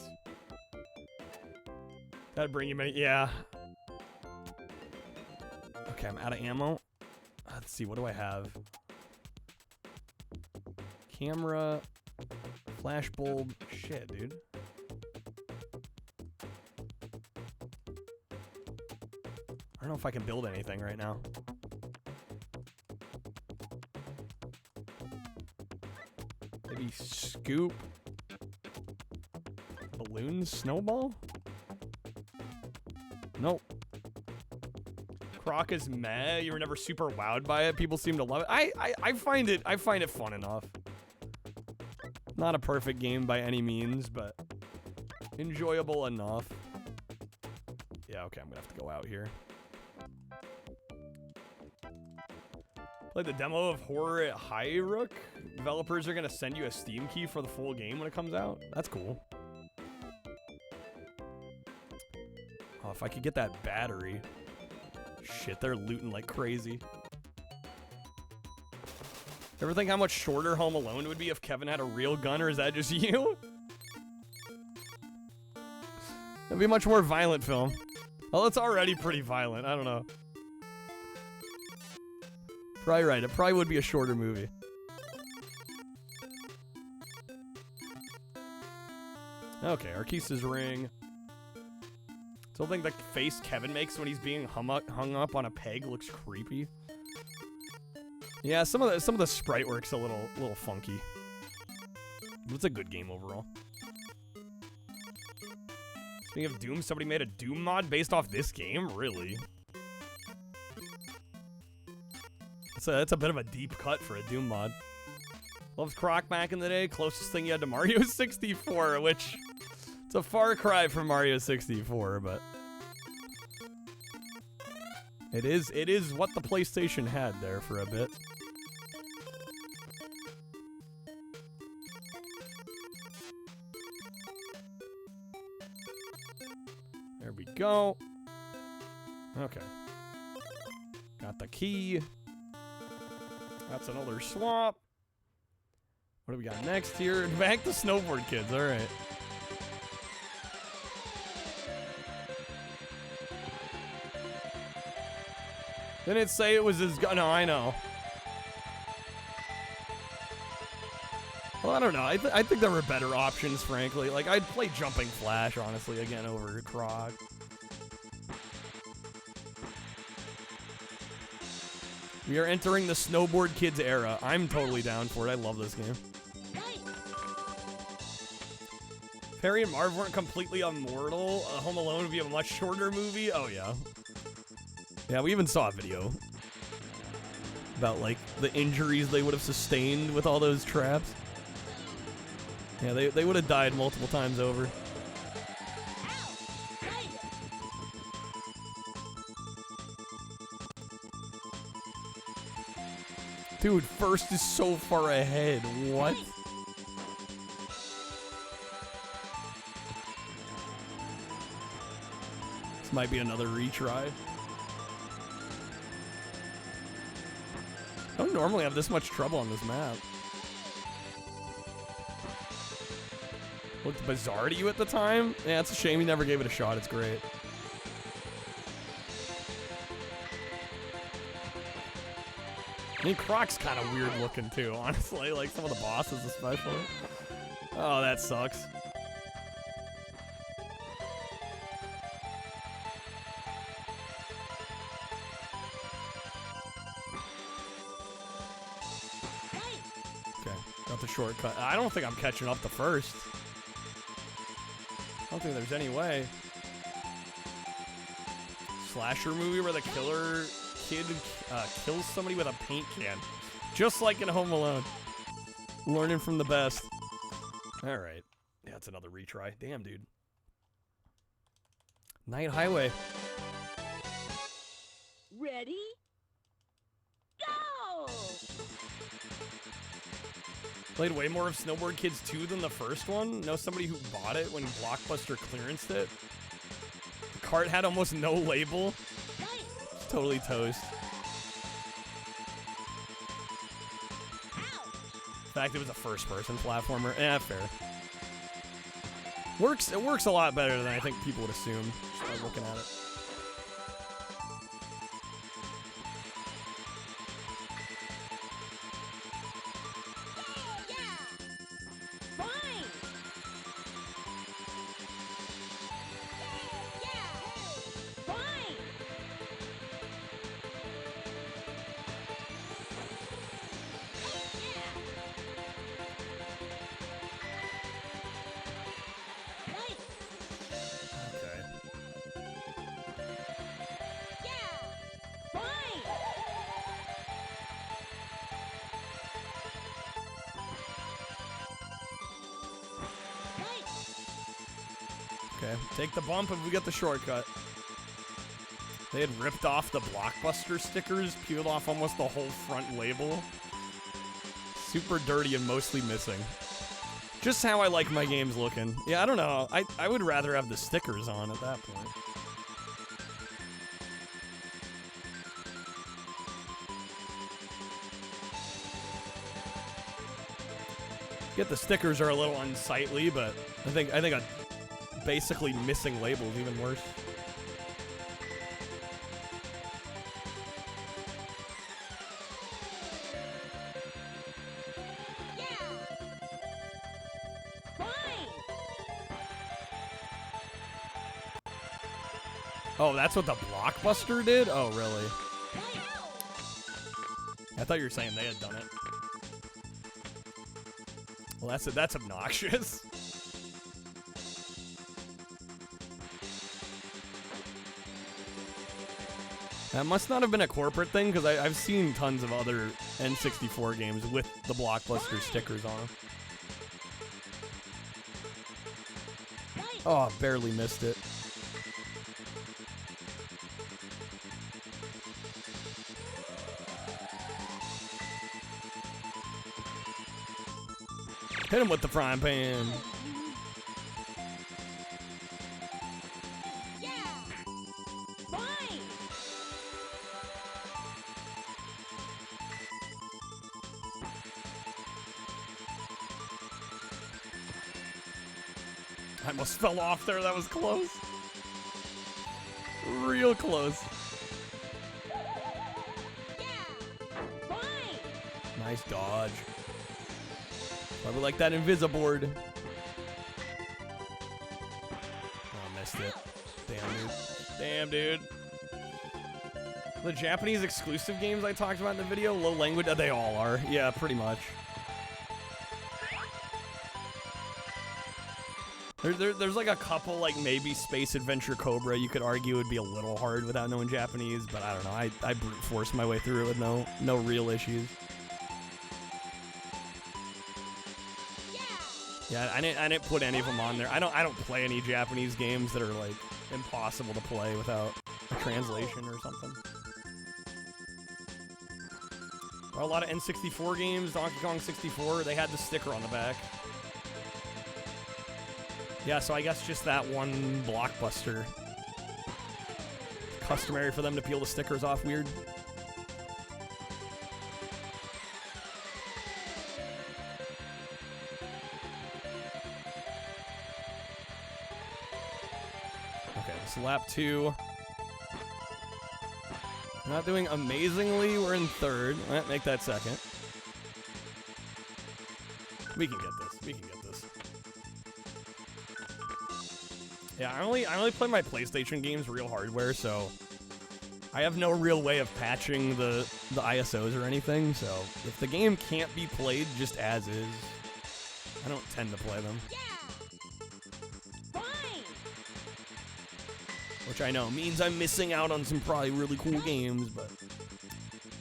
That'd bring you many. Yeah. Okay, I'm out of ammo. Let's see. What do I have? Camera, flash bulb. Shit, dude. I don't know if I can build anything right now. Maybe scoop. Balloon snowball? Nope. Croc is meh. You were never super wowed by it. People seem to love it. I find it fun enough. Not a perfect game by any means, but enjoyable enough. Yeah, okay, I'm gonna have to go out here. Played the demo of Horror at Hyrule. Developers are gonna send you a Steam key for the full game when it comes out. That's cool. Oh, if I could get that battery. Shit, they're looting like crazy. Ever think how much shorter Home Alone would be if Kevin had a real gun, or is that just you? It'd be a much more violent film. Well, it's already pretty violent. I don't know. Probably right. It probably would be a shorter movie. Okay, Arquisa's ring. Still think the face Kevin makes when he's being hung up on a peg looks creepy. Yeah, some of the sprite work's a little funky. But it's a good game overall. Speaking of Doom, somebody made a Doom mod based off this game? Really? That's a bit of a deep cut for a Doom mod. Loves Croc back in the day. Closest thing you had to Mario 64, which... a far cry from Mario 64, but it is what the PlayStation had there for a bit. There we go. Okay. Got the key. That's another swap. What do we got next here? Back to Snowboard Kids. All right. Didn't it say it was as good? No, I know. Well, I don't know. I think there were better options, frankly. Like, I'd play Jumping Flash, honestly, again, over Krog. We are entering the Snowboard Kids era. I'm totally down for it. I love this game. If Harry and Marv weren't completely immortal, Home Alone would be a much shorter movie. Oh, yeah. Yeah, we even saw a video about, like, the injuries they would have sustained with all those traps. Yeah, they would have died multiple times over. Dude, first is so far ahead. What? This might be another retry. I don't normally have this much trouble on this map. Looked bizarre to you at the time? Yeah, it's a shame you never gave it a shot. It's great. I mean, Croc's kind of weird looking too, honestly. Like some of the bosses especially. Oh, that sucks. Okay, got the shortcut. I don't think I'm catching up to first. I don't think there's any way. Slasher movie where the killer kid kills somebody with a paint can. Just like in Home Alone. Learning from the best. Alright. Yeah, it's another retry. Damn, dude. Night Highway. Ready? Go! Played way more of Snowboard Kids 2 than the first one. Know somebody who bought it when Blockbuster clearanced it. The cart had almost no label. It's totally toast. In fact, it was a first-person platformer. Eh, fair. It works a lot better than I think people would assume just by looking at it. Okay, take the bump if we get the shortcut. They had ripped off the Blockbuster stickers, peeled off almost the whole front label. Super dirty and mostly missing. Just how I like my games looking. Yeah, I don't know. I would rather have the stickers on at that point. Get the stickers are a little unsightly, but I think a basically missing label is even worse. Oh, that's what the Blockbuster did? Oh, really? I thought you were saying they had done it. Well, that's obnoxious. That must not have been a corporate thing, because I've seen tons of other N64 games with the Blockbuster stickers on them. Oh, barely missed it. Hit him with the frying pan. I almost fell off there. That was close. Real close. Nice dodge. Probably like that Invisiboard. Oh, missed it. Damn, dude. The Japanese exclusive games I talked about in the video, low language, they all are. Yeah, pretty much. There's like a couple, like maybe Space Adventure Cobra you could argue would be a little hard without knowing Japanese, but I don't know. I brute forced my way through it with no real issues. Yeah, I didn't put any of them on there. I don't play any Japanese games that are like impossible to play without a translation or something. Or a lot of N64 games, Donkey Kong 64, they had the sticker on the back. Yeah, so I guess just that one Blockbuster. Customary for them to peel the stickers off weird. Okay, this is lap 2. We're not doing amazingly, we're in 3rd. Let's make that 2nd. We can get this, we can get this. Yeah, I only play my PlayStation games real hardware, so I have no real way of patching the ISOs or anything, so if the game can't be played just as is, I don't tend to play them. Which I know means I'm missing out on some probably really cool games, but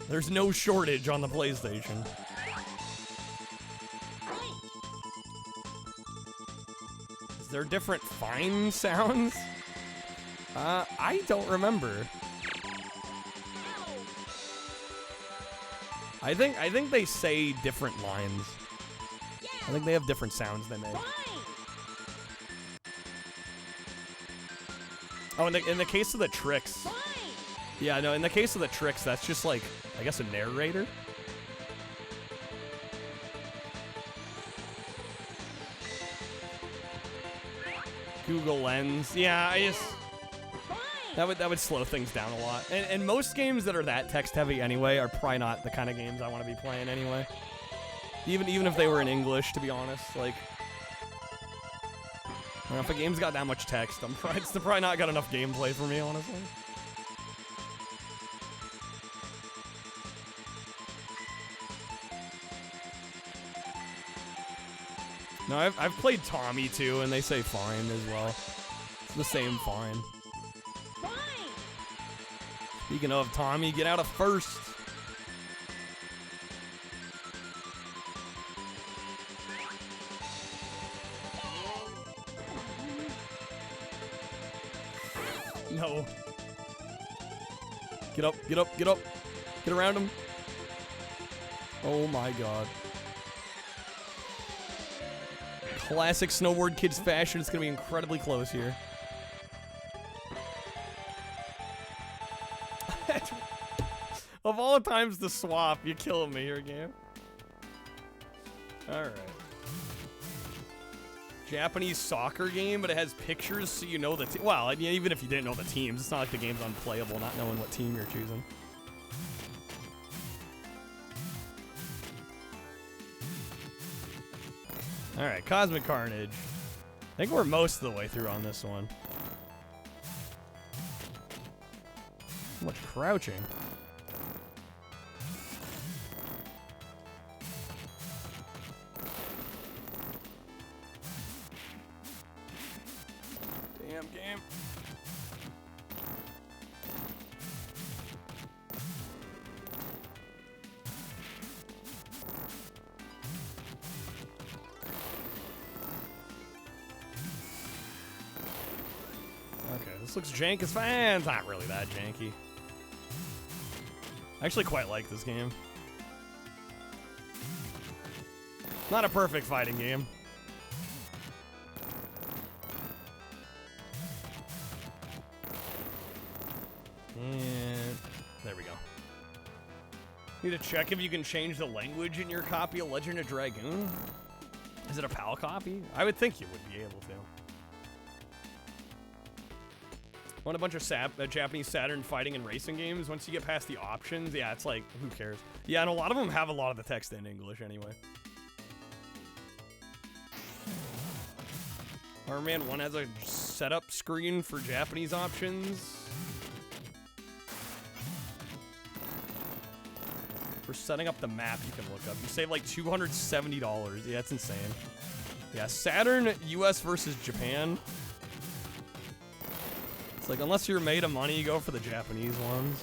there's no shortage on the PlayStation. Is there different fine sounds? I don't remember. I think they say different lines. I think they have different sounds they make. Oh, in the case of the tricks. Yeah, no, in the case of the tricks, that's just like, I guess, a narrator. Google Lens. Yeah, I just that would slow things down a lot. And most games that are that text heavy anyway are probably not the kind of games I want to be playing anyway. Even if they were in English, to be honest, like, I don't know, if a game's got that much text, it's probably not got enough gameplay for me, honestly. No, I've played Tommy too, and they say fine as well. It's the same fine. Speaking of Tommy, get out of first. No. Get up, get up, get up. Get around him. Oh my god. Classic snowboard kids fashion. It's going to be incredibly close here. Of all times to swap, you're killing me here, game. Alright. Japanese soccer game, but it has pictures so you know the team. Well, even if you didn't know the teams, it's not like the game's unplayable not knowing what team you're choosing. Alright, Cosmic Carnage. I think we're most of the way through on this one. So much crouching. Damn game. This looks jank as fans. Not really that janky. I actually quite like this game. Not a perfect fighting game. And there we go. Need to check if you can change the language in your copy of Legend of Dragoon. Is it a PAL copy? I would think you would be able to. Want a bunch of Japanese Saturn fighting and racing games? Once you get past the options, yeah, it's like, who cares? Yeah, and a lot of them have a lot of the text in English anyway. Iron Man 1 has a setup screen for Japanese options. For setting up the map, you can look up. You save like $270. Yeah, it's insane. Yeah, Saturn, US versus Japan. It's like, unless you're made of money, you go for the Japanese ones.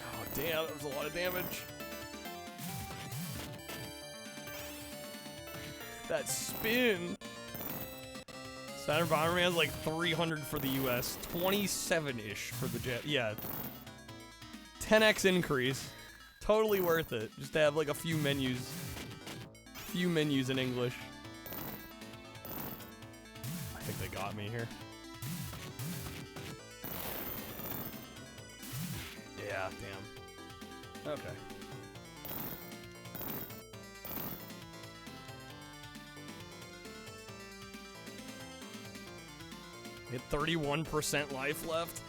Oh, damn, that was a lot of damage. That spin. Saturn Bomberman's like 300 for the US, 27-ish for the Jet. Yeah. 10x increase. Totally worth it. Just to have like a few menus. Few menus in English. I think they got me here. Yeah, damn. Okay. Hit 31% life left.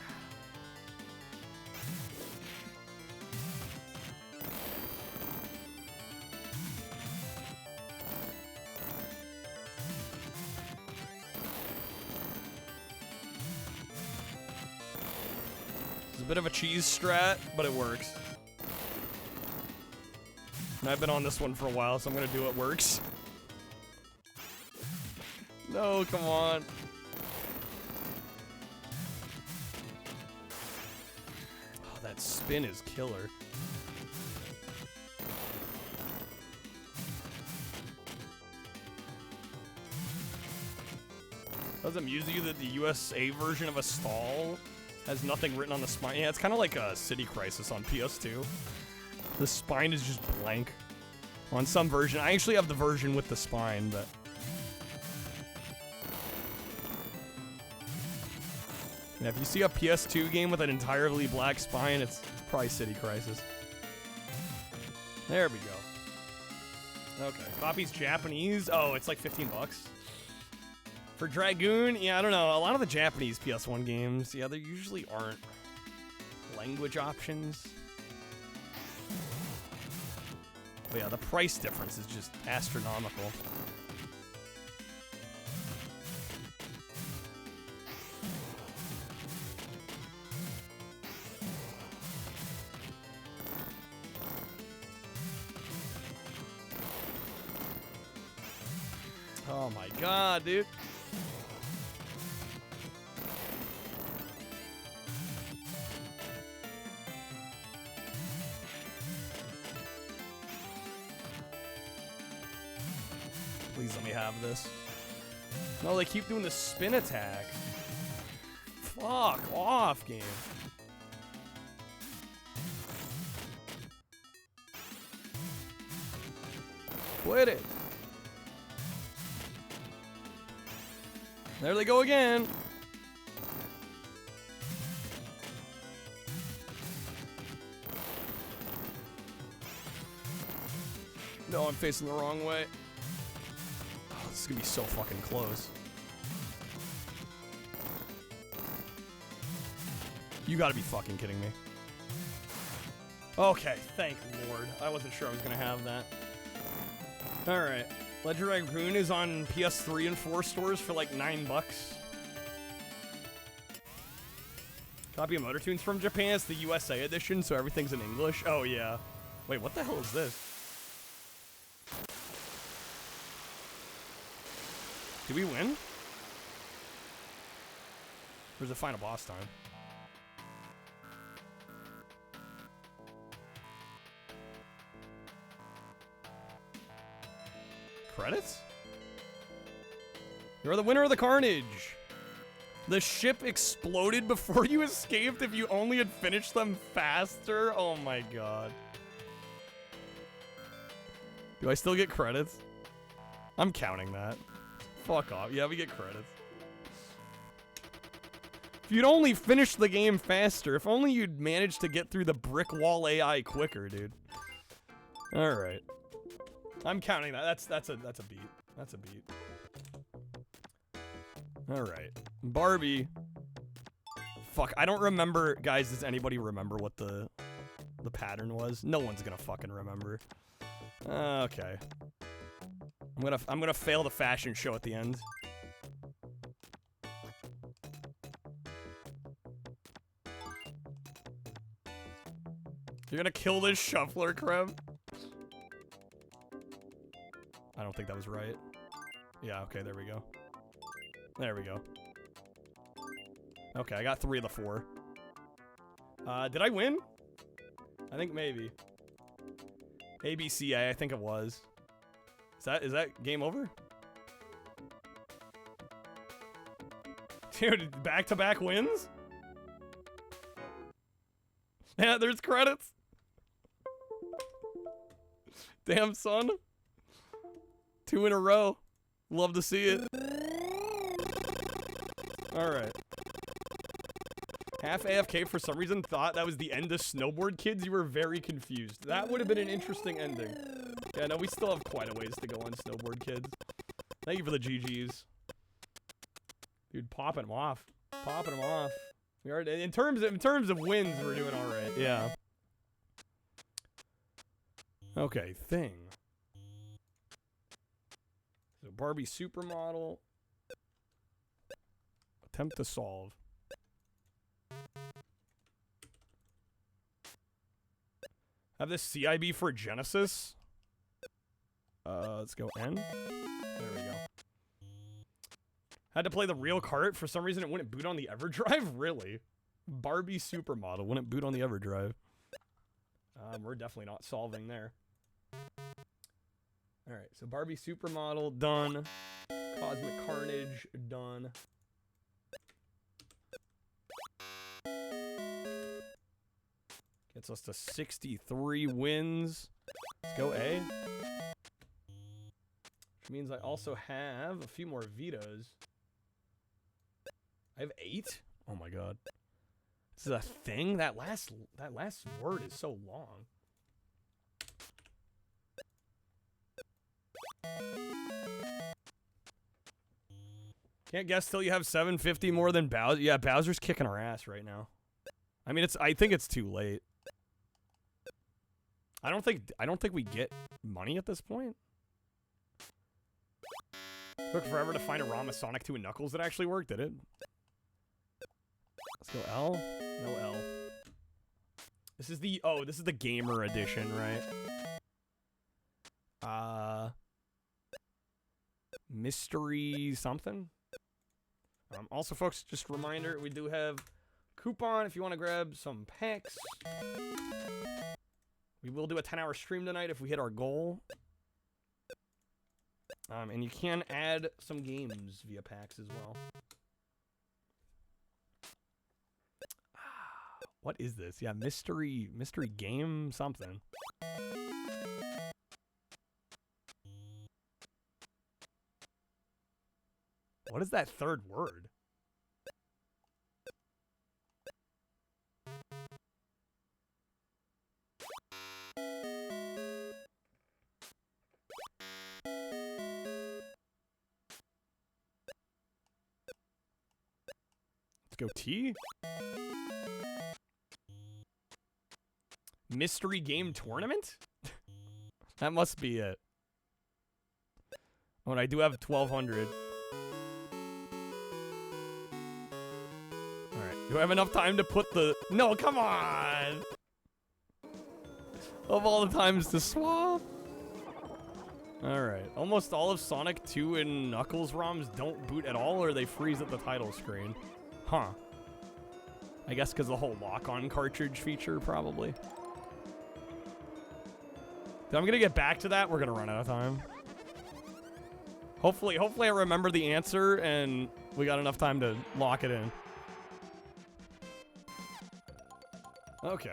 It's a bit of a cheese strat, but it works. And I've been on this one for a while, so I'm gonna do what works. No, come on. Spin is killer. Does it amuse you that the USA version of a stall has nothing written on the spine? Yeah, it's kind of like a City Crisis on PS2. The spine is just blank. On some version. I actually have the version with the spine, but... yeah, if you see a PS2 game with an entirely black spine, it's probably City Crisis. There we go. Okay, copy's Japanese. Oh, it's like 15 bucks. For Dragoon, yeah, I don't know. A lot of the Japanese PS1 games, yeah, there usually aren't language options. But yeah, the price difference is just astronomical. Oh my god, dude. Please let me have this. No, they keep doing the spin attack. Fuck off, game. Quit it. There they go again. No, I'm facing the wrong way. Oh, this is gonna be so fucking close. You gotta be fucking kidding me. Okay, thank Lord. I wasn't sure I was gonna have that. Alright. Legend of Dragoon is on PS3 and 4 stores for like $9. Copy of Motor Tunes from Japan. It's the USA edition, so everything's in English. Oh, yeah. Wait, what the hell is this? Did we win? Or is it final boss time? credits? You're the winner of the carnage. The ship exploded before you escaped if you only had finished them faster. Oh my god. Do I still get credits? I'm counting that. Fuck off. Yeah, we get credits. If you'd only finished the game faster, if only you'd managed to get through the brick wall AI quicker, dude. All right. I'm counting that. That's a beat. That's a beat. All right. Barbie. Fuck, I don't remember, guys. Does anybody remember what the pattern was? No one's gonna fucking remember. Okay. I'm gonna fail the fashion show at the end. You're gonna kill this shuffler, Krem? I don't think that was right. Yeah, okay, there we go. There we go. Okay, I got 3 of the 4. Did I win? I think maybe. ABCA, I think it was. Is that game over? Dude, back-to-back wins? Yeah, there's credits. Damn, son. 2 in a row. Love to see it. Alright. Half AFK for some reason thought that was the end of Snowboard Kids. You were very confused. That would have been an interesting ending. Yeah, no, we still have quite a ways to go on Snowboard Kids. Thank you for the GGs. Dude, popping them off. Popping them off. We are, in terms of wins, we're doing alright. Yeah. Okay, thing. So Barbie Supermodel. Attempt to solve. Have this CIB for Genesis. Let's go N. There we go. Had to play the real cart. For some reason, it wouldn't boot on the EverDrive. Really? Barbie Supermodel wouldn't boot on the EverDrive. We're definitely not solving there. All right, so Barbie Supermodel done. Cosmic Carnage done. Gets us to 63 wins. Let's go A. Which means I also have a few more vetoes. I have 8? Oh my god. This is a thing? That last word is so long. Can't guess till you have 750 more than Bowser. Yeah, Bowser's kicking our ass right now. I mean, I think it's too late. I don't think we get money at this point. Took forever to find a ROM of Sonic 2 and Knuckles that actually worked, did it? Let's go L. No L. This is the gamer edition, right? Mystery something. Also, folks, just a reminder, we do have coupon if you want to grab some packs. We will do a 10-hour stream tonight if we hit our goal. And you can add some games via packs as well. What is this? Yeah, mystery game something. What is that third word? Let's go T. Mystery game tournament? That must be it. Oh, and I do have 1,200. Do I have enough time to put the... No, come on! Of all the times to swap. Alright. Almost all of Sonic 2 and Knuckles ROMs don't boot at all, or they freeze at the title screen. Huh. I guess because the whole lock-on cartridge feature, probably. I'm going to get back to that. We're going to run out of time. Hopefully I remember the answer and we got enough time to lock it in. Okay.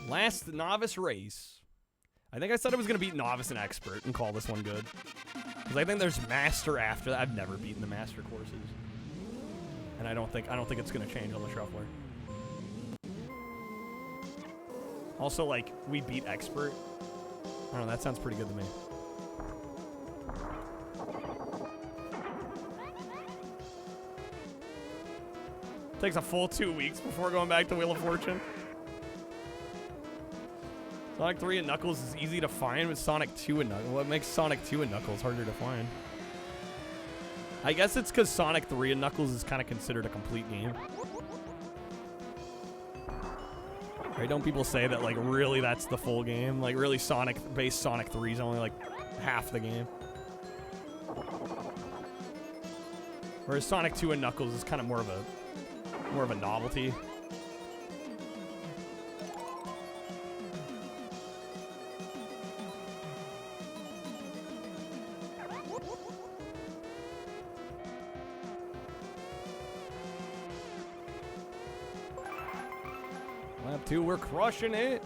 Last novice race. I think I said I was gonna beat novice and expert and call this one good. Because I think there's master after that. I've never beaten the master courses. And I don't think it's gonna change on the shuffler. Also, like, we beat expert. I don't know, that sounds pretty good to me. Takes a full 2 weeks before going back to Wheel of Fortune. Sonic 3 and Knuckles is easy to find, with Sonic 2 and Knuckles. What makes Sonic 2 and Knuckles harder to find? I guess it's because Sonic 3 and Knuckles is kind of considered a complete game. Right? Don't people say that, like, really that's the full game? Like, really Sonic 3 is only, like, half the game. Whereas Sonic 2 and Knuckles is kind of more of a novelty. Lap 2, we're crushing it.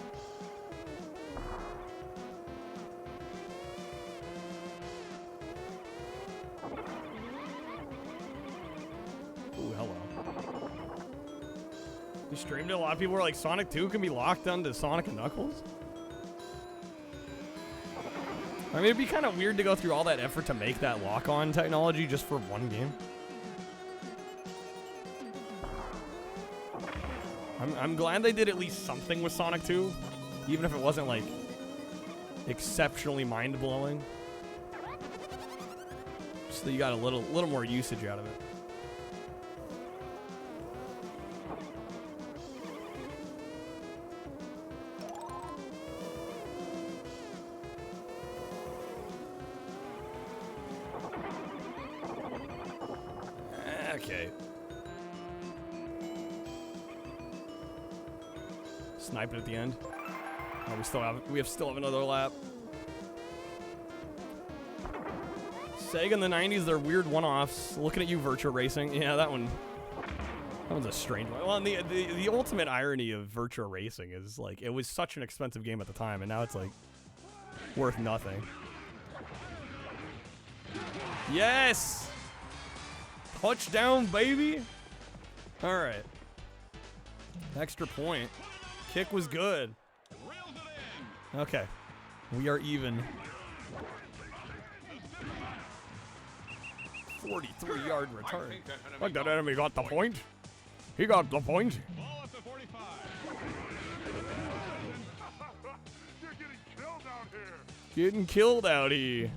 Ooh, hello. You streamed it, a lot of people were like, Sonic 2 can be locked onto Sonic and Knuckles? I mean, it'd be kind of weird to go through all that effort to make that lock-on technology just for one game. I'm glad they did at least something with Sonic 2, even if it wasn't, like, exceptionally mind-blowing. Just that you got a little more usage out of it. Okay. Snipe it at the end. Oh, we still have another lap. Sega in the 90s, they're weird one-offs. Looking at you, Virtua Racing. Yeah, that one's a strange one. Well, and the ultimate irony of Virtua Racing is, like, it was such an expensive game at the time, and now it's, like, worth nothing. Yes! Touchdown, baby! Alright. Extra point. Kick was good. Okay. We are even. 43-yard return. Like that enemy got the point. He got the point. Ball at the 45. You're getting killed out here. Getting killed out here.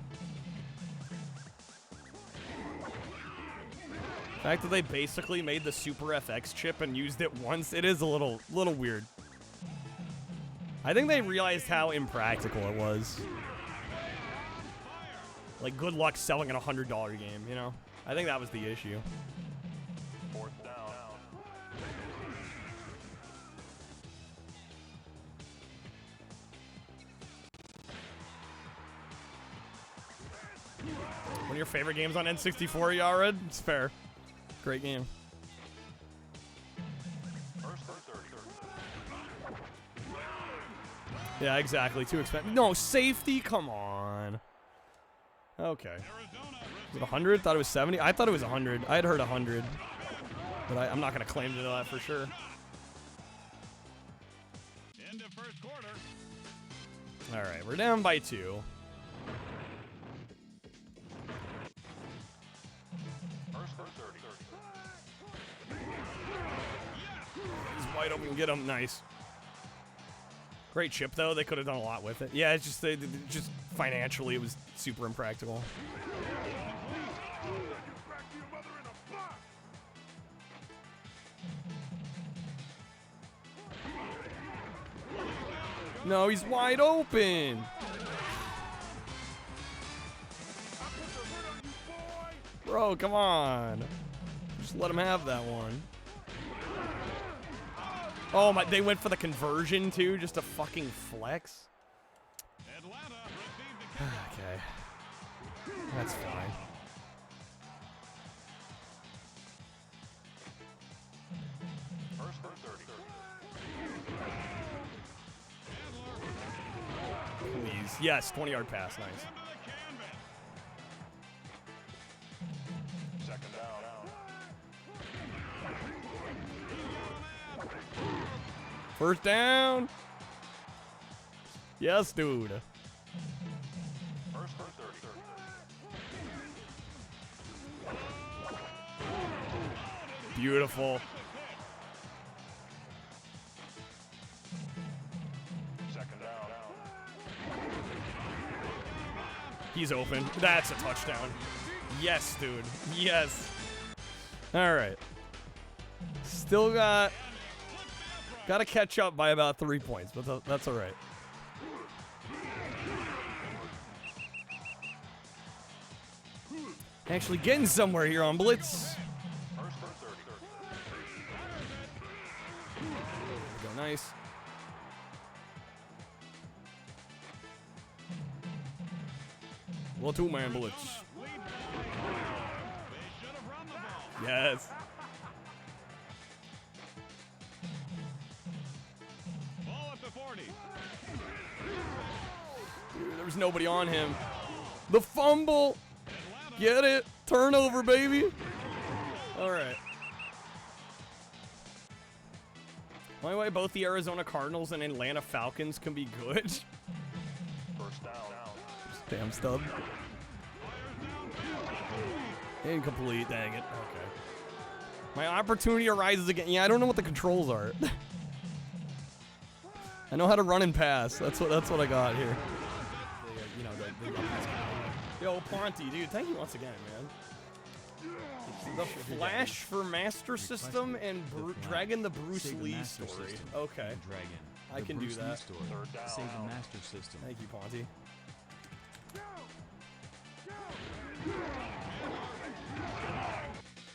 The fact that they basically made the Super FX chip and used it once, it is a little weird. I think they realized how impractical it was. Like, good luck selling an $100 game, you know? I think that was the issue. Fourth down. One of your favorite games on N64, Yared? It's fair. Great game. Yeah, exactly. Too expensive. No, safety? Come on. Okay. Was it 100? Thought it was 70? I thought it was 100. I had heard 100. But I'm not going to claim to know that for sure. End of first quarter. All right, we're down by 2. He's wide open. Get him. Nice. Great chip, though. They could have done a lot with it. Yeah, it's just just financially, it was super impractical. No, he's wide open. Bro, come on. Just let him have that one. Oh my, they went for the conversion too, just to fucking flex. Okay. That's fine. Please. Yes, 20-yard pass. Nice. Second down. First down. Yes, dude. First and 30. Beautiful. Second down. He's open. That's a touchdown. Yes, dude. Yes. All right. Still got to catch up by about 3 points, but that's all right. Actually getting somewhere here on blitz. There we go. Nice. Well, two-man blitz. Yes. Ball at the 40. Dude, there was nobody on him. The fumble. Get it. Turnover, baby. All right. By the way, both the Arizona Cardinals and Atlanta Falcons can be good. First down. Damn stub. Incomplete. Dang it. Okay. My opportunity arises again. Yeah, I don't know what the controls are. I know how to run and pass. That's what I got here. You know, yo, Ponty, dude, thank you once again, man. The Flash for Master System and Dragon the Bruce Lee story. Okay. I can do that. Save the Master System. Thank you, Ponty.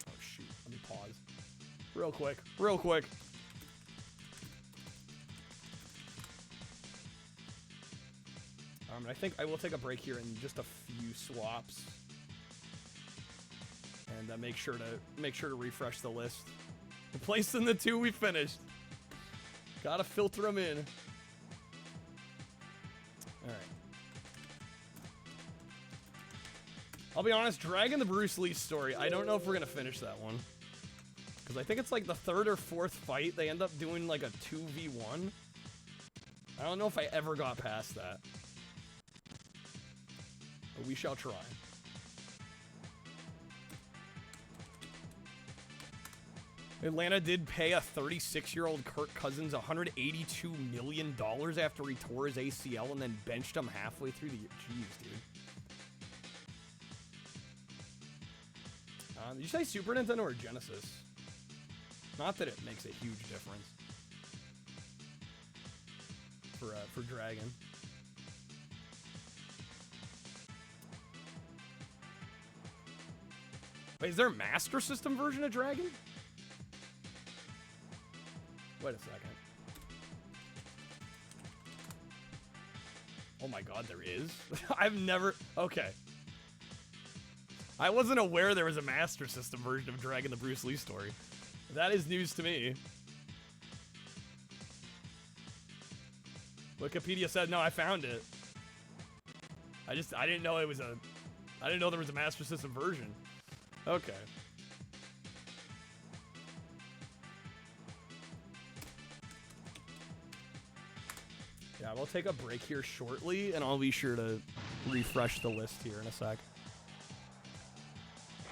Oh, shoot. Let me pause. Real quick. Real quick. I think I will take a break here in just a few swaps. And make sure to refresh the list. Replacing the 2 we finished. Gotta filter them in. Alright. I'll be honest, Dragon the Bruce Lee story, I don't know if we're gonna finish that one. Because I think it's like the 3rd or 4th fight, they end up doing like a 2v1. I don't know if I ever got past that. But we shall try. Atlanta did pay a 36-year-old Kirk Cousins $182 million after he tore his ACL and then benched him halfway through the year. Jeez, dude. Did you say Super Nintendo or Genesis? Not that it makes a huge difference for Dragon. Wait, is there a Master System version of Dragon? Wait a second. Oh my god, there is? I've never... Okay. I wasn't aware there was a Master System version of Dragon the Bruce Lee story. That is news to me. Wikipedia said, no, I found it. I didn't know it was a... I didn't know there was a Master System version. Okay. Yeah, we'll take a break here shortly, and I'll be sure to refresh the list here in a sec.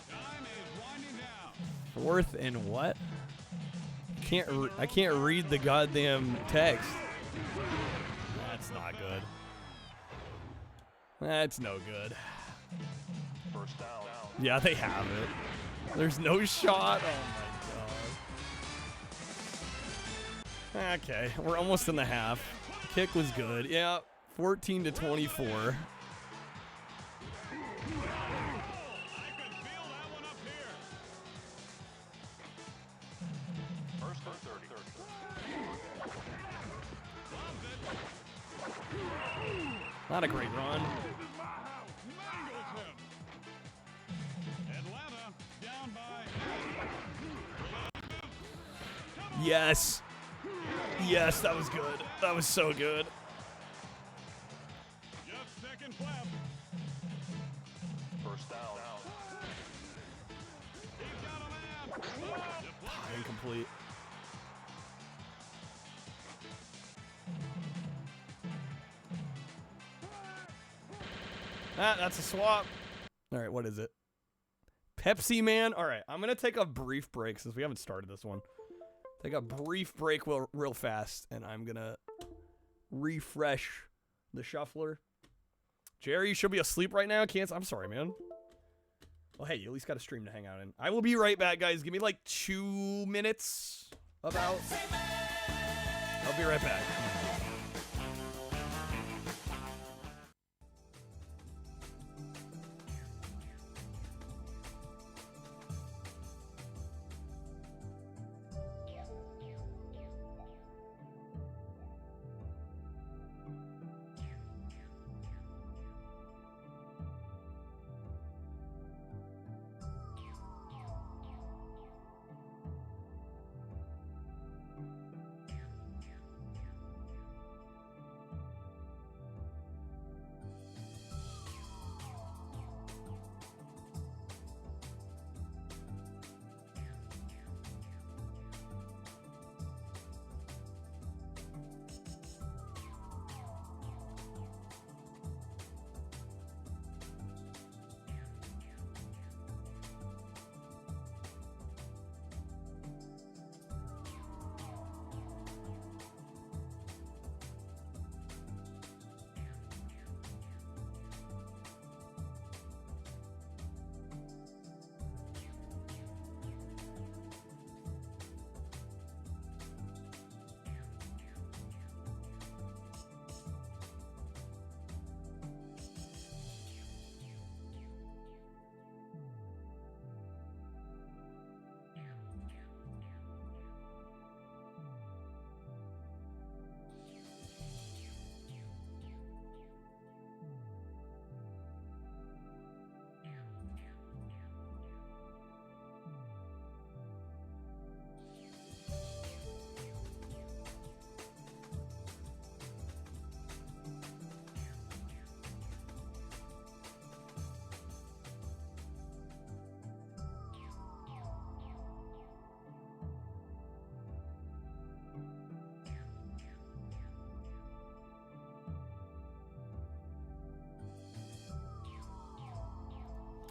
Time is winding down. 4th and what? I can't read the goddamn text. That's not good. That's no good. First down. Yeah, they have it. There's no shot. Oh my god. Okay, we're almost in the half. Kick was good. Yeah, 14-24. Not a great run. Yes. Yes, that was good. That was so good. First down. Incomplete. Ah, that's a swap. All right, what is it? Pepsi Man? All right, I'm going to take a brief break since we haven't started this one. Take a brief break real fast, and I'm going to refresh the shuffler. Jerry, you should be asleep right now. I'm sorry, man. Well, hey, you at least got a stream to hang out in. I will be right back, guys. Give me like 2 minutes about. I'll be right back.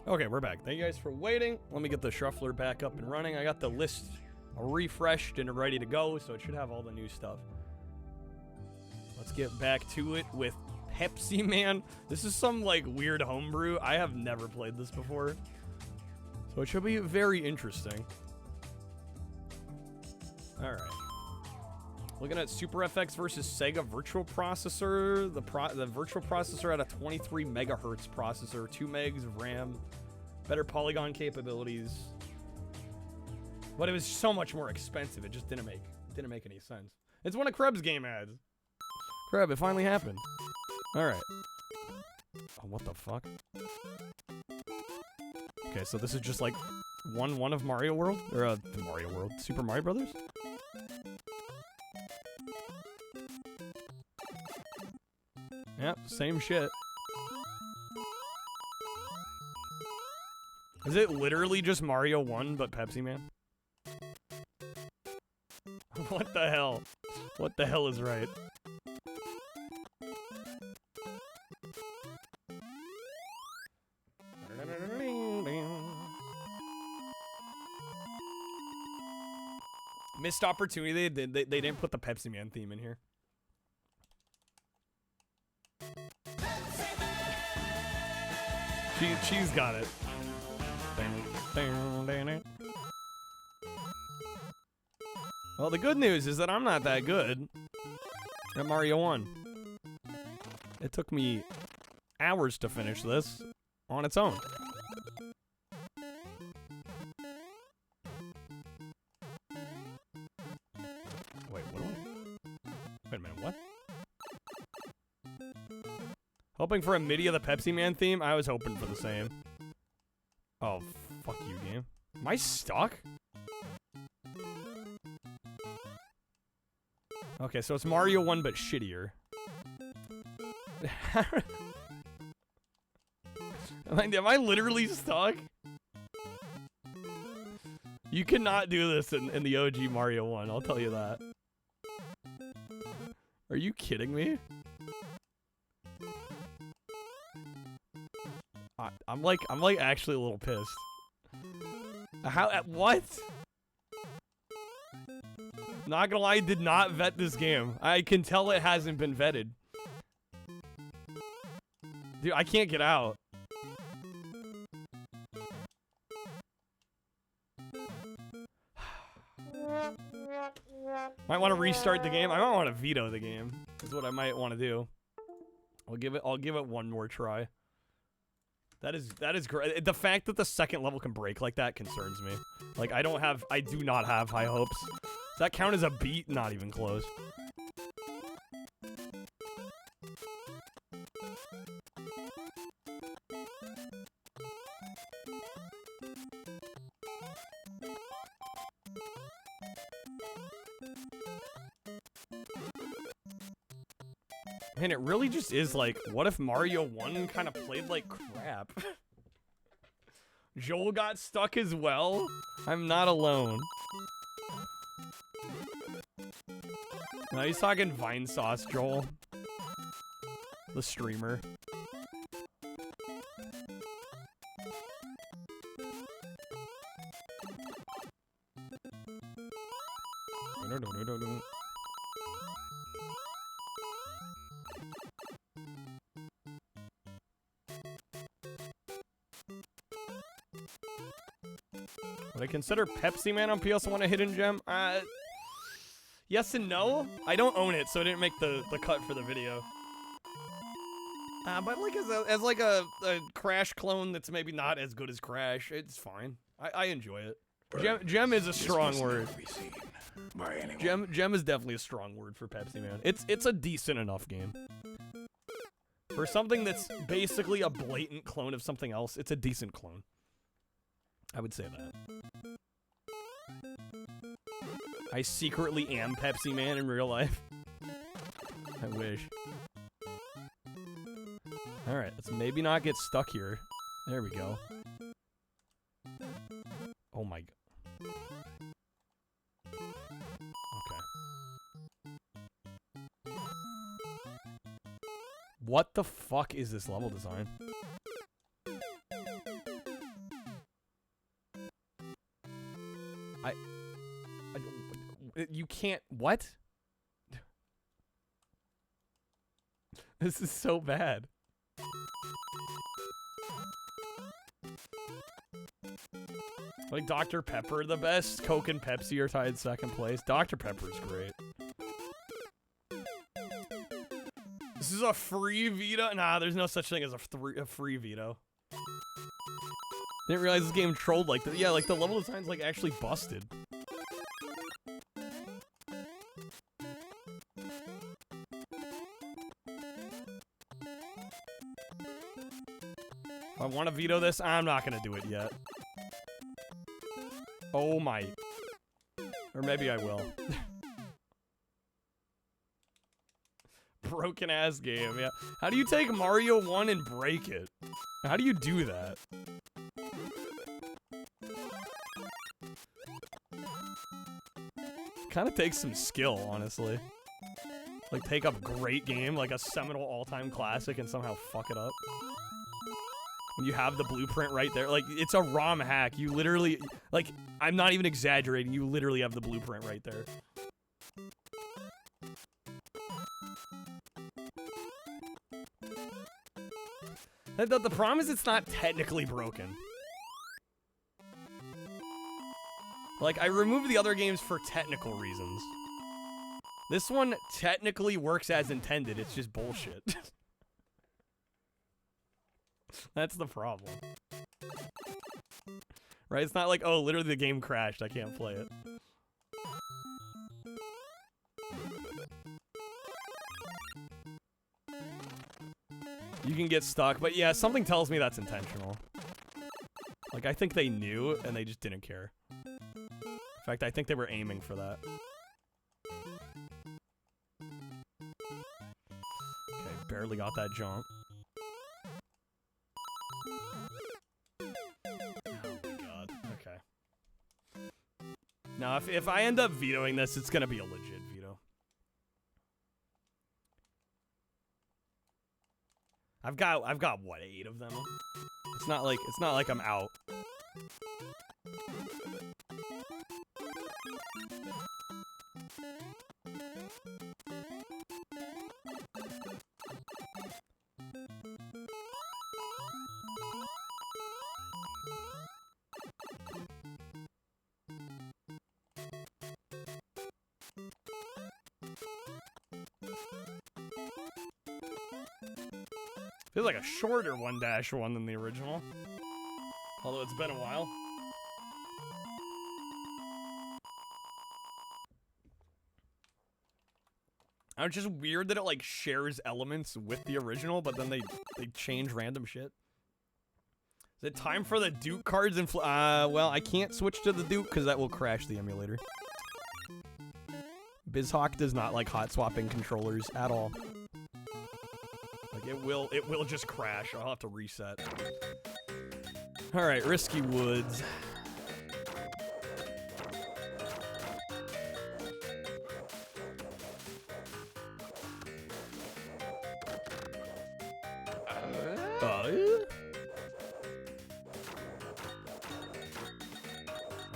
Okay, we're back. Thank you guys for waiting. Let me get the shuffler back up and running. I got the list refreshed and ready to go, so it should have all the new stuff. Let's get back to it with Pepsi Man. This is some like weird homebrew. I have never played this before, so it should be very interesting. All right. Looking at Super FX versus Sega Virtual Processor. The Virtual Processor had a 23 megahertz processor, 2 megs of RAM, better polygon capabilities. But it was so much more expensive. It just didn't make any sense. It's one of Krebs' game ads. Kreb, it finally happened. All right. Oh, what the fuck? Okay, so this is just like one of Mario World, or the Mario World, Super Mario Brothers. Yep, same shit. Is it literally just Mario 1 but Pepsi Man? What the hell? What the hell is right? Missed opportunity. They didn't put the Pepsi Man theme in here. She's got it. Well, the good news is that I'm not that good at Mario 1. It took me hours to finish this on its own. Wait, what do I... Wait a minute, what? Hoping for a MIDI of the Pepsi Man theme? I was hoping for the same. Oh, fuck you, game. Am I stuck? Okay, so it's Mario 1 but shittier. Am I literally stuck? You cannot do this in the OG Mario 1, I'll tell you that. Are you kidding me? I'm like actually a little pissed. What? Not gonna lie, I did not vet this game. I can tell it hasn't been vetted. Dude, I can't get out. Might want to restart the game. I might want to veto the game. Is what I might want to do. I'll give it one more try. That is great. The fact that the second level can break like that concerns me. Like I do not have high hopes. Does that count as a beat? Not even close. Man, it really just is like, what if Mario 1 kind of played like crap? Joel got stuck as well? I'm not alone. No, he's talking Vine Sauce, Joel. The streamer. Would I consider Pepsi Man on PS1 a hidden gem? Yes and no. I don't own it, so I didn't make the cut for the video. But like as like a Crash clone that's maybe not as good as Crash, it's fine. I enjoy it. Gem is a strong word. Gem is definitely a strong word for Pepsi Man. It's a decent enough game. For something that's basically a blatant clone of something else, it's a decent clone. I would say that. I secretly am Pepsi Man in real life. I wish. Alright, let's maybe not get stuck here. There we go. Oh my god. Okay. What the fuck is this level design? You can't... What? This is so bad. Like Dr. Pepper the best? Coke and Pepsi are tied second place. Dr. Pepper's great. This is a free veto? Nah, there's no such thing as a free veto. Didn't realize this game trolled like that. Yeah, like the level design's like actually busted. If I want to veto this, I'm not gonna do it yet. Oh my. Or maybe I will. Broken ass game, yeah. How do you take Mario 1 and break it? How do you do that? Kind of takes some skill, honestly. Like, take a great game, like a seminal all-time classic, and somehow fuck it up. When you have the blueprint right there. Like, it's a ROM hack. You literally... Like, I'm not even exaggerating. You literally have the blueprint right there. The problem is it's not technically broken. Like, I removed the other games for technical reasons. This one technically works as intended. It's just bullshit. That's the problem. Right? It's not like, oh, literally the game crashed. I can't play it. You can get stuck, but yeah, something tells me that's intentional. Like, I think they knew, and they just didn't care. In fact, I think they were aiming for that. Okay, barely got that jump. Oh my god, okay. Now, if I end up vetoing this, it's gonna be a legit veto. I've got what, 8 of them? It's not like I'm out. Feels like a shorter 1-1 than the original. Although it's been a while. It's just weird that it like shares elements with the original, but then they change random shit. Is it time for the Duke cards and well, I can't switch to the Duke because that will crash the emulator. BizHawk does not like hot swapping controllers at all. Like it will just crash. I'll have to reset. All right, Risky Woods.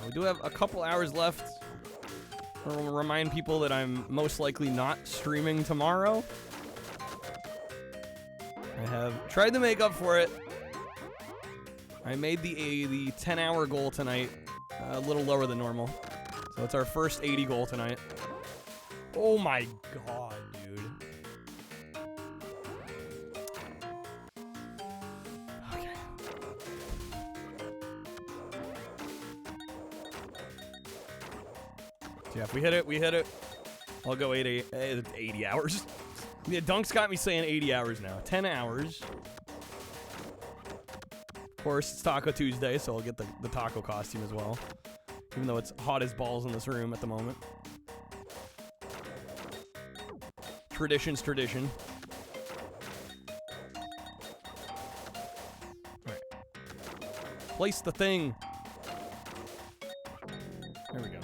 We do have a couple hours left. I'll remind people that I'm most likely not streaming tomorrow. I have tried to make up for it. I made the 10-hour goal tonight a little lower than normal. So it's our first 80 goal tonight. Oh my god, dude. Okay. Yeah, if we hit it, we hit it. I'll go 80 hours. Yeah, Dunk's got me saying 80 hours now. 10 hours. Of course, it's Taco Tuesday, so I'll get the taco costume as well. Even though it's hot as balls in this room at the moment. Tradition's tradition. Alright. Place the thing. There we go.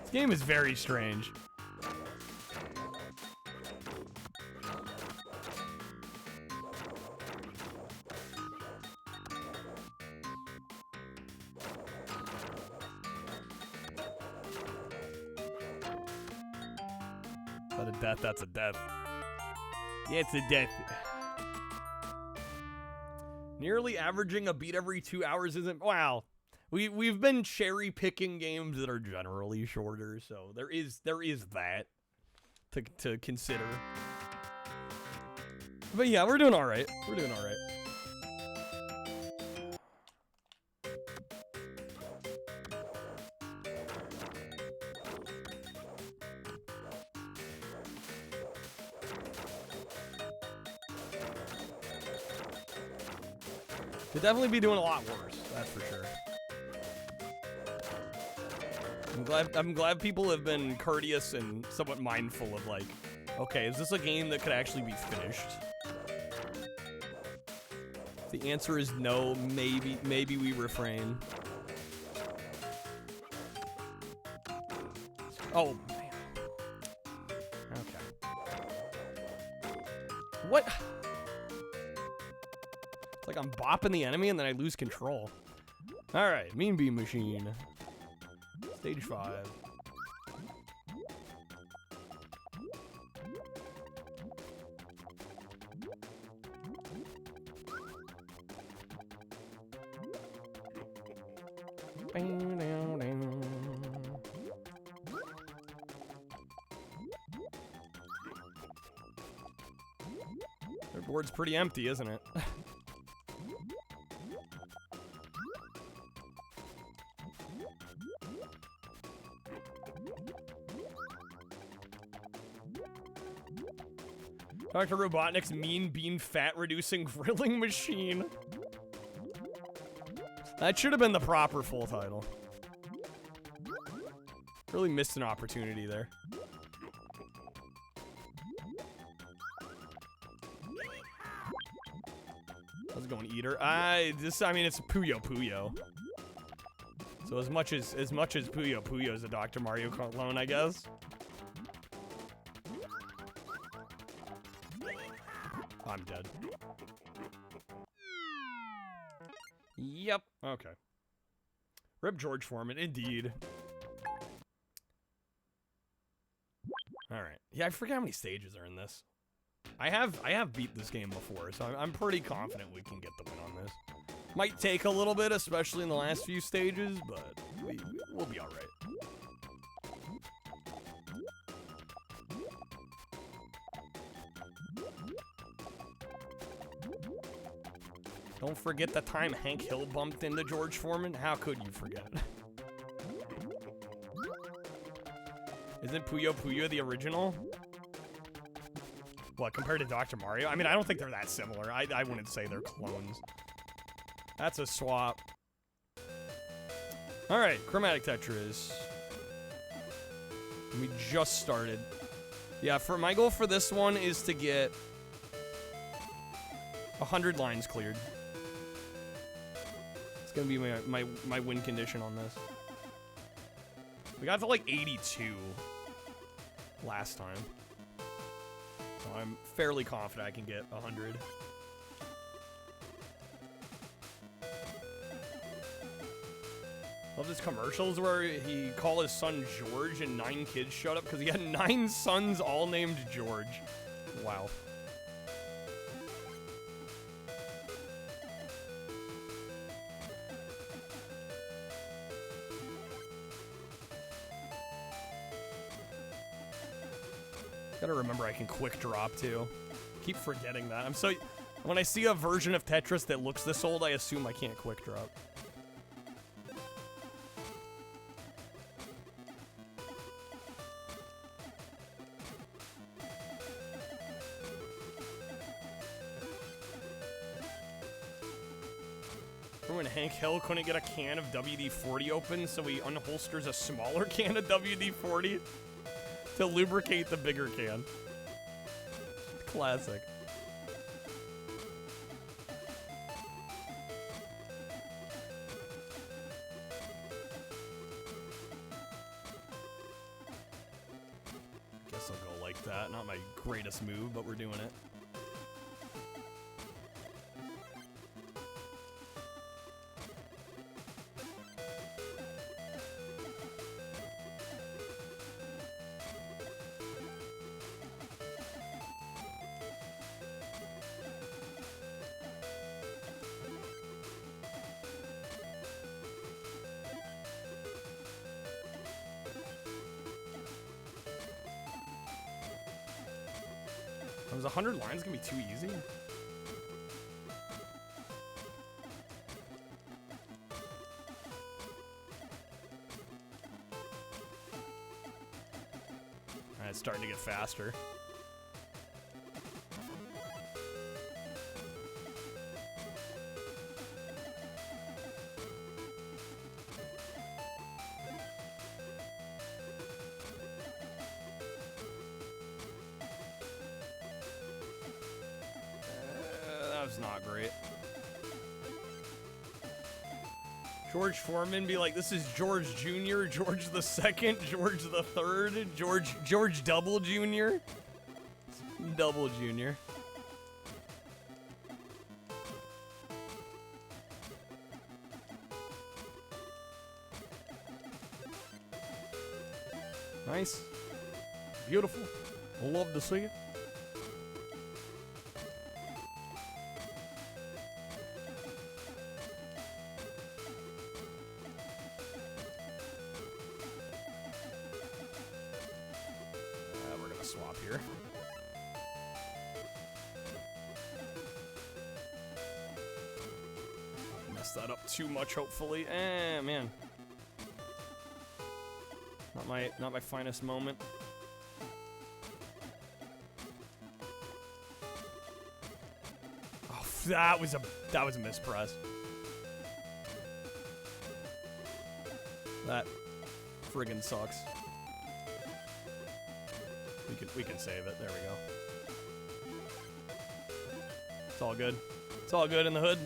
This game is very strange. Is that a death? That's a death. Yeah, it's a death. Nearly averaging a beat every 2 hours isn't... Wow. We've been cherry picking games that are generally shorter, so there is that to consider. But yeah, we're doing all right. We're doing all right. Could definitely be doing a lot worse. That's for sure. I'm glad people have been courteous and somewhat mindful of like, okay, is this a game that could actually be finished? If the answer is no, maybe we refrain. Oh man. Okay. What? It's like I'm bopping the enemy and then I lose control. All right, Mean Bean Machine. Stage 5. Their board's pretty empty, isn't it? Dr. Robotnik's mean bean fat reducing grilling machine. That should have been the proper full title. Really missed an opportunity there. How's it going, Eater? I mean, it's Puyo Puyo. So as much as Puyo Puyo is a Dr. Mario clone, I guess. I'm dead. Yep. Okay. Rip George Foreman, indeed. All right. Yeah, I forget how many stages are in this. I have beat this game before, so I'm pretty confident we can get the win on this. Might take a little bit, especially in the last few stages, but we'll be all right. Don't forget the time Hank Hill bumped into George Foreman. How could you forget? Isn't Puyo Puyo the original? What, compared to Dr. Mario? I mean, I don't think they're that similar. I wouldn't say they're clones. That's a swap. Alright, Chromatic Tetris. We just started. Yeah, for my goal for this one is to get 100 lines cleared. It's gonna be my win condition on this. We got to like 82 last time. So I'm fairly confident I can get 100. Love his commercials where he called his son George and 9 kids showed up because he had 9 sons all named George. Wow. Gotta remember I can quick drop too. Keep forgetting that. When I see a version of Tetris that looks this old, I assume I can't quick drop. When Hank Hill couldn't get a can of WD-40 open, so he unholsters a smaller can of WD-40 to lubricate the bigger can. Classic. Guess I'll go like that. Not my greatest move, but we're doing it. Was 100 lines gonna be too easy? Alright, it's starting to get faster. Not great. George Foreman be like, this is George Jr., George the Second, George the Third, George Double Jr. Double Jr. Nice. Beautiful. Love to see it. Swap here. Messed that up too much, hopefully. Man. Not my finest moment. That was a mispress. That friggin' sucks. We can save it. There we go. It's all good. It's all good in the hood.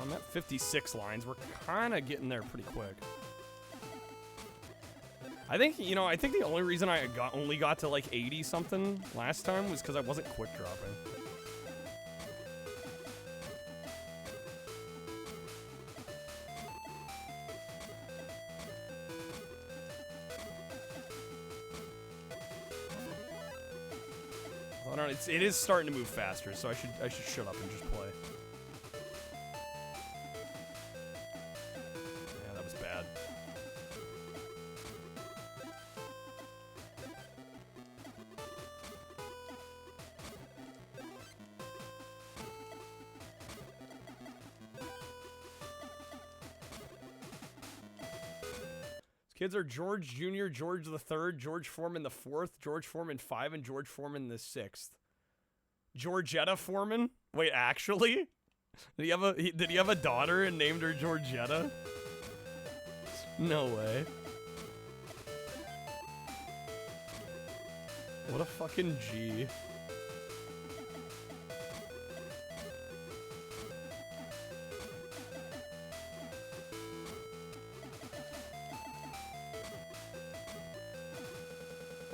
I'm at 56 lines. We're kind of getting there pretty quick. I think, you know, I think the only reason I only got to like 80 something last time was because I wasn't quick dropping. Hold on, it is starting to move faster, so I should shut up and just play. Yeah, that was bad. Kids are George Jr., George the Third, George Foreman the Fourth, George Foreman 5, and George Foreman the 6th. Georgetta Foreman? Wait, actually? Did he have a daughter and named her Georgetta? No way. What a fucking G.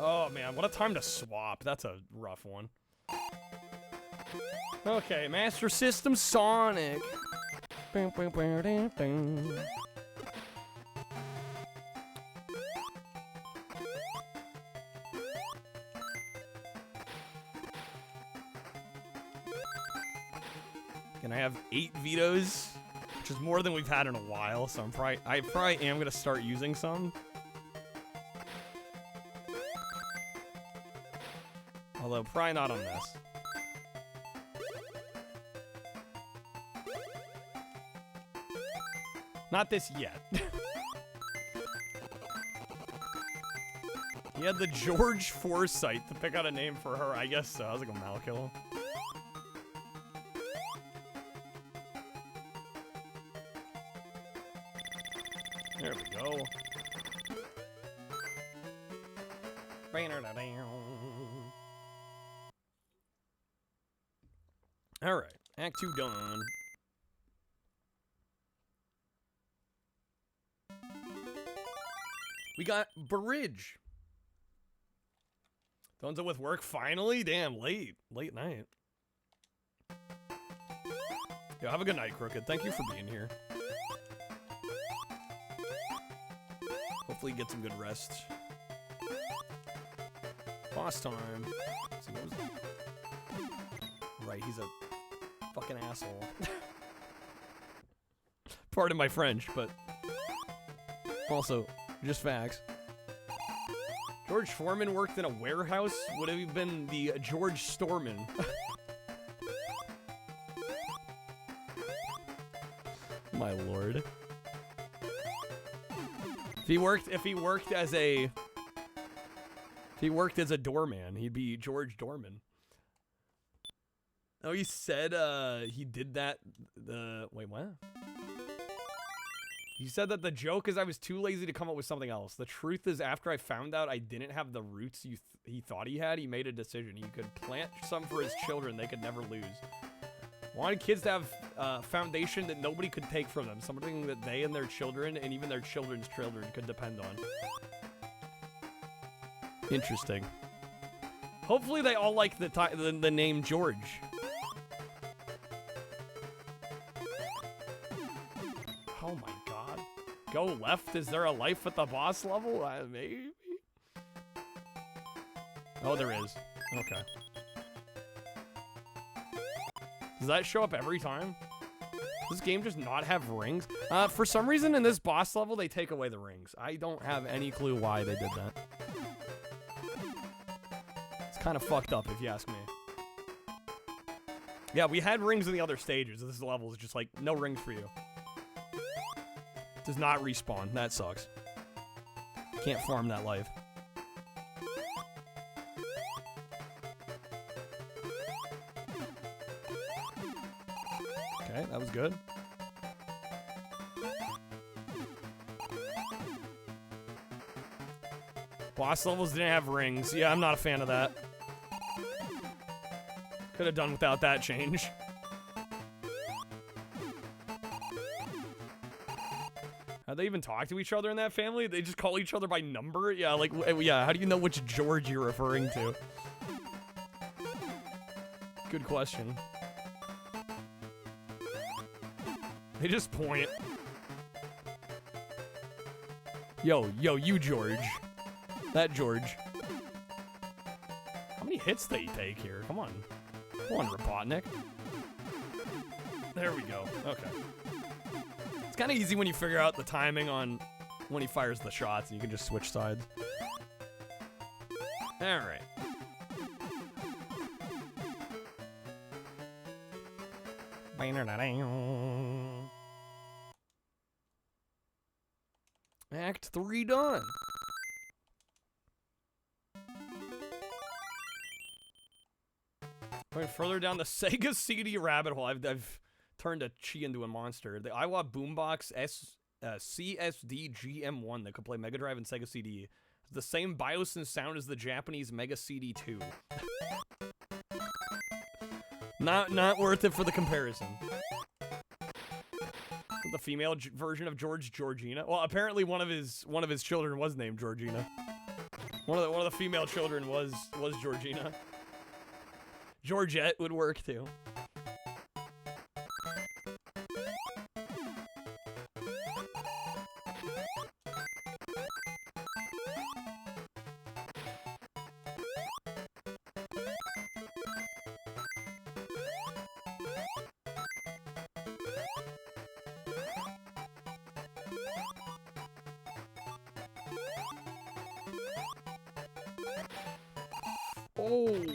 Oh man, what a time to swap. That's a rough one. Okay, Master System Sonic. Can I have 8 vetoes? Which is more than we've had in a while, so I probably am gonna start using some. Although, probably not on this. Not this yet. He had the George Foresight to pick out a name for her. I guess so. I was like a Malkill. There we go. Alright, Act 2 done. We got Bridge. Done's with work finally? Damn, late night. Yo, have a good night, Crooked. Thank you for being here. Hopefully get some good rest. Boss time. Let's see, what was that? Right, he's a fucking asshole. Pardon my French, but also just facts. George Foreman worked in a warehouse. Would have been the George Storman. My lord. If he worked as a doorman, he'd be George Doorman. Oh, he said he did that. Wait, what? He said that the joke is I was too lazy to come up with something else. The truth is, after I found out I didn't have the roots he thought he had, he made a decision. He could plant some for his children they could never lose. Wanted kids to have a foundation that nobody could take from them. Something that they and their children and even their children's children could depend on. Interesting. Hopefully they all like the name George. Oh my god. Go left? Is there a life at the boss level? Maybe? Oh, there is. Okay. Does that show up every time? Does this game just not have rings? For some reason in this boss level, they take away the rings. I don't have any clue why they did that. It's kind of fucked up, if you ask me. Yeah, we had rings in the other stages. This level is just like, no rings for you. Does not respawn. That sucks. Can't farm that life. Okay, that was good. Boss levels didn't have rings. Yeah, I'm not a fan of that. Could have done without that change. How they even talk to each other in that family? They just call each other by number? Yeah, like, yeah, how do you know which George you're referring to? Good question. They just point. Yo, you George. That George. How many hits they take here? Come on. Come on, Robotnik. There we go. Okay. It's kind of easy when you figure out the timing on when he fires the shots and you can just switch sides. Alright. Act 3 done. Going further down the Sega CD rabbit hole, I've turned a Chi into a monster. The Iowa Boombox CSD GM1 that could play Mega Drive and Sega CD has the same BIOS and sound as the Japanese Mega CD2. Not worth it for the comparison. The female version of Georgina. Well, apparently one of his children was named Georgina. One of the female children was Georgina. Georgette would work too.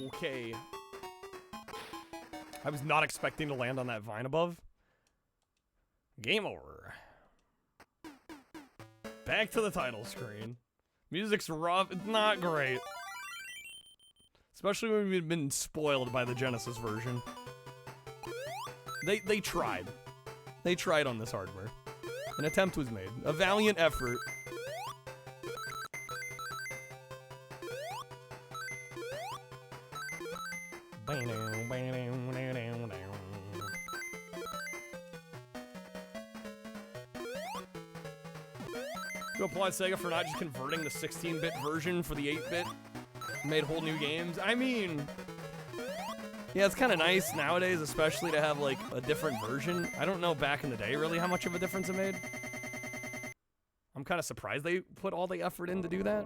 Okay. I was not expecting to land on that vine above. Game over. Back to the title screen. Music's rough. It's not great. Especially when we've been spoiled by the Genesis version. They tried. They tried on this hardware. An attempt was made. A valiant effort. To applaud Sega for not just converting the 16-bit version for the 8-bit, made whole new games. I mean, yeah, it's kind of nice nowadays, especially to have like a different version. I don't know back in the day really how much of a difference it made. I'm kind of surprised they put all the effort in to do that.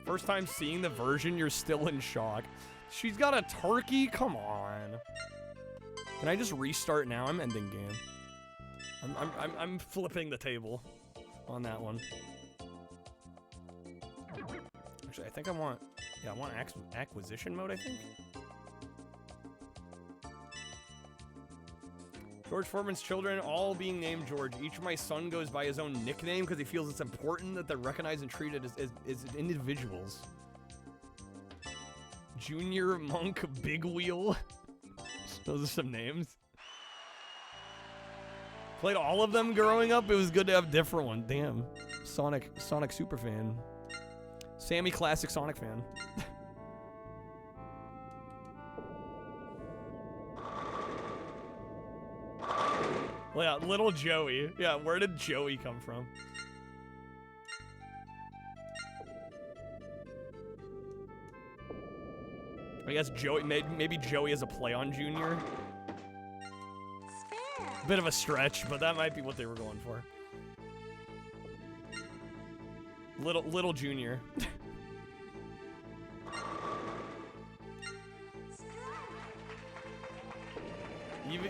First time seeing the version, you're still in shock. She's got a turkey? Come on. Can I just restart now? I'm ending game. I'm flipping the table on that one. Actually, I think I want acquisition mode, I think. George Foreman's children all being named George. Each of my son goes by his own nickname because he feels it's important that they're recognized and treated as individuals. Junior Monk Big Wheel. Those are some names. Played all of them growing up. It was good to have a different one. Damn. Sonic super fan. Sammy classic Sonic fan. Well, yeah, little Joey. Yeah, where did Joey come from? I guess Joey, maybe Joey is a play on Junior. Bit of a stretch, but that might be what they were going for. Little Junior.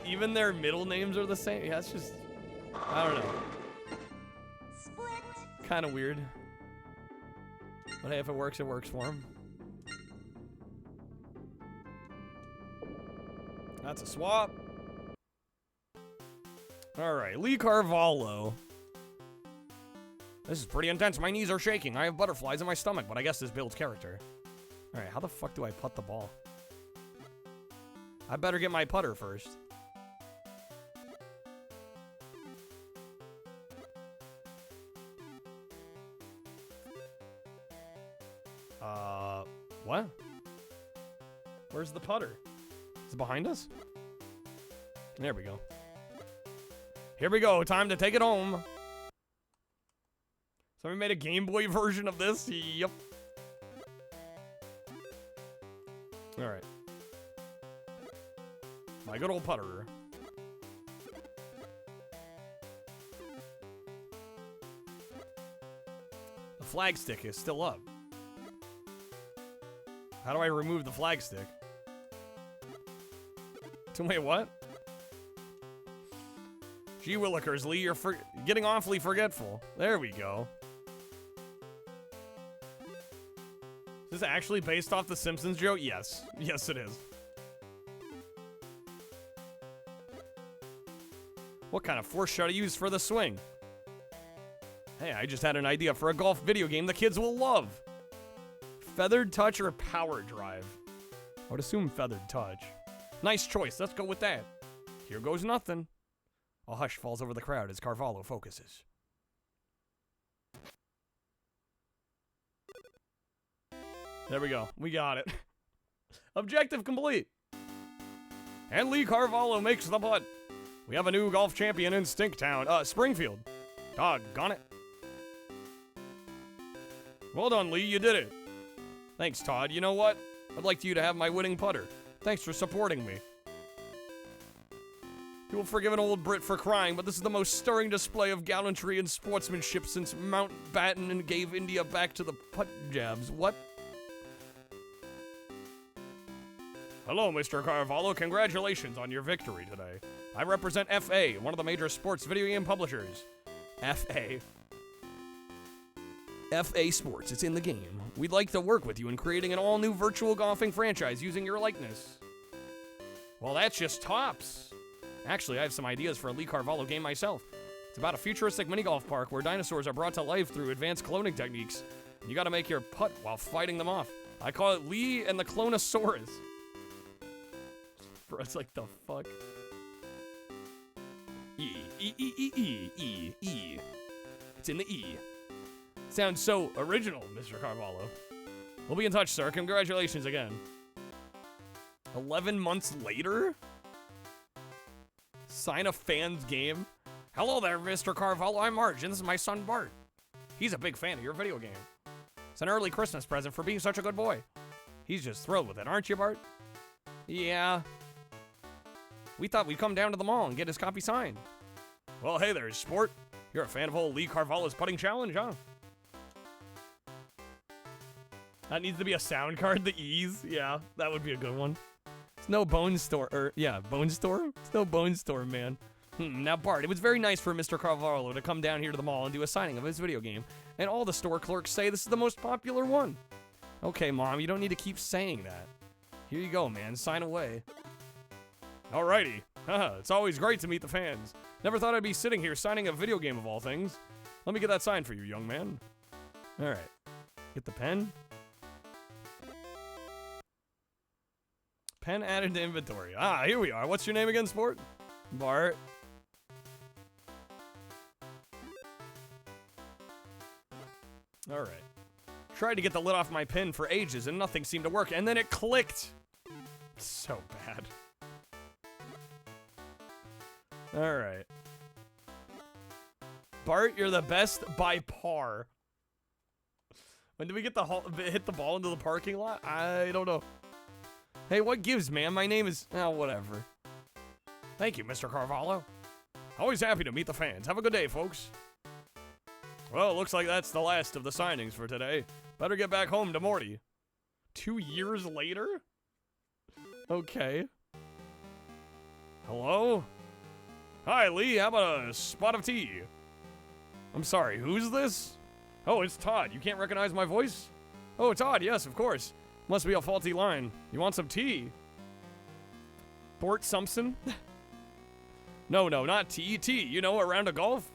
Even their middle names are the same. Yeah, it's just, I don't know. Kind of weird. But hey, if it works for him. That's a swap. All right, Lee Carvalho. This is pretty intense. My knees are shaking. I have butterflies in my stomach, but I guess this builds character. All right, how the fuck do I putt the ball? I better get my putter first. What? Where's the putter? Is it behind us? There we go. Here we go. Time to take it home. Somebody made a Game Boy version of this? Yep. Alright. My good old putter. The flag stick is still up. How do I remove the flag stick? Wait, what? Gee willikers, Lee, you're getting awfully forgetful. There we go. Is this actually based off the Simpsons joke? Yes. Yes, it is. What kind of force should I use for the swing? Hey, I just had an idea for a golf video game the kids will love. Feathered touch or power drive? I would assume feathered touch. Nice choice. Let's go with that. Here goes nothing. A hush falls over the crowd as Carvalho focuses. There we go. We got it. Objective complete. And Lee Carvalho makes the putt. We have a new golf champion in Stinktown. Springfield. Doggone it. Well done, Lee. You did it. Thanks, Todd. You know what? I'd like you to have my winning putter. Thanks for supporting me. You will forgive an old Brit for crying, but this is the most stirring display of gallantry and sportsmanship since Mountbatten gave India back to the Punjabs. What? Hello, Mr. Carvalho. Congratulations on your victory today. I represent FA, one of the major sports video game publishers. FA. FA Sports, it's in the game. We'd like to work with you in creating an all-new virtual golfing franchise using your likeness. Well, that's just tops. Actually, I have some ideas for a Lee Carvalho game myself. It's about a futuristic mini-golf park where dinosaurs are brought to life through advanced cloning techniques. You gotta make your putt while fighting them off. I call it Lee and the Clonosaurus. Bro, it's like, the fuck? E. It's in the E. Sounds so original, Mr. Carvalho. We'll be in touch, sir. Congratulations again. 11 months later? Sign a fan's game? Hello there, Mr. Carvalho. I'm Marge, and this is my son, Bart. He's a big fan of your video game. It's an early Christmas present for being such a good boy. He's just thrilled with it, aren't you, Bart? Yeah. We thought we'd come down to the mall and get his copy signed. Well, hey there, sport. You're a fan of old Lee Carvalho's putting challenge, huh? That needs to be a sound card, the E's. Yeah, that would be a good one. It's no Bone Store, Bone Store? It's no Bone Store, man. Now, Bart, it was very nice for Mr. Carvalho to come down here to the mall and do a signing of his video game, and all the store clerks say this is the most popular one. Okay, Mom, you don't need to keep saying that. Here you go, man. Sign away. Alrighty. It's always great to meet the fans. Never thought I'd be sitting here signing a video game of all things. Let me get that signed for you, young man. Alright. Get the pen. Pen added to inventory. Ah, here we are. What's your name again, sport? Bart. Alright. Tried to get the lid off my pen for ages and nothing seemed to work, and then it clicked. So bad. Alright. Bart, you're the best by par. When do we get hit the ball into the parking lot? I don't know. Hey, what gives, man? My name is... Oh, whatever. Thank you, Mr. Carvalho. Always happy to meet the fans. Have a good day, folks. Well, looks like that's the last of the signings for today. Better get back home to Morty. 2 years later? Okay. Hello? Hi, Lee. How about a spot of tea? I'm sorry, who's this? Oh, it's Todd. You can't recognize my voice? Oh, Todd, yes, of course. Must be a faulty line. You want some tea? Bort Simpson? No, not T. T, you know, around a golf?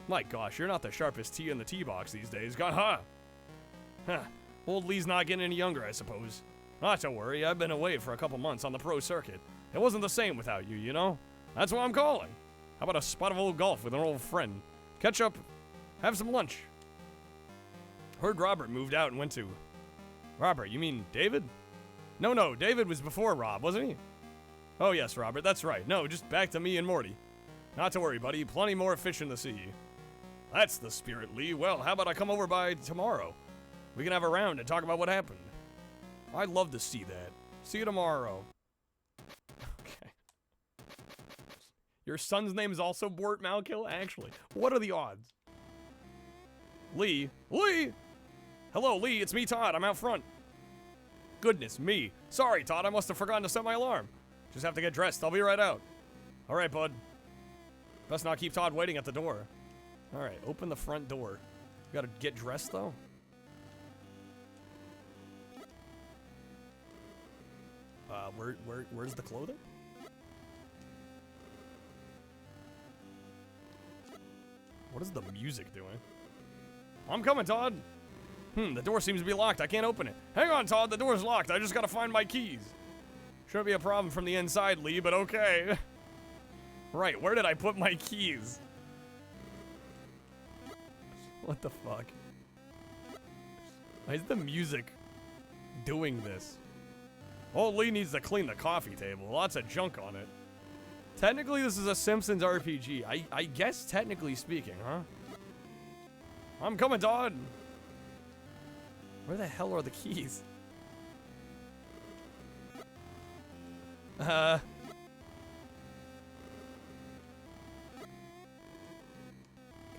My gosh, you're not the sharpest T in the tee box these days. Huh. Old Lee's not getting any younger, I suppose. Not to worry, I've been away for a couple months on the pro circuit. It wasn't the same without you, you know? That's why I'm calling. How about a spot of old golf with an old friend? Catch up, have some lunch. Heard Robert moved out and went to... Robert, you mean David? No, David was before Rob, wasn't he? Oh yes, Robert, that's right. No, just back to me and Morty. Not to worry, buddy, plenty more fish in the sea. That's the spirit, Lee. Well, how about I come over by tomorrow? We can have a round and talk about what happened. I'd love to see that. See you tomorrow. Okay. Your son's name is also Bort Malkill? Actually, what are the odds? Lee? Hello, Lee, it's me, Todd. I'm out front. Goodness me. Sorry, Todd, I must have forgotten to set my alarm. Just have to get dressed. I'll be right out. All right, bud. Best not keep Todd waiting at the door. All right, open the front door. You gotta get dressed, though. Where's the clothing? What is the music doing? I'm coming, Todd. The door seems to be locked. I can't open it. Hang on, Todd. The door's locked. I just gotta find my keys. Shouldn't be a problem from the inside, Lee, but okay. Right, where did I put my keys? What the fuck? Why is the music doing this? Old Lee needs to clean the coffee table. Lots of junk on it. Technically, this is a Simpsons RPG. I guess technically speaking, huh? I'm coming, Todd. Where the hell are the keys? Can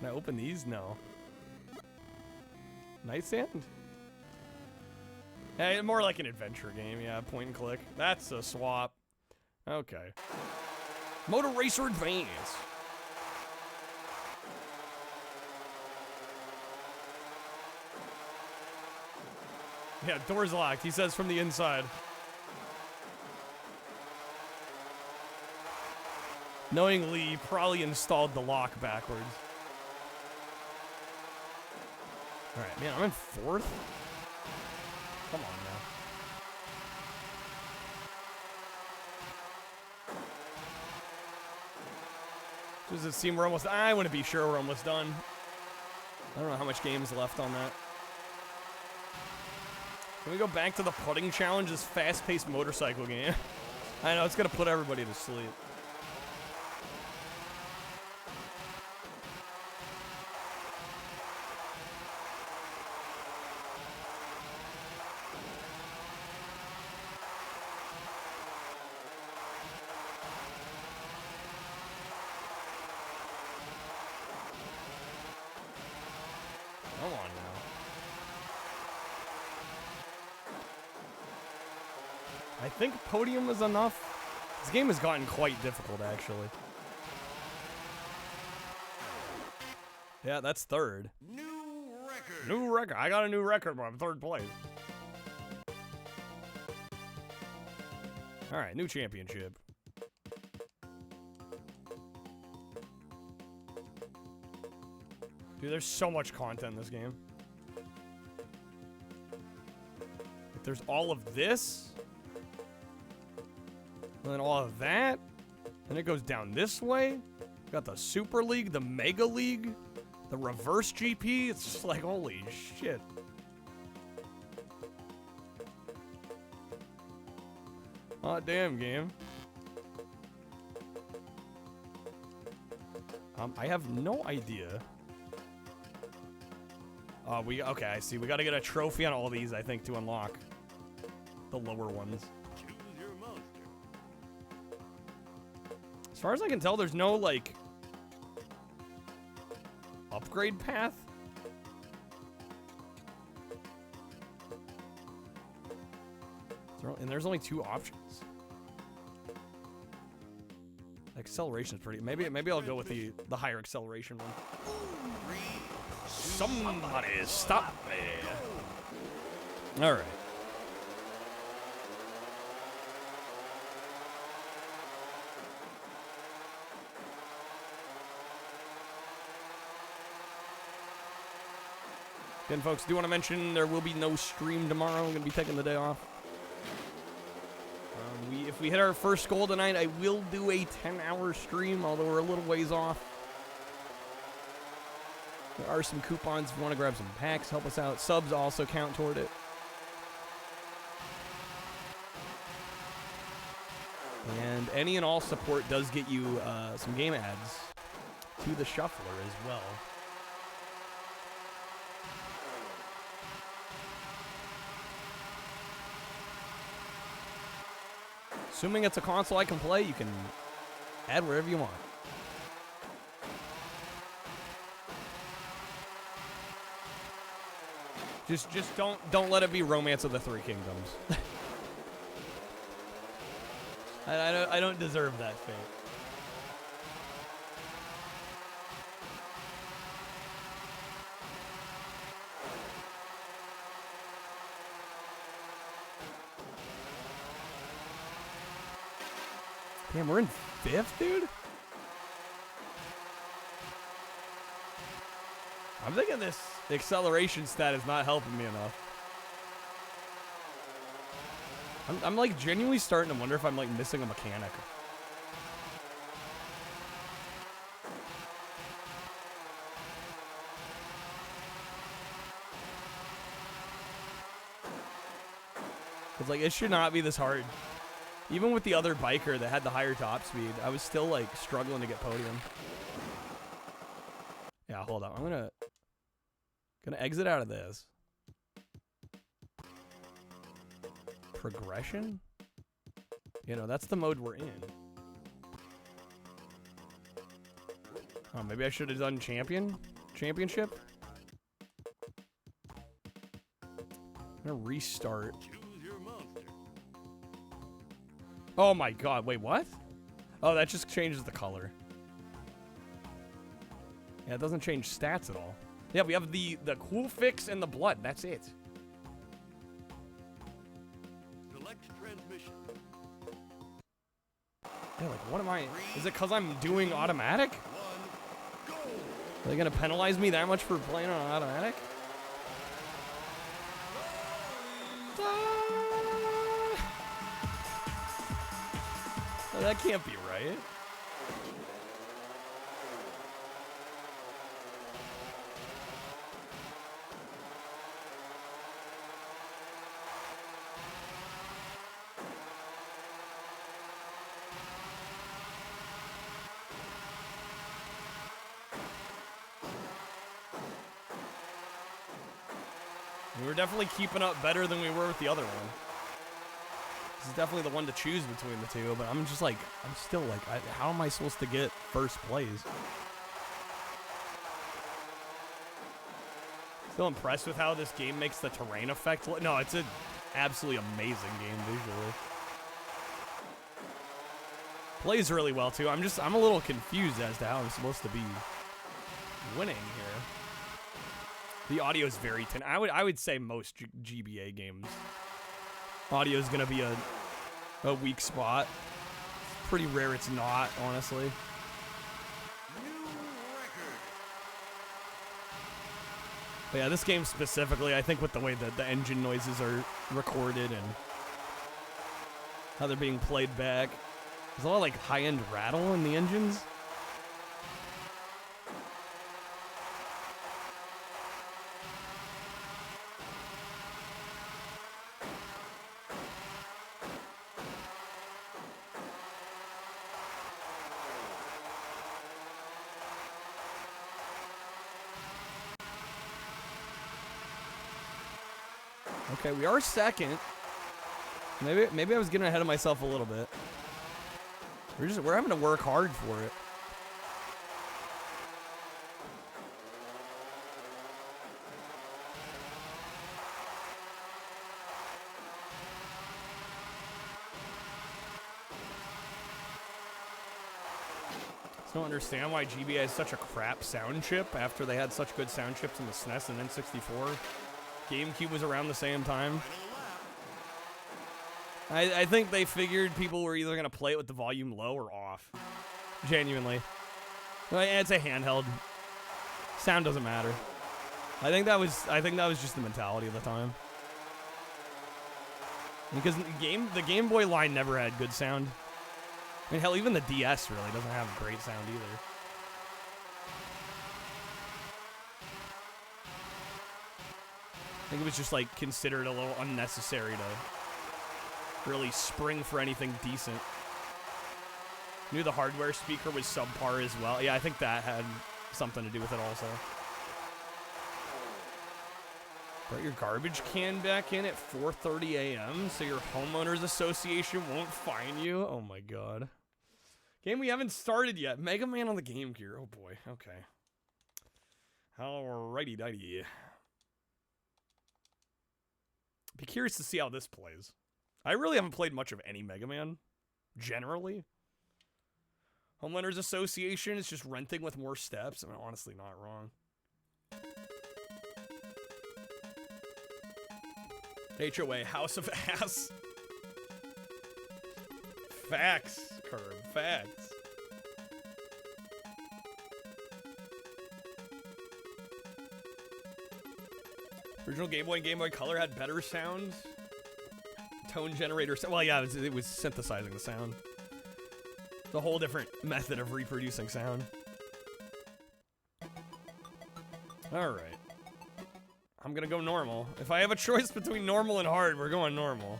I open these? No. Nightstand? Hey, more like an adventure game, yeah, point and click. That's a swap. Okay. Motor Racer Advance. Yeah, door's locked. He says from the inside. Knowing Lee probably installed the lock backwards. Alright, man, I'm in fourth? Come on now. Does it seem we're almost... I want to be sure we're almost done. I don't know how much game is left on that. Can we go back to the putting challenge, this fast-paced motorcycle game? I know, it's going to put everybody to sleep. Come on now. I think podium is enough. This game has gotten quite difficult, actually. Yeah, that's third. New record. I got a new record, but I'm third place. All right, new championship. Dude, there's so much content in this game. Like, there's all of this. And then all of that. And it goes down this way. Got the Super League, the Mega League, the Reverse GP. It's just like, holy shit. Hot damn, game. I have no idea. Okay, I see. We gotta get a trophy on all these, I think, to unlock the lower ones. As far as I can tell, there's no, like, upgrade path. And there's only 2 options. Acceleration is pretty... Maybe I'll go with the higher acceleration one. Somebody stop me. All right. Again, folks, do want to mention there will be no stream tomorrow. I'm going to be taking the day off. If we hit our first goal tonight, I will do a 10-hour stream, although we're a little ways off. There are some coupons if you want to grab some packs, help us out. Subs also count toward it. And any and all support does get you some game ads to the shuffler as well. Assuming it's a console I can play, you can add wherever you want. Just don't let it be Romance of the Three Kingdoms. I don't deserve that fate. Damn, we're in 5th, dude? I'm thinking this acceleration stat is not helping me enough. I'm like genuinely starting to wonder if I'm like missing a mechanic. It's like, it should not be this hard. Even with the other biker that had the higher top speed, I was still like struggling to get podium. Yeah, hold on. I'm gonna exit out of this. Progression? You know, that's the mode we're in. Oh, maybe I should have done championship? I'm gonna restart. Oh my god, wait, what? Oh, that just changes the color. Yeah, it doesn't change stats at all. Yeah, we have the cool fix and the blood, that's it. Select transmission. Yeah, like, what am I? Is it because I'm doing automatic? Are they gonna penalize me that much for playing on automatic? Oh, that can't be right. We were definitely keeping up better than we were with the other one. This is definitely the one to choose between the two, but I'm just like, I'm still like, how am I supposed to get first place? Still impressed with how this game makes the terrain effect. No, it's an absolutely amazing game visually. Plays really well too. I'm a little confused as to how I'm supposed to be winning here. The audio is very thin. I would say most GBA games, audio is gonna be a weak spot. It's pretty rare it's not, honestly. But yeah, this game specifically, I think with the way that the engine noises are recorded and how they're being played back, there's a lot of like high-end rattle in the engines. Okay, we are second. Maybe I was getting ahead of myself a little bit. We're having to work hard for it. I don't understand why GBA has such a crap sound chip after they had such good sound chips in the SNES and N64. GameCube was around the same time. I think they figured people were either going to play it with the volume low or off. Genuinely. It's a handheld. Sound doesn't matter. I think that was just the mentality of the time. Because the Game Boy line never had good sound. I mean, hell, even the DS really doesn't have great sound either. I think it was just like considered a little unnecessary to really spring for anything decent. Knew the hardware speaker was subpar as well. Yeah, I think that had something to do with it also. Brought your garbage can back in at 4:30 a.m. so your homeowners association won't fine you. Oh my god. Game we haven't started yet. Mega Man on the Game Gear. Oh boy. Okay. Alrighty dighty. Be curious to see how this plays. I really haven't played much of any Mega Man, generally. Homeowners Association is just renting with more steps. I'm honestly not wrong. HOA, House of Ass. Facts, Curb, facts. Original Game Boy and Game Boy Color had better sound. Tone generator. Well, yeah, it was synthesizing the sound. The whole different method of reproducing sound. Alright. I'm gonna go normal. If I have a choice between normal and hard, we're going normal.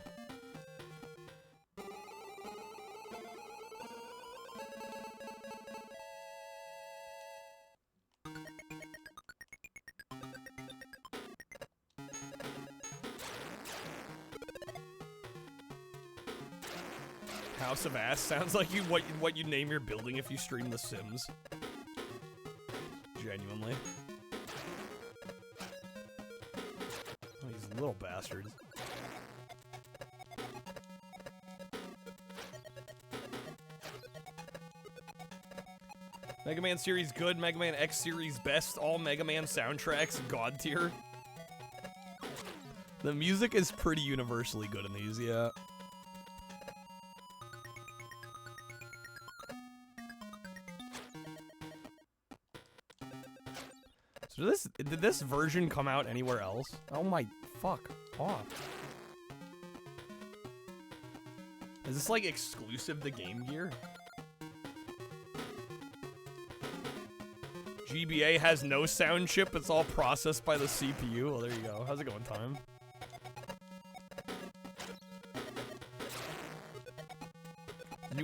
House of Ass sounds like what you name your building if you stream The Sims. Genuinely. Oh, these little bastards. Mega Man series good, Mega Man X series best, all Mega Man soundtracks god tier. The music is pretty universally good in these, yeah. So did this version come out anywhere else? Oh my fuck off. Is this like exclusive to Game Gear? GBA has no sound chip, it's all processed by the CPU. Well, there you go. How's it going, Time?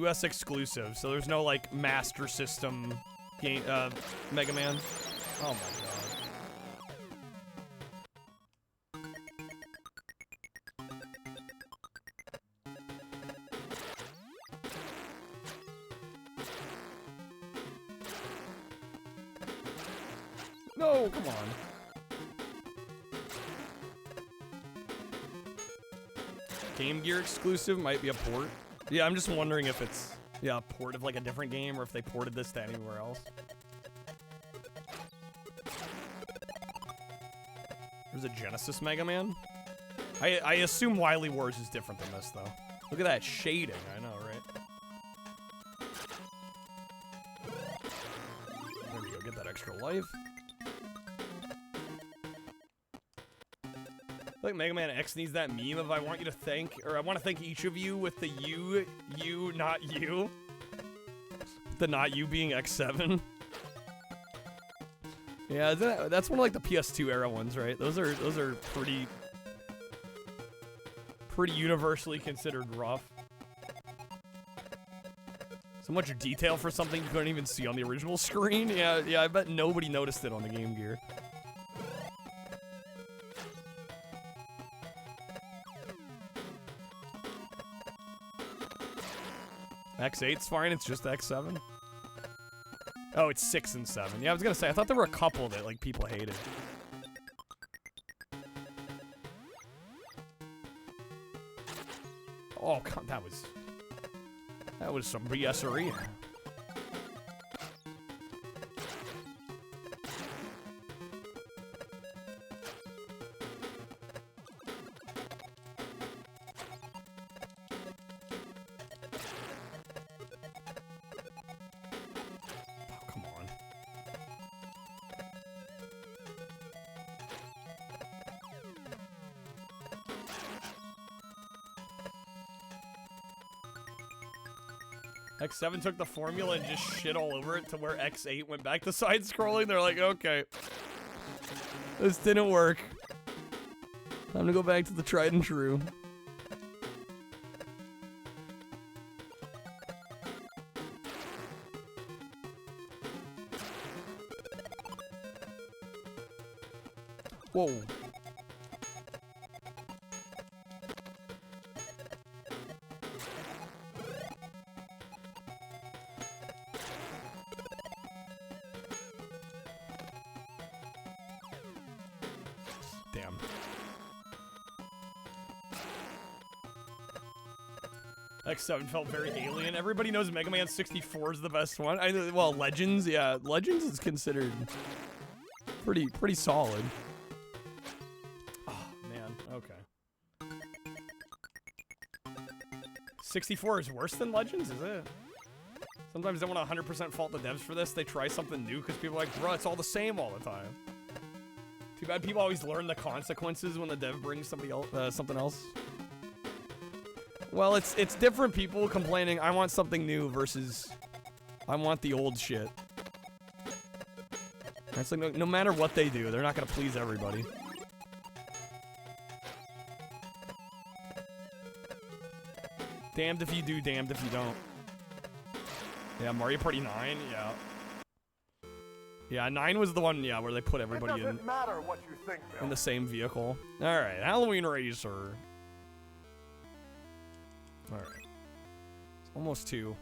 US exclusive, so there's no like Master System game Mega Man. Oh my god. No, come on. Game Gear exclusive might be a port. Yeah, I'm just wondering if it's a port of like a different game or if they ported this to anywhere else. There's a Genesis Mega Man. I assume Wily Wars is different than this though. Look at that shading, I know, right? There we go, get that extra life. I think Mega Man X needs that meme of I want you to thank, or I want to thank each of you with the you, not you. The not you being X7. Yeah, that's one of like the PS2 era ones, right? Those are pretty universally considered rough. So much detail for something you couldn't even see on the original screen. Yeah, I bet nobody noticed it on the Game Gear. X8's fine, it's just X7. Oh, it's 6 and 7. Yeah, I was gonna say, I thought there were a couple that, like, people hated. Oh, God, that was some BS-ery. X7 took the formula and just shit all over it to where X8 went back to side-scrolling. They're like, okay. This didn't work. Time to go back to the tried and true. Whoa. Damn. X7 felt very alien. Everybody knows Mega Man 64 is the best one. Well, Legends, yeah. Legends is considered pretty solid. Oh, man. Okay. 64 is worse than Legends, is it? Sometimes they want to 100% fault the devs for this. They try something new because people are like, bro, it's all the same all the time. Too bad people always learn the consequences when the dev brings something else. Well, it's different people complaining, I want something new versus I want the old shit. It's like no matter what they do, they're not gonna please everybody. Damned if you do, damned if you don't. Yeah, Mario Party 9, yeah. Yeah, 9 was the one, yeah, where they put everybody in matter what you think, Bill. in the same vehicle. Alright, Halloween Racer. Alright. It's almost 2.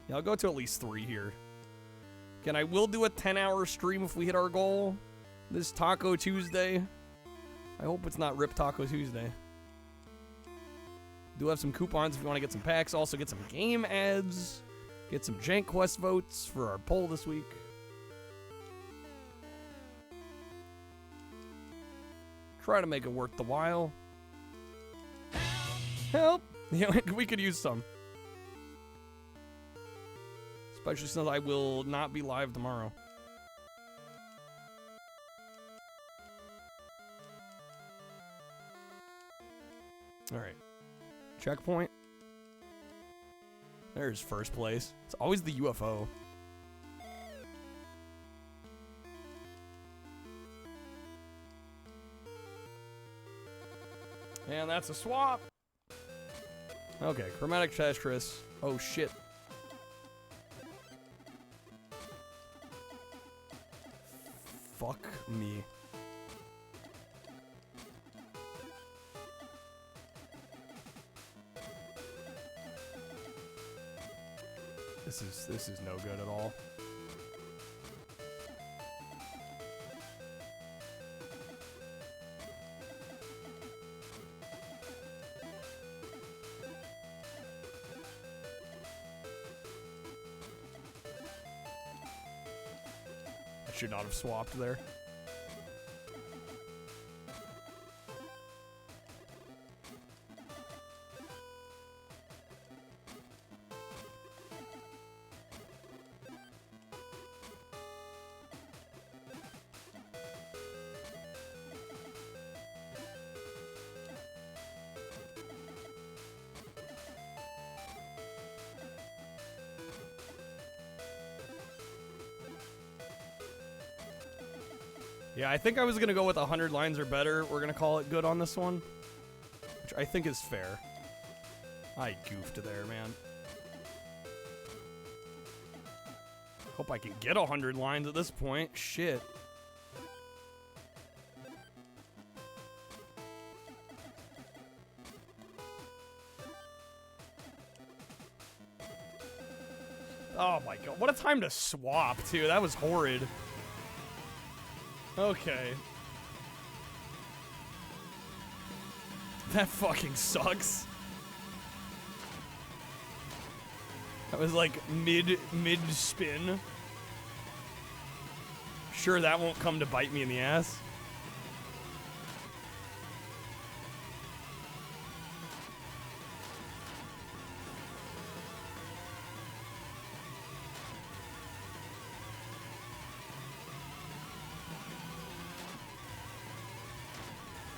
Yeah, I'll go to at least 3 here. Again, I will do a 10-hour stream if we hit our goal. This Taco Tuesday. I hope it's not Rip Taco Tuesday. Do have some coupons if you want to get some packs. Also get some game ads. Get some Jank Quest votes for our poll this week. Try to make it worth the while. Help! Yeah, we could use some. Especially since I will not be live tomorrow. Alright. Checkpoint. There's first place. It's always the UFO. And that's a swap. Okay, chromatic Tetris. Oh shit. Fuck me. This is no good at all. I should not have swapped there. Yeah, I think I was going to go with 100 lines or better. We're going to call it good on this one. Which I think is fair. I goofed there, man. Hope I can get 100 lines at this point. Shit. Oh my god. What a time to swap, too. That was horrid. Okay. That fucking sucks. That was like mid spin. Sure, that won't come to bite me in the ass.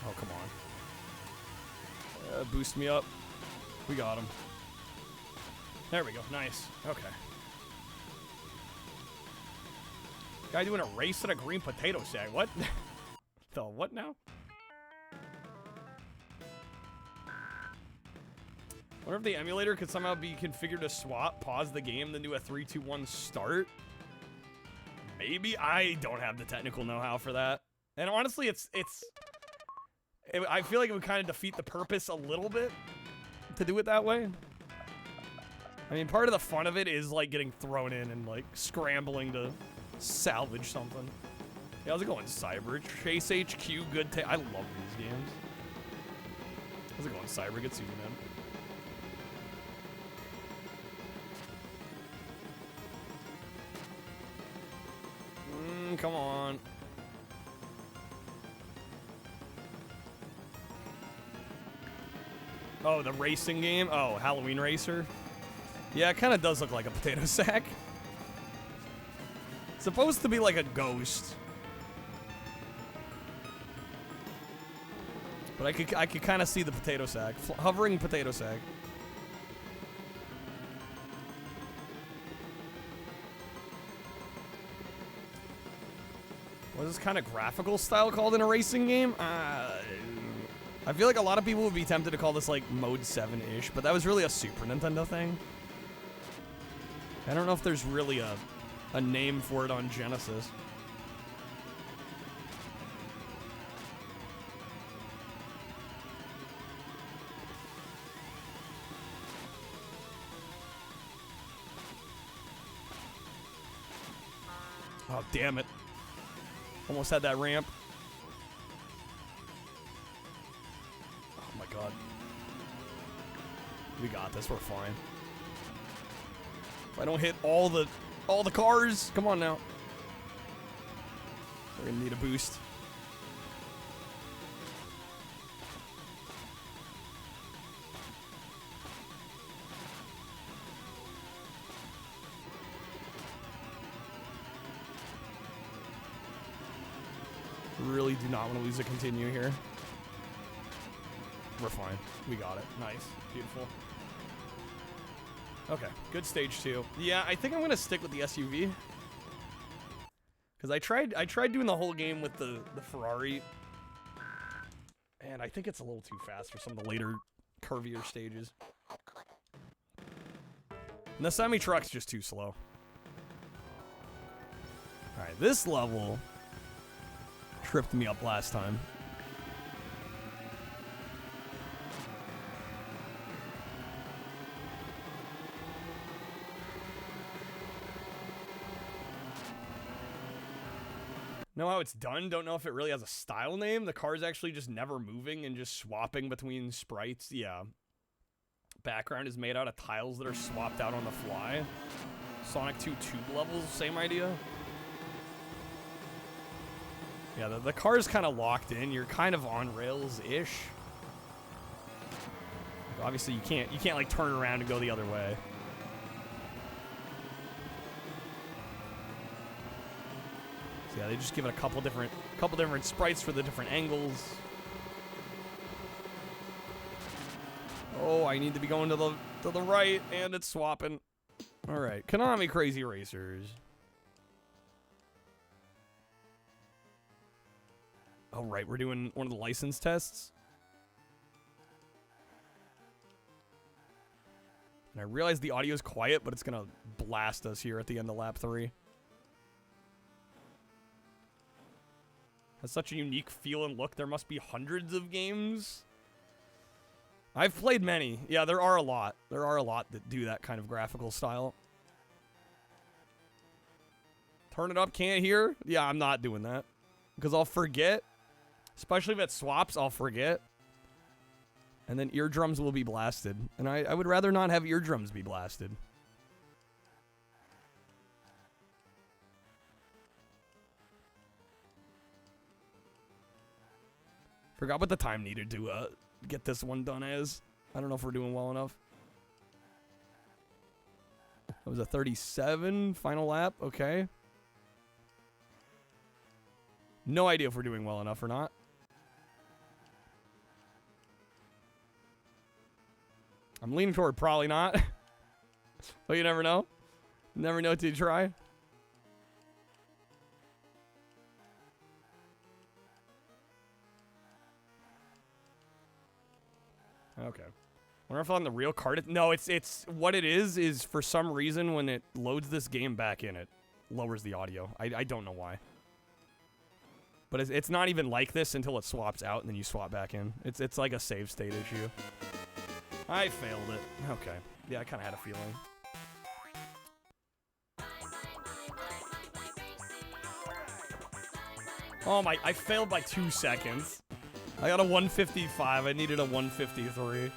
Oh, come on. Boost me up. We got him. There we go. Nice. Okay. Guy doing a race in a green potato sack. What? The what now? Wonder if the emulator could somehow be configured to swap, pause the game, then do a 3, 2, 1 start. Maybe. I don't have the technical know-how for that. And honestly, I feel like it would kind of defeat the purpose a little bit to do it that way. I mean, part of the fun of it is like getting thrown in and like scrambling to salvage something. Yeah, how's it going, Cyber? Chase HQ, good I love these games. How's it going, Cyber? Good seeing you, man. Come on. Oh, the racing game? Oh, Halloween Racer? Yeah, it kind of does look like a potato sack. It's supposed to be like a ghost. But I could kind of see the potato sack. Hovering potato sack. What is this kind of graphical style called in a racing game? I feel like a lot of people would be tempted to call this like Mode 7-ish, but that was really a Super Nintendo thing. I don't know if there's really a name for it on Genesis. Oh, damn it. Almost had that ramp. Oh my god. We got this, we're fine. If I don't hit all the cars, come on now. We're gonna need a boost. Really do not want to lose a continue here. We're fine. We got it. Nice. Beautiful. Okay, good stage 2. Yeah, I think I'm gonna stick with the SUV. Cause I tried doing the whole game with the Ferrari. And I think it's a little too fast for some of the later curvier stages. And the semi-truck's just too slow. Alright, this level tripped me up last time. Know how it's done, don't know if it really has a style name. The car's actually just never moving and just swapping between sprites. Yeah. Background is made out of tiles that are swapped out on the fly. Sonic 2 tube levels, same idea. Yeah, the car's kind of locked in. You're kind of on rails-ish. Obviously, you can't like turn around and go the other way. So yeah, they just give it a couple different sprites for the different angles. Oh, I need to be going to the right, and it's swapping. All right, Konami Crazy Racers. Oh, right, we're doing one of the license tests. And I realize the audio is quiet, but it's going to blast us here at the end of lap 3. Has such a unique feel and look. There must be hundreds of games. I've played many. Yeah, there are a lot. There are a lot that do that kind of graphical style. Turn it up, can't hear? Yeah, I'm not doing that. Because I'll forget. Especially if it swaps, I'll forget. And then eardrums will be blasted. And I would rather not have eardrums be blasted. Forgot what the time needed to get this one done as. I don't know if we're doing well enough. That was a 37 final lap. Okay. No idea if we're doing well enough or not. I'm leaning toward probably not. Well, you never know. Never know till you try. Okay. Wonder if on the real card. No, it's what it is for some reason when it loads this game back in, it lowers the audio. I don't know why. But it's not even like this until it swaps out and then you swap back in. It's like a save state issue. I failed it. Okay. Yeah, I kind of had a feeling. Oh my, I failed by 2 seconds. I got a 155. I needed a 153.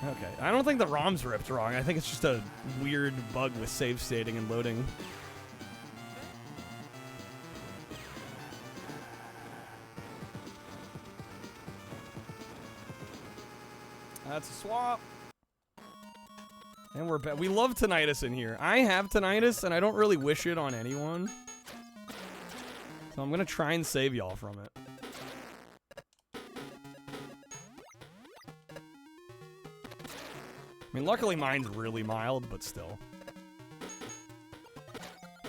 Okay. I don't think the ROM's ripped wrong. I think it's just a weird bug with save stating and loading. That's a swap. And we're back. We love tinnitus in here. I have tinnitus, and I don't really wish it on anyone. So I'm going to try and save y'all from it. I mean, luckily mine's really mild, but still.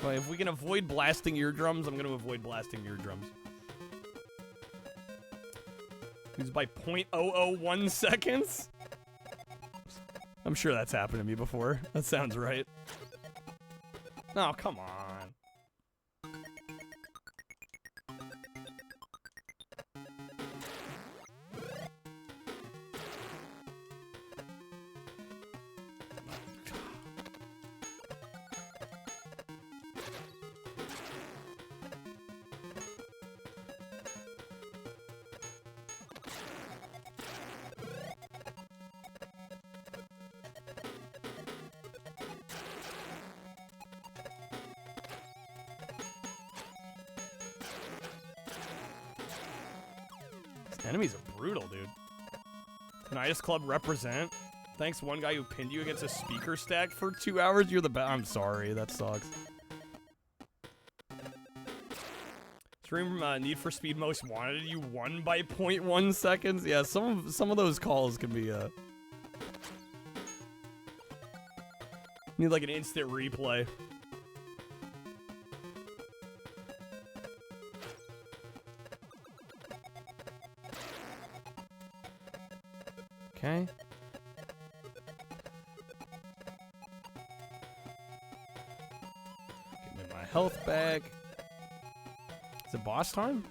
But if we can avoid blasting eardrums, I'm going to avoid blasting eardrums. It's by 0.001 seconds? I'm sure that's happened to me before. That sounds right. Oh, come on. Enemies are brutal, dude. Tinnitus Club represent. Thanks one guy who pinned you against a speaker stack for 2 hours. You're the best. I'm sorry, that sucks. Stream Need for Speed Most Wanted. You won by 0.1 seconds. Yeah, some of those calls can be need like an instant replay. Okay. Give me my health back. Is it boss time?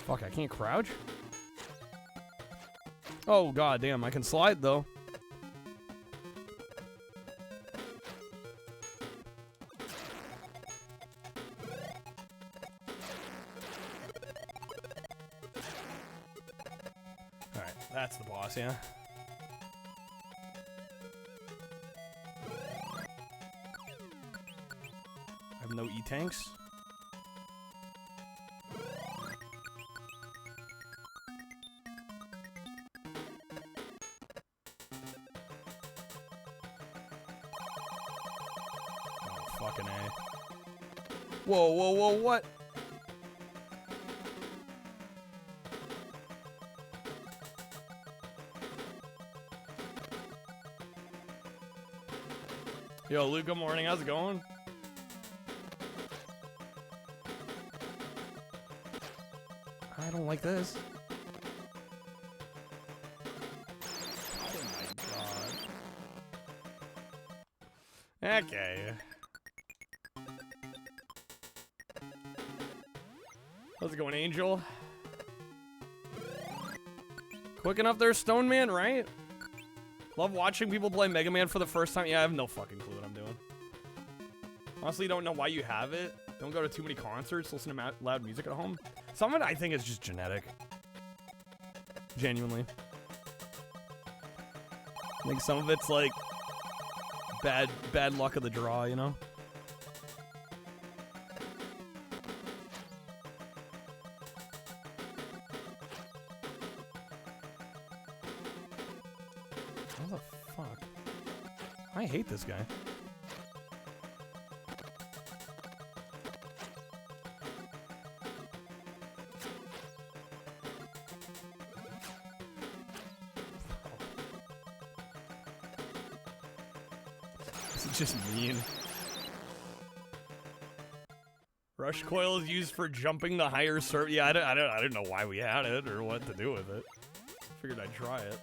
Fuck, I can't crouch? Oh, god damn, I can slide, though. Alright, that's the boss, yeah. I have no E-tanks. Fucking A. Whoa, whoa, whoa, what? Yo, Luke, good morning. How's it going? I don't like this. Oh my god. Okay. How's it going, Angel? Quick enough there, Stone Man, right? Love watching people play Mega Man for the first time. Yeah, I have no fucking clue what I'm doing. Honestly, don't know why you have it. Don't go to too many concerts. Listen to loud music at home. Some of it, I think, is just genetic. Genuinely. I think some of it's, like, bad luck of the draw, you know? What the fuck? I hate this guy. This is just mean. Rush coil is used for jumping the higher serve. Yeah, I don't know why we had it or what to do with it. Figured I'd try it.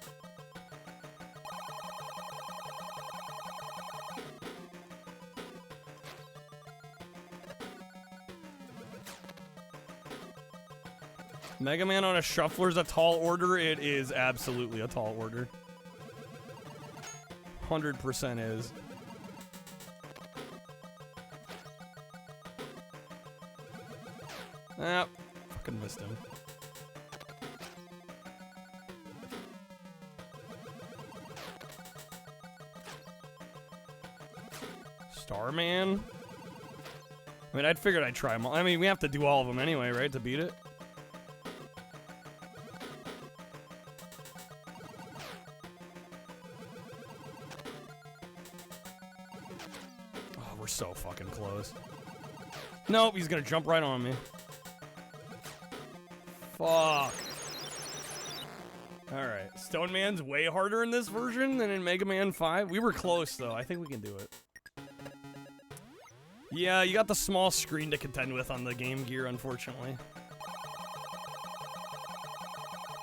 Mega Man on a shuffler's a tall order. It is absolutely a tall order. 100% is. Ah, fucking missed him. Starman? I mean, I'd figured I'd try them all. I mean, we have to do all of them anyway, right, to beat it? Oh, we're so fucking close. Nope, he's gonna jump right on me. Fuck. Alright, Stone Man's way harder in this version than in Mega Man 5. We were close, though. I think we can do it. Yeah, you got the small screen to contend with on the Game Gear, unfortunately.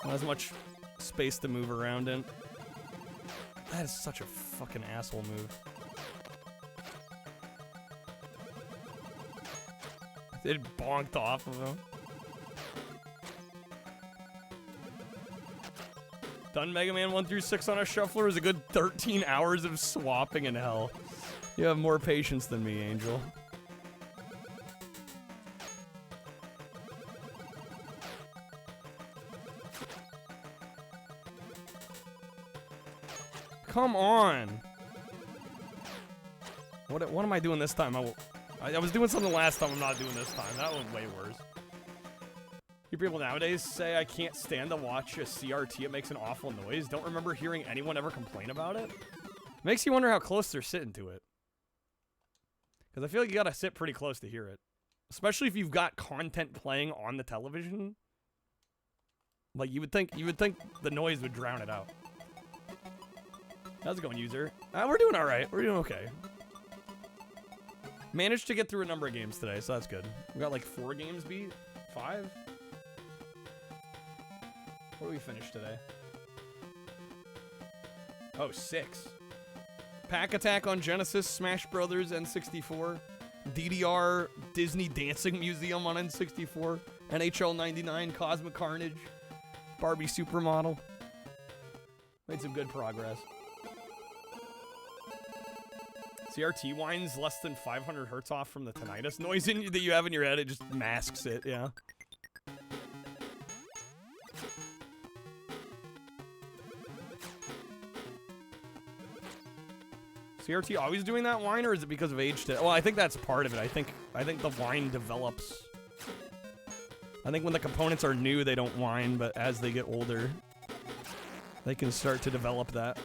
Not as much space to move around in. That is such a fucking asshole move. It bonked off of him. Done Mega Man 1 through 6 on a shuffler is a good 13 hours of swapping in hell. You have more patience than me, Angel. Come on. What am I doing this time? I was doing something last time I'm not doing this time. That was way worse. You people nowadays say I can't stand to watch a CRT. It makes an awful noise. Don't remember hearing anyone ever complain about it. Makes you wonder how close they're sitting to it. Because I feel like you gotta sit pretty close to hear it. Especially if you've got content playing on the television. Like, you would think the noise would drown it out. How's it going, user? We're doing alright. We're doing okay. Managed to get through a number of games today, so that's good. We got like 4 games beat? 5? What did we finish today? Oh, 6. Pac-Attack on Genesis, Smash Brothers, N64, DDR, Disney Dancing Museum on N64, NHL 99, Cosmic Carnage, Barbie Supermodel. Made some good progress. CRT whines less than 500 hertz off from the tinnitus noise that you have in your head. It just masks it, yeah. CRT always doing that whine, or is it because of age? Well, I think that's part of it. I think the whine develops. I think when the components are new, they don't whine, but as they get older, they can start to develop that.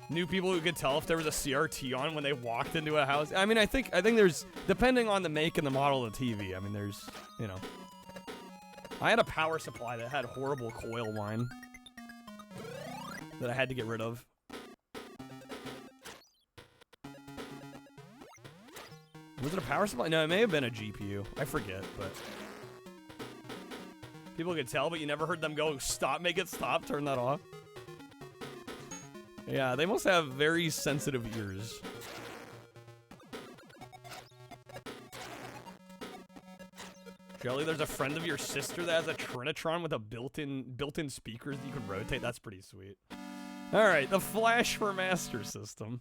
New people who could tell if there was a CRT on when they walked into a house. I mean, I think there's, depending on the make and the model of the TV, I mean, there's, you know. I had a power supply that had horrible coil whine that I had to get rid of. Was it a power supply? No, it may have been a GPU. I forget, but people could tell, but you never heard them go, stop, make it stop, turn that off. Yeah, they must have very sensitive ears. Jelly, there's a friend of your sister that has a Trinitron with a built-in speakers that you can rotate. That's pretty sweet. All right, the Flash for Master System.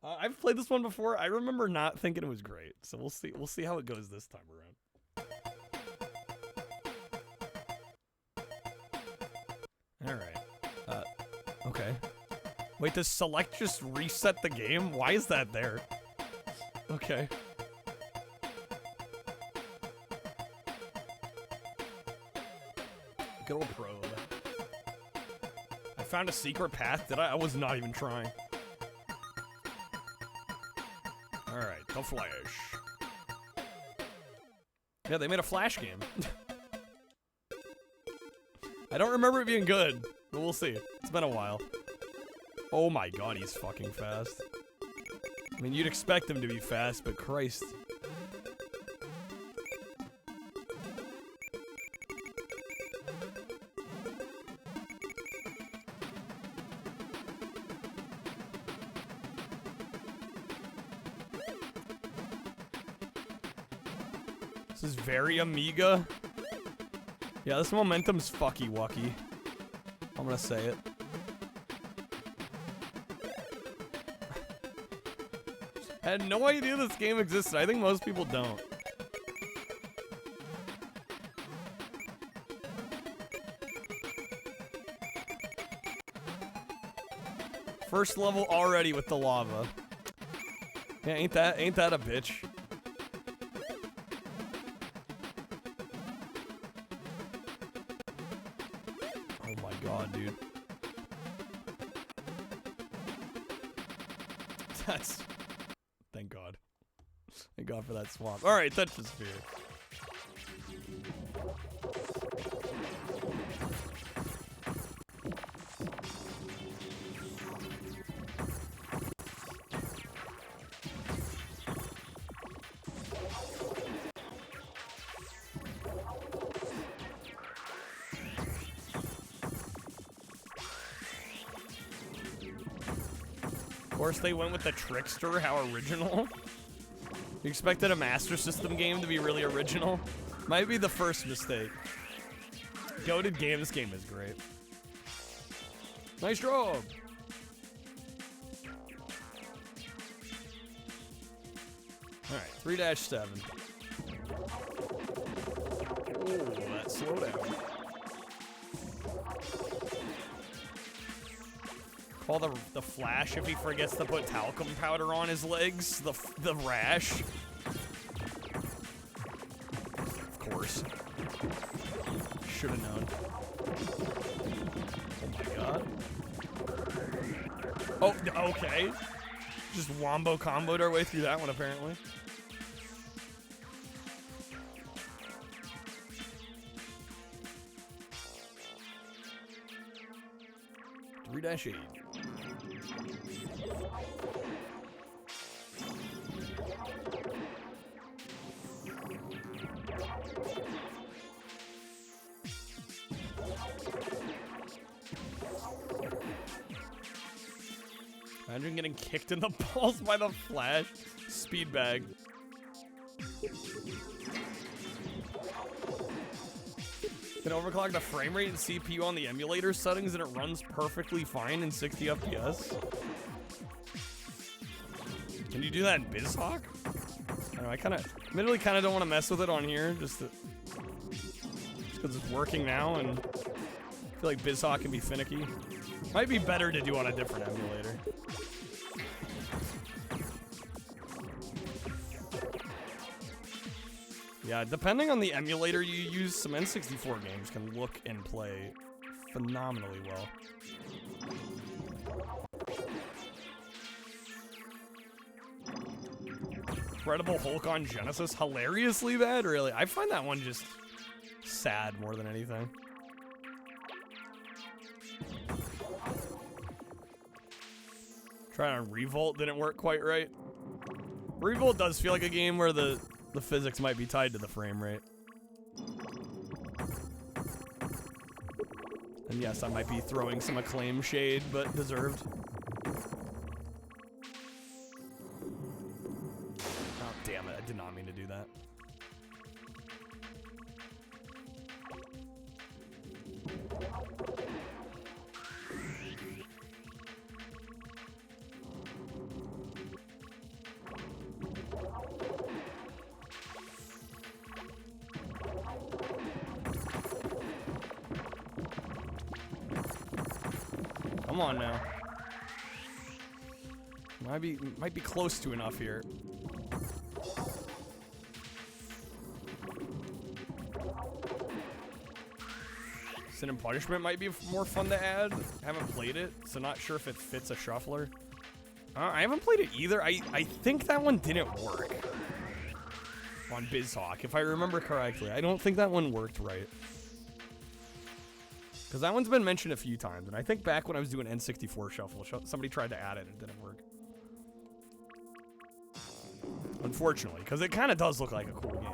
I've played this one before. I remember not thinking it was great, so we'll see. We'll see how it goes this time around. All right. Okay. Wait, does select just reset the game? Why is that there? Okay. Good old probe. I found a secret path. Did I? I was not even trying. Alright, the Flash. Yeah, they made a Flash game. I don't remember it being good, but we'll see. It's been a while. Oh my god, he's fucking fast. I mean, you'd expect him to be fast, but Christ. This is very Amiga. Yeah, this momentum's fucky wucky. I'm gonna say it. I had no idea this game existed. I think most people don't. First level already with the lava. Yeah, ain't that a bitch? Oh my god, dude. That's... Thank God. Thank God for that swamp. Alright, touch the sphere. Of course, they went with the Trickster. How original. You expected a Master System game to be really original? Might be the first mistake. Goated game. This game is great. Nice job. Alright, 3-7. Oh, that slowdown. Call the Flash if he forgets to put talcum powder on his legs. The rash. Of course. Should have known. Oh my god. Oh, okay. Just wombo comboed our way through that one apparently. -8. Imagine getting kicked in the balls by the Flash. Speed bag. Can overclock the frame rate and CPU on the emulator settings and it runs perfectly fine in 60 FPS. Can you do that in BizHawk? I don't know, admittedly kind of don't want to mess with it on here, just because it's working now, and I feel like BizHawk can be finicky. Might be better to do on a different emulator. Yeah, depending on the emulator you use, some N64 games can look and play phenomenally well. Incredible Hulk on Genesis, hilariously bad, really? I find that one just sad more than anything. Trying on Revolt didn't work quite right. Revolt does feel like a game where the physics might be tied to the frame rate. And yes, I might be throwing some Acclaim shade, but deserved. Oh, damn it. I did not mean to do that. Come on now. Might be close to enough here. Sin and Punishment might be more fun to add. Haven't played it, so not sure if it fits a shuffler. I haven't played it either. I think that one didn't work on BizHawk, if I remember correctly. I don't think that one worked right. Because that one's been mentioned a few times, and I think back when I was doing N64 Shuffle, somebody tried to add it and it didn't work. Unfortunately, because it kind of does look like a cool game.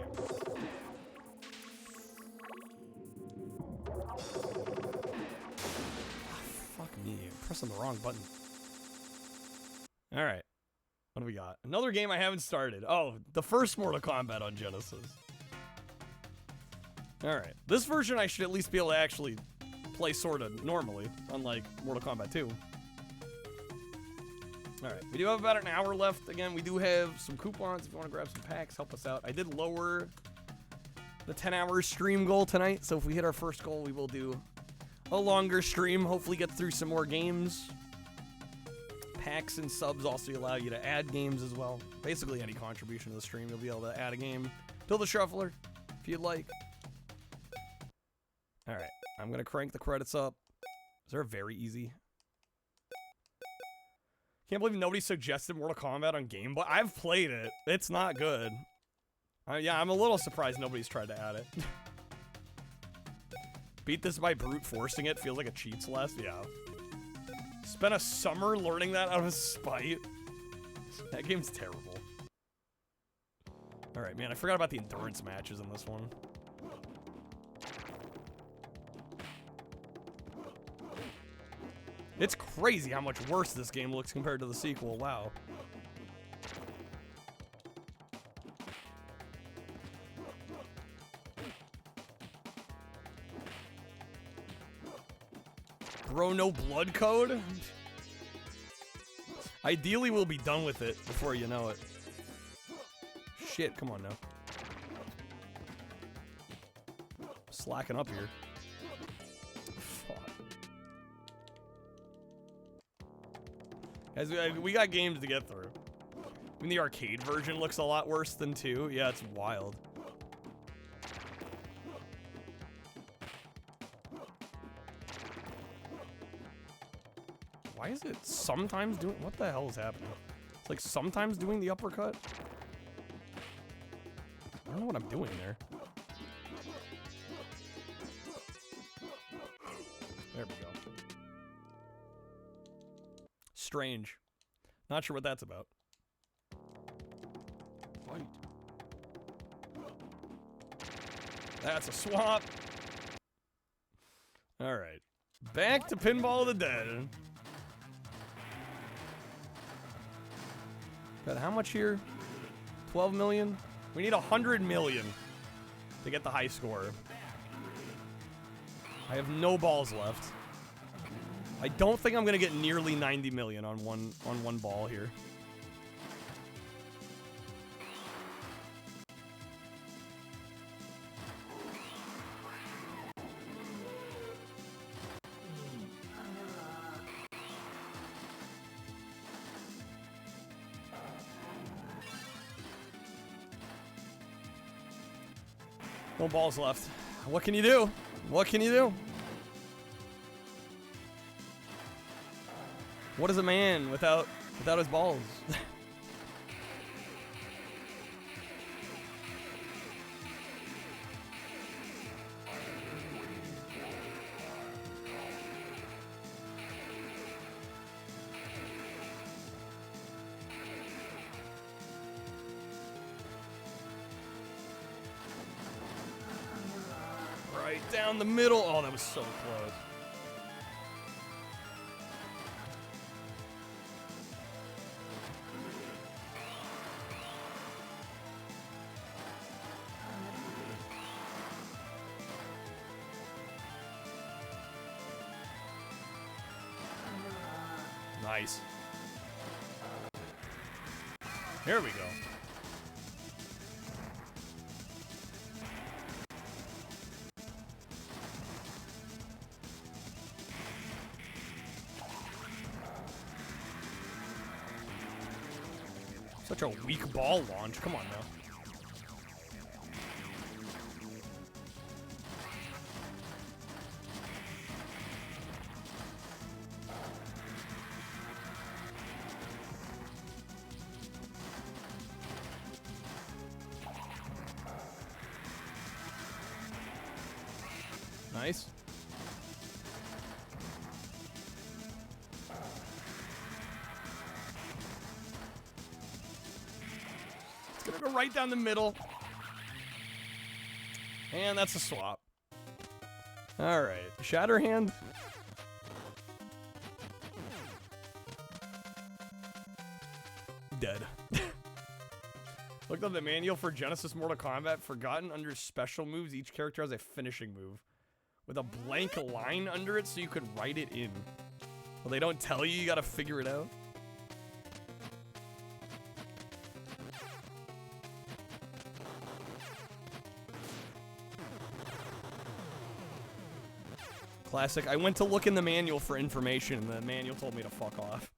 Fuck me, I'm pressing the wrong button. Alright, what do we got? Another game I haven't started. Oh, the first Mortal Kombat on Genesis. Alright, this version I should at least be able to actually play sorta normally, unlike Mortal Kombat 2. Alright, we do have about an hour left. Again, we do have some coupons if you want to grab some packs, help us out. I did lower the 10-hour stream goal tonight, so if we hit our first goal, we will do a longer stream, hopefully get through some more games. Packs and subs also allow you to add games as well. Basically any contribution to the stream, you'll be able to add a game. Build a shuffler, if you'd like. Alright, I'm gonna crank the credits up. Is there a very easy? Can't believe nobody suggested Mortal Kombat on Game Boy. I've played it. It's not good. Yeah, I'm a little surprised nobody's tried to add it. Beat this by brute forcing it feels like a cheat celeste. Yeah. Spent a summer learning that out of spite. That game's terrible. Alright, man, I forgot about the endurance matches in this one. It's crazy how much worse this game looks compared to the sequel. Wow. Bro, no blood code? Ideally, we'll be done with it before you know it. Shit, come on now. Slacking up here. Fuck. As we got games to get through. I mean, the arcade version looks a lot worse than 2. Yeah, it's wild. Why is it sometimes doing... What the hell is happening? It's like sometimes doing the uppercut? I don't know what I'm doing there. There we go. Strange. Not sure what that's about. Fight. That's a swap. Alright. Back to Pinball of the Dead. Got how much here? 12 million? We need 100 million to get the high score. I have no balls left. I don't think I'm gonna get nearly 90 million on one ball here. No balls left. What can you do? What can you do? What is a man without his balls? Right down the middle. Oh, that was so close. Nice. Here we go. Such a weak ball launch. Come on now. Nice. It's gonna go right down the middle. And that's a swap. Alright. Shatterhand. Dead. Looked up the manual for Genesis Mortal Kombat. Forgotten under special moves, each character has a finishing move with a blank line under it so you could write it in. Well, they don't tell you, you gotta figure it out. Classic. I went to look in the manual for information, and the manual told me to fuck off.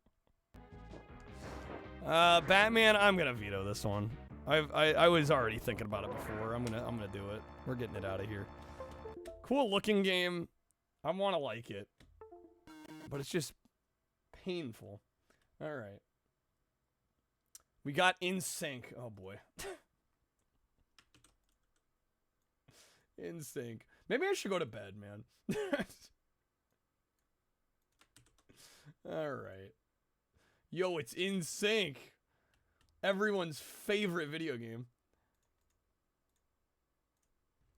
Batman, I'm gonna veto this one. I was already thinking about it before. I'm gonna do it. We're getting it out of here. Cool looking game. I wanna like it. But it's just painful. Alright. We got In Sync. Oh boy. In Sync. Maybe I should go to bed, man. Alright. Yo, it's In Sync. Everyone's favorite video game.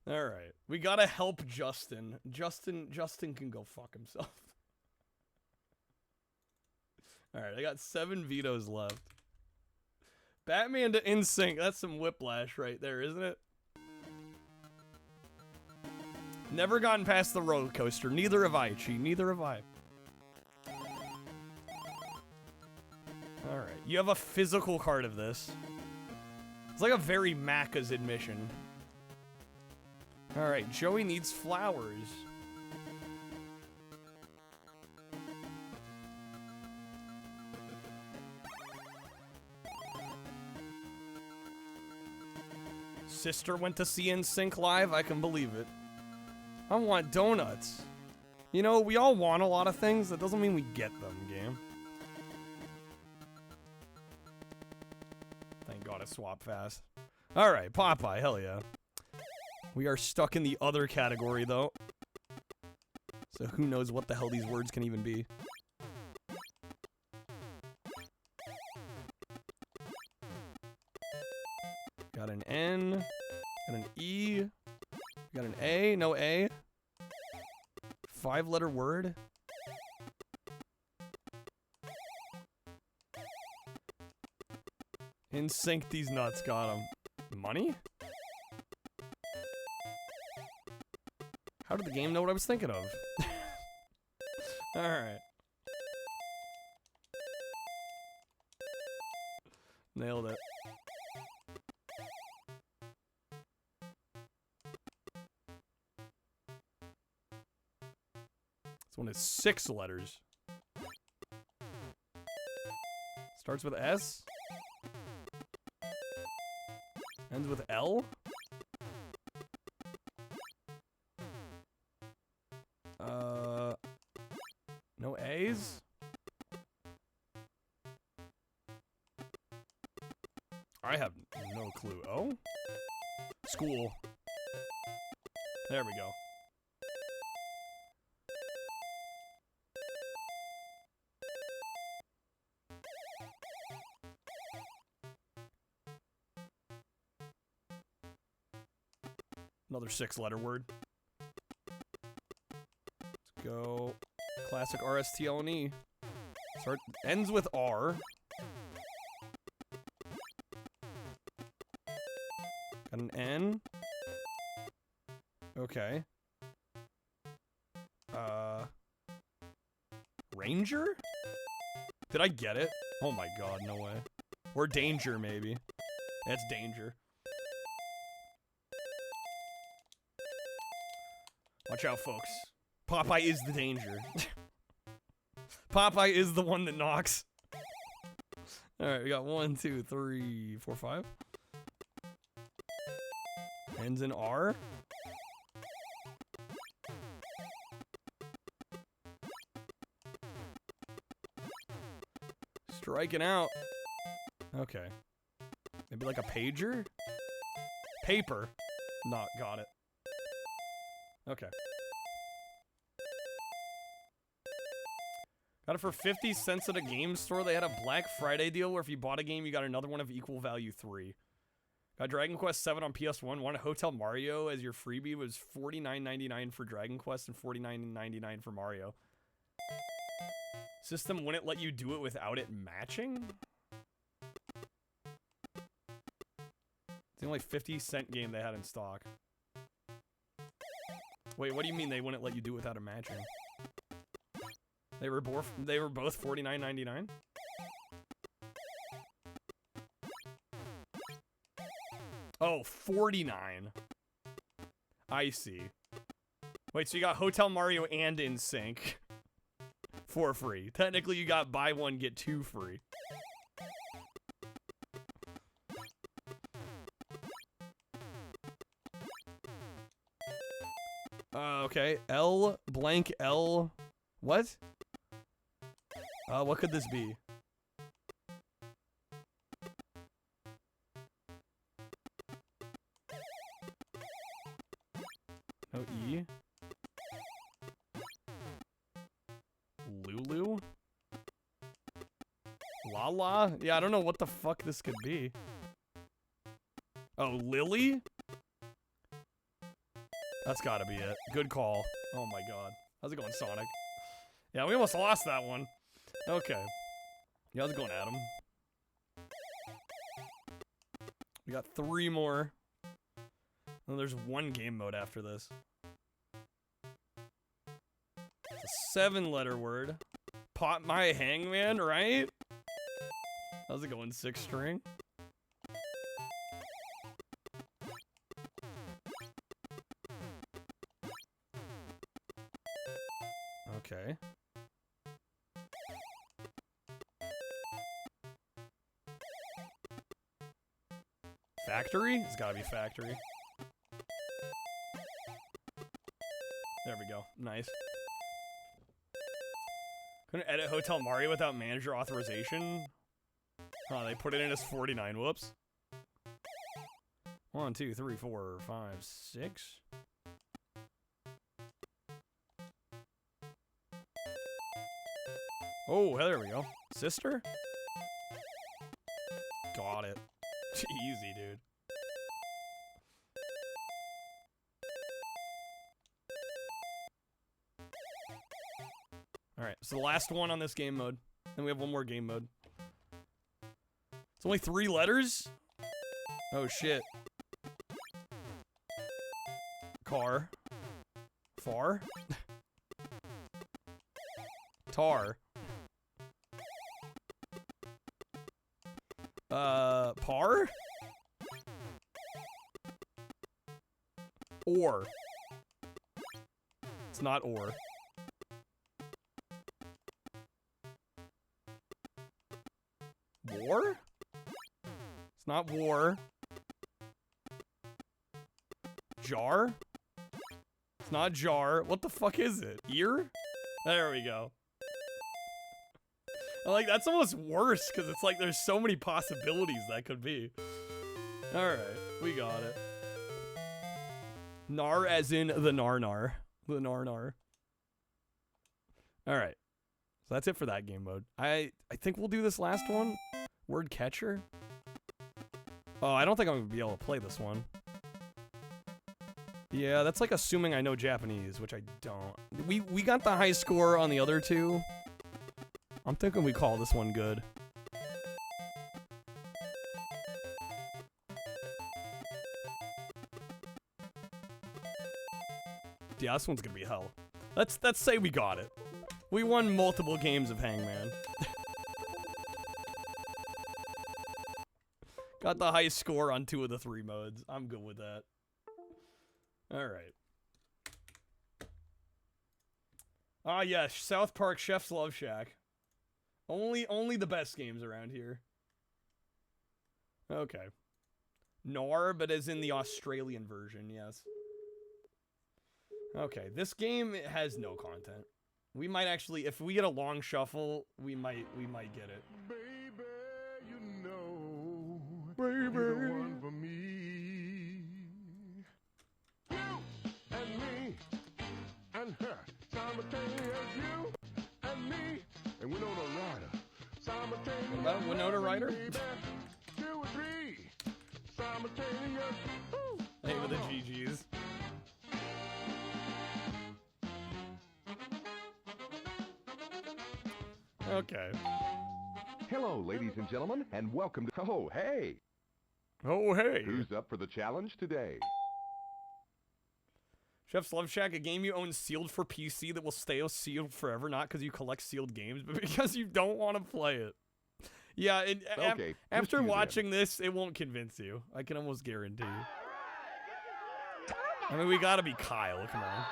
Alright. We gotta help Justin. Justin can go fuck himself. Alright, I got 7 vetoes left. Batman to In Sync. That's some whiplash right there, isn't it? Never gotten past the roller coaster. Neither have I, Chi. Neither have I. Alright. You have a physical card of this. It's like a very Macca's admission. Alright. Joey needs flowers. Sister went to see In Sync live. I can believe it. I want donuts. You know, we all want a lot of things. That doesn't mean we get them, game. Thank God I swapped fast. Alright, Popeye, hell yeah. We are stuck in the other category, though. So who knows what the hell these words can even be. Got an N. Got an E. Got an A. No A. 5-letter word. In Sync, these nuts got him. Money? How did the game know what I was thinking of? Alright. Nailed it. This one is 6 letters. Starts with S. Ends with L. No A's? I have no clue. Oh? School. There we go. Another 6-letter word. Let's go. Classic RSTLNE. Ends with R. Got an N. Okay. Ranger? Did I get it? Oh my god, no way. Or Danger, maybe. That's Danger. Watch out, folks. Popeye is the danger. Popeye is the one that knocks. Alright, we got 1, 2, 3, 4, 5. Ends in R. Striking out. Okay. Maybe like a pager? Paper. Not got it. Okay. Got it for 50 cents at a game store. They had a Black Friday deal where if you bought a game, you got another one of equal value 3. Got Dragon Quest 7 on PS1. Wanted Hotel Mario as your freebie. Was $49.99 for Dragon Quest and $49.99 for Mario. System wouldn't let you do it without it matching? It's the only 50-cent game they had in stock. Wait, what do you mean they wouldn't let you do it without it matching? They were both $49.99? Oh, 49. I see. Wait, so you got Hotel Mario and NSYNC for free. Technically, you got buy one, get 2 free. Okay. L blank L. What? What could this be? No E. Lulu? Lala? Yeah, I don't know what the fuck this could be. Oh, Lily? That's gotta be it. Good call. Oh my god. How's it going, Sonic? Yeah, we almost lost that one. Okay. Yeah, how's it going, Adam? We got 3 more. And there's 1 game mode after this. It's a 7-letter word. Pop my hangman, right? How's it going, 6 string? Okay. Factory? It's gotta be factory. There we go. Nice. Couldn't edit Hotel Mario without manager authorization? Huh, they put it in as 49. Whoops. 1, 2, 3, 4, 5, 6. Oh, there we go. Sister? Got it. Easy, dude. Alright, so the last one on this game mode. Then we have 1 more game mode. It's only 3 letters? Oh, shit. Car. Far? Tar. Par? Or. It's not or. War? It's not war. Jar? It's not jar. What the fuck is it? Ear? There we go. Like, that's almost worse, because it's like there's so many possibilities that could be. Alright, we got it. Nar as in the nar-nar. The nar-nar. Alright. So that's it for that game mode. I think we'll do this last one. Word catcher? Oh, I don't think I'm going to be able to play this one. Yeah, that's like assuming I know Japanese, which I don't. We got the high score on the other 2. I'm thinking we call this one good. Yeah, this one's gonna be hell. Let's say we got it. We won multiple games of Hangman. Got the high score on 2 of the 3 modes. I'm good with that. Alright. Ah, yes, South Park Chef's Love Shack. Only the best games around here. Okay. Nar, but as in the Australian version, yes. Okay, this game has no content. We might actually, if we get a long shuffle, we might get it. Baby, you know, baby, you're the one for me. You and me and her, simultaneous you and me, and Simultaneous. What about Winona Ryder? Baby, do with me. Simultaneous. Woo. Hey, with the GGs. Okay. Hello, ladies and gentlemen, and welcome to... Oh, hey! Oh, hey. Who's up for the challenge today? Chef's Love Shack, a game you own sealed for PC that will stay sealed forever, not because you collect sealed games, but because you don't want to play it. Yeah, Okay, after just you watching this, it won't convince you. I can almost guarantee. I mean, we gotta be Kyle, come on.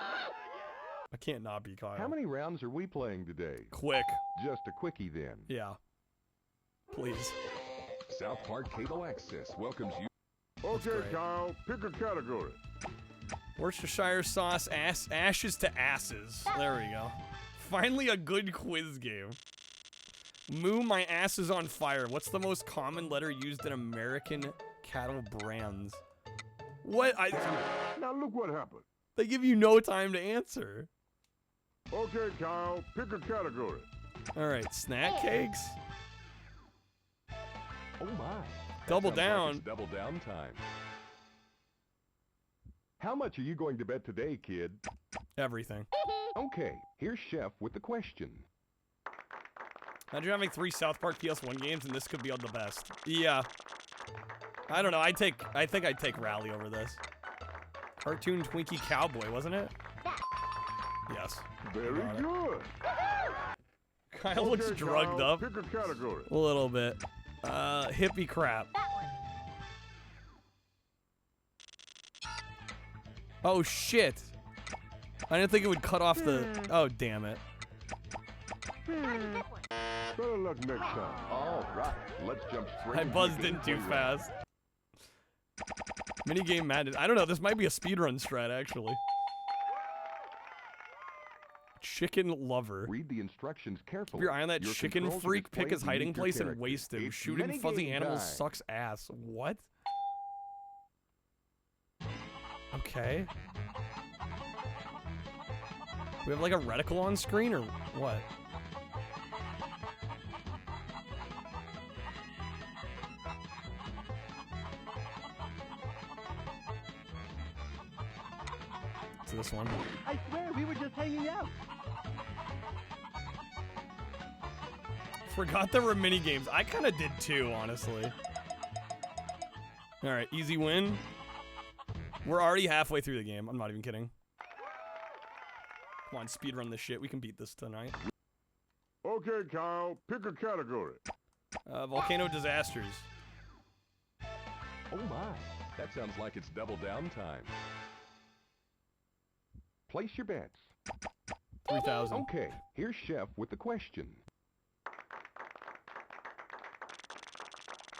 I can't not be Kyle. How many rounds are we playing today? Quick. Just a quickie then. Yeah. Please. South Park Cable Access welcomes you. Okay, Okay, Kyle, pick a category. Worcestershire sauce, ashes to asses. There we go. Finally a good quiz game. Moo, my ass is on fire. What's the most common letter used in American cattle brands? What? Now look what happened. They give you no time to answer. Okay, Kyle, pick a category. All right, snack cakes. Oh my. Double That sounds like down. it's double down time. How much are you going to bet today, kid? Everything. Okay, here's Chef with the question. Imagine having 3 South Park PS1 games and this could be on the best. Yeah. I don't know. I think I'd take Rally over this. Cartoon Twinkie Cowboy, wasn't it? Yes. Very Got it. good. Kyle looks Okay, drugged Kyle, up. Pick a category. A little bit. Hippie crap. Oh shit. I didn't think it would cut off the... Oh, damn it. Better luck next time. All right, let's jump straight I into buzzed the in too gameplay fast. Minigame Madness. I don't know. This might be a speedrun strat, actually. Chicken lover. Read the instructions carefully. Keep your eye on that Your chicken controls are freak, pick displayed his hiding beneath your place, and character. waste him. It's Shooting fuzzy minigame animals time. sucks ass. What? Okay. We have like a reticle on screen, or what? It's this one. I swear we were just hanging out. Forgot there were mini games. I kind of did too, honestly. All right, easy win. We're already halfway through the game. I'm not even kidding. Come on, speedrun this shit. We can beat this tonight. Okay, Kyle, pick a category. Volcano disasters. Oh my, that sounds like it's double down time. Place your bets. 3,000. Okay, here's Chef with the question.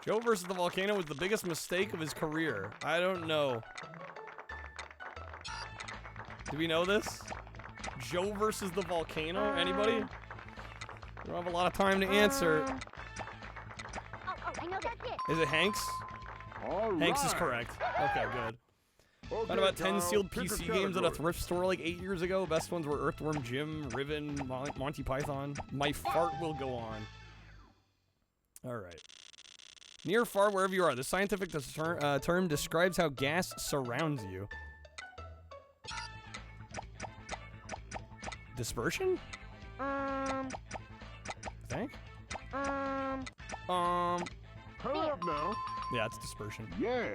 Joe versus the volcano was the biggest mistake of his career. I don't know. Do we know this? Joe versus the volcano? Anybody? We don't have a lot of time to answer. I know that's it. Is it Hanks? All Hanks is right. correct. Okay, good. Okay, Found about 10 Kyle, sealed pick a PC games at a category. thrift store like 8 years ago. Best ones were Earthworm Jim, Riven, Monty Python. My fart will go on. Alright. Near, far, wherever you are. The scientific term describes how gas surrounds you. Dispersion? I think? Hurry up now. Yeah, it's dispersion. Yeah.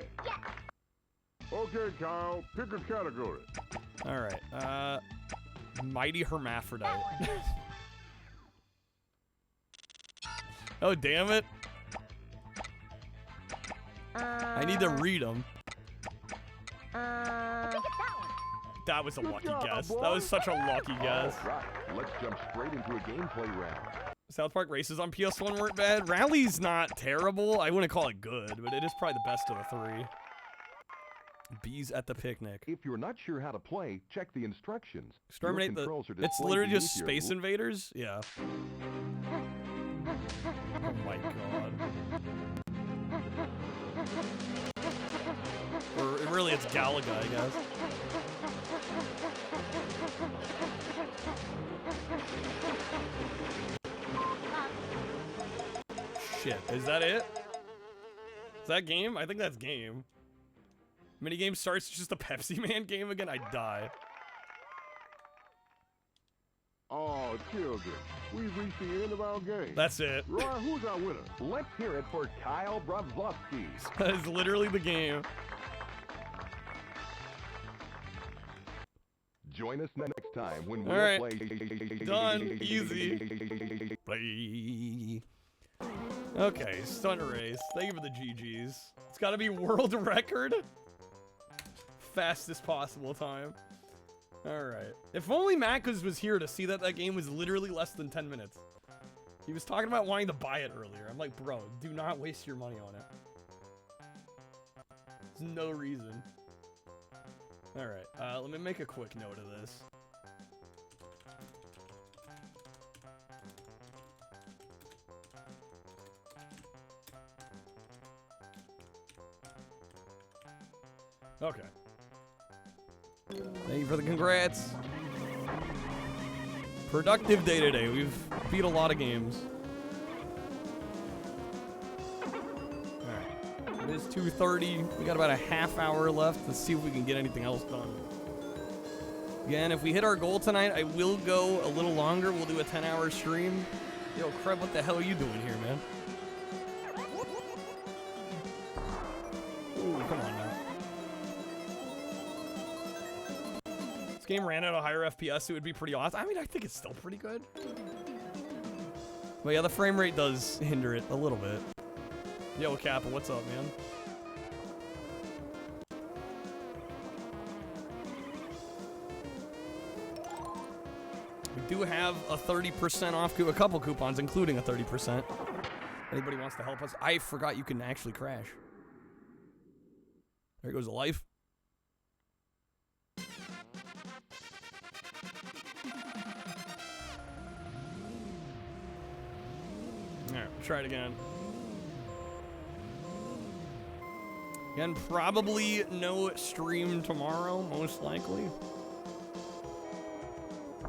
Okay, Kyle, pick a category. Alright, Mighty Hermaphrodite. Oh, damn it. I need to read them. That was a lucky guess. That was such a lucky guess. All right, let's jump straight into a gameplay round. South Park races on PS1 weren't bad. Rally's not terrible. I wouldn't call it good, but it is probably the best of the 3. Bees at the picnic. If you're not sure how to play, check the instructions. Exterminate Your the... controls are It's displayed literally just beneath your Space Invaders? Yeah. Oh my god. Or really, it's Galaga, I guess. shit. Is that it? Is that game? I think that's game. Minigame starts just a Pepsi Man game again? I die. Oh, children, we've reached the end of our game. That's it. Roy, who's our winner? Let's hear it for Kyle Bravlovsky. That is literally the game. Join us next time when All we'll right. play. Done. Easy. Play. Okay, stunt race. Thank you for the GGs. It's got to be world record. Fastest possible time. All right. If only Macas was here to see that that game was literally less than 10 minutes. He was talking about wanting to buy it earlier. I'm like, bro, do not waste your money on it. There's no reason. All right. Let me make a quick note of this. Okay. Thank you for the congrats. Productive day today. We've beat a lot of games. Alright. It is 2:30. We got about a half hour left. Let's see if we can get anything else done. Again, if we hit our goal tonight, I will go a little longer. We'll do a 10-hour stream. Yo, Kreb, what the hell are you doing here, man? Ooh, come on now. This game ran at a higher FPS, it would be pretty awesome. I mean, I think it's still pretty good. But yeah, the frame rate does hinder it a little bit. Yo, Kappa, what's up, man? We do have a 30% off, a couple coupons, including a 30%. Anybody wants to help us? I forgot you can actually crash. There goes the life. Alright, try it again. Again, probably no stream tomorrow, most likely. So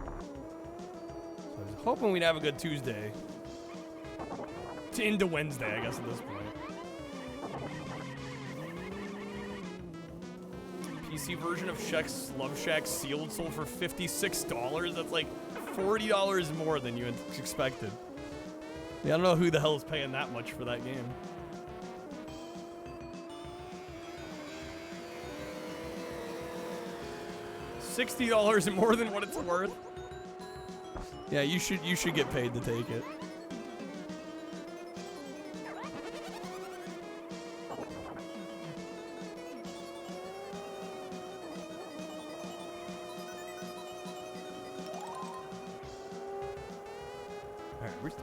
I was hoping we'd have a good Tuesday. Into Wednesday, I guess, at this point. PC version of Shaq's Love Shack sealed sold for $56. That's like $40 more than you expected. Yeah, I don't know who the hell is paying that much for that game. $60 more than what it's worth. Yeah, you should get paid to take it.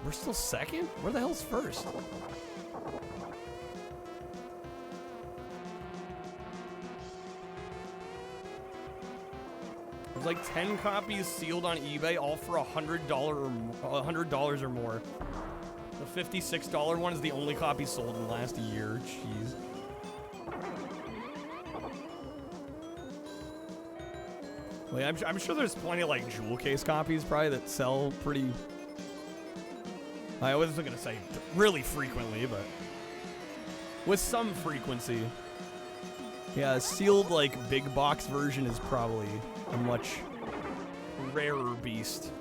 We're still second? Where the hell's first? There's like 10 copies sealed on eBay, all for $100 or more. The $56 one is the only copy sold in the last year. Jeez. Well, I'm sure there's plenty of like jewel case copies probably that sell pretty. I wasn't gonna say really frequently, but with some frequency. Yeah, a sealed like big box version is probably a much rarer beast.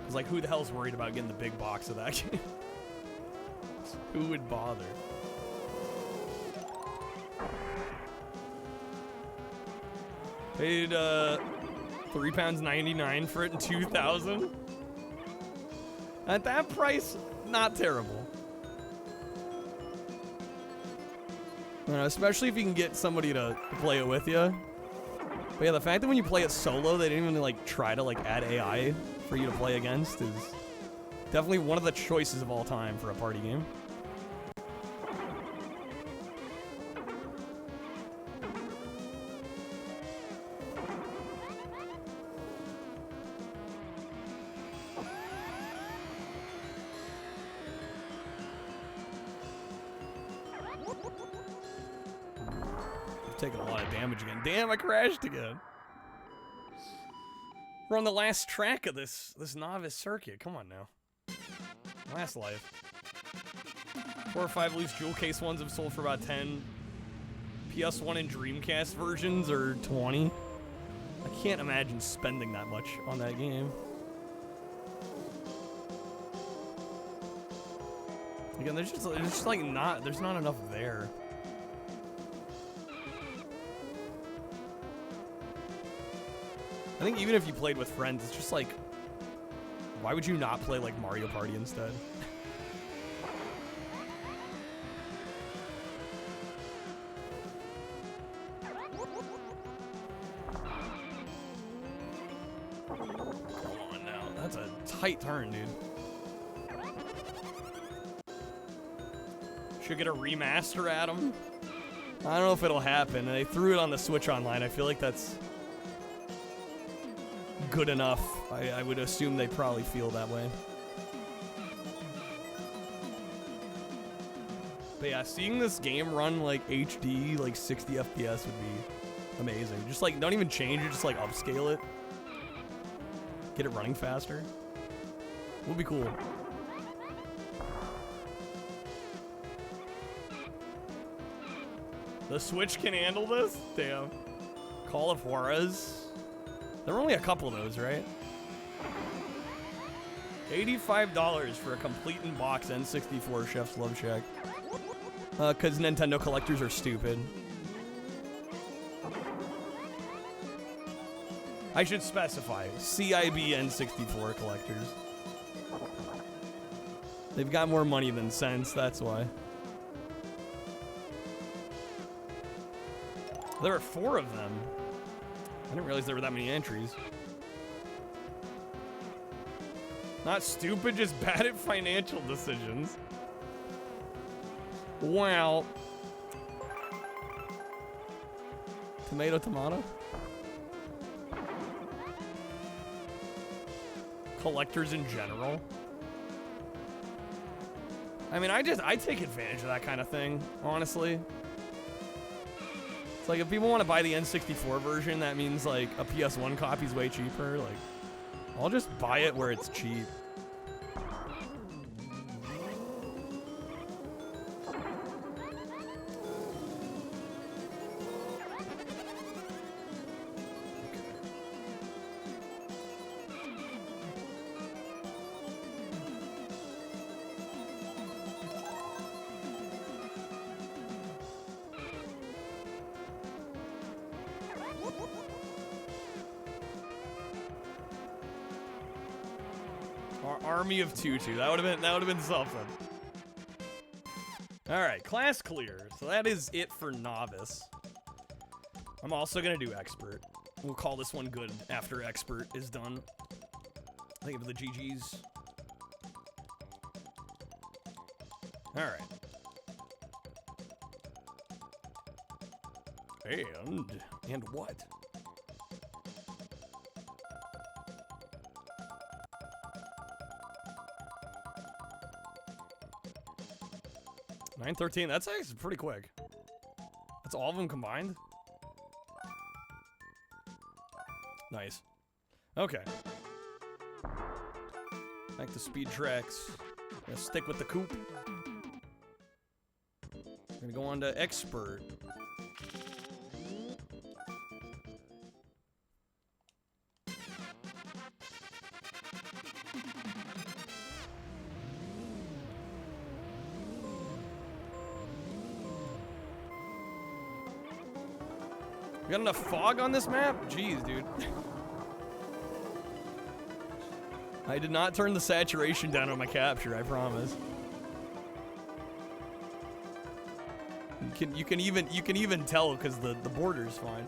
It's like, who the hell's worried about getting the big box of that game? Who would bother? Paid £3.99 for it in 2000. At that price, not terrible. You know, especially if you can get somebody to play it with you. But yeah, the fact that when you play it solo, they didn't even like try to like add AI for you to play against is definitely one of the choices of all time for a party game. Taking a lot of damage again. Damn, I crashed again. We're on the last track of this novice circuit. Come on now. Last life. 4 or 5 loose jewel case ones have sold for about 10. PS1 and Dreamcast versions are 20. I can't imagine spending that much on that game. Again, there's just like there's not enough there. I think even if you played with friends, it's just like, why would you not play like Mario Party instead? Come on now, that's a tight turn, dude. Should get a remaster at him. I don't know if it'll happen. They threw it on the Switch Online. I feel like that's good enough. I would assume they probably feel that way. But yeah, seeing this game run like HD, like 60 FPS would be amazing. Just like, don't even change it, just like upscale it. Get it running faster. Would be cool. The Switch can handle this? Damn. Call of Juarez. There were only a couple of those, right? $85 for a complete in-box N64 Chef's Love Shack. Because Nintendo collectors are stupid. I should specify. CIB N64 collectors. They've got more money than sense, that's why. There are 4 of them. I didn't realize there were that many entries. Not stupid, just bad at financial decisions. Wow. Tomato, tomato. Collectors in general. I mean, I take advantage of that kind of thing, honestly. It's like, if people want to buy the N64 version, that means like a PS1 copy's way cheaper. Like, I'll just buy it where it's cheap. Army of Tutu. That would have been something. All right, class clear. So that is it for novice. I'm also gonna do expert. We'll call this one good after expert is done. Think of the GGs. All right. And what? $9.13. That's actually pretty quick. That's all of them combined. Nice. Okay. Back to speed tracks. Gonna stick with the coupe. Gonna go on to expert. You got enough fog on this map? Jeez, dude. I did not turn the saturation down on my capture, I promise. You can even tell because the border's fine.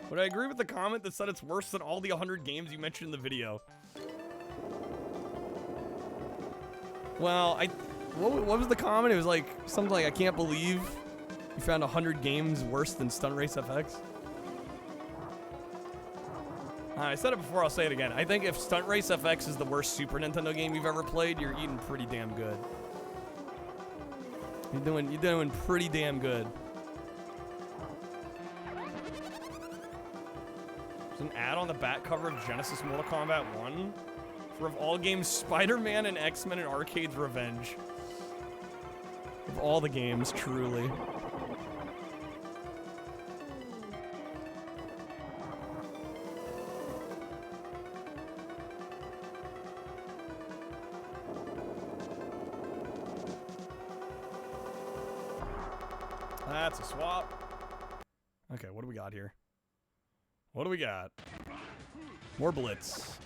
But I agree with the comment that said it's worse than all the 100 games you mentioned in the video. Well, what was the comment? It was like something like, I can't believe you found 100 games worse than Stunt Race FX? I said it before, I'll say it again. I think if Stunt Race FX is the worst Super Nintendo game you've ever played, you're eating pretty damn good. You're doing pretty damn good. There's an ad on the back cover of Genesis Mortal Kombat 1 for of all games Spider-Man and X-Men and Arcade's Revenge. Of all the games, truly. That's a swap. Okay, what do we got here? What do we got? More blitz.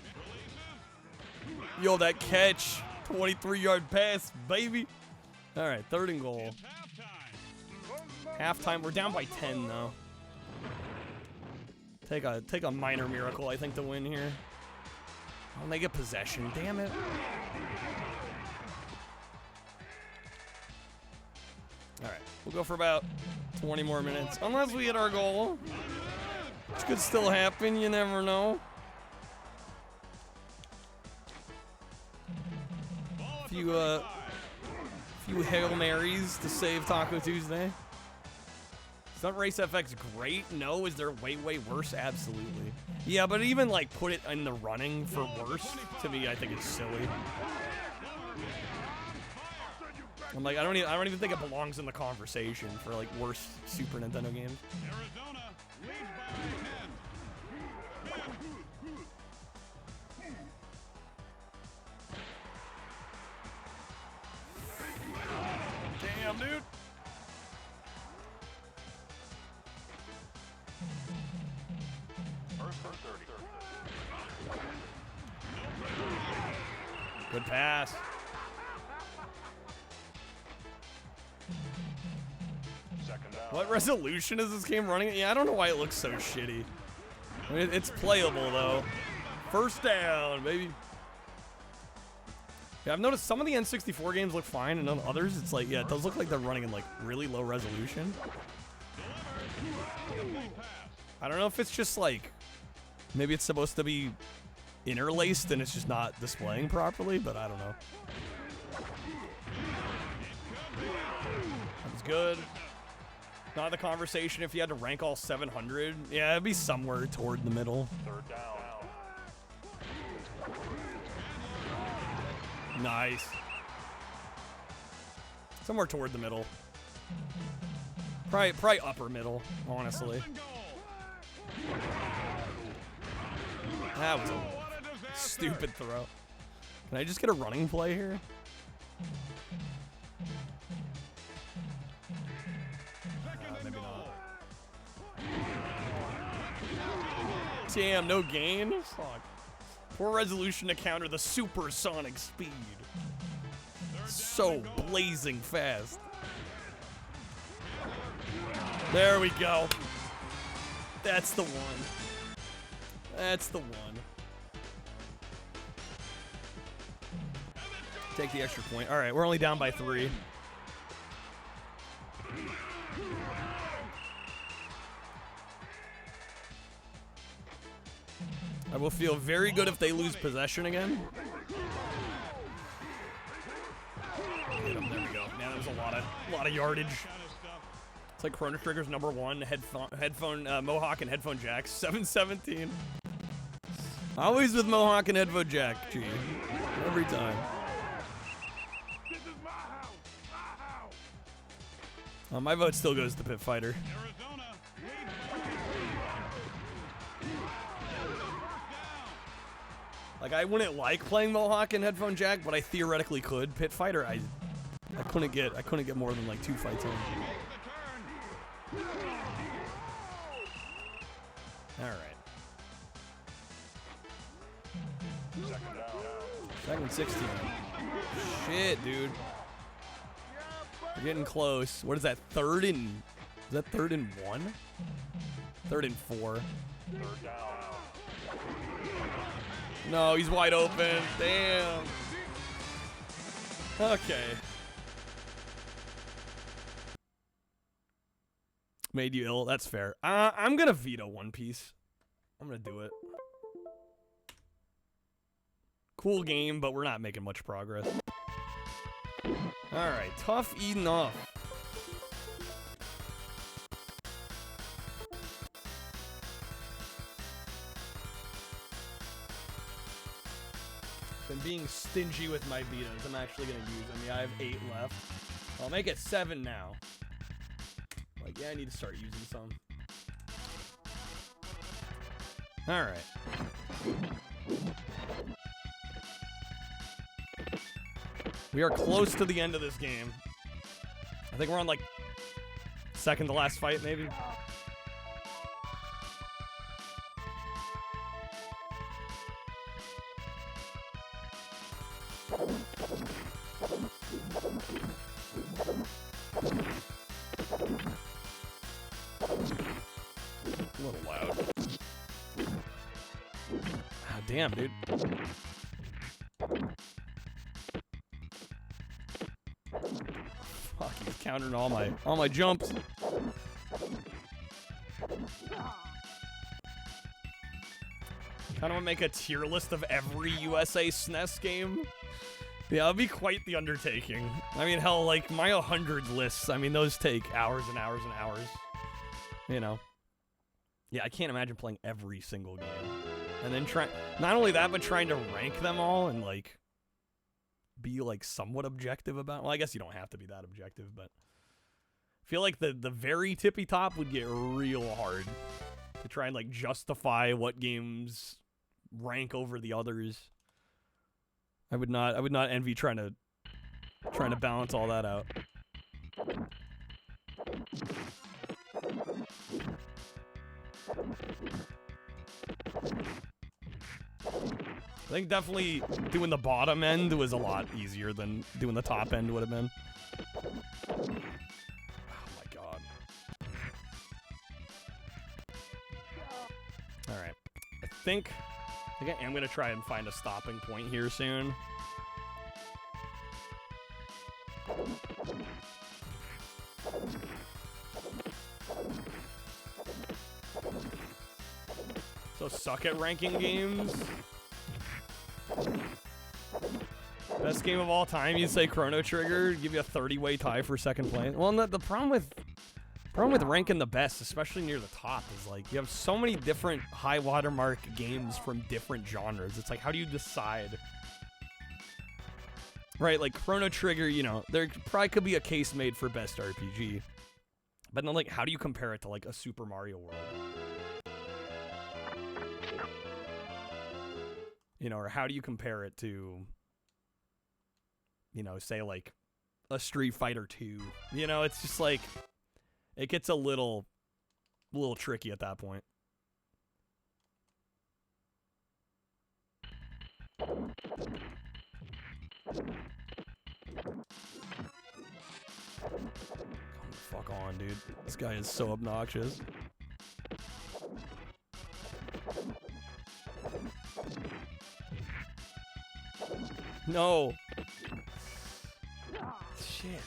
Yo, that catch. 23-yard pass, baby. All right, 3rd and goal. Halftime. We're down by 10, though. Take a minor miracle, I think, to win here. Oh, they get possession. Damn it. All right, we'll go for about 20 more minutes, unless we hit our goal, which could still happen. You never know. Few Hail Marys to save Taco Tuesday. Stunt Race FX great? No. Is there way worse? Absolutely. Yeah, but even like put it in the running for worse, to me, I think it's silly. I'm like, I don't even think it belongs in the conversation for like worst Super Nintendo games. Damn, dude. First and 30. Good pass. Second down. What resolution is this game running at? Yeah, I don't know why it looks so shitty. I mean, it's playable, though. First down, baby. Yeah, I've noticed some of the N64 games look fine, and on others, it's like, yeah, it does look like they're running in, like, really low resolution. I don't know if it's just, like, maybe it's supposed to be interlaced and it's just not displaying properly, but I don't know. That was good. Not the conversation if you had to rank all 700. Yeah, it'd be somewhere toward the middle. Third down. Nice. Somewhere toward the middle. Probably upper middle, honestly. That was a stupid throw. Can I just get a running play here? Maybe not. Damn, no gain? Fuck. Poor resolution to counter the supersonic speed. So blazing fast. There we go. That's the one. That's the one. Take the extra point. All right, we're only down by 3. I will feel very good if they lose possession again. There we go. Man, that was a lot of yardage. It's like Chrono Trigger's #1 headphone Mohawk and headphone jack. 717. Always with Mohawk and headphone jack. Gee, every time. This is my house. My house. My vote still goes to Pit Fighter. Like, I wouldn't like playing Mohawk and headphone jack, but I theoretically could. Pit Fighter, I couldn't get more than like 2 fights in. All right. Second 16. Shit, dude. We're getting close. What is that? Is that 3rd and 1? 3rd and 4. Third down. No, he's wide open. Damn. Okay. Made you ill. That's fair. I'm going to veto One Piece. I'm going to do it. Cool game, but we're not making much progress. All right. Tough enough. being stingy with my Vitas. I'm actually gonna use them. Yeah, I have 8 left. I'll make it 7 now. Like, yeah, I need to start using some. Alright. We are close to the end of this game. I think we're on, like, second to last fight, maybe? A little loud. Ah, damn, dude. Fuck, he's countering all my jumps. Kind of want to make a tier list of every USA SNES game. Yeah, it'll be quite the undertaking. I mean, hell, like, my 100 lists, I mean, those take hours and hours and hours. You know? Yeah, I can't imagine playing every single game. And then not only that, but trying to rank them all and, like, be, like, somewhat objective about. Well, I guess you don't have to be that objective, but I feel like the very tippy top would get real hard to try and, like, justify what games rank over the others. I would not envy trying to balance all that out. I think definitely doing the bottom end was a lot easier than doing the top end would have been. Oh my god. Alright. I think I am going to try and find a stopping point here soon. So suck at ranking games. Best game of all time, you'd say Chrono Trigger, give you a 30-way tie for second place. Well, the problem with ranking the best, especially near the top, is like you have so many different high watermark games from different genres. It's like, how do you decide? Right, like Chrono Trigger, you know, there probably could be a case made for best RPG. But then, like, how do you compare it to, like, a Super Mario World? You know, or how do you compare it to, you know, say, like, a Street Fighter 2? You know, it's just like, it gets a little tricky at that point. Come the fuck on, dude. This guy is so obnoxious. No. Shit.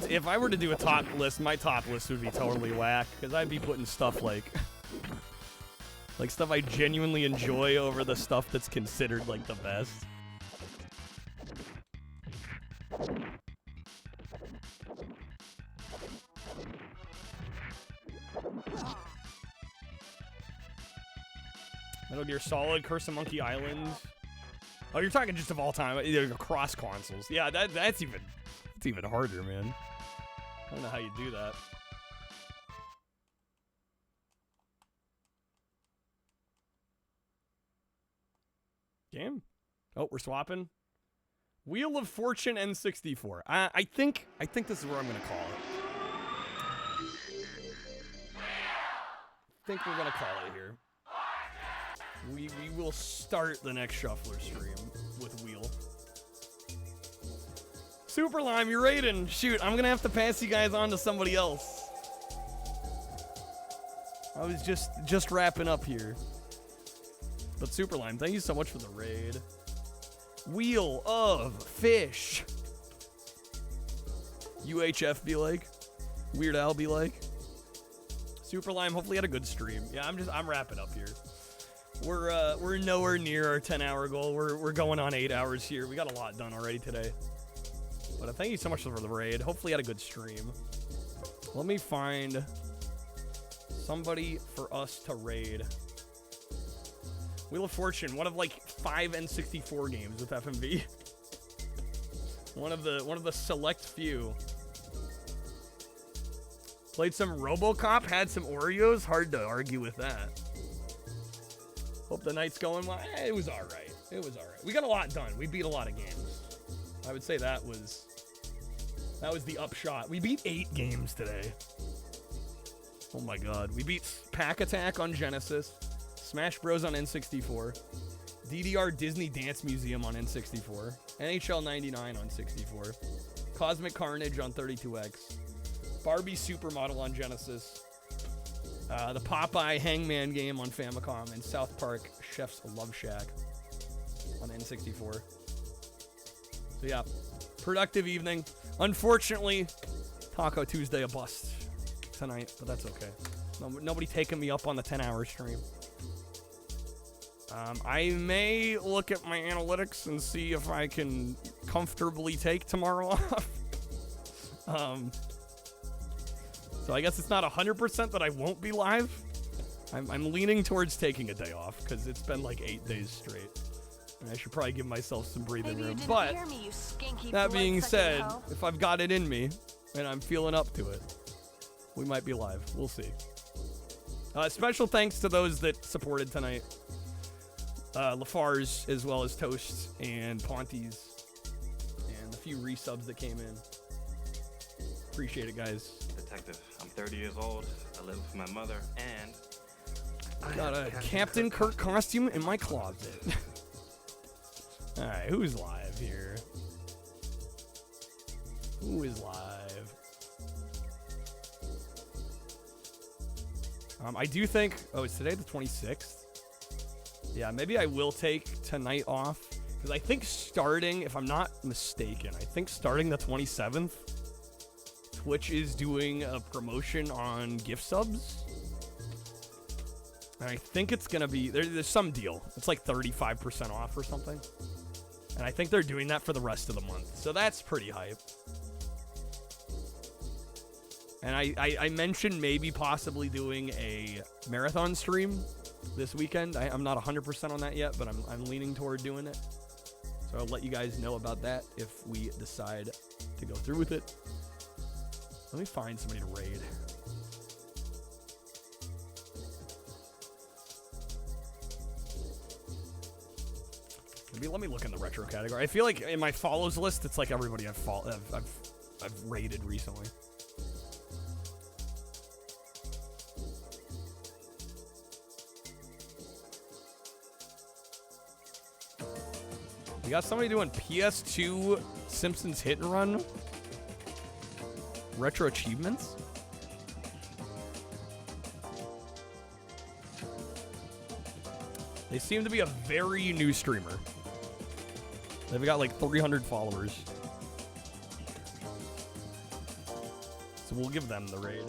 If I were to do a top list, my top list would be totally whack, because I'd be putting stuff like stuff I genuinely enjoy over the stuff that's considered like the best. Metal Gear Solid, Curse of Monkey Island. Oh, you're talking just of all time, across consoles. Yeah, that's even harder, man. I don't know how you do that. Game? Oh, we're swapping. Wheel of Fortune N64. I think this is where I'm gonna call it. I think we're gonna call it here. We will start the next Shuffler stream with Wheel. Super Lime, you're raiding. Shoot, I'm gonna have to pass you guys on to somebody else. I was just wrapping up here. But Super Lime, thank you so much for the raid. Wheel of Fish. UHF be like. Weird Al be like. Super Lime, hopefully had a good stream. Yeah, I'm wrapping up here. We're nowhere near our 10-hour goal. We're going on 8 hours here. We got a lot done already today. But thank you so much for the raid. Hopefully you had a good stream. Let me find somebody for us to raid. Wheel of Fortune, one of like 5 N64 games with FMV. one of the select few. Played some RoboCop, had some Oreos. Hard to argue with that. Hope the night's going well. It was all right. It was all right. We got a lot done. We beat a lot of games. I would say that was the upshot. We beat 8 games today. Oh my god. We beat Pac-Attack on Genesis, Smash Bros on N64, DDR Disney Dance Museum on N64, NHL 99 on 64, Cosmic Carnage on 32X, Barbie Supermodel on Genesis, the Popeye Hangman game on Famicom, and South Park Chef's Love Shack on N64. So yeah, productive evening. Unfortunately, Taco Tuesday a bust tonight, but that's okay. Nobody taking me up on the 10-hour stream. I may look at my analytics and see if I can comfortably take tomorrow off. So I guess it's not 100% that I won't be live. I'm leaning towards taking a day off because it's been like 8 days straight. And I should probably give myself some breathing room. But that being said, if I've got it in me and I'm feeling up to it, we might be live. We'll see. Special thanks to those that supported tonight. Lafarge, as well as Toast and Ponty's, and a few resubs that came in. Appreciate it, guys. Detective, I'm 30 years old. I live with my mother, and I got a Captain Kirk costume in my closet. All right, who's live here? Who is live? I do think. Oh, it's today the 26th. Yeah, maybe I will take tonight off because I think starting, if I'm not mistaken, I think starting the 27th, Twitch is doing a promotion on gift subs. And I think it's going to be, there's some deal. It's like 35% off or something. And I think they're doing that for the rest of the month. So that's pretty hype. And I mentioned maybe possibly doing a marathon stream this weekend. I'm not 100% on that yet, but I'm leaning toward doing it. So I'll let you guys know about that if we decide to go through with it. Let me find somebody to raid. Maybe let me look in the retro category. I feel like in my follows list, it's like everybody I've raided recently. We got somebody doing PS2 Simpsons Hit and Run retro achievements. They seem to be a very new streamer. They've got like 300 followers. So we'll give them the raid.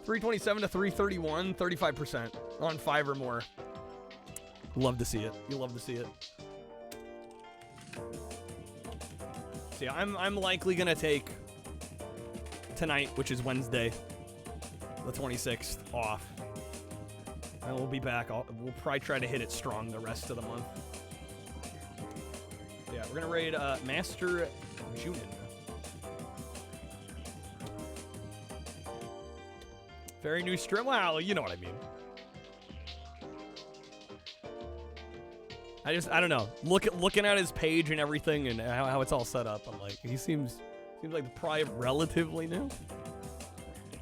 327 to 331, 35% on 5 or more. Love to see it. You love to see it. So yeah, I'm likely gonna take tonight, which is Wednesday, the 26th, off. And we'll be back. We'll probably try to hit it strong the rest of the month. Yeah, we're gonna raid Master Junin. Very new stream. Well, you know what I mean. I don't know. Looking at his page and everything and how it's all set up, I'm like, he seems like probably relatively new.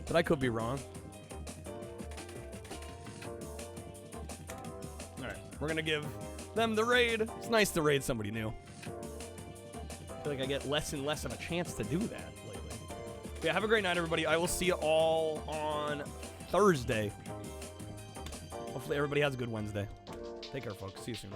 But I could be wrong. Alright, we're gonna give them the raid. It's nice to raid somebody new. I feel like I get less and less of a chance to do that lately. But yeah, have a great night, everybody. I will see you all on Thursday. Hopefully everybody has a good Wednesday. Take care, folks. See you soon.